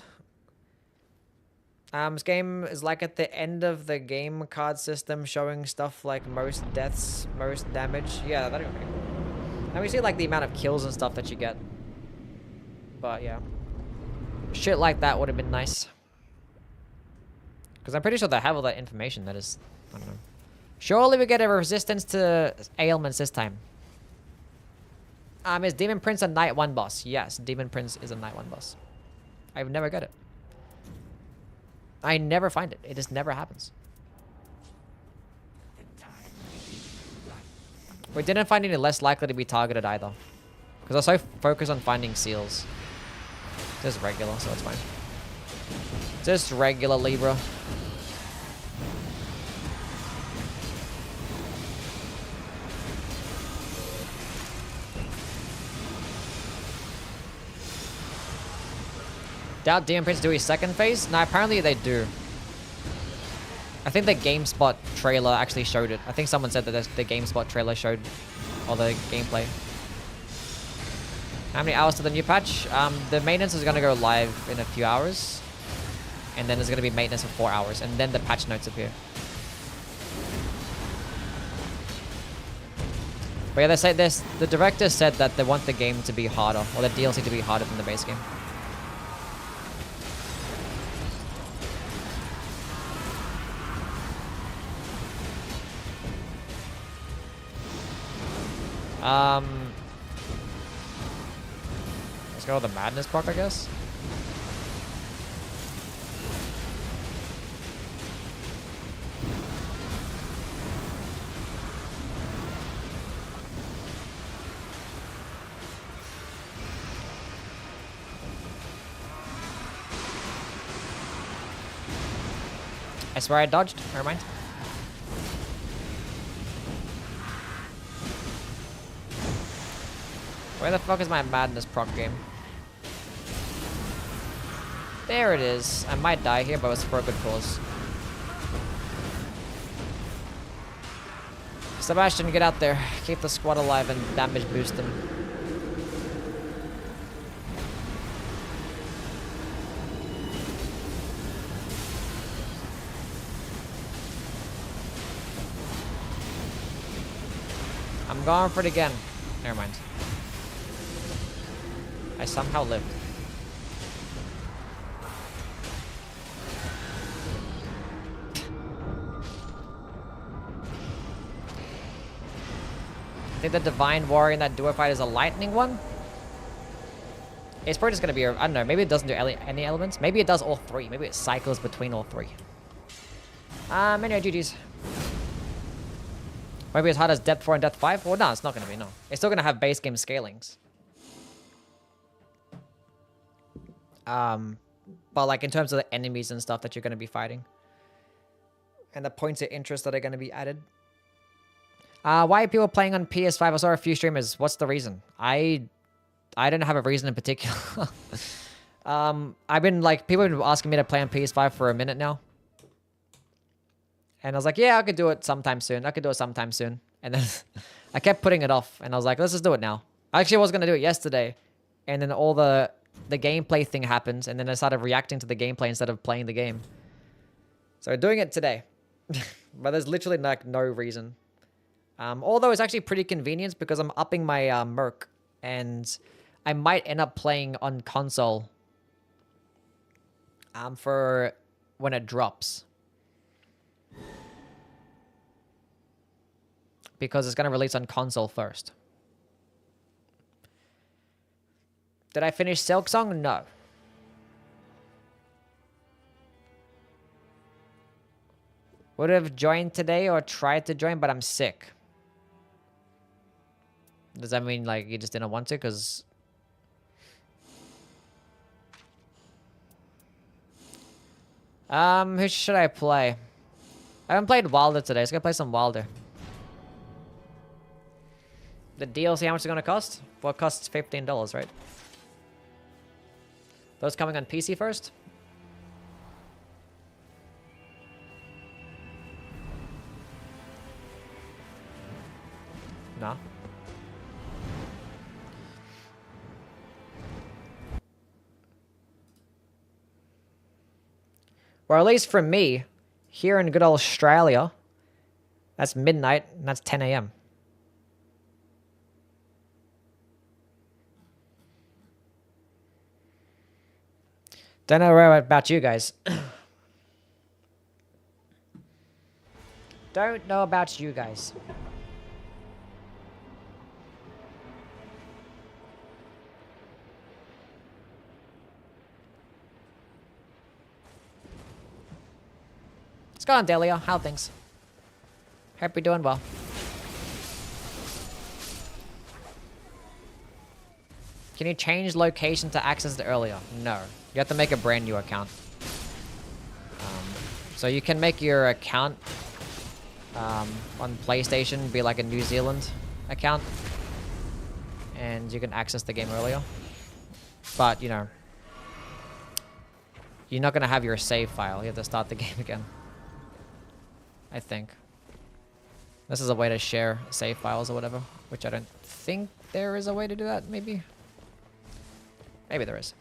This game is like at the end of the game card system showing stuff like most deaths, most damage. Yeah, that'd be pretty cool. And we see like the amount of kills and stuff that you get. But yeah. Shit like that would have been nice. Because I'm pretty sure they have all that information that is... I don't know. Surely we get a resistance to ailments this time. Is Demon Prince a Night 1 boss? Yes, Demon Prince is a Night 1 boss. I've never got it. I never find it. It just never happens. We didn't find any less likely to be targeted either. Because I was so focused on finding seals. Just regular, so that's fine. Just regular Libra. Doubt Demon Prince do his second phase? No, apparently they do. I think the GameSpot trailer actually showed it. I think someone said that the GameSpot trailer showed all the gameplay. How many hours to the new patch? The maintenance is going to go live in a few hours. And then there's going to be maintenance for 4 hours. And then the patch notes appear. But yeah, they say this. The director said that they want the game to be harder. Or the DLC to be harder than the base game. Let's go with the Madness proc, I guess. I swear I dodged. Never mind. Where the fuck is my Madness proc game? There it is. I might die here, but it's for a good cause. Sebastian, get out there. Keep the squad alive and damage boost them. I'm going for it again. Never mind. I somehow lived. I think the Divine Warrior in that duo fight is a lightning one. It's probably just going to be, I don't know, maybe it doesn't do any elements. Maybe it does all three. Maybe it cycles between all three. Anyway, GG's. Maybe as hard as Depth 4 and Depth 5? Well, no, it's not going to be, no. It's still going to have base game scalings. But like in terms of the enemies and stuff that you're going to be fighting. And the points of interest that are going to be added. Why are people playing on PS5? I saw a few streamers. What's the reason? I don't have a reason in particular. I've been like, people have been asking me to play on PS5 for a minute now. And I was like, yeah, I could do it sometime soon. I could do it sometime soon. And then I kept putting it off. And I was like, let's just do it now. I actually was going to do it yesterday. And then all the gameplay thing happened. And then I started reacting to the gameplay instead of playing the game. So doing it today. But there's literally like no reason. Although it's actually pretty convenient because I'm upping my Merc. And I might end up playing on console. For when it drops. Because it's going to release on console first. Did I finish Silk Song? No. Would have joined today or tried to join, but I'm sick. Does that mean like you just didn't want to? Because... who should I play? I haven't played Wilder today, so I'm going to play some Wilder. The DLC, how much is it going to cost? Well, it costs $15, right? Those coming on PC first? No. Or at least for me, here in good old Australia, that's midnight and that's 10 a.m. Don't know about you guys. Don't know about you guys. What's going on, Delia? How are things? Hope you're doing well. Can you change location to access it earlier? No. You have to make a brand new account. So you can make your account on PlayStation be like a New Zealand account. And you can access the game earlier. But, you know, you're not going to have your save file. You have to start the game again. I think. This is a way to share save files or whatever, which I don't think there is a way to do that, maybe. Maybe there is.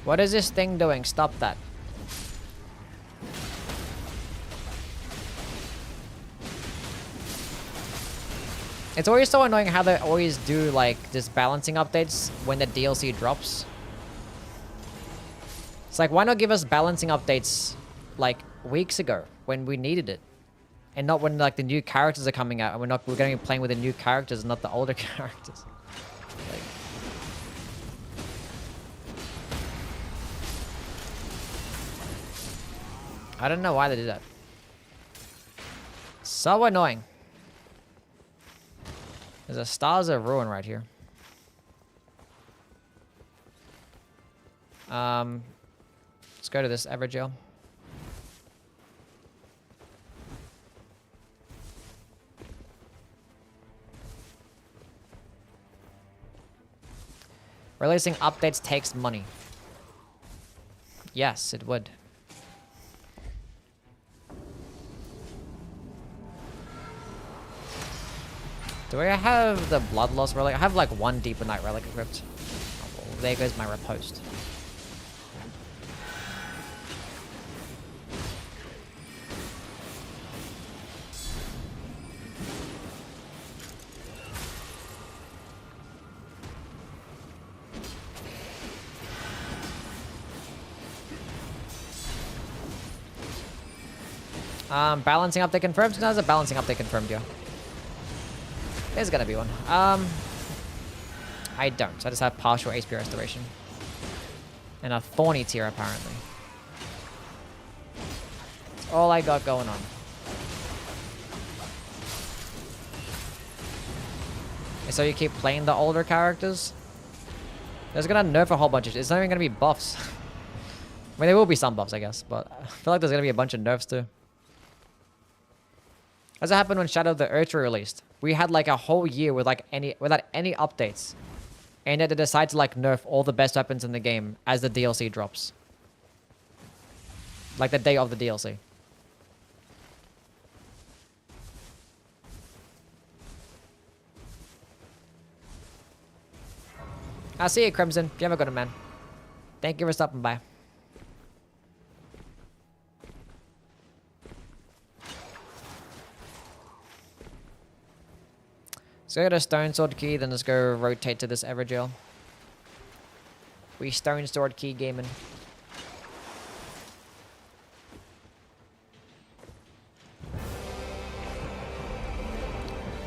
What is this thing doing? Stop that. It's always so annoying how they always do like just balancing updates when the DLC drops. It's like, why not give us balancing updates like weeks ago when we needed it? And not when like the new characters are coming out and we're going to be playing with the new characters and not the older characters. Like, I don't know why they did that. So annoying. There's a Stars of Ruin right here. Let's go to this Everjail. Releasing updates takes money. Yes, it would. Do I have the Bloodlust relic? I have like one Deeper Night relic equipped. Oh, well, there goes my riposte. Balancing update confirmed? No, there's a balancing update confirmed, yeah. There's gonna be one. I don't. I just have partial HP restoration. And a thorny tier, apparently. That's all I got going on. And so you keep playing the older characters? There's gonna nerf a whole bunch of shit. It's not even gonna be buffs. I mean, there will be some buffs, I guess, but I feel like there's gonna be a bunch of nerfs too. As it happened when Shadow of the Earth released. We had like a whole year with like without any updates. And yet they decide to like nerf all the best weapons in the game as the DLC drops. Like the day of the DLC. I'll see you, Crimson. You have a good one, man. Thank you for stopping by. So go to Stone Sword Key, then let's go rotate to this Everjail. We Stone Sword Key gaming.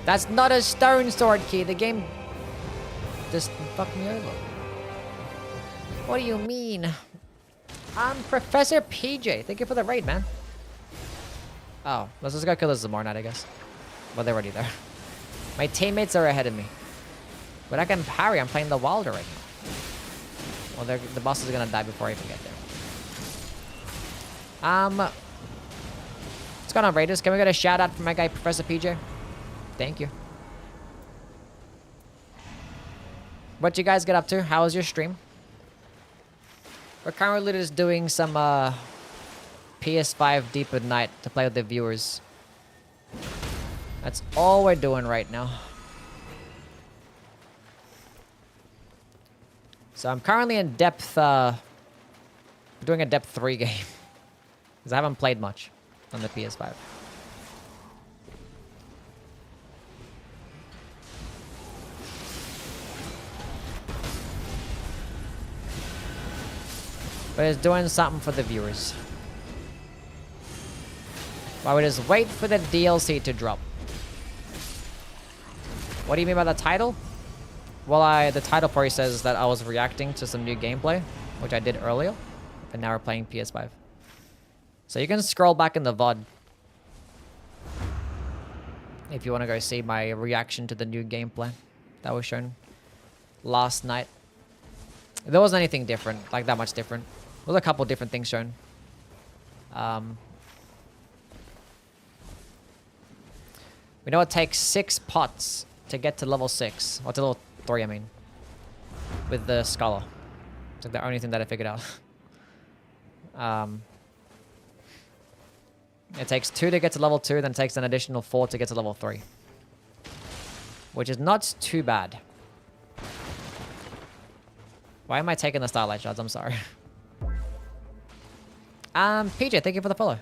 That's not a Stone Sword Key. The game just fucked me over. What do you mean? I'm Professor PJ. Thank you for the raid, man. Oh, let's just go kill this Zamornite, I guess. Well, they're already there. My teammates are ahead of me. But I can parry. I'm playing the Wilder right now. Well, the boss is gonna die before I even get there. What's going on, Raiders? Can we get a shout out from my guy, Professor PJ? Thank you. What you guys get up to? How was your stream? We're currently just doing some PS5 Deep at Night to play with the viewers. That's all we're doing right now. So I'm currently in depth, doing a depth 3 game. Because I haven't played much on the PS5. But it's doing something for the viewers. While we just wait for the DLC to drop. What do you mean by the title? Well, the title probably says that I was reacting to some new gameplay, which I did earlier. And now we're playing PS5. So you can scroll back in the VOD. If you want to go see my reaction to the new gameplay that was shown last night. There wasn't anything different, like that much different. There was a couple different things shown. We know it takes 6 pots to get to level 6. Or to level 3, I mean. With the Scholar. It's like the only thing that I figured out. It takes 2 to get to level 2, then it takes an additional 4 to get to level 3. Which is not too bad. Why am I taking the Starlight Shards? I'm sorry. PJ, thank you for the follow.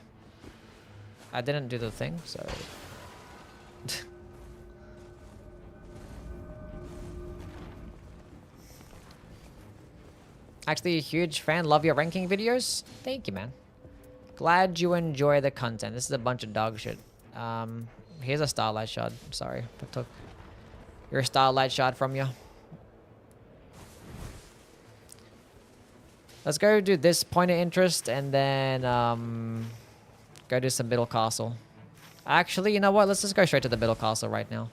I didn't do the thing, so... Actually, a huge fan. Love your ranking videos. Thank you, man. Glad you enjoy the content. This is a bunch of dog shit. Here's a Starlight Shard. Sorry, I took your Starlight Shard from you. Let's go do this point of interest and then go do some middle castle. Actually, you know what? Let's just go straight to the middle castle right now.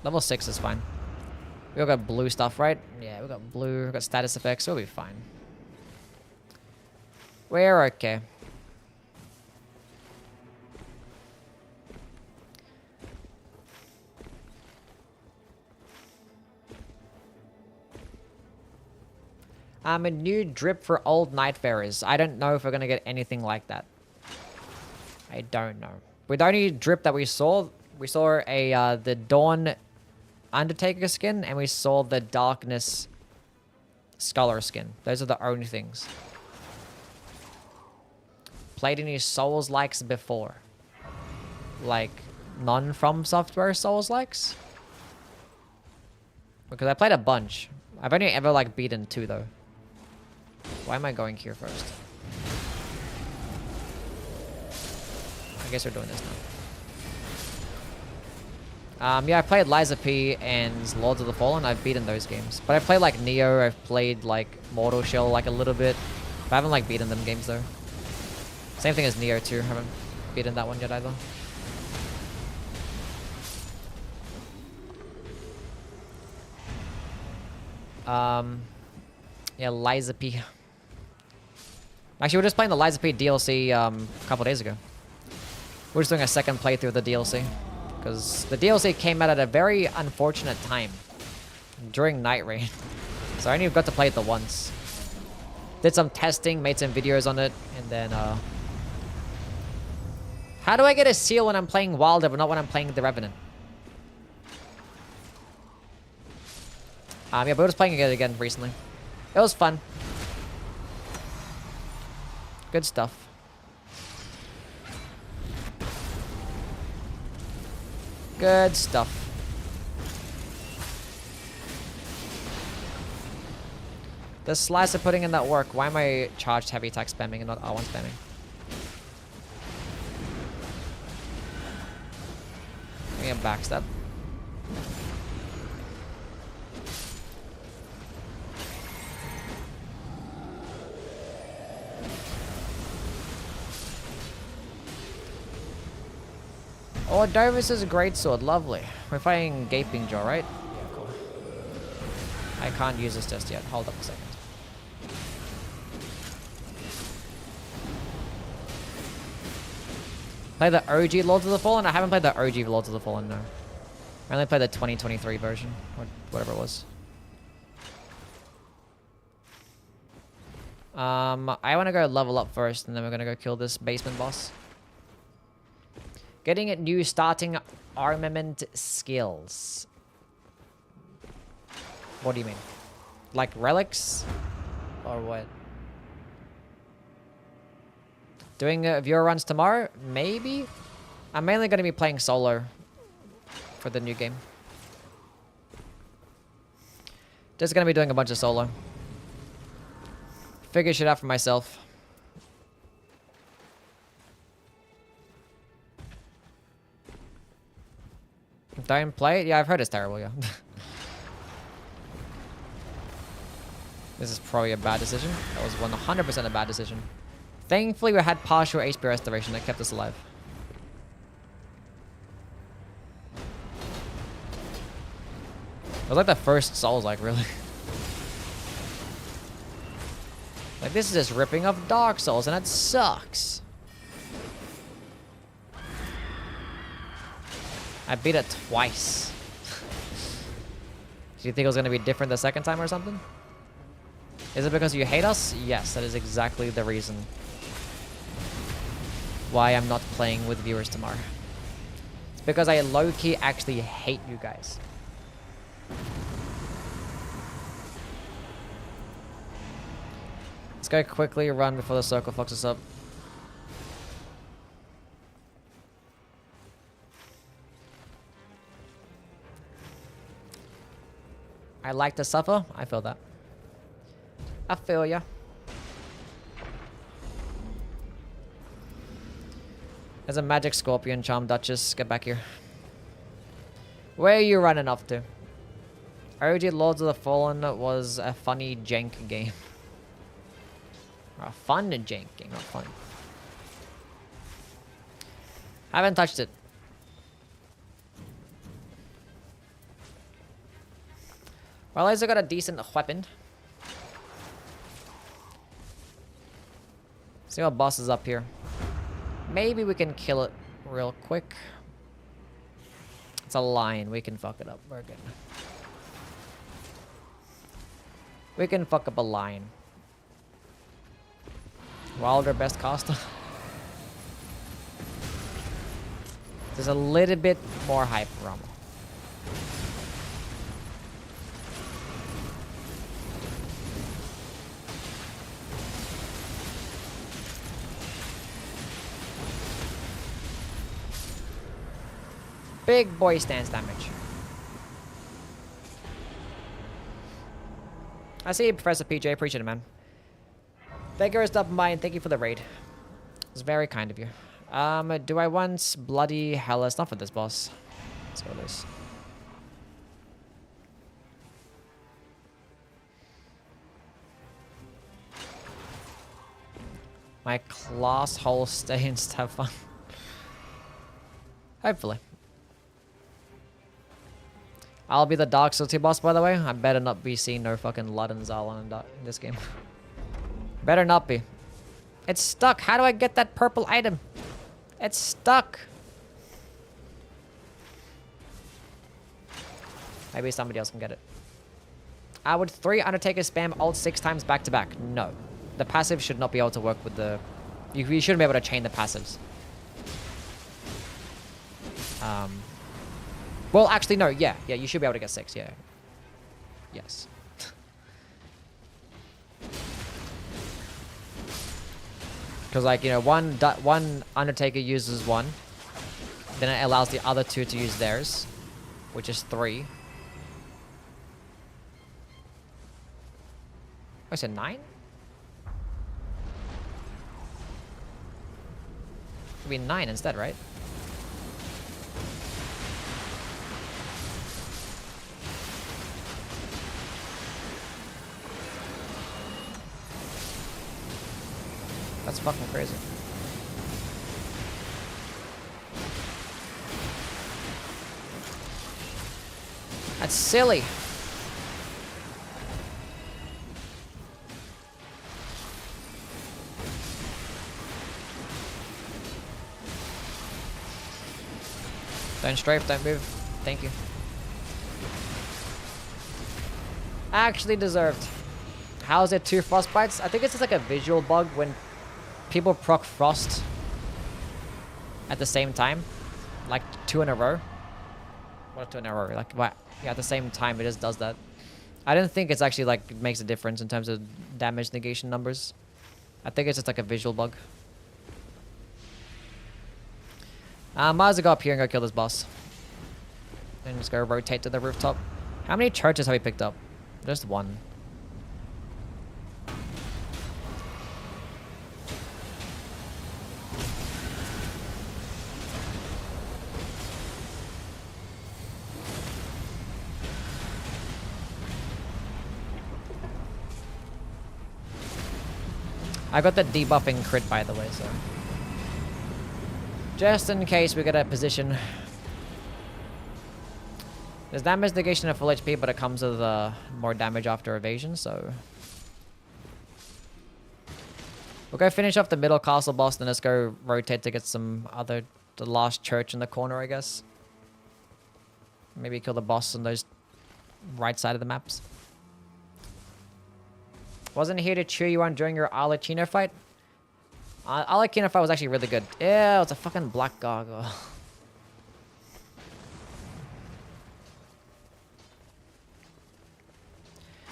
Level 6 is fine. We all got blue stuff, right? Yeah, we got blue. We got status effects. We'll be fine. We're okay. A new drip for old Nightfarers. I don't know if we're gonna get anything like that. I don't know. With the only drip that we saw a the Dawn Undertaker skin, and we saw the Darkness Scholar skin. Those are the only things. Played any Souls-likes before? Like, non-From Software Souls-likes? Because I played a bunch. I've only ever, like, beaten 2, though. Why am I going here first? I guess we're doing this now. Yeah, I played Liza P and Lords of the Fallen. I've beaten those games. But I played, like, Neo. I've played, like, Mortal Shell, like, a little bit. But I haven't, like, beaten them games, though. Same thing as Neo, too. I haven't beaten that one yet, either. Yeah, Liza P. Actually, we were just playing the Liza P DLC a couple days ago. We're just doing a second playthrough of the DLC. Because the DLC came out at a very unfortunate time. During Nightreign. So I only got to play it the once. Did some testing, made some videos on it, and then, how do I get a seal when I'm playing Wilder, but not when I'm playing the Revenant? Yeah, but we're just playing it again recently. It was fun. Good stuff. Good stuff. The slicer putting in that work. Why am I charged heavy attack spamming and not R1 spamming? Give me a backstab. Oh, Dovis is a great sword. Lovely. We're fighting Gaping Jaw, right? Yeah, cool. I can't use this just yet. Hold up a second. Play the OG Lords of the Fallen? I haven't played the OG Lords of the Fallen, no. I only played the 2023 version. Or whatever it was. I want to go level up first, and then we're going to go kill this basement boss. Getting new starting armament skills. What do you mean? Like relics? Or what? Doing viewer runs tomorrow? Maybe? I'm mainly going to be playing solo for the new game. Just going to be doing a bunch of solo. Figure shit out for myself. Don't play it? Yeah, I've heard it's terrible, yeah. This is probably a bad decision. That was 100% a bad decision. Thankfully, we had partial HP restoration that kept us alive. It was like the first Souls, like, really. Like, this is just ripping off Dark Souls, and it sucks. I beat it twice. Do you think it was going to be different the second time or something? Is it because you hate us? Yes, that is exactly the reason why I'm not playing with viewers tomorrow. It's because I low-key actually hate you guys. Let's go quickly run before the circle fucks us up. I like to suffer. I feel that. I feel ya. There's a magic scorpion charm, Duchess. Get back here. Where are you running off to? OG Lords of the Fallen was a funny jank game. Or a fun jank game, not fun. Haven't touched it. Well, at least I got a decent weapon. See what boss is up here. Maybe we can kill it real quick. It's a lion. We can fuck it up. We're good. We can fuck up a lion. Wilder best caster. There's a little bit more hype Rama. Big boy stance damage. I see you, Professor PJ. Appreciate it, man. Thank you for stopping by and thank you for the raid. It's very kind of you. Do I want bloody hell? It's not for this boss. Let's go this. My class hole stains. Have fun. Hopefully. I'll be the Dark Souls 2 boss, by the way. I better not be seeing no fucking Lud and Zal in this game. Better not be. It's stuck. How do I get that purple item? It's stuck. Maybe somebody else can get it. I would 3 Undertaker spam ult 6 times back to back. No. The passive should not be able to work with the... You shouldn't be able to chain the passives. Well, actually, no. Yeah, you should be able to get 6. Yeah. Yes. Because, like, you know, one Undertaker uses 1. Then it allows the other 2 to use theirs. Which is 3. Oh, is it 9? It'd be 9 instead, right? That's fucking crazy. That's silly. Don't strafe, don't move. Thank you. Actually deserved. How is it 2 frostbites? I think it's just like a visual bug when people proc frost at the same time. Like 2 in a row. What, 2 in a row? Like, what? Yeah, at the same time, it just does that. I don't think it's actually like it makes a difference in terms of damage negation numbers. I think it's just like a visual bug. Might as well go up here and go kill this boss. And just go rotate to the rooftop. How many churches have we picked up? Just one. I got the debuffing crit, by the way, so... just in case we get a position. There's damage negation at full HP, but it comes with more damage after evasion, so... we'll go finish off the middle castle boss, then let's go rotate to get the last church in the corner, I guess. Maybe kill the boss on those right side of the maps. Wasn't here to cheer you on during your Alecchino fight. Alecchino fight was actually really good. Yeah, it's a fucking black gargoyle.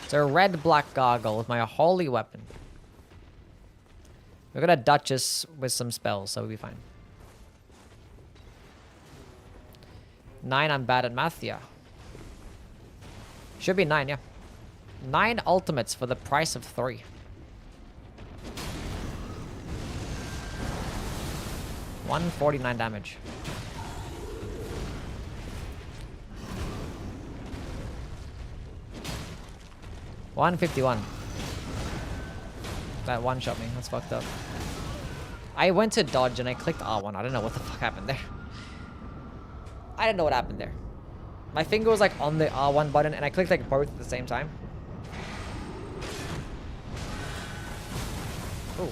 It's a red-black gargoyle with my holy weapon. We've got a Duchess with some spells, so we'll be fine. 9, I'm bad at math, yeah. Should be 9, yeah. 9 ultimates for the price of 3. $149 damage. $151. That one shot me. That's fucked up. I went to dodge and I clicked R1. I don't know what the fuck happened there. I don't know what happened there. My finger was like on the R1 button and I clicked like both at the same time. Ooh.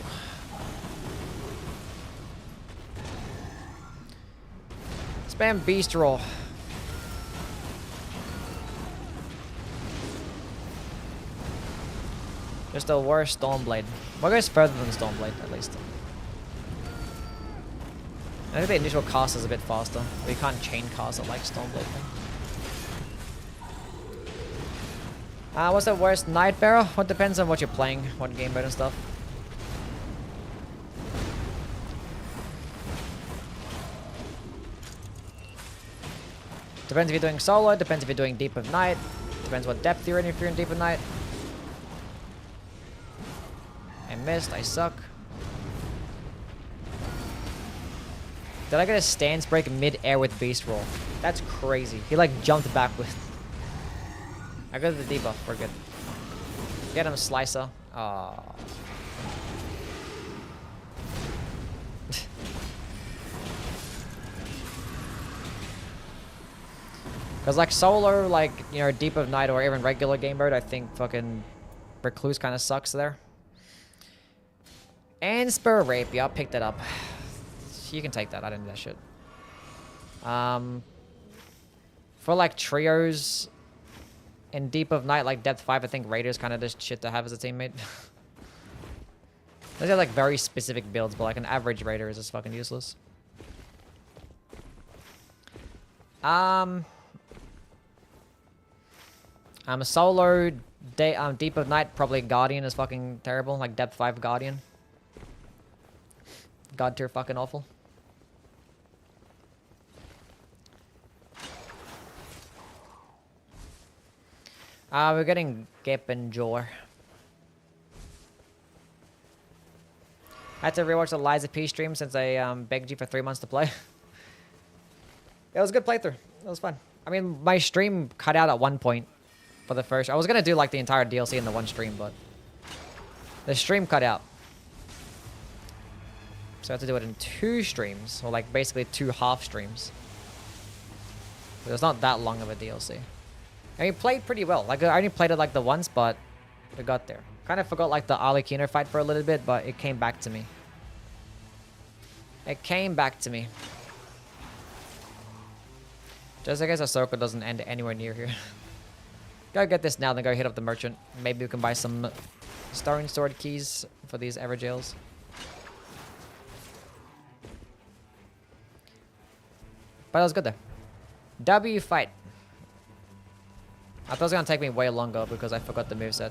Spam beast roll. Just a worse Stormblade. What goes further than Stormblade, at least? I think the initial cast is a bit faster. But you can't chain cast it like Stormblade thing. What's the worst? Nightbearer? What depends on what you're playing, what game mode and stuff. Depends if you're doing solo, depends if you're doing Deep of Night, depends what depth you're in if you're in Deep of Night. I missed, I suck. Did I get a stance break mid-air with Beast Roll? That's crazy. He like jumped back with... I got the debuff, we're good. Get him, Slicer. Aww. Because like solo, like, you know, Deep of Night or even regular game mode, I think fucking Recluse kind of sucks there. And Spur Rape, yeah, I picked it up. You can take that, I didn't do that shit. For like trios in Deep of Night, like Depth 5, I think Raider's kind of just shit to have as a teammate. Those are like very specific builds, but like an average Raider is just fucking useless. I'm a solo Deep of Night, probably Guardian is fucking terrible, like Depth 5 Guardian. God tier fucking awful. We're getting Gip and Jor. I had to rewatch the Liza P stream since I begged you for 3 months to play. It was a good playthrough. It was fun. I mean, my stream cut out at one point for the first... I was going to do like the entire DLC in the one stream, but the stream cut out. So I had to do it in 2 streams, or like basically 2 half streams. But it was not that long of a DLC. I mean, played pretty well. Like, I only played it like the once, but we got there. Kind of forgot like the Alecchino fight for a little bit, but it came back to me. It came back to me. Just in case Ahsoka doesn't end anywhere near here. Go get this now, then go hit up the merchant. Maybe we can buy some Stone Sword keys for these Everjails. But that was good though. W fight. I thought it was gonna take me way longer because I forgot the moveset.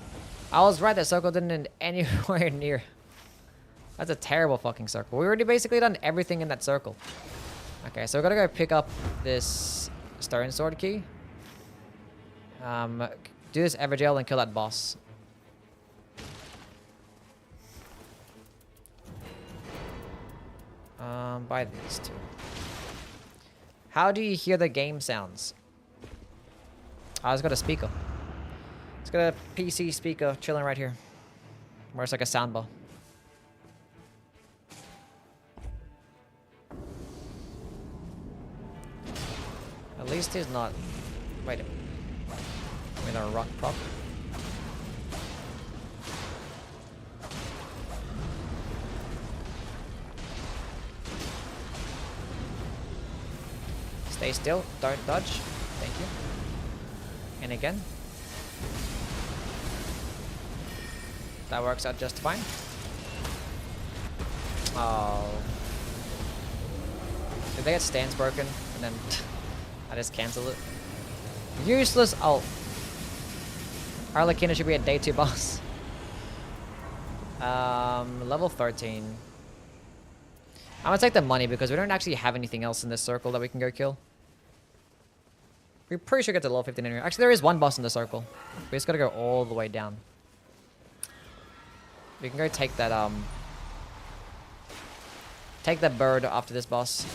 I was right, that circle didn't end anywhere near. That's a terrible fucking circle. We already basically done everything in that circle. Okay, so we're gonna go pick up this stone sword key. Do this Evergel and kill that boss. Buy these two. How do you hear the game sounds? Oh, it's got a speaker. It's got a PC speaker chilling right here. Where it's like a soundbar. At least he's not... Wait a minute. I mean, a rock prop. Stay still. Don't dodge. Thank you. And again. That works out just fine. Oh. Did they get stance broken? And then I just cancel it. Useless ult. Arlecchino should be a day 2 boss. Level 13. I'm gonna take the money because we don't actually have anything else in this circle that we can go kill. We're pretty sure get to level 15 anyway. Actually, there is one boss in the circle. We just gotta go all the way down. We can go take that, take that bird after this boss.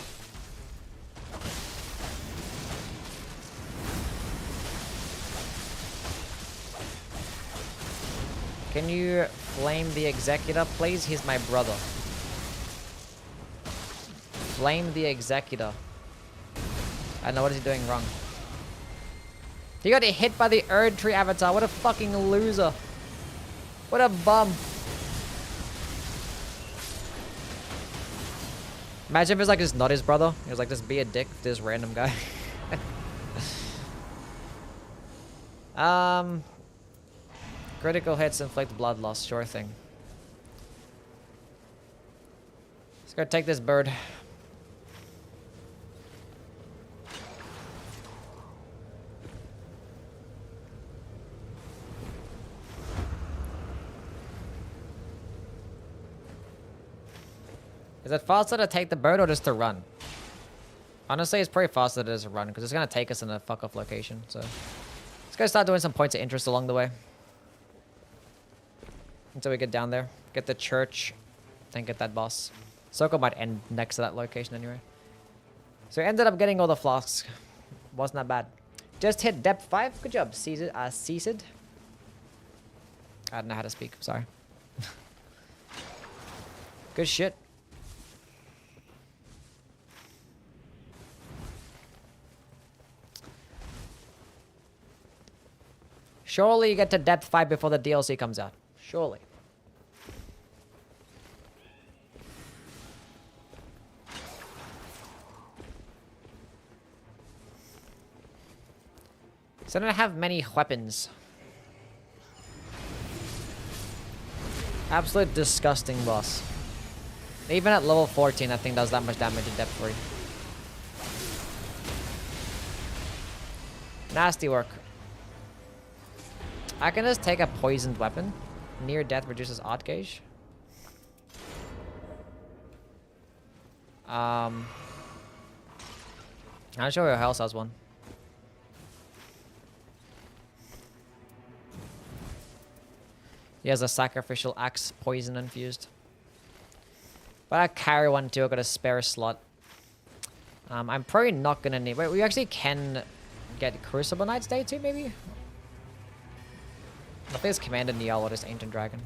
Can you flame the executor, please? He's my brother. Flame the executor. I don't know, what is he doing wrong? He got hit by the Erd Tree avatar. What a fucking loser. What a bum. Imagine if it's like just not his brother. He was like, just be a dick to this random guy. Critical hits inflict blood loss. Sure thing. Let's go take this bird. Is it faster to take the bird or just to run? Honestly, it's pretty faster to just run because it's going to take us in a fuck-off location. So let's go start doing some points of interest along the way. Until we get down there. Get the church. Then get that boss. Circle might end next to that location anyway. So we ended up getting all the flasks. Wasn't that bad. Just hit depth 5. Good job, Caesar. Caesar. I don't know how to speak. Sorry. Good shit. Surely you get to depth 5 before the DLC comes out. Surely. So I don't have many weapons. Absolute disgusting boss. Even at level 14, I think does that much damage in depth 3. Nasty work. I can just take a poisoned weapon. Near death reduces art gauge. I'm not sure who else has one. He has a sacrificial axe, poison infused. But I carry one too. I got a spare slot. I'm probably not gonna need. Wait, we actually can get Crucible Knights Day 2, maybe. I think it's Commander Niall or just Ancient Dragon.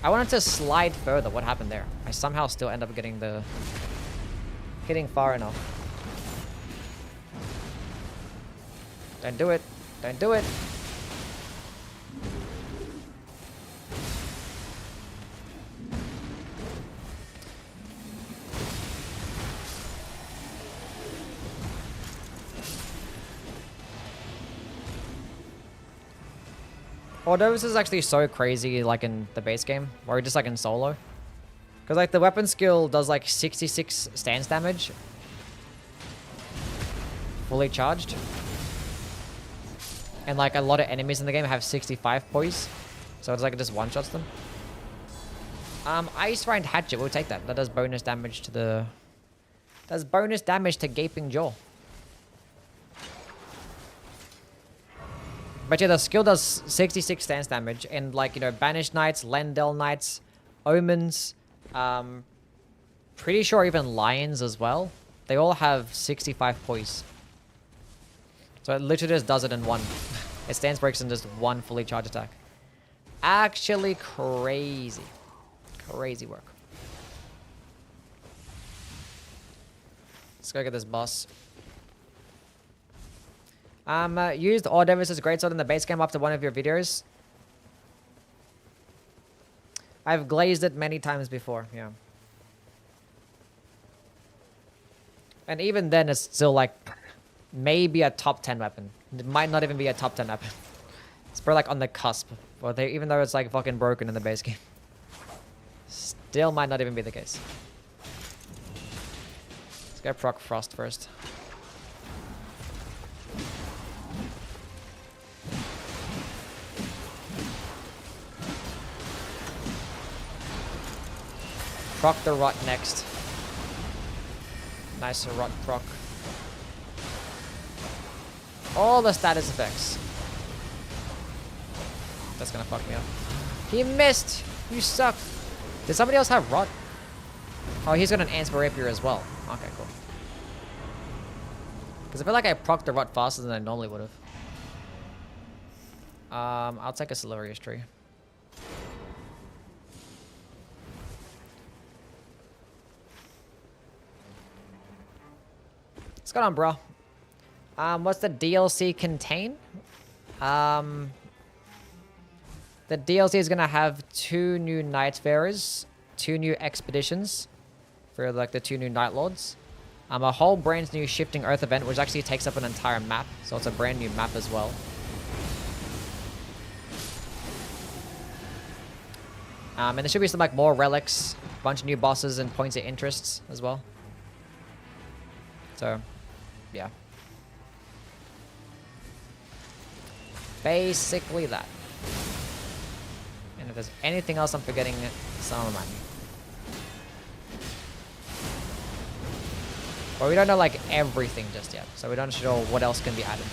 I wanted to slide further. What happened there? I somehow still end up getting far enough. Don't do it. Don't do it. Although this is actually so crazy, like in the base game, or just like in solo. Because like the weapon skill does like 66 stance damage. Fully charged. And like a lot of enemies in the game have 65 poise. So it's like it just one-shots them. Ice Rind Hatchet, we'll take that. That does bonus damage to the... Does bonus damage to Gaping Jaw. But yeah, the skill does 66 stance damage. And like, you know, Banished Knights, Lendel Knights, Omens, pretty sure even Lions as well. They all have 65 poise. So it literally just does it in one. It stance breaks in just one fully charged attack. Actually crazy. Crazy work. Let's go get this boss. Used Ordevis' Greatsword in the base game after one of your videos. I've glazed it many times before, yeah. And even then, it's still like maybe a top 10 weapon. It might not even be a top 10 weapon. It's probably like on the cusp. Or they, even though it's like fucking broken in the base game. Still might not even be the case. Let's go proc Frost first. Proc the Rot next. Nice Rot proc. All the status effects. That's gonna fuck me up. He missed! You suck! Did somebody else have Rot? Oh, he's got an Ansper Rapier as well. Okay, cool. Because I feel like I procced the Rot faster than I normally would have. I'll take a Silurius tree. What's going on, bro? What's the DLC contain? The DLC is gonna have 2 new Nightfarers, 2 new expeditions for like the 2 new Night Lords, a whole brand new Shifting Earth event, which actually takes up an entire map, so it's a brand new map as well. And there should be some like more relics, a bunch of new bosses and points of interests as well. So, yeah. Basically that. And if there's anything else I'm forgetting, someone remind me. But we don't know like everything just yet, so we don't know what else can be added.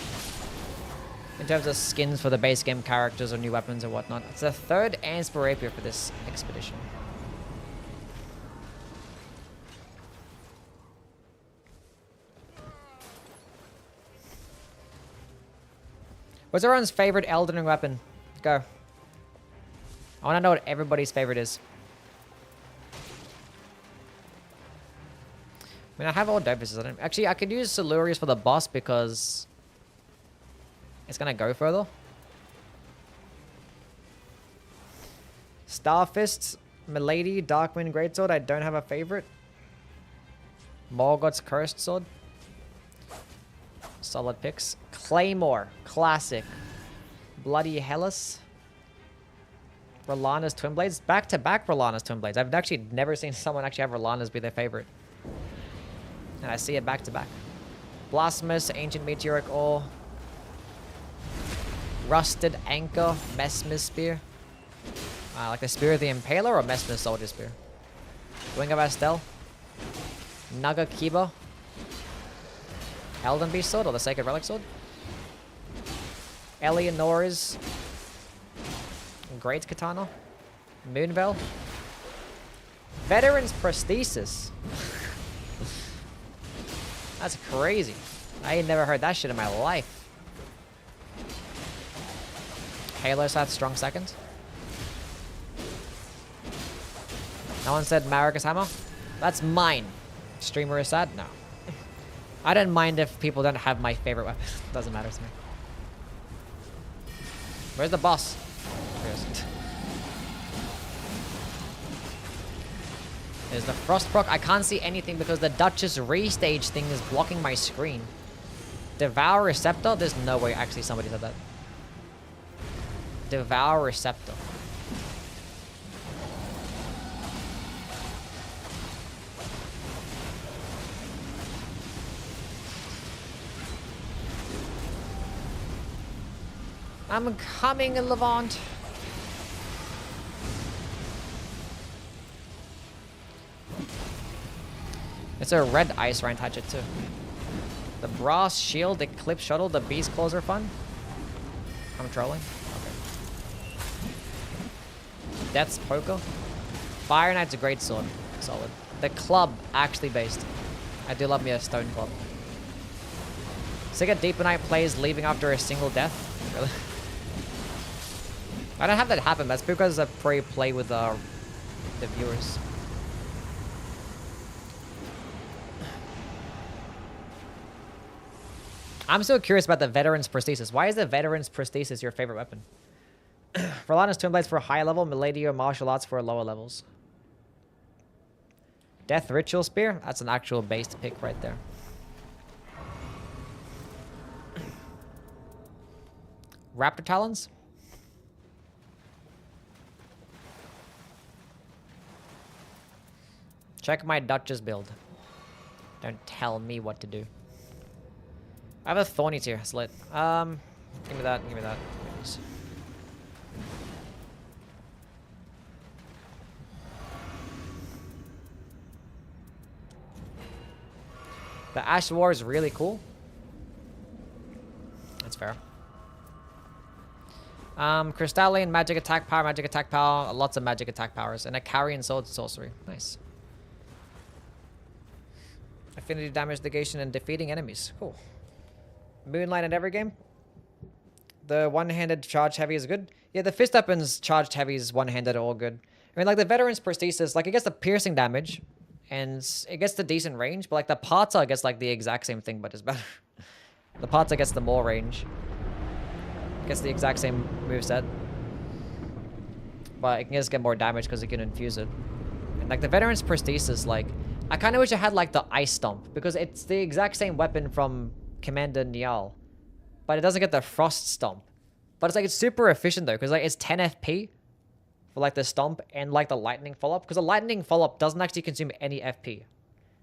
In terms of skins for the base game characters or new weapons or whatnot. It's the 3rd Ansper Rapier for this expedition. What's everyone's favorite Elden Ring weapon? Go. I want to know what everybody's favorite is. I mean, I have all Dovises. Actually, I could use Silurius for the boss because it's going to go further. Starfist, Milady, Darkwind Greatsword. I don't have a favorite. Morgoth's Cursed Sword. Solid picks. Claymore. Classic. Bloody Hellas. Rolana's Twin Blades. Back-to-back Rolana's Twin Blades. I've actually never seen someone actually have Rolana's be their favorite. And I see it back-to-back. Blasphemous. Ancient Meteoric Ore. Rusted Anchor. Messmer's Spear. Like the Spear of the Impaler or Messmer's Soldier Spear? Wing of Astel. Naga Kiba. Elden Beast Sword or the Sacred Relic Sword. Eleonora's Great Katana. Moonveil. Veteran's Prosthesis. That's crazy. I ain't never heard that shit in my life. Halo Scythe Strong Second. No one said Maricus Hammer? That's mine. Streamer is sad? No. I don't mind if people don't have my favorite weapon. Doesn't matter to me. Where's the boss? There's the Frost proc. I can't see anything because the Duchess restage thing is blocking my screen. Devour Receptor? There's no way actually somebody said that. Devour Receptor. I'm coming, Levant. It's a red ice Ryan touch it too. The brass shield, the clip shuttle, the beast claws are fun. I'm trolling. Okay. Death's poker. Fire Knight's a great sword. Solid. The club actually based. I do love me a stone club. Sick of Deeper Knight plays leaving after a single death. Really? I don't have that happen. That's because I play with the viewers. I'm so curious about the Veteran's Prosthesis. Why is the Veteran's Prosthesis your favorite weapon? Verlana's Twin Blades for a higher level, Milady or Martial Arts for lower levels. Death Ritual Spear? That's an actual based pick right there. Raptor Talons? Check my Duchess build. Don't tell me what to do. I have a Thorny tier, Slit. Give me that, give me that. Please. The Ash War is really cool. That's fair. Crystalline, magic attack power, lots of magic attack powers, and a carrion sword sorcery. Nice. Affinity damage negation and defeating enemies. Cool. Moonlight in every game. The one-handed charged heavy is good. Yeah, the fist weapons charged heavies one-handed are all good. I mean, like the Veteran's Prosthesis, like it gets the piercing damage, and it gets the decent range, but like the Parta gets like the exact same thing, but it's better. The Parta gets the more range. Gets the exact same moveset. But it can just get more damage because it can infuse it. And like the Veteran's Prosthesis, like, I kind of wish I had like the Ice Stomp, because it's the exact same weapon from Commander Niall, but it doesn't get the Frost Stomp. But it's like, it's super efficient though, because like it's 10 FP for like the Stomp and like the Lightning follow-up, because the Lightning follow-up doesn't actually consume any FP.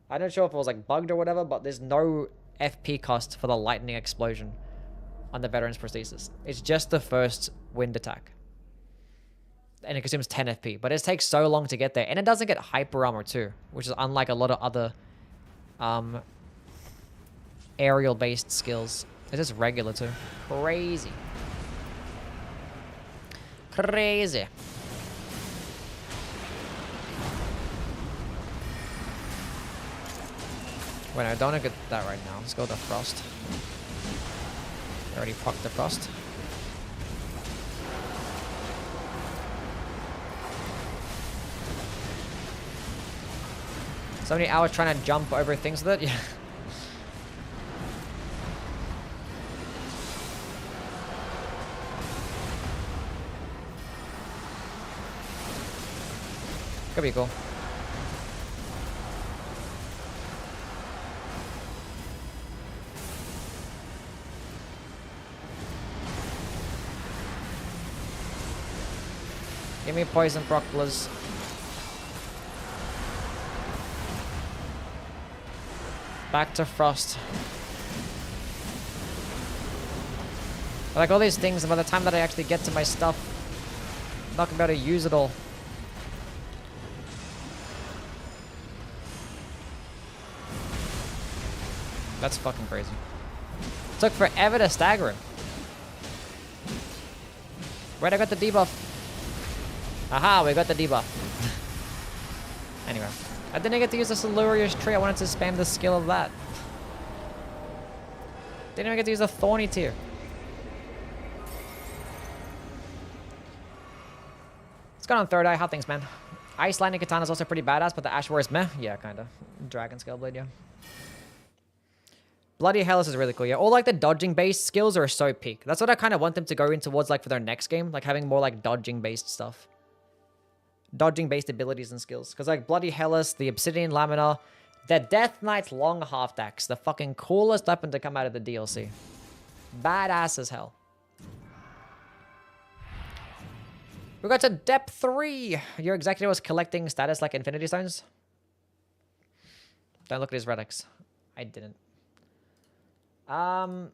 I'm not sure if it was like bugged or whatever, but there's no FP cost for the Lightning Explosion on the Veteran's Prosthesis. It's just the first wind attack. And it consumes 10 FP, but it takes so long to get there. And it doesn't get hyper armor too, which is unlike a lot of other aerial based skills. It's just regular too. Crazy. Crazy. Wait, I don't want to get that right now. Let's go to Frost. I already fucked the Frost. So many hours trying to jump over things with it. Yeah. Could be cool. Give me poison proclus. Back to Frost. I like all these things, and by the time that I actually get to my stuff, I'm not gonna be able to use it all. That's fucking crazy. Took forever to stagger him. Right, I got the debuff. Aha, we got the debuff. Anyway, I didn't get to use the Silurious tree. I wanted to spam the skill of that. Didn't even get to use a Thorny tier. What's going on, Third Eye? How things, man? Ice Lightning Katana is also pretty badass, but the Ash War is meh. Yeah, kinda. Dragon Scale Blade, yeah. Bloody Hellas is really cool, yeah. All like the dodging based skills are so peak. That's what I kind of want them to go in towards like for their next game, like having more like dodging based stuff. Dodging based abilities and skills. Because like Bloody Hellas, the Obsidian Lamina, the Death Knight's long half axe, the fucking coolest weapon to come out of the DLC. Badass as hell. We got to Depth 3. Your executive was collecting status like Infinity Stones. Don't look at his relics. I didn't. Anywho.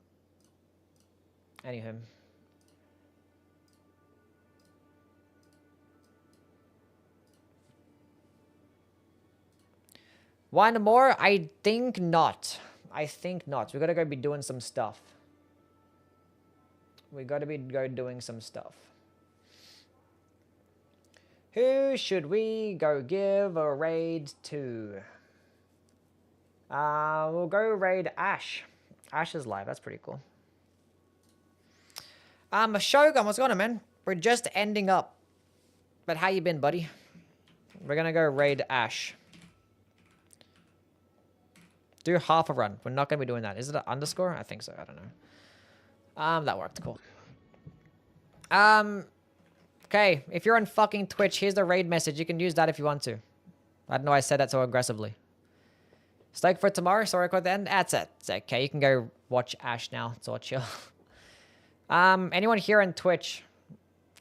One more? I think not. I think not. We gotta go be doing some stuff. We gotta be doing some stuff. Who should we go give a raid to? We'll go raid Ash. Ash is live. That's pretty cool. Shogun, what's going on, man? We're just ending up. But how you been, buddy? We're gonna go raid Ash. Do half a run. We're not gonna be doing that. Is it an underscore? I think so. I don't know. That worked. Cool. Okay. If you're on fucking Twitch, here's the raid message. You can use that if you want to. I don't know why I said that so aggressively. Stake for tomorrow. Sorry, I caught the end. That's it. It's okay. You can go watch Ash now. It's all chill. Anyone here on Twitch,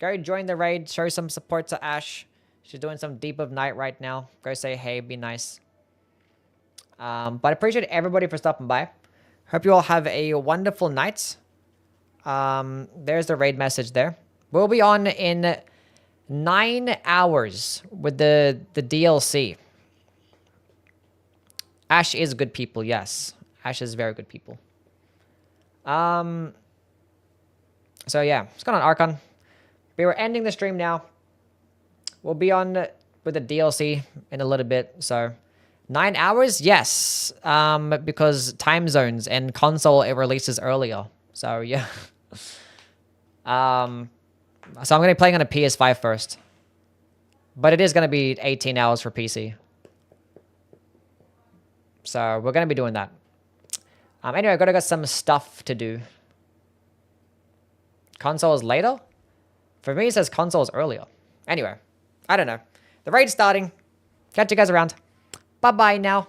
go join the raid. Show some support to Ash. She's doing some Deep of Night right now. Go say hey. Be nice. But I appreciate everybody for stopping by. Hope you all have a wonderful night. There's the raid message there. We'll be on in 9 hours with the DLC. Ash is good people, yes. Ash is very good people. So yeah, what's going on, Archon? We were ending the stream now. We'll be on with the DLC in a little bit, so 9 hours? Yes. Because time zones and console, it releases earlier. So yeah. So I'm going to be playing on a PS5 first. But it is going to be 18 hours for PC. So we're going to be doing that. Anyway, I've got to get some stuff to do. Console is later? For me, it says console is earlier. Anyway, I don't know. The raid's starting. Catch you guys around. Bye-bye now.